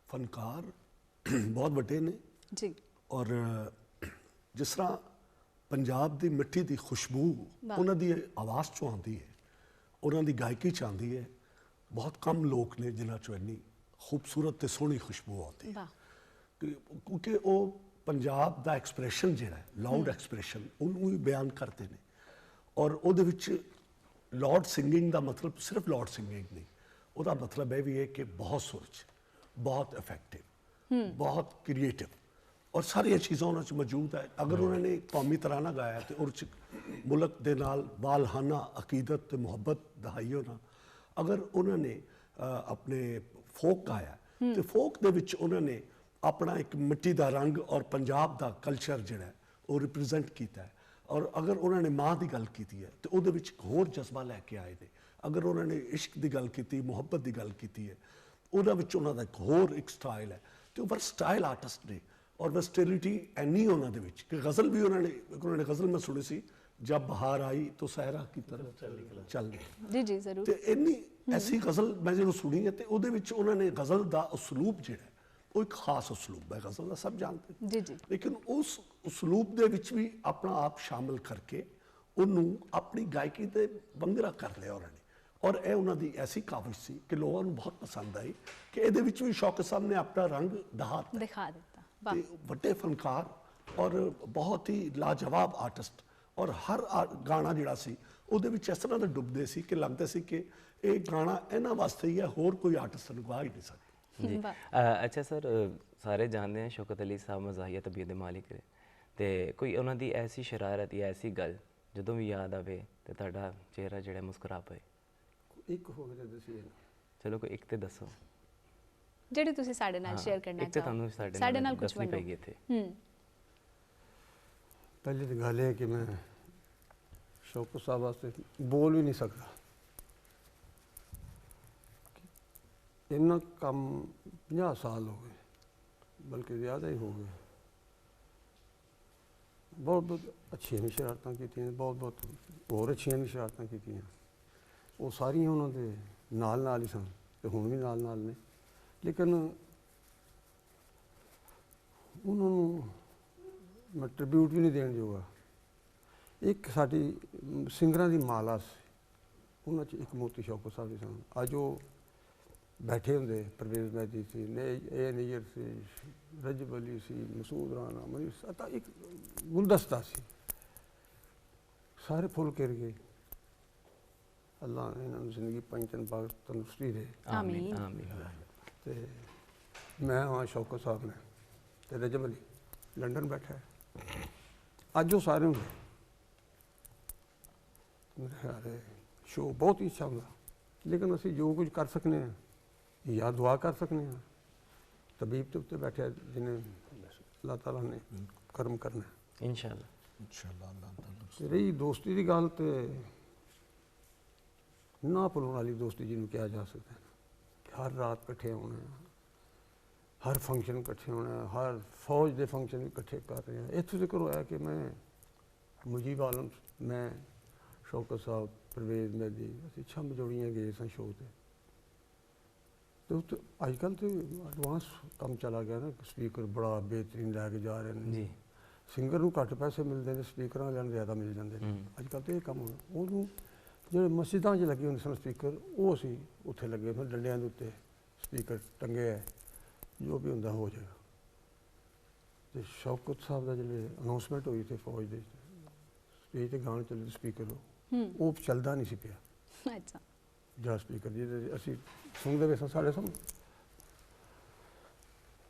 ਫਨਕਾਰ ਬਹੁਤ ਵੱਡੇ ਨੇ ਜੀ, ਔਰ ਜਿਸ ਤਰ੍ਹਾਂ ਪੰਜਾਬ ਦੀ ਮਿੱਟੀ ਦੀ ਖੁਸ਼ਬੂ ਉਹਨਾਂ ਦੀ ਆਵਾਜ਼ 'ਚੋਂ ਆਉਂਦੀ ਹੈ, ਉਹਨਾਂ ਦੀ ਗਾਇਕੀ 'ਚ ਆਉਂਦੀ ਹੈ। ਬਹੁਤ ਕਮ ਲੋਕ ਨੇ ਜਿਨ੍ਹਾਂ 'ਚੋਂ ਇੰਨੀ ਖੂਬਸੂਰਤ ਤੇ ਸੋਹਣੀ ਖੁਸ਼ਬੂ ਆਉਂਦੀ ਹੈ, ਵਾਹ। ਕਿਉਂਕਿ ਉਹ ਪੰਜਾਬ ਦਾ ਐਕਸਪ੍ਰੈਸ਼ਨ ਜਿਹੜਾ ਹੈ, ਲਾਊਡ ਐਕਸਪ੍ਰੈਸ਼ਨ, ਉਹਨੂੰ ਹੀ ਬਿਆਨ ਕਰਦੇ ਨੇ। ਔਰ ਉਹਦੇ ਵਿੱਚ ਲਾਊਡ ਸਿੰਗਿੰਗ ਦਾ ਮਤਲਬ ਸਿਰਫ ਲਾਊਡ ਸਿੰਗਿੰਗ ਨਹੀਂ, ਉਹਦਾ ਮਤਲਬ ਇਹ ਵੀ ਹੈ ਕਿ ਬਹੁਤ ਸੁਰਜ, ਬਹੁਤ ਇਫੈਕਟਿਵ, ਬਹੁਤ ਕ੍ਰੀਏਟਿਵ, ਔਰ ਸਾਰੀਆਂ ਚੀਜ਼ਾਂ ਉਹਨਾਂ 'ਚ ਮੌਜੂਦ ਹੈ। ਅਗਰ ਉਹਨਾਂ ਨੇ ਕੌਮੀ ਤਰਾਨਾ ਗਾਇਆ ਤੇ ਉਹਦੇ 'ਚ ਮੁਲਕ ਦੇ ਨਾਲ ਵਾਲਹਾਨਾ ਅਕੀਦਤ ਤੇ ਮੁਹੱਬਤ ਦਹਾਈ ਹੋਣਾ। ਅਗਰ ਉਹਨਾਂ ਨੇ ਆਪਣੇ ਫੋਕ ਗਾਇਆ ਤੇ ਫੋਕ ਦੇ ਵਿੱਚ ਉਹਨਾਂ ਨੇ ਆਪਣਾ ਇੱਕ ਮਿੱਟੀ ਦਾ ਰੰਗ ਔਰ ਪੰਜਾਬ ਦਾ ਕਲਚਰ ਜਿਹੜਾ ਉਹ ਰਿਪਰੈਜ਼ੈਂਟ ਕੀਤਾ ਹੈ। ਔਰ ਅਗਰ ਉਹਨਾਂ ਨੇ ਮਾਂ ਦੀ ਗੱਲ ਕੀਤੀ ਹੈ ਤੇ ਉਹਦੇ ਵਿੱਚ ਇੱਕ ਹੋਰ ਜਜ਼ਬਾ ਲੈ ਕੇ ਆਏ ਨੇ। ਅਗਰ ਉਹਨਾਂ ਨੇ ਇਸ਼ਕ ਦੀ ਗੱਲ ਕੀਤੀ, ਮੁਹੱਬਤ ਦੀ ਗੱਲ ਕੀਤੀ ਹੈ, ਉਹਦਾ ਵਿੱਚ ਉਹਨਾਂ ਦਾ ਇੱਕ ਹੋਰ ਇੱਕ ਸਟਾਈਲ ਹੈ ਤੇ ਉਹ ਵਰਸਟਾਈਲ ਆਰਟਿਸਟ ਨੇ। ਔਰ ਵਰਸਟੈਲਿਟੀ ਇੰਨੀ ਉਹਨਾਂ ਦੇ ਵਿੱਚ ਕਿ ਗਜ਼ਲ ਵੀ ਉਹਨਾਂ ਨੇ ਗਜ਼ਲ ਮੈਂ ਸੁਣੀ ਸੀ, ਜਬ ਬਹਾਰ ਆਈ तो सहरा की तरफ ਚੱਲ ਨਿਕਲਾ। ਜੀ ਜੀ ਜ਼ਰੂਰ। ਤੇ ਇੰਨੀ ਐਸੀ ਗਜ਼ਲ ਮੈਂ ਜਦੋਂ ਸੁਣੀ ਹੈ ਤੇ ਉਹਦੇ ਵਿੱਚ ਉਹਨਾਂ ਨੇ ਗਜ਼ਲ ਦਾ ਉਸਲੂਬ ਜਿਹੜਾ ਉਹ ਇੱਕ ਖਾਸ ਉਸਲੂਬ ਹੈ ਗਜ਼ਲ ਦਾ, ਸਭ ਜਾਣਦੇ ਜੀ ਜੀ। ਲੇਕਿਨ ਉਸ ਉਸਲੂਬ ਦੇ ਵਿੱਚ ਵੀ ਆਪਣਾ ਆਪ ਸ਼ਾਮਿਲ ਕਰਕੇ ਉਹਨੂੰ ਆਪਣੀ ਗਾਇਕੀ ਤੇ ਬੰਗਰਾ ਕਰ ਲਿਆ ਉਹਨਾਂ ਨੇ। ਔਰ ਇਹ ਉਹਨਾਂ ਦੀ ਐਸੀ ਕਾਵਿਸ਼ ਸੀ ਕਿ ਲੋਕਾਂ ਨੂੰ ਬਹੁਤ ਪਸੰਦ ਆਈ ਕਿ ਇਹਦੇ ਵਿੱਚ ਵੀ ਸ਼ੌਕਤ ਸਾਹਿਬ ਨੇ ਆਪਣਾ ਰੰਗ ਦਿਖਾ ਦਿੱਤਾ। ਵਾਹ। ਤੇ ਵੱਡੇ ਫਨਕਾਰ ਔਰ ਬਹੁਤ ਹੀ ਲਾਜਵਾਬ ਆਰਟਿਸਟ, ਔਰ ਹਰ ਗਾਣਾ ਜਿਹੜਾ ਸੀ ਉਹਦੇ ਵਿੱਚ ਇਸ ਤਰ੍ਹਾਂ ਦਾ ਡੁੱਬਦੇ ਸੀ ਕਿ ਲੱਗਦਾ ਸੀ ਕਿ ਇਹ ਗਾਣਾ ਇਹਨਾਂ ਵਾਸਤੇ ਹੀ ਹੈ, ਹੋਰ ਕੋਈ ਆਰਟਿਸਟ ਨੂੰ ਗਾ ਹੀ ਨਹੀਂ ਸਕਦਾ। ਜੀ ਅੱਛਾ ਸਰ, ਸਾਰੇ ਜਾਣਦੇ ਹਨ ਸ਼ੌਕਤ ਅਲੀ ਸਾਹਿਬ ਮਜ਼ਾਹੀਆ ਤਬੀਅਤ ਦੇ ਮਾਲਿਕ ਨੇ, ਤੇ ਕੋਈ ਉਹਨਾਂ ਦੀ ਐਸੀ ਸ਼ਰਾਰਤ ਜਾਂ ਐਸੀ ਗੱਲ ਜਦੋਂ ਵੀ ਯਾਦ ਆਵੇ ਤੇ ਤੁਹਾਡਾ ਚਿਹਰਾ ਜਿਹੜਾ ਮੁਸਕਰਾ ਪਏ। ਇੱਕ ਹੋਵੇ ਤਾਂ ਦੱਸੀਏ। ਚਲੋ ਕੋਈ ਇੱਕ ਤੇ ਦੱਸੋ ਜਿਹੜੇ ਤੁਸੀਂ ਸਾਡੇ ਨਾਲ ਸ਼ੇਅਰ ਕਰਨਾ ਇੱਕ ਤੇ ਤੁਹਾਨੂੰ ਚਾਹੋ। ਸਾਡੇ ਨਾਲ ਕੁਝ ਦੱਸਣੀ ਵੰਡੋ। ਪਏਗੀ ਇੱਥੇ। ਪਹਿਲੀ ਤਾਂ ਗੱਲ ਇਹ ਕਿ ਮੈਂ ਸ਼ੌਕਤ ਸਾਹਿਬ ਵਾਸਤੇ ਬੋਲ ਵੀ ਨਹੀਂ ਸਕਦਾ। ਇੰਨਾ ਕੰਮ 50 ਸਾਲ ਹੋ ਗਏ, ਬਲਕਿ ਜ਼ਿਆਦਾ ਹੀ ਹੋ ਗਏ। ਬਹੁਤ ਬਹੁਤ ਅੱਛੀਆਂ ਵੀ ਸ਼ਰਾਰਤਾਂ ਕੀਤੀਆਂ, ਬਹੁਤ ਬਹੁਤ ਹੋਰ ਅੱਛੀਆਂ ਵੀ ਸ਼ਰਾਰਤਾਂ ਕੀਤੀਆਂ। ਉਹ ਸਾਰੀਆਂ ਉਹਨਾਂ ਦੇ ਨਾਲ ਨਾਲ ਹੀ ਸਨ ਤੇ ਹੁਣ ਵੀ ਨਾਲ ਨਾਲ ਨੇ। ਲੇਕਿਨ ਉਹਨਾਂ ਨੂੰ ਮੈਂ ਟ੍ਰਿਬਿਊਟ ਵੀ ਨਹੀਂ ਦੇਣ ਜੋਗਾ। ਇੱਕ ਸਾਡੀ ਸਿੰਗਰਾਂ ਦੀ ਮਾਲਾ ਸੀ, ਉਹਨਾਂ 'ਚ ਇੱਕ ਮੋਤੀ ਸ਼ੌਕਤ ਸਾਹਿਬ ਦੇ ਸਨ। ਅੱਜ ਉਹ ਬੈਠੇ ਹੁੰਦੇ, ਪਰਵੇਜ਼ ਮਹਿਦੀ ਸੀ, ਨਈਰ ਸੀ, ਰਜਬ ਅਲੀ ਸੀ, ਮਸੂਦ ਰਾਣਾ, ਮਨੀਰ ਸਤਾ, ਇੱਕ ਗੁਲਦਸਤਾ ਸੀ। ਸਾਰੇ ਫੁੱਲ ਘਿਰ ਗਏ। ਅੱਲਾ ਨੇ ਇਹਨਾਂ ਨੂੰ ਜ਼ਿੰਦਗੀ ਪੰਚਨ ਬਾਗ ਤੰਦਰੁਸਤੀ ਦੇ। ਆਮੀਨ ਆਮੀਨ। ਤੇ ਮੈਂ ਹਾਂ ਸ਼ੌਕਤ ਸਾਹਿਬ ਨੇ ਤੇ ਰਜਬ ਅਲੀ ਲੰਡਨ ਬੈਠਾ ਹੈ। ਅੱਜ ਉਹ ਸਾਰੇ ਹੁੰਦੇ ਮੇਰੇ ਖਿਆਲ ਹੈ ਸ਼ੋਅ ਬਹੁਤ ਹੀ ਅੱਛਾ ਹੁੰਦਾ। ਲੇਕਿਨ ਅਸੀਂ ਜੋ ਕੁਝ ਕਰ ਸਕਨੇ ਹਾਂ ਜਾਂ ਦੁਆ ਕਰ ਸਕਨੇ ਹਾਂ ਤਬੀਬ ਦੇ ਉੱਤੇ ਬੈਠਿਆ ਜਿਹਨੇ ਅੱਲਾਹ ਤਾਲਾ ਨੇ ਕਰਮ ਕਰਨਾ ਇਨਸ਼ਾਅੱਲਾ। ਅੱਲਾਹ ਤੇ ਰਹੀ ਦੋਸਤੀ ਦੀ ਗੱਲ, ਤੇ ਨਾ ਭੁੱਲਣ ਵਾਲੀ ਦੋਸਤੀ ਜਿਹਨੂੰ ਕਿਹਾ ਜਾ ਸਕਦਾ ਹੈ। ਹਰ ਰਾਤ ਇਕੱਠੇ ਹੋਣਾ, ਹਰ ਫੰਕਸ਼ਨ ਇਕੱਠੇ ਹੋਣਾ, ਹਰ ਫੌਜ ਦੇ ਫੰਕਸ਼ਨ ਵੀ ਇਕੱਠੇ ਕਰ ਰਹੇ ਹਾਂ। ਇੱਥੋਂ ਜ਼ਿਕਰ ਹੋਇਆ ਕਿ ਮੈਂ ਮੁਜੀਬ ਆਲਮ, ਮੈਂ ਸ਼ੌਕਤ ਸਾਹਿਬ, ਪਰਵੇਜ਼ ਮਹਿਦੀ, ਅਸੀਂ ਛੰਬ ਜੋੜੀਆਂ ਗਏ ਸਾਂ ਸ਼ੋਅ 'ਤੇ। ਤੇ ਉੱਥੇ ਅੱਜ ਕੱਲ੍ਹ ਤਾਂ ਐਡਵਾਂਸ ਕੰਮ ਚਲਾ ਗਿਆ ਨਾ, ਸਪੀਕਰ ਬੜਾ ਬਿਹਤਰੀਨ ਲੈ ਕੇ ਜਾ ਰਹੇ ਨੇ ਜੀ। ਸਿੰਗਰ ਨੂੰ ਘੱਟ ਪੈਸੇ ਮਿਲਦੇ ਨੇ, ਸਪੀਕਰਾਂ ਵਾਲਿਆਂ ਨੂੰ ਜ਼ਿਆਦਾ ਮਿਲ ਜਾਂਦੇ ਨੇ। ਅੱਜ ਕੱਲ੍ਹ ਤਾਂ ਇਹ ਕੰਮ ਹੋਣਾ। ਉਹਨੂੰ ਜਿਹੜੇ ਮਸਜਿਦਾਂ 'ਚ ਲੱਗੇ ਹੁੰਦੇ ਸਨ ਸਪੀਕਰ, ਉਹ ਅਸੀਂ ਉੱਥੇ ਲੱਗੇ ਹੋਏ ਡੰਡਿਆਂ ਦੇ ਉੱਤੇ ਸਪੀਕਰ ਟੰਗੇ ਹੈ, ਜੋ ਵੀ ਹੁੰਦਾ ਹੋ ਜਾਏਗਾ। ਤੇ ਸ਼ੌਕਤ ਸਾਹਿਬ ਦਾ ਜਿਹੜੇ ਅਨਾਉਂਸਮੈਂਟ ਹੋਈ ਤੇ ਫੌਜ ਦੇ ਸਟੇਜ 'ਤੇ ਗਾਣੇ ਚੱਲੇ ਸਪੀਕਰ, ਉਹ ਚੱਲਦਾ ਨਹੀਂ ਸੀ ਪਿਆ। ਅੱਛਾ। ਜਿਹੜਾ ਸਪੀਕਰ ਜਿਹਦੇ ਅਸੀਂ ਸੁਣਦੇ ਵੇ ਸਾਂ ਸਾਡੇ ਸਾਹਮਣੇ।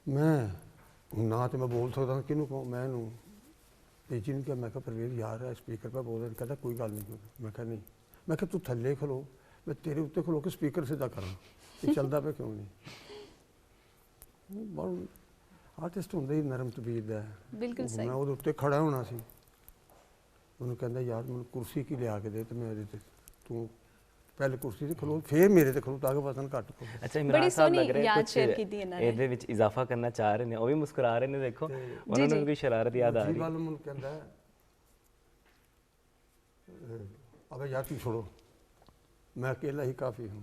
ਮੈਂ ਨਾ ਤੇ ਮੈਂ ਬੋਲ ਸਕਦਾ ਕਿਹਨੂੰ ਕਹੂੰ। ਮੈਂ ਇਹਨੂੰ ਤੇਜੀ ਨੂੰ ਕਿਹਾ, ਮੈਂ ਕਿਹਾ ਪਰਵੇਜ਼ ਯਾਰ ਹੈ ਸਪੀਕਰ ਪਾ ਬੋਲ ਰਿਹਾ। ਕਹਿੰਦਾ ਕੋਈ ਗੱਲ ਨਹੀਂ। ਮੈਂ ਕਿਹਾ ਨਹੀਂ। ਮੈਂ ਕਿਹਾ ਤੂੰ ਥੱਲੇ ਖਲੋ, ਮੈਂ ਤੇਰੇ ਉੱਤੇ ਖਲੋ ਕੇ ਸਪੀਕਰ ਸਿੱਧਾ ਕਰਾਂ, ਇਹ ਚੱਲਦਾ ਪਿਆ ਕਿਉਂ ਨਹੀਂ। ਆਰਟਿਸਟ ਹੁੰਦਾ ਹੀ ਨਰਮ ਤਬੀਅਤ ਦਾ ਹੈ। ਬਿਲਕੁਲ ਸਹੀ। ਮੈਂ ਉਹਦੇ ਉੱਤੇ ਖੜਾ ਹੋਣਾ ਸੀ, ਉਹਨੂੰ ਕਹਿੰਦਾ ਯਾਰ ਮੈਨੂੰ ਕੁਰਸੀ ਕੀ ਲਿਆ ਕੇ ਦੇ, ਤੇ ਮੈਂ ਇਹਦੇ ਤੇ ਤੂੰ ਪਹਿਲੇ ਕੁਰਸੀ ਤੇ ਖਲੋ, ਫਿਰ ਮੇਰੇ ਤੇ ਖਲੋ ਤਾਂ ਕਿ ਵਜ਼ਨ ਘੱਟ ਪਵੇ। ਅੱਛਾ ਇਮਰਾਨ ਸਾਹਿਬ ਲੱਗ ਰਿਹਾ ਯਾਦ ਕੁਝ ਸ਼ੇਅਰ ਕੀਤੀ ਇਹਨਾਂ ਨੇ। ਇਹਦੇ ਵਿੱਚ ਇਜ਼ਾਫਾ ਕਰਨਾ ਚਾਹ ਰਹੇ ਨੇ, ਉਹ ਵੀ ਮੁਸਕਰਾ ਰਹੇ ਨੇ, ਦੇਖੋ ਉਹਨਾਂ ਨੂੰ ਵੀ ਸ਼ਰਾਰਤ ਯਾਦ ਆ ਜੀ ਰਹੀ। ਵੱਲ ਮੈਨੂੰ ਕਹਿੰਦਾ अबे यार तू छोड़ो, मैं अकेला ही काफ़ी हूँ।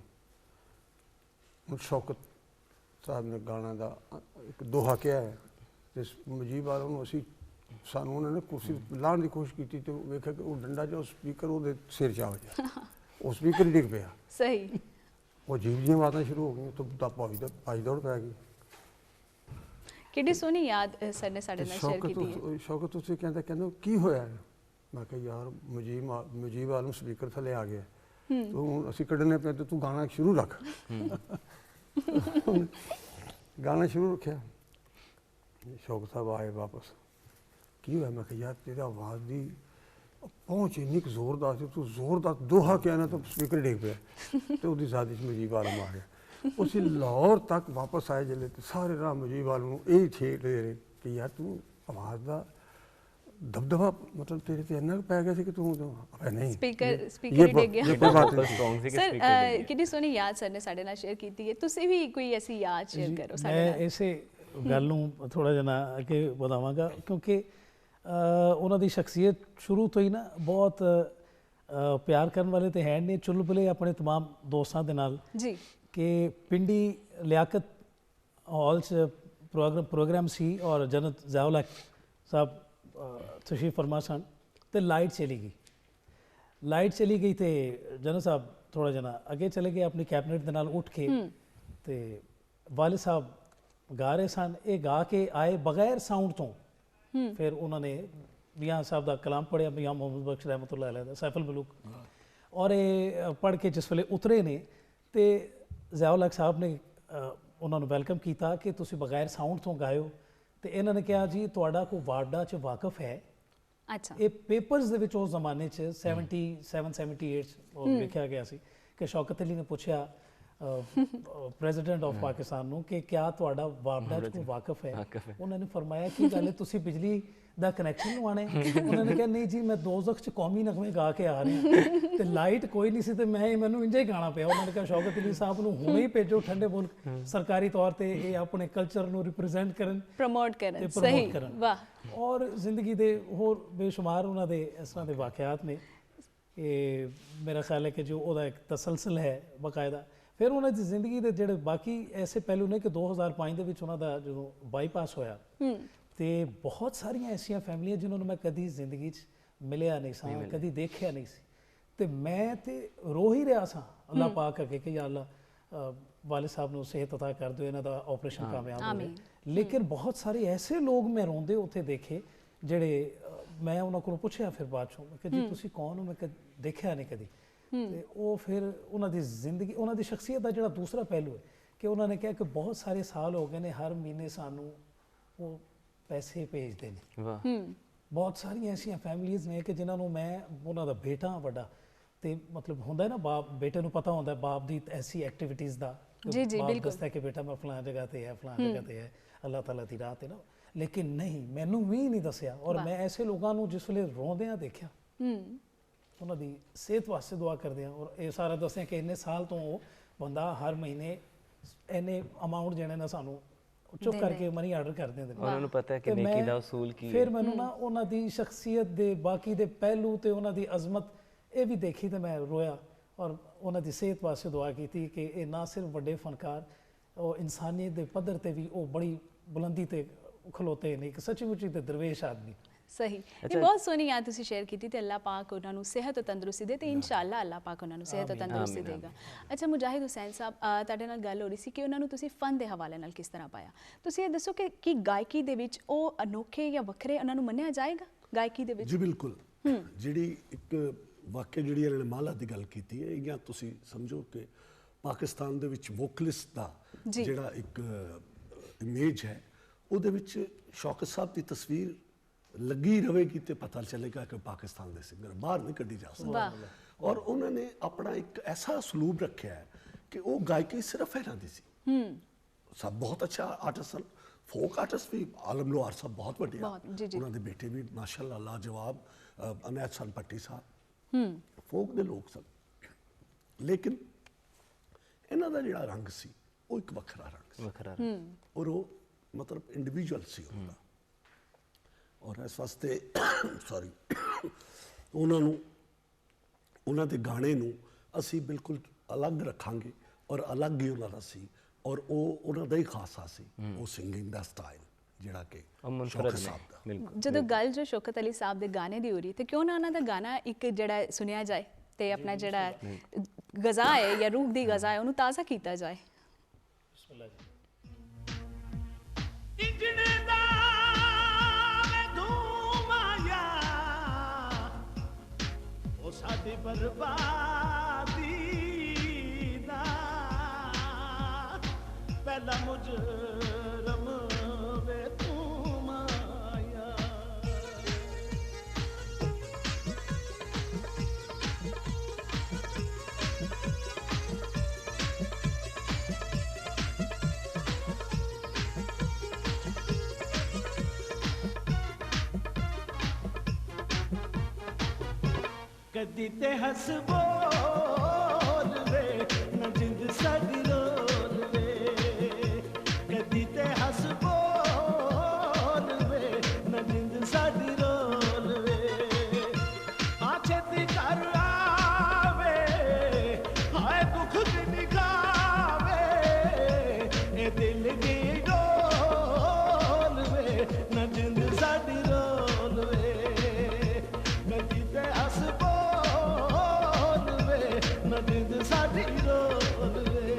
ਹੁਣ ਸ਼ੌਕਤ ਸਾਹਿਬ ਨੇ ਗਾਣਾ ਦਾ ਇੱਕ ਦੋਹਾ ਕਿਹਾ ਹੈ, ਤੇ ਮੁਜੀਬ ਵਾਲੋਂ ਨੂੰ ਅਸੀਂ ਸਾਨੂੰ ਉਹਨਾਂ ਨੇ ਕੁਰਸੀ ਲਾਉਣ ਦੀ ਕੋਸ਼ਿਸ਼ ਕੀਤੀ ਤੇ ਵੇਖਿਆ ਕਿ ਉਹ ਡੰਡਾ ਜੋ ਸਪੀਕਰ ਉਹਦੇ ਸਿਰ 'ਚ ਆ ਗਿਆ, ਉਹ ਸਪੀਕਰ ਹੀ ਡਿੱਗ ਪਿਆ। ਸਹੀ। ਉਹ ਅਜੀਬ ਜਿਹੀਆਂ ਬਾਤਾਂ ਸ਼ੁਰੂ ਹੋ ਗਈਆਂ, ਤਾਂ ਭਾਈ ਦੌੜ ਪੈ ਗਈ। ਕਿਹੜੀ ਸੋਹਣੀ ਯਾਦ ਸਰ ਨੇ ਸਾਡੇ ਨਾਲ ਸ਼ੇਅਰ ਕੀਤੀ ਹੈ। ਸ਼ੌਕਤ ਤੁਸੀਂ ਕਹਿੰਦਾ ਕੀ ਹੋਇਆ ਹੈ? ਮੈਂ ਕਿਹਾ ਯਾਰ ਮੁਜੀਬ ਆਲਮ ਸਪੀਕਰ ਥੱਲੇ ਆ ਗਿਆ, ਤੂੰ ਹੁਣ ਅਸੀਂ ਕੱਢਣੇ ਪਏ ਤੇ ਤੂੰ ਗਾਣਾ ਸ਼ੁਰੂ ਰੱਖ। ਗਾਣਾ ਸ਼ੁਰੂ ਰੱਖਿਆ, ਸ਼ੌਕਤ ਸਾਹਿਬ ਆਏ ਵਾਪਸ, ਕੀ ਹੋਇਆ? ਮੈਂ ਕਿਹਾ ਯਾਰ ਤੇਰੀ ਆਵਾਜ਼ ਦੀ ਪਹੁੰਚ ਇੰਨੀ ਕੁ ਜ਼ੋਰਦਾਰ ਸੀ, ਤੂੰ ਜ਼ੋਰਦਾਰ ਦੋਹਾ ਕਿਹਾ ਨਾ ਤਾਂ ਸਪੀਕਰ ਡਿੱਗ ਪਿਆ। ਤੇ ਉਹਦੀ ਜ਼ਾਦੀ 'ਚ ਮੁਜੀਬ ਆਲਮ ਆ ਗਿਆ। ਅਸੀਂ ਲਾਹੌਰ ਤੱਕ ਵਾਪਸ ਆਏ ਜਿਹੜੇ ਤੇ ਸਾਰੇ ਰਾਹ ਮੁਜੀਬ ਆਲਮ ਨੂੰ ਇਹ ਠੇਕ ਦੇ ਰਹੇ ਕਿ ਯਾਰ ਤੂੰ ਆਵਾਜ਼ ਦਾ ਦਬਦਬਾ ਮਤਲਬ ਤੇਰੇ ਤੇ ਇੰਨਾ ਪੈ ਗਿਆ ਸੀ ਕਿ ਤੂੰ ਨਹੀਂ ਸਪੀਕਰ ਹੀ ਡਿੱਗ ਗਿਆ। ਸਟਰੋਂਗ ਸੀ ਕਿ ਸਰ ਸਪੀਕਰ ਕਿੰਨੀ ਸੋਹਣੀ ਯਾਦ ਸਰ ਨੇ ਸਾਡੇ ਨਾਲ ਸ਼ੇਅਰ ਕੀਤੀ ਹੈ। ਤੁਸੀਂ ਵੀ ਕੋਈ ਐਸੀ ਯਾਦ ਸ਼ੇਅਰ ਕਰੋ ਸਾਡੇ ਮੈਂ ਨਾਲ। ਇਸੇ ਗੱਲ ਨੂੰ ਥੋੜਾ ਜਿਹਾ ਅੱਗੇ ਵਧਾਵਾਂਗਾ, ਕਿਉਂਕਿ ਉਹਨਾਂ ਦੀ ਸ਼ਖਸੀਅਤ ਸ਼ੁਰੂ ਤੋਂ ਹੀ ਨਾ ਬਹੁਤ ਪਿਆਰ ਕਰਨ ਵਾਲੇ ਤੇ ਹੈ ਨੇ, ਚੁਲਬੁਲੇ ਆਪਣੇ तमाम ਦੋਸਤਾਂ ਦੇ ਨਾਲ ਜੀ, ਕਿ ਪਿੰਡੀ ਲਿਆਕਤ ਹਾਲ 'ਚ ਪ੍ਰੋਗਰਾਮ ਸੀ ਔਰ ਜਨਤ ਜ਼ਾਉਲਾ ਸਾਹਿਬ तशरीफ़ फरमा सन, तो लाइट चली गई तो जनरल साहब थोड़ा जना अगे चले गए अपनी कैबिनेट के नाल उठ के, तो वालिद साहब गा रहे सन, ये गा के आए बगैर साउंड तो। फिर उन्होंने मियाँ साहब का कलाम पढ़िया, मियाँ मोहम्मद बख्श रहमतुल्लाह अलैह दा सैफुल मुलूक, और ये पढ़ के जिस वेले उतरे ने तो ज़ियाउल हक साहब ने उन्होंने वैलकम किया कि तुसी बगैर साउंड तो गायो। तो इन्होंने कहा जी तुहाडा कोई वार्डा च वाकफ है? अच्छा, ये पेपर्स दे विच उस ज़माने च 77 78 लिखा गया सी कि शौकत अली ने पूछा प्रेजिडेंट ऑफ पाकिस्तान नूं कि क्या तुहाडा वार्डा च कोई वाकफ है? उन्होंने फरमाया कि गल तुसी बिजली दा कनैक्शन लवाना है? उन्होंने कहा नहीं जी मैं दोज़ख च कौमी नगमे गा के आ रहा हूँ, तो लाइट कोई नहीं सी तो मैं मैनू इंजा ही गाना पिया। उन्होंने कहा शौकत अली साहब नूं हुणे ही भेजो ठंडे मुल्क सरकारी तौर पर ये अपने कल्चर नूं रिप्रेजेंट करन, प्रमोट करन। सही, वाह। और जिंदगी दे होर बेशुमार उन्होंने इस तरह के वाकयात ने, मेरा ख्याल है कि जो ਉਹਦਾ एक तसलसल है बाकायदा। फिर ਉਹਨਾਂ ਦੀ ਜ਼ਿੰਦਗੀ ਦੇ ਜਿਹੜੇ ਬਾਕੀ ਐਸੇ ਪਹਿਲੂ ਨੇ ਕਿ 2005 ਦੇ ਵਿੱਚ ਉਹਨਾਂ ਦਾ ਜਦੋਂ ਬਾਈਪਾਸ ਹੋਇਆ ਤੇ ਬਹੁਤ ਸਾਰੀਆਂ ਐਸੀਆਂ ਫੈਮਲੀਆਂ ਜਿਨ੍ਹਾਂ ਨੂੰ ਮੈਂ ਕਦੀ ਜ਼ਿੰਦਗੀ 'ਚ ਮਿਲਿਆ ਨਹੀਂ ਸਾਂ, ਕਦੀ ਦੇਖਿਆ ਨਹੀਂ ਸੀ, ਤੇ ਮੈਂ ਤੇ ਰੋ ਹੀ ਰਿਹਾ ਸਾਂ ਅੱਲਾ ਪਾਕ ਅੱਗੇ ਕਿ ਯਾ ਅੱਲਾ ਵਾਲਿਦ ਸਾਹਿਬ ਨੂੰ ਸਿਹਤ ਅਤਾ ਕਰ ਦਿਓ, ਇਹਨਾਂ ਦਾ ਆਪਰੇਸ਼ਨ ਕਾਮਯਾਬ ਹੋਵੇ। ਲੇਕਿਨ ਬਹੁਤ ਸਾਰੇ ਐਸੇ ਲੋਕ ਮੈਂ ਰੋਂਦੇ ਉੱਥੇ ਦੇਖੇ ਜਿਹੜੇ ਮੈਂ ਉਹਨਾਂ ਕੋਲੋਂ ਪੁੱਛਿਆ ਫਿਰ ਬਾਅਦ ਚੋਂ ਕਿ ਜੀ ਤੁਸੀਂ ਕੌਣ ਹੋ, ਮੈਂ ਦੇਖਿਆ ਨਹੀਂ ਕਦੀ। ਤੇ ਉਹ ਫਿਰ ਉਹਨਾਂ ਦੀ ਜ਼ਿੰਦਗੀ, ਉਹਨਾਂ ਦੀ ਸ਼ਖਸੀਅਤ ਦਾ ਜਿਹੜਾ ਦੂਸਰਾ ਪਹਿਲੂ ਹੈ ਕਿ ਉਹਨਾਂ ਨੇ ਕਿਹਾ ਕਿ ਬਹੁਤ ਸਾਰੇ ਸਾਲ ਹੋ ਗਏ ਨੇ ਹਰ ਮਹੀਨੇ ਸਾਨੂੰ ਉਹ ਪੈਸੇ ਭੇਜਦੇ ਨੇ। ਵਾਹ। ਬਹੁਤ ਸਾਰੀਆਂ ਐਸੀਆਂ ਫੈਮਲੀਜ਼ ਨੇ ਕਿ ਜਿਨ੍ਹਾਂ ਨੂੰ ਮੈਂ ਉਹਨਾਂ ਦਾ ਬੇਟਾ ਵੱਡਾ, ਤੇ ਮਤਲਬ ਹੁੰਦਾ ਹੈ ਨਾ ਬਾਪ ਬੇਟੇ ਨੂੰ ਪਤਾ ਹੁੰਦਾ ਬਾਪ ਦੀ ਐਸੀ ਐਕਟੀਵਿਟੀਜ਼ ਦਾ, ਜੀ ਜੀ ਬਿਲਕੁਲ, ਦੱਸਦਾ ਕਿ ਬੇਟਾ ਮੈਂ ਫਲਾਂ ਜਗ੍ਹਾ ਤੇ ਹੈ, ਫਲਾਂ ਜਗ੍ਹਾ ਤੇ ਹੈ, ਅੱਲਾਹ ਤਾਲਾ ਦੀ ਰਾਹ ਤੇ ਨਾ, ਲੇਕਿਨ ਨਹੀਂ ਮੈਨੂੰ ਵੀ ਨਹੀਂ ਦੱਸਿਆ। ਔਰ ਮੈਂ ਐਸੇ ਲੋਕਾਂ ਨੂੰ ਜਿਸ ਵੇਲੇ ਰੋਂਦਿਆਂ ਦੇਖਿਆ, ਉਹਨਾਂ ਦੀ ਸਿਹਤ ਵਾਸਤੇ ਦੁਆ ਕਰਦੇ ਹਾਂ, ਔਰ ਇਹ ਸਾਰਾ ਦੱਸਿਆ ਕਿ ਇੰਨੇ ਸਾਲ ਤੋਂ ਉਹ ਬੰਦਾ ਹਰ ਮਹੀਨੇ ਇੰਨੇ ਅਮਾਉਂਟ ਜਿਹੜੇ ਨਾ ਸਾਨੂੰ ਚੁੱਕ ਕਰਕੇ ਮਨੀ ਆਰਡਰ ਕਰ ਦਿੰਦੇ ਨੇ। ਉਹਨਾਂ ਨੂੰ ਪਤਾ ਹੈ ਕਿ ਨੇਕੀ ਦਾ ਉਸੂਲ ਕੀ ਹੈ। ਫਿਰ ਮੈਨੂੰ ਨਾ ਉਹਨਾਂ ਦੀ ਸ਼ਖਸੀਅਤ ਦੇ ਬਾਕੀ ਦੇ ਪਹਿਲੂ ਤੇ ਉਹਨਾਂ ਦੀ ਅਜ਼ਮਤ ਇਹ ਵੀ ਦੇਖੀ ਤੇ ਮੈਂ ਰੋਇਆ, ਔਰ ਉਹਨਾਂ ਦੀ ਸਿਹਤ ਵਾਸਤੇ ਦੁਆ ਕੀਤੀ ਕਿ ਇਹ ਨਾ ਸਿਰਫ ਵੱਡੇ ਫਨਕਾਰ, ਉਹ ਇਨਸਾਨੀਅਤ ਦੇ ਪੱਧਰ ਤੇ ਵੀ ਉਹ ਬੜੀ ਬੁਲੰਦੀ ਤੇ ਖਲੋਤੇ ਨੇ, ਇੱਕ ਸੱਚੀ-ਮੁੱਚੀ ਤੇ ਦਰਵੇਸ਼ ਆਦਮੀ। ਸਹੀ, ਇਹ ਬਹੁਤ ਸੋਹਣੀ ਯਾਦ ਤੁਸੀਂ ਸ਼ੇਅਰ ਕੀਤੀ ਤੇ ਅੱਲਾਹ ਪਾਕ ਉਹਨਾਂ ਨੂੰ ਸਿਹਤ ਤੇ ਤੰਦਰੁਸਤੀ ਦੇ ਤੇ ਇਨਸ਼ਾਅੱਲਾ ਅੱਲਾਹ ਪਾਕ ਉਹਨਾਂ ਨੂੰ ਸਿਹਤ ਤੇ ਤੰਦਰੁਸਤੀ ਦੇਗਾ। ਅੱਛਾ ਮੁਜਾਹਿਦ ਹੁਸੈਨ ਸਾਹਿਬ, ਤੁਹਾਡੇ ਨਾਲ ਗੱਲ ਹੋ ਰਹੀ ਸੀ ਕਿ ਉਹਨਾਂ ਨੂੰ ਤੁਸੀਂ ਫਨ ਦੇ ਹਵਾਲੇ ਨਾਲ ਕਿਸ ਤਰ੍ਹਾਂ ਪਾਇਆ। ਤੁਸੀਂ ਇਹ ਦੱਸੋ ਕਿ ਕੀ ਗਾਇਕੀ ਦੇ ਵਿੱਚ ਉਹ ਅਨੋਖੇ ਜਾਂ ਵੱਖਰੇ ਉਹਨਾਂ ਨੂੰ ਮੰਨਿਆ ਜਾਏਗਾ ਗਾਇਕੀ ਦੇ ਵਿੱਚ? ਜੀ ਬਿਲਕੁਲ। ਜਿਹੜੀ ਇੱਕ ਵਾਕਿਆ ਜਿਹੜੀ ਇਹਨਾਂ ਨੇ ਮਾਲਾ ਦੀ ਗੱਲ ਕੀਤੀ ਹੈ, ਜਾਂ ਤੁਸੀਂ ਸਮਝੋ ਕਿ ਪਾਕਿਸਤਾਨ ਦੇ ਵਿੱਚ ਵੋਕਲਿਸਟ ਦਾ ਜਿਹੜਾ ਇੱਕ ਇਮੇਜ ਹੈ ਉਹਦੇ ਵਿੱਚ ਸ਼ੌਕਤ ਸਾਹਿਬ ਦੀ ਤਸਵੀਰ ਲੱਗੀ ਰਹੇਗੀ ਤੇ ਪਤਾ ਚੱਲੇਗਾ ਕਿ ਪਾਕਿਸਤਾਨ ਦੇ ਸਿੰਗਰ ਬਾਹਰ ਨਹੀਂ ਕੱਢੀ ਜਾ ਸਕਦੇ। ਔਰ ਉਹਨਾਂ ਨੇ ਆਪਣਾ ਇੱਕ ਐਸਾ ਸਲੂਬ ਰੱਖਿਆ ਹੈ ਕਿ ਉਹ ਗਾਇਕੀ ਸਿਰਫ ਇਹਨਾਂ ਦੀ ਸੀ, सब बहुत अच्छा आर्टिस्ट सन। फोक आर्टिस्ट भी आलम लोहार साहब बहुत वड्डे बहुत, जी, जी। उन्होंने बेटे भी माशाल्लाह लाजवाब, अनैत सन भट्टी साहब फोक दे लोग सन। लेकिन इन्हां दा जिहड़ा रंग सी वो एक वखरा रंग सी ਵੱਖਰਾ और वो मतलब इंडिविजुअल सी उनका। और इस वास्ते सॉरी उन्होंने उन्होंने गाने नू असी बिल्कुल अलग रखांगे और अलग ही उन्होंने सी और वो उन्होंने ही खासा सी वो सिंगिंग दा स्टाइल जिहड़ा कि ਮੁਨਫਰਦ शौकत ਨੇ साहब दा। ਬਿਲਕੁਲ ਜਦੋਂ ਗੱਲ ਜੋ ਸ਼ੌਕਤ ਅਲੀ ਸਾਹਿਬ ਦੇ ਗਾਣੇ ਦੀ ਹੋ ਰਹੀ ਤੇ ਕਿਉਂ ਨਾ ਉਹਨਾਂ ਦਾ ਗਾਣਾ ਇੱਕ ਜਿਹੜਾ ਸੁਣਿਆ ਜਾਏ ਤੇ ਆਪਣਾ ਜਿਹੜਾ ਗਜ਼ਾ ਹੈ ਜਾਂ ਰੂਹ ਦੀ ਗਜ਼ਾ ਹੈ ਉਹਨੂੰ ਤਾਜ਼ਾ ਕੀਤਾ ਜਾਏ। ਇੰਜਣੇ ਦਾ ਮੈਂ ਧੂਮ ਆਇਆ ਉਹ ਸਾਡੀ ਬਰਬਾਦੀ ਦਾ ਪਹਿਲਾ ਮੁਜਰਮ ਵੇ ਤੂੰ ਆਇਆ। कदी ते हस बोल वे न जिंद साडी रोल वे कदी ते हस बोल वे न जिंद साडी रोल वे आछे ती कर आवे हाय दुख दी निगावे ए दिल दी डोल वे न जिंद साडी रोल वे कदी ते हस जिंद साडी रोल वे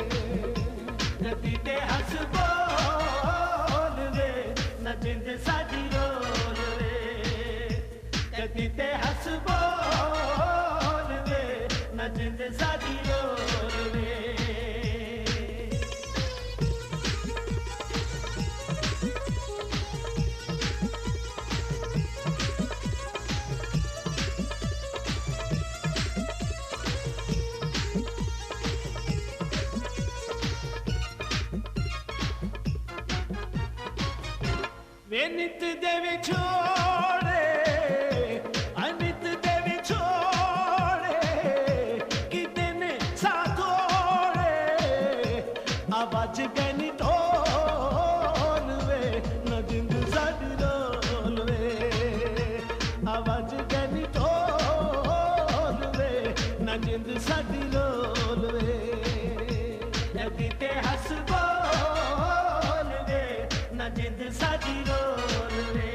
कदी ते हस बोल वे न जिंद साडी रोल वे कदी ते हस बोल वे न जिंद साडी रोल वे। वे नित दे विछोड़े अनित दे विछोड़े कि दिन साथोड़े आवाज गनी ढोल वे न जिंद साडी रोल वे आवाज गनी ढोल वे न जिंद साडी रोल वे कदी ते हस बोल वे न जिंद साडी रोल वे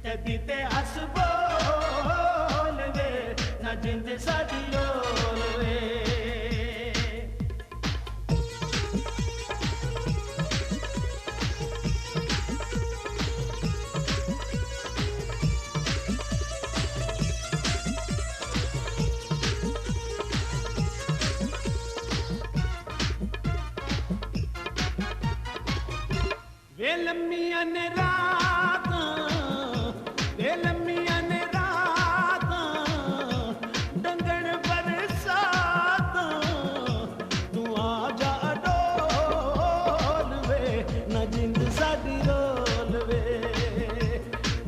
कदी ते हस बोल वे न जिंद साडी रोल वे। वे लम्मियां ने रातां वे लम्मियां ने रातां डंगण बरसातां तू आ जा डोल वे न जिंद साडी रोल वे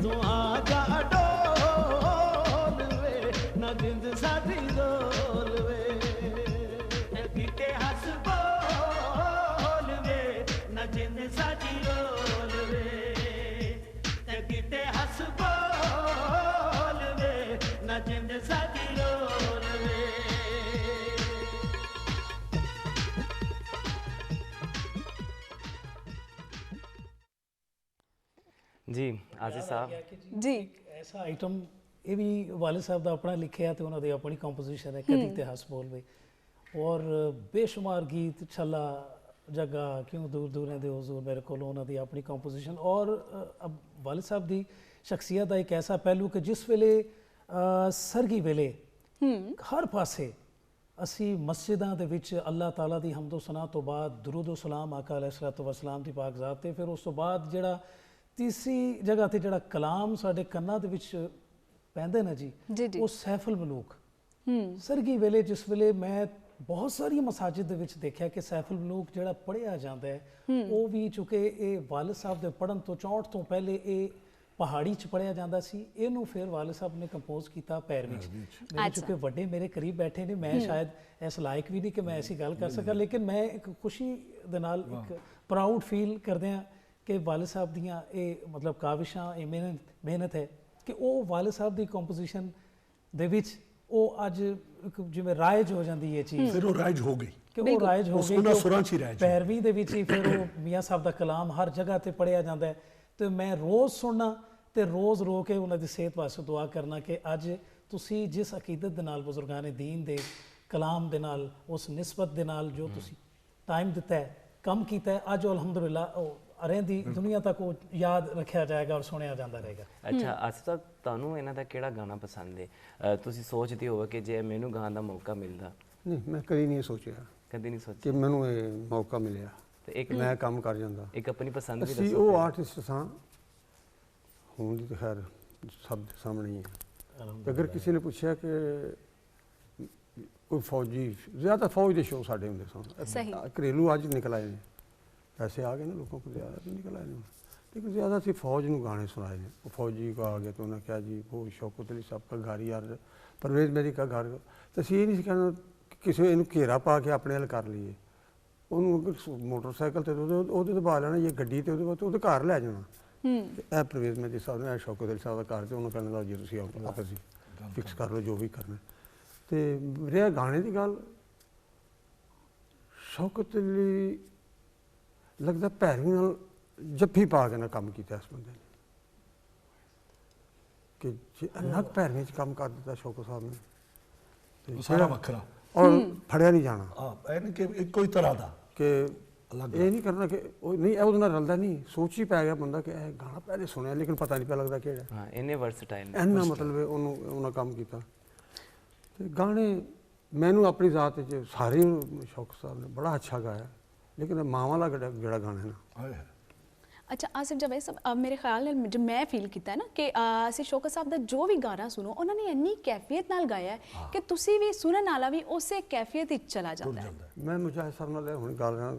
तू आ जा डोल वे न जिंद साडी रोल वे कदी ते हस बोल वे न जिंद साडी रोल वे कदी ते हस बोल वे न जिंद साडी रोल वे। ਜੀ ਆਜ਼ਿਜ਼ ਸਾਹਿਬ ਜੀ ਐਸਾ ਆਈਟਮ ਇਹ ਵੀ ਵਾਲਿਦ ਸਾਹਿਬ ਦਾ ਆਪਣਾ ਲਿਖਿਆ ਤੇ ਉਹਨਾਂ ਦੀ ਆਪਣੀ ਕੰਪੋਜੀਸ਼ਨ ਹੈ ਕਦੀ ਤੇ ਹੱਸ ਬੋਲ ਵੇ ਔਰ ਬੇਸ਼ੁਮਾਰ ਗੀਤ ਛੱਲਾ ਜਗਾ ਕਿਉਂ ਦੂਰ ਦੂਰ ਰਹਿੰਦੇ ਹਜ਼ੂਰ ਮੇਰੇ ਕੋਲ ਉਹਨਾਂ ਦੀ ਆਪਣੀ ਕੰਪੋਜੀਸ਼ਨ ਔਰ ਵਾਲਿਦ ਸਾਹਿਬ ਦੀ ਸ਼ਖਸੀਅਤ ਦਾ ਇੱਕ ਐਸਾ ਪਹਿਲੂ ਕਿ ਜਿਸ ਵੇਲੇ ਸਰਗੀ ਵੇਲੇ ਹਰ ਪਾਸੇ ਅਸੀਂ ਮਸਜਿਦਾਂ ਦੇ ਵਿੱਚ ਅੱਲਾਹ ਤਾਲਾ ਦੀ ਹਮਦੋ ਸਨਾ ਤੋਂ ਬਾਅਦ ਦਰੂਦ ਸਲਾਮ ਆਕਾ ਅਲੈਹਿਸਸਲਾਤੁ ਵਸਲਾਮ ਦੀ ਪਾਕ ਜ਼ਾਤ ਤੇ ਫਿਰ ਉਸ ਤੋਂ ਬਾਅਦ ਜਿਹੜਾ ਤੀਸਰੀ ਜਗ੍ਹਾ ਤੇ ਜਿਹੜਾ ਕਲਾਮ ਸਾਡੇ ਕੰਨਾਂ ਦੇ ਵਿੱਚ ਪੈਂਦੇ ਨਾ ਜੀ ਉਹ ਸੈਫੁਲ ਮਲੂਕ ਸਰਗੀ ਵੇਲੇ ਜਿਸ ਵੇਲੇ ਮੈਂ ਬਹੁਤ ਸਾਰੀਆਂ ਮਸਾਜਿਦ ਦੇ ਵਿੱਚ ਦੇਖਿਆ ਕਿ ਸੈਫੁਲ ਮਲੂਕ ਜਿਹੜਾ ਪੜ੍ਹਿਆ ਜਾਂਦਾ ਹੈ ਉਹ ਵੀ ਚੁੱਕੇ ਇਹ ਵਾਲਿਦ ਸਾਹਿਬ ਦੇ ਪੜ੍ਹਨ ਤੋਂ 64 ਤੋਂ ਪਹਿਲੇ ਇਹ ਪਹਾੜੀ 'ਚ ਪੜ੍ਹਿਆ ਜਾਂਦਾ ਸੀ, ਇਹਨੂੰ ਫਿਰ ਵਾਲਿਦ ਸਾਹਿਬ ਨੇ ਕੰਪੋਜ਼ ਕੀਤਾ ਪੈਰਵੀ 'ਚ। ਮੇਰੇ ਚੁੱਕੇ ਵੱਡੇ ਮੇਰੇ ਕਰੀਬ ਬੈਠੇ ਨੇ, ਮੈਂ ਸ਼ਾਇਦ ਇਸ ਲਾਇਕ ਵੀ ਨਹੀਂ ਕਿ ਮੈਂ ਐਸੀ ਗੱਲ ਕਰ ਸਕਾਂ, ਲੇਕਿਨ ਮੈਂ ਇੱਕ ਖੁਸ਼ੀ ਦੇ ਨਾਲ ਇੱਕ ਪ੍ਰਾਊਡ ਫੀਲ ਕਰਦੇ ਹਾਂ ਕਿ ਵਾਲਿਦ ਸਾਹਿਬ ਦੀਆਂ ਇਹ ਮਤਲਬ ਕਾਵਿਸ਼ਾਂ, ਇਹ ਮਿਹਨਤ ਹੈ ਕਿ ਉਹ ਵਾਲਿਦ ਸਾਹਿਬ ਦੀ ਕੰਪੋਜੀਸ਼ਨ ਦੇ ਵਿੱਚ ਉਹ ਅੱਜ ਜਿਵੇਂ ਰਾਇਜ ਹੋ ਜਾਂਦੀ ਹੈ ਚੀਜ਼, ਫਿਰ ਉਹ ਰਾਇਜ ਹੋ ਗਈ ਕਿ ਉਹ ਰਾਇਜ ਹੋ ਗਈ ਉਹਨਾਂ ਸੁਰਾਂ 'ਚ ਹੀ ਰਾਇਜ ਪੈਰਵੀ ਦੇ ਵਿੱਚ ਹੀ ਫਿਰ ਉਹ ਮੀਆਂ ਸਾਹਿਬ ਦਾ ਕਲਾਮ ਹਰ ਜਗ੍ਹਾ ਤੇ ਪੜ੍ਹਿਆ ਜਾਂਦਾ ਹੈ। ਤੇ ਮੈਂ ਰੋਜ਼ ਸੁਣਨਾ ਤੇ ਰੋਜ਼ ਰੋ ਕੇ ਉਹਨਾਂ ਦੀ ਸਿਹਤ ਵਾਸਤੇ ਦੁਆ ਕਰਨਾ ਕਿ ਅੱਜ ਤੁਸੀਂ ਜਿਸ ਅਕੀਦਤ ਦੇ ਨਾਲ ਬਜ਼ੁਰਗਾਂ ਨੇ ਦੀਨ ਦੇ ਕਲਾਮ ਦੇ ਨਾਲ, ਉਸ ਨਿਸਬਤ ਦੇ ਨਾਲ ਜੋ ਤੁਸੀਂ ਟਾਈਮ ਦਿੱਤਾ ਹੈ, ਕੰਮ ਕੀਤਾ ਹੈ, ਅੱਜ ਅਲਹਮਦੁਲਿਲਾ ਉਹ ਰਹਿੰਦੀ ਦੁਨੀਆ ਤੱਕ ਉਹ ਯਾਦ ਰੱਖਿਆ ਜਾਏਗਾ ਔਰ ਸੁਣਿਆ ਜਾਂਦਾ ਰਹੇਗਾ। ਅੱਛਾ ਆਸਿਫ ਸਾਹਿਬ, ਤੁਹਾਨੂੰ ਇਹਨਾਂ ਦਾ ਕਿਹੜਾ ਗਾਣਾ ਪਸੰਦ ਹੈ? ਤੁਸੀਂ ਸੋਚਦੇ ਹੋ ਕਿ ਜੇ ਮੈਨੂੰ ਗਾਣ ਦਾ ਮੌਕਾ ਮਿਲਦਾ? ਨਹੀਂ, ਮੈਂ ਕਦੀ ਨਹੀਂ ਸੋਚਿਆ ਕਦੀ ਨਹੀਂ ਸੋਚਿਆ ਕਿ ਮੈਨੂੰ ਇਹ ਮੌਕਾ ਮਿਲਿਆ ਤੇ ਇੱਕ ਮੈਂ ਕੰਮ ਕਰ ਜਾਂਦਾ। ਇੱਕ ਆਪਣੀ ਪਸੰਦ ਵੀ ਅਸੀਂ ਦੱਸੋ। ਉਹ ਆਰਟਿਸਟ ਸਾਂ, ਹੁਣ ਦੀ ਤਾਂ ਖੈਰ ਸਭ ਦੇ ਸਾਹਮਣੇ ਹੀ ਹੈ। ਅਗਰ ਕਿਸੇ ਨੇ ਪੁੱਛਿਆ ਕਿ ਕੋਈ ਫੌਜੀ, ਜ਼ਿਆਦਾ ਫੌਜ ਦੇ ਸ਼ੋਅ ਸਾਡੇ ਹੁੰਦੇ ਸਹੀ। ਸਨ, ਘਰੇਲੂ ਅੱਜ ਨਿਕਲ ਆਏ ਨੇ, ऐसे आ गए ना लोगों को, ज़्यादा तो निकल आए, लेकिन ज़्यादा सी फौज में गाने सुनाए हैं। वो फौजी को आ गया तो उन्होंने क्या जी वो शौकत अली साहब का घर यार, परवेज मेरी का घर, तो ਅਸੀਂ ਇਹ ਨਹੀਂ ਕਹਿਣਾ ਕਿਸੇ ਇਹਨੂੰ ਘੇਰਾ ਪਾ ਕੇ ਆਪਣੇ ਵੱਲ ਕਰ ਲਈਏ, ਉਹਨੂੰ ਅਗਰ ਮੋਟਰਸਾਈਕਲ ਤੇ ਉਹਦੇ ਤੇ ਪਾ ਲੈਣਾ, ਜਾਂ ਗੱਡੀ ਤੇ ਉਹਦੇ ਘਰ ਲੈ ਜਾਣਾ। ਇਹ ਪ੍ਰਵੇਜ਼ ਮੇਰੀ ਸਾਹਿਬ ਨੇ ਸ਼ੌਕਤ ਅਲੀ ਸਾਹਿਬ ਦਾ ਘਰ ਤੇ ਉਹਨੂੰ ਕਹਿਣਾ ਜੀ ਤੁਸੀਂ ਆਪਸ ਹੀ ਫਿਕਸ ਕਰ ਲਓ ਜੋ ਵੀ ਕਰਨਾ। ਤੇ ਰਿਹਾ ਗਾਣੇ ਦੀ ਗੱਲ, ਸ਼ੌਕਤ ਅਲੀ लगता भैरवी नाल जफ्फी पा के ना काम किया इस बंदे ने, कि इन्ना भैरवी च काम कर दिता शौकत साहब ने, सारा वखरा और फड़िया नहीं जाना। यानी कि एक कोई तरह दा कि ये नहीं करना कि नहीं ਉਹਦੇ ਨਾਲ ਰਲਦਾ ਨਹੀਂ, ਸੋਚ ਹੀ ਪੈ ਗਿਆ ਬੰਦਾ ਕਿ ਇਹ ਗਾਣਾ ਪਹਿਲੇ ਸੁਣਿਆ ਲੇਕਿਨ ਪਤਾ ਨਹੀਂ ਪਿਆ ਲੱਗਦਾ ਕਿਹੜਾ। ਹਾਂ ਇਹਨੇ ਵਰਸਟਾਈਲ ਇੰਨਾ ਮਤਲਬ ਉਹਨੂੰ ਉਹਨਾਂ ਕੰਮ ਕੀਤਾ। ਤੇ ਗਾਣੇ ਮੈਨੂੰ ਆਪਣੀ ਜ਼ਾਤ 'ਚ ਸਾਰੇ ਸ਼ੌਕਤ ਸਾਹਿਬ ਨੇ ਬੜਾ ਅੱਛਾ ਗਾਇਆ, लेकिन मावां दा ਜਿਹੜਾ ਗਾਣਾ ਹੈ ਨਾ। ਅੱਛਾ ਆਸਿਫ, ਜਬ ਇਹ ਸਭ ਮੇਰੇ ਖਿਆਲ ਨਾਲ ਜੋ ਮੈਂ ਫੀਲ ਕੀਤਾ ਹੈ ਨਾ ਕਿ ਅਸੀਂ ਸ਼ੌਕਤ ਸਾਹਿਬ ਦਾ ਜੋ ਵੀ ਗਾਣਾ ਸੁਣੋ ਉਹਨਾਂ ਨੇ ਇੰਨੀ ਕੈਫੀਅਤ ਨਾਲ ਗਾਇਆ ਹੈ ਕਿ ਤੁਸੀਂ ਵੀ ਸੁਣਨ ਵਾਲਾ ਵੀ ਉਸੇ ਕੈਫੀਅਤ ਵਿੱਚ ਚਲਾ ਜਾਂਦਾ ਹੈ। ਮੈਂ ਮੁਜਾਹਿਦ ਸਾਹਿਬ ਨਾਲ ਹੁਣ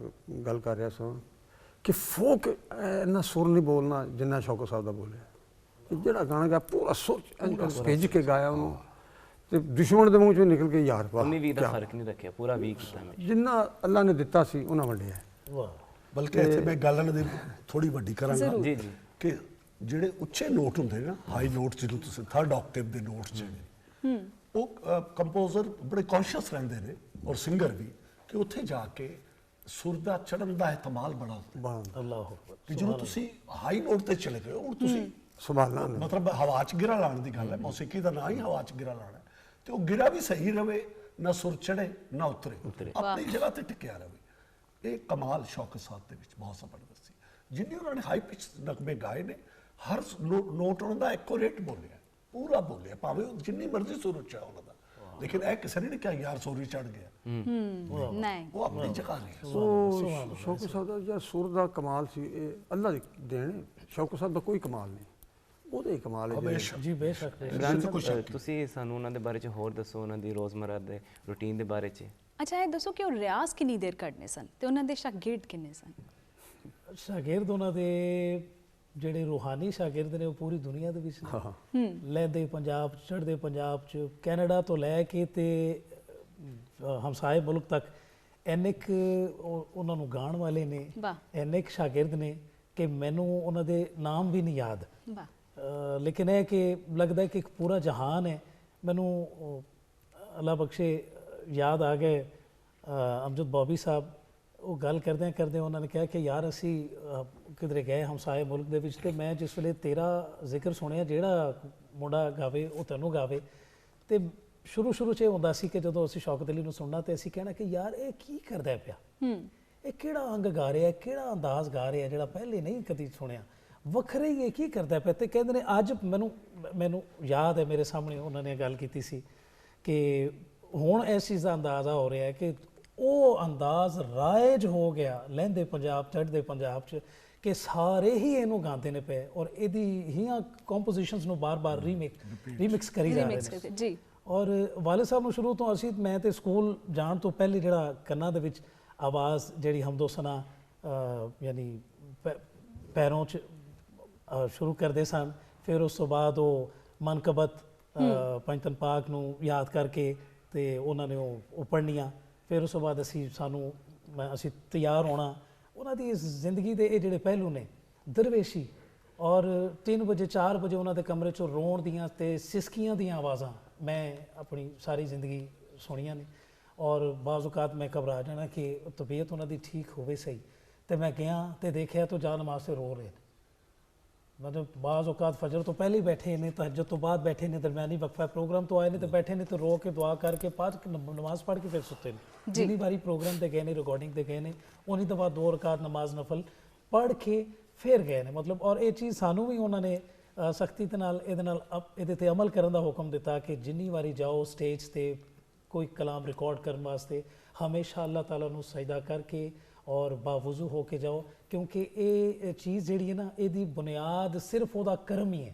ਗੱਲ ਕਰ ਰਿਹਾ ਸਾਂ ਕਿ ਫੋਕ ਇੰਨਾ ਸੁਰ ਨਹੀਂ ਬੋਲਣਾ ਜਿੰਨਾ ਸ਼ੌਕਤ ਸਾਹਿਬ ਦਾ ਬੋਲਿਆ। ਜਿਹੜਾ ਗਾਣਾ ਗਾ ਪੂਰਾ ਸੁਰ ਭਿੱਜ ਕੇ ਗਾਇਆ ਉਹਨੂੰ, ਤੇ ਦੁਸ਼ਮਣ ਦੇ ਮੂੰਹ ਚੋਂ ਨਿਕਲ ਕੇ ਯਾਰ ਪਾ 19-20 ਦਾ ਫਰਕ ਨਹੀਂ ਰੱਖਿਆ, ਪੂਰਾ 20 ਕੀਤਾ ਮੈਂ। ਜਿੰਨਾ ਅੱਲਾ ਨੇ ਦਿੱਤਾ ਸੀ ਉਹਨਾਂ ਵੰਡਿਆ। ਵਾਹ। ਬਲਕਿ ਇੱਥੇ ਮੈਂ ਗੱਲ ਇਹਨਾਂ ਦੀ ਥੋੜੀ ਵੱਡੀ ਕਰਾਂਗਾ ਜੀ ਜੀ ਕਿ ਜਿਹੜੇ ਉੱਚੇ ਨੋਟ ਹੁੰਦੇ ਨੇ ਨਾ, ਹਾਈ ਨੋਟ ਜਿਹਨੂੰ ਤੁਸੀਂ ਥਰਡ ਆਕਟੇਵ ਦੇ ਨੋਟ ਜਿਹੜੇ ਉਹ ਕੰਪੋਜ਼ਰ ਬੜੇ ਕੌਨਸ਼ੀਅਸ ਰਹਿੰਦੇ ਨੇ ਔਰ ਸਿੰਗਰ ਵੀ ਕਿ ਉੱਥੇ ਜਾ ਕੇ ਸੁਰ ਦਾ ਚੜ੍ਹਨ ਦਾ ehtimal ਬੜਾ ਹੁੰਦਾ। ਅੱਲਾਹੁ ਅਕਬਰ। ਕਿ ਜਦੋਂ ਤੁਸੀਂ ਹਾਈ ਨੋਟ ਤੇ ਚਲੇ ਗਏ ਹੁਣ ਤੁਸੀਂ ਸੰਭਾਲਣਾ ਮਤਲਬ ਹਵਾ 'ਚ ਗਿਰਾ ਲਾਉਣ ਦੀ ਗੱਲ ਹੈ, ਮੌਸੀਕੀ ਦਾ ਨਾਂ ਹੀ ਹਵਾ 'ਚ ਗਿਰਾ ਲਾਉਣਾ, ਤੇ ਉਹ ਗਿਰਾ ਵੀ ਸਹੀ ਰਵੇ, ਨਾ ਸੁਰ ਚੜੇ ਨਾ ਉਤਰੇ, ਆਪਣੀ ਜਗ੍ਹਾ ਤੇ ਟਿਕਿਆ ਰਵੇ। ਇਹ ਕਮਾਲ ਸ਼ੌਕਤ ਸਾਹਿਬ ਦੇ ਵਿੱਚ ਬਹੁਤ ਜ਼ਬਰਦਸਤ ਸੀ। ਜਿੰਨੇ ਉਹਨਾਂ ਨੇ ਹਾਈ ਪਿਚ ਨਗਮੇ ਗਾਏ ਨੇ, ਹਰ ਨੋਟ ਉਹਨਾਂ ਦਾ ਐਕੂਰੇਟ ਬੋਲਿਆ, ਪੂਰਾ ਬੋਲਿਆ, ਭਾਵੇਂ ਉਹ ਜਿੰਨੀ ਮਰਜ਼ੀ ਸੁਰ ਉੱਚਾ ਉਹਨਾਂ ਦਾ, ਲੇਕਿਨ ਇਹ ਕਿਸੇ ਨੇ ਨਹੀਂ ਕਿਹਾ ਯਾਰ ਸੁਰ ਹੀ ਚੜ ਗਿਆ। ਨਹੀਂ, ਉਹ ਆਪਣੀ ਜਗ੍ਹਾ ਨਹੀਂ। ਉਹ ਸ਼ੌਕਤ ਸਾਹਿਬ ਦਾ ਜਿਹੜਾ ਸੁਰ ਦਾ ਕਮਾਲ ਸੀ, ਇਹ ਅੱਲਾ ਦੀ ਦੇਣ ਹੈ। ਸ਼ੌਕਤ ਸਾਹਿਬ ਦਾ ਕੋਈ ਕਮਾਲ ਨਹੀਂ, ਉਹਦੇ ਹੀ ਕਮਾਲ ਹੈ। ਜੀ ਬੇਸ਼ੱਕ। ਇਮਰਾਨ ਸਾਹਿਬ, ਤੁਸੀਂ ਸਾਨੂੰ ਉਹਨਾਂ ਦੇ ਬਾਰੇ 'ਚ ਹੋਰ ਦੱਸੋ, ਉਹਨਾਂ ਦੀ ਰੋਜ਼ਮਰਾ ਦੇ ਰੂਟੀਨ ਦੇ ਬਾਰੇ 'ਚ। ਅੱਛਾ ਇਹ ਦੱਸੋ ਕਿ ਉਹ ਰਿਆਜ਼ ਕਿੰਨੀ ਦੇਰ ਕੱਢਨੇ ਸਨ ਤੇ ਉਹਨਾਂ ਦੇ ਸ਼ਾਗਿਰਦ ਕਿੰਨੇ ਸਨ? ਸ਼ਾਗਿਰਦ ਉਹਨਾਂ ਦੇ ਜਿਹੜੇ ਰੂਹਾਨੀ ਸ਼ਾਗਿਰਦ ਨੇ ਉਹ ਪੂਰੀ ਦੁਨੀਆ ਦੇ ਵਿੱਚ ਨੇ। ਲਹਿੰਦੇ ਪੰਜਾਬ, ਚੜ੍ਹਦੇ ਪੰਜਾਬ 'ਚ, ਕੈਨੇਡਾ ਤੋਂ ਲੈ ਕੇ ਤੇ ਹਮਸਾਏ ਮੁਲਕ ਤੱਕ ਇੰਨੇ ਕੁ ਉਹਨਾਂ ਨੂੰ ਗਾਣ ਵਾਲੇ ਨੇ, ਇੰਨੇ ਕੁ ਸ਼ਾਗਿਰਦ ਨੇ ਕਿ ਮੈਨੂੰ ਉਹਨਾਂ ਦੇ ਨਾਮ ਵੀ ਨਹੀਂ ਯਾਦ। ਲੇਕਿਨ ਇਹ ਕਿ ਲੱਗਦਾ ਕਿ ਇੱਕ ਪੂਰਾ ਜਹਾਨ ਹੈ। ਮੈਨੂੰ ਅੱਲਾ ਬਖਸ਼ੇ ਯਾਦ ਆ ਗਏ ਅਮਜਦ ਬੌਬੀ ਸਾਹਿਬ, ਉਹ ਗੱਲ ਕਰਦੇ ਉਹਨਾਂ ਨੇ ਕਿਹਾ ਕਿ ਯਾਰ ਅਸੀਂ ਕਿਧਰੇ ਗਏ ਹਮਸਾਏ ਮੁਲਕ ਦੇ ਵਿੱਚ, ਤੇ ਮੈਂ ਜਿਸ ਵੇਲੇ ਤੇਰਾ ਜ਼ਿਕਰ ਸੁਣਿਆ ਜਿਹੜਾ ਮੁੰਡਾ ਗਾਵੇ ਉਹ ਤੈਨੂੰ ਗਾਵੇ, ਤੇ ਸ਼ੁਰੂ 'ਚ ਇਹ ਹੁੰਦਾ ਸੀ ਕਿ ਜਦੋਂ ਅਸੀਂ ਸ਼ੌਕਤ ਅਲੀ ਨੂੰ ਸੁਣਨਾ ਤੇ ਅਸੀਂ ਕਹਿਣਾ ਕਿ ਯਾਰ ਇਹ ਕੀ ਕਰਦਾ ਪਿਆ, ਇਹ ਕਿਹੜਾ ਅੰਗ ਗਾ ਰਿਹਾ, ਕਿਹੜਾ ਅੰਦਾਜ਼ ਗਾ ਰਿਹਾ ਜਿਹੜਾ ਪਹਿਲੇ ਨਹੀਂ ਕਦੀ ਸੁਣਿਆ, ਵੱਖਰੇ ਹੀ ਇਹ ਕੀ ਕਰਦਾ ਪਿਆ। ਤੇ ਕਹਿੰਦੇ ਨੇ ਅੱਜ ਮੈਨੂੰ ਯਾਦ ਹੈ, ਮੇਰੇ ਸਾਹਮਣੇ ਉਹਨਾਂ ਨੇ ਗੱਲ ਕੀਤੀ ਸੀ ਕਿ ਹੁਣ ਇਸ ਚੀਜ਼ ਦਾ ਅੰਦਾਜ਼ਾ ਹੋ ਰਿਹਾ ਹੈ ਕਿ ਉਹ ਅੰਦਾਜ਼ ਰਾਇਜ ਹੋ ਗਿਆ ਲਹਿੰਦੇ ਪੰਜਾਬ, ਚੜ੍ਹਦੇ ਪੰਜਾਬ 'ਚ, ਕਿ ਸਾਰੇ ਹੀ ਇਹਨੂੰ ਗਾਉਂਦੇ ਨੇ ਪਏ ਔਰ ਇਹਦੀ ਹੀ ਕੰਪੋਜੀਸ਼ਨਸ ਨੂੰ ਬਾਰ-ਬਾਰ ਰੀਮਿਕਸ ਕਰੀ ਜਾ ਰਹੇ ਨੇ ਜੀ। ਔਰ ਵਾਲਿਦ ਸਾਹਿਬ ਨੂੰ ਸ਼ੁਰੂ ਤੋਂ ਅਸੀਂ ਮੈਂ ਤੇ ਸਕੂਲ ਜਾਣ ਤੋਂ ਪਹਿਲੇ ਜਿਹੜਾ ਕੰਨਾਂ ਦੇ ਵਿੱਚ ਆਵਾਜ਼ ਜਿਹੜੀ ਹਮਦੋ ਸਨਾ ਯਾਨੀ ਪੈਰੋਂ 'ਚ ਸ਼ੁਰੂ ਕਰਦੇ ਸਨ, ਫਿਰ ਉਸ ਤੋਂ ਬਾਅਦ ਉਹ ਮਨਕਬਤ ਪੰਜਤਨ ਪਾਕ ਨੂੰ ਯਾਦ ਕਰਕੇ ਤੇ ਉਹਨਾਂ ਨੇ ਉਹ ਪੜ੍ਹਨੀਆਂ, ਫਿਰ ਉਸ ਤੋਂ ਬਾਅਦ ਅਸੀਂ ਤਿਆਰ ਹੋਣਾ। ਉਹਨਾਂ ਦੀ ਇਸ ਜ਼ਿੰਦਗੀ ਦੇ ਇਹ ਜਿਹੜੇ ਪਹਿਲੂ ਨੇ ਦਰਵੇਸ਼ੀ ਔਰ 3 ਵਜੇ 4 ਵਜੇ ਉਹਨਾਂ ਦੇ ਕਮਰੇ 'ਚੋਂ ਰੋਣ ਦੀਆਂ ਤੇ ਸਿਸਕੀਆਂ ਦੀਆਂ ਆਵਾਜ਼ਾਂ ਮੈਂ ਆਪਣੀ ਸਾਰੀ ਜ਼ਿੰਦਗੀ ਸੁਣੀਆਂ ਨੇ। ਔਰ ਬਾਜ਼ ਔਕਾਤ ਮੈਂ ਘਬਰਾ ਜਾਣਾ ਕਿ ਤਬੀਅਤ ਉਹਨਾਂ ਦੀ ਠੀਕ ਹੋਵੇ ਸਹੀ, ਤੇ ਮੈਂ ਗਿਆ ਤੇ ਦੇਖਿਆ ਤਾਂ ਜਾ ਨਮਾਜ਼ ਤੇ ਰੋ ਰਹੇ ਨੇ। ਮਤਲਬ ਬਾਜ਼ ਔਕਾਤ ਫਜਰ ਤੋਂ ਪਹਿਲੇ ਹੀ ਬੈਠੇ ਨੇ, ਤਹੱਜਦ ਤੋਂ ਬਾਅਦ ਬੈਠੇ ਨੇ, ਦਰਮਿਆਨੀ ਵਕਫਾ ਪ੍ਰੋਗਰਾਮ ਤੋਂ ਆਏ ਨੇ ਤੇ ਬੈਠੇ ਨੇ ਤੇ ਰੋ ਕੇ ਦੁਆ ਕਰਕੇ ਨਮਾਜ਼ ਪੜ੍ਹ ਕੇ ਫਿਰ ਸੁੱਤੇ ਨੇ। ਜਿੰਨੀ ਵਾਰੀ ਪ੍ਰੋਗਰਾਮ ਤੇ ਗਏ ਨੇ, ਰਿਕਾਰਡਿੰਗ ਤੇ ਗਏ ਨੇ, ਉਨੀ ਦਫਾ 2 ਰਕਾਤ ਨਮਾਜ਼ ਨਫਲ ਪੜ੍ਹ ਕੇ ਫਿਰ ਗਏ ਨੇ। ਮਤਲਬ ਔਰ ਇਹ ਚੀਜ਼ ਸਾਨੂੰ ਵੀ ਉਹਨਾਂ ਨੇ ਸਖਤੀ ਦੇ ਨਾਲ ਇਹਦੇ ਤੇ ਅਮਲ ਕਰਨ ਦਾ ਹੁਕਮ ਦਿੱਤਾ ਕਿ ਜਿੰਨੀ ਵਾਰੀ ਜਾਓ ਸਟੇਜ ਤੇ ਕੋਈ ਕਲਾਮ ਰਿਕਾਰਡ ਕਰਨ ਵਾਸਤੇ ਹਮੇਸ਼ਾ ਅੱਲਾਹ ਤਾਲਾ ਨੂੰ ਸਜਦਾ ਕਰਕੇ ਔਰ ਬਾਵਜ਼ੂ ਹੋ ਕੇ ਜਾਓ, ਕਿਉਂਕਿ ਇਹ ਚੀਜ਼ ਜਿਹੜੀ ਹੈ ਨਾ ਇਹਦੀ ਬੁਨਿਆਦ ਸਿਰਫ ਉਹਦਾ ਕਰਮ ਹੀ ਹੈ।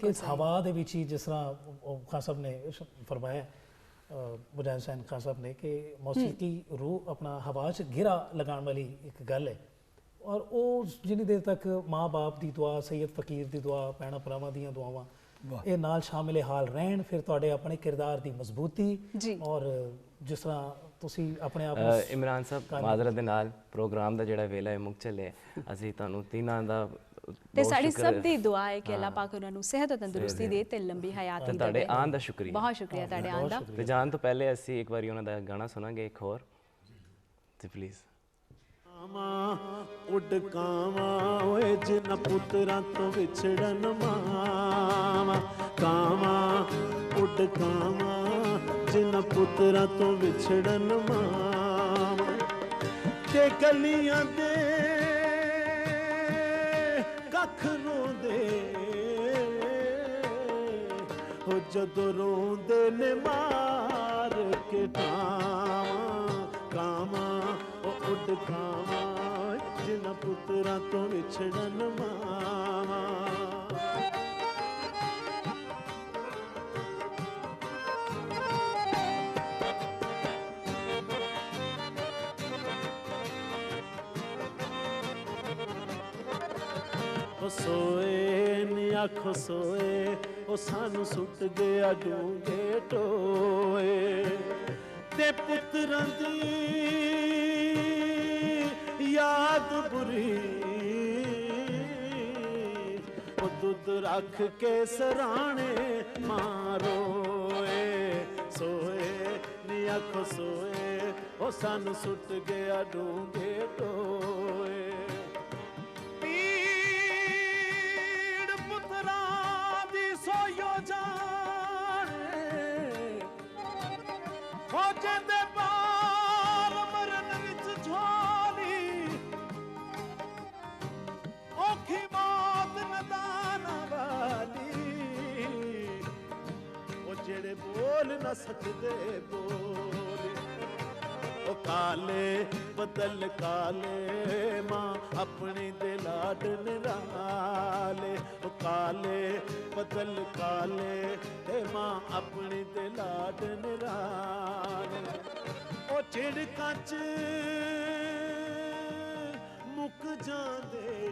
ਇਸ ਹਵਾ ਦੇ ਵਿੱਚ ਹੀ ਜਿਸ ਤਰ੍ਹਾਂ ਖਾਨ ਸਾਹਿਬ ਨੇ ਫਰਮਾਇਆ, ਮੁਜਾਹਿਦ ਹੁਸੈਨ ਖਾਨ ਸਾਹਿਬ ਨੇ ਕਿ ਮੌਸੀਕੀ ਰੂਹ ਆਪਣਾ ਹਵਾ 'ਚ ਗਿਰਾ ਲਗਾਉਣ ਵਾਲੀ ਇੱਕ ਗੱਲ ਹੈ। ਔਰ ਉਹ ਜਿੰਨੀ ਦੇਰ ਤੱਕ ਮਾਂ ਬਾਪ ਦੀ ਦੁਆ, ਸੈਯਦ ਫਕੀਰ ਦੀ ਦੁਆ, ਭੈਣਾਂ ਭਰਾਵਾਂ ਦੀਆਂ ਦੁਆਵਾਂ ਇਹ ਨਾਲ ਸ਼ਾਮਿਲ ਹਾਲ ਰਹਿਣ, ਫਿਰ ਤੁਹਾਡੇ ਆਪਣੇ ਕਿਰਦਾਰ ਦੀ ਮਜ਼ਬੂਤੀ ਔਰ ਜਿਸ ਤਰ੍ਹਾਂ ਤੁਸੀਂ ਆਪਣੇ ਆਪ ਨੂੰ ਇਮਰਾਨ ਸਾਹਿਬ ਮਾਜ਼ਰਤ ਦੇ ਨਾਲ ਪ੍ਰੋਗਰਾਮ ਦਾ ਜਿਹੜਾ ਵੇਲਾ ਹੈ ਮੁੱਕ ਚੱਲਿਆ, ਅਸੀਂ ਤੁਹਾਨੂੰ ਤਿੰਨਾਂ ਦਾ ਤੇ ਸਾਡੀ ਸਭ ਦੀ ਦੁਆ ਹੈ ਕਿ ਅੱਲਾਹ ਪਾਕ ਉਹਨਾਂ ਨੂੰ ਸਿਹਤ ਤੇ ਤੰਦਰੁਸਤੀ ਦੇ ਤੇ ਲੰਬੀ ਹਯਾਤ ਦੀ ਤੁਹਾਡੇ ਆਉਣ ਦਾ ਸ਼ੁਕਰੀਆ, ਬਹੁਤ ਸ਼ੁਕਰੀਆ ਤੁਹਾਡੇ ਆਉਣ ਦਾ। ਤੇ ਜਾਣ ਤੋਂ ਪਹਿਲੇ ਅਸੀਂ ਇੱਕ ਵਾਰੀ ਉਹਨਾਂ ਦਾ ਗਾਣਾ ਸੁਣਾਂਗੇ ਇੱਕ ਹੋਰ ਤੇ ਪਲੀਜ਼। ਉੱਡ ਕਾਵਾਂ ਓਏ ਜਿਨ੍ਹਾਂ ਪੁੱਤਰਾਂ ਤੋਂ ਵਿਛੜਨ ਮਾਵਾਂ, ਕਾਵਾਂ ਉੱਡ ਕਾਵਾਂ ਜਿਨ੍ਹਾਂ ਪੁੱਤਰਾਂ ਤੋਂ ਵਿਛੜਨ ਮਾਵਾਂ, ਤੇ ਗਲੀਆਂ ਦੇ ਕੱਖ ਰੋਂਦੇ ਹੋ ਜਦੋਂ ਰੋਂਦੇ ਨੇ ਮਾਰ ਕੇ ਕਾਵਾਂ, ਕਾਵਾਂ ਉਹ ਉੱਡ ਕਾਵਾਂ ਜਿਨ੍ਹਾਂ ਪੁੱਤਰਾਂ ਤੋਂ ਵਿਛੜਨ ਮਾਵਾਂ। ਉਹ ਸੋਏ ਨੀ ਆਖੋ ਸੋਏ, ਉਹ ਸਾਨੂੰ ਸੁੱਟ ਗਿਆ ਡੂੰਘੇ ਟੋਏ, ਤੇ ਪੁੱਤਰਾਂ ਦੀ ਯਾਦ ਬੁਰੀ ਉਹ ਦੁੱਧ ਰੱਖ ਕੇ ਸਰਾਣੇ ਮਾਰੋਏ, ਸੋਏ ਨੀ ਆਖੋ ਸੋਏ, ਉਹ ਸਾਨੂੰ ਸੁੱਟ ਗਿਆ ਡੂੰਘੇ ਟੋਏ। ਫੌਜਾਂ ਦੇ ਬਾਰ ਮਰਨ ਵਿੱਚ ਝੋਲੀ, ਔਖੀ ਮੌਤ ਨਦਾਨਾਂ ਵਾਲੀ, ਉਹ ਜਿਹੜੇ ਬੋਲ ਨਾ ਸਕਦੇ ਬੋਲ, ਉਹ ਕਾਲੇ ਬਦਲ ਕਾਲੇ ਮਾਂ ਆਪਣੀ ਦੇ ਲਾਡ ਨਿਰਾਲੇ, ਉਹ ਕਾਲੇ ਬਦਲ ਕਾਲੇ ਤੇ ਮਾਂ ਆਪਣੀ ਦੇ ਲਾਡ ਨਿਰਾਲੇ, ਉਹ ਝਿੜਕਾਂ 'ਚ ਮੁੱਕ ਜਾਂਦੇ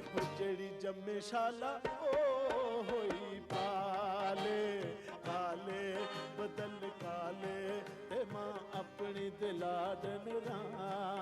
ਉਹ ਜਿਹੜੀ ਜੰਮੇ ਸ਼ਾਲਾ ਉਹ ਹੋਈ ਪਾਲੇ, ਕਾਲੇ ਬਦਲ ਕਾਲੇ ਤੇ ਮਾਂ ਆਪਣੀ ਦੇ ਲਾਡ ਨਿਰਾਲੇ।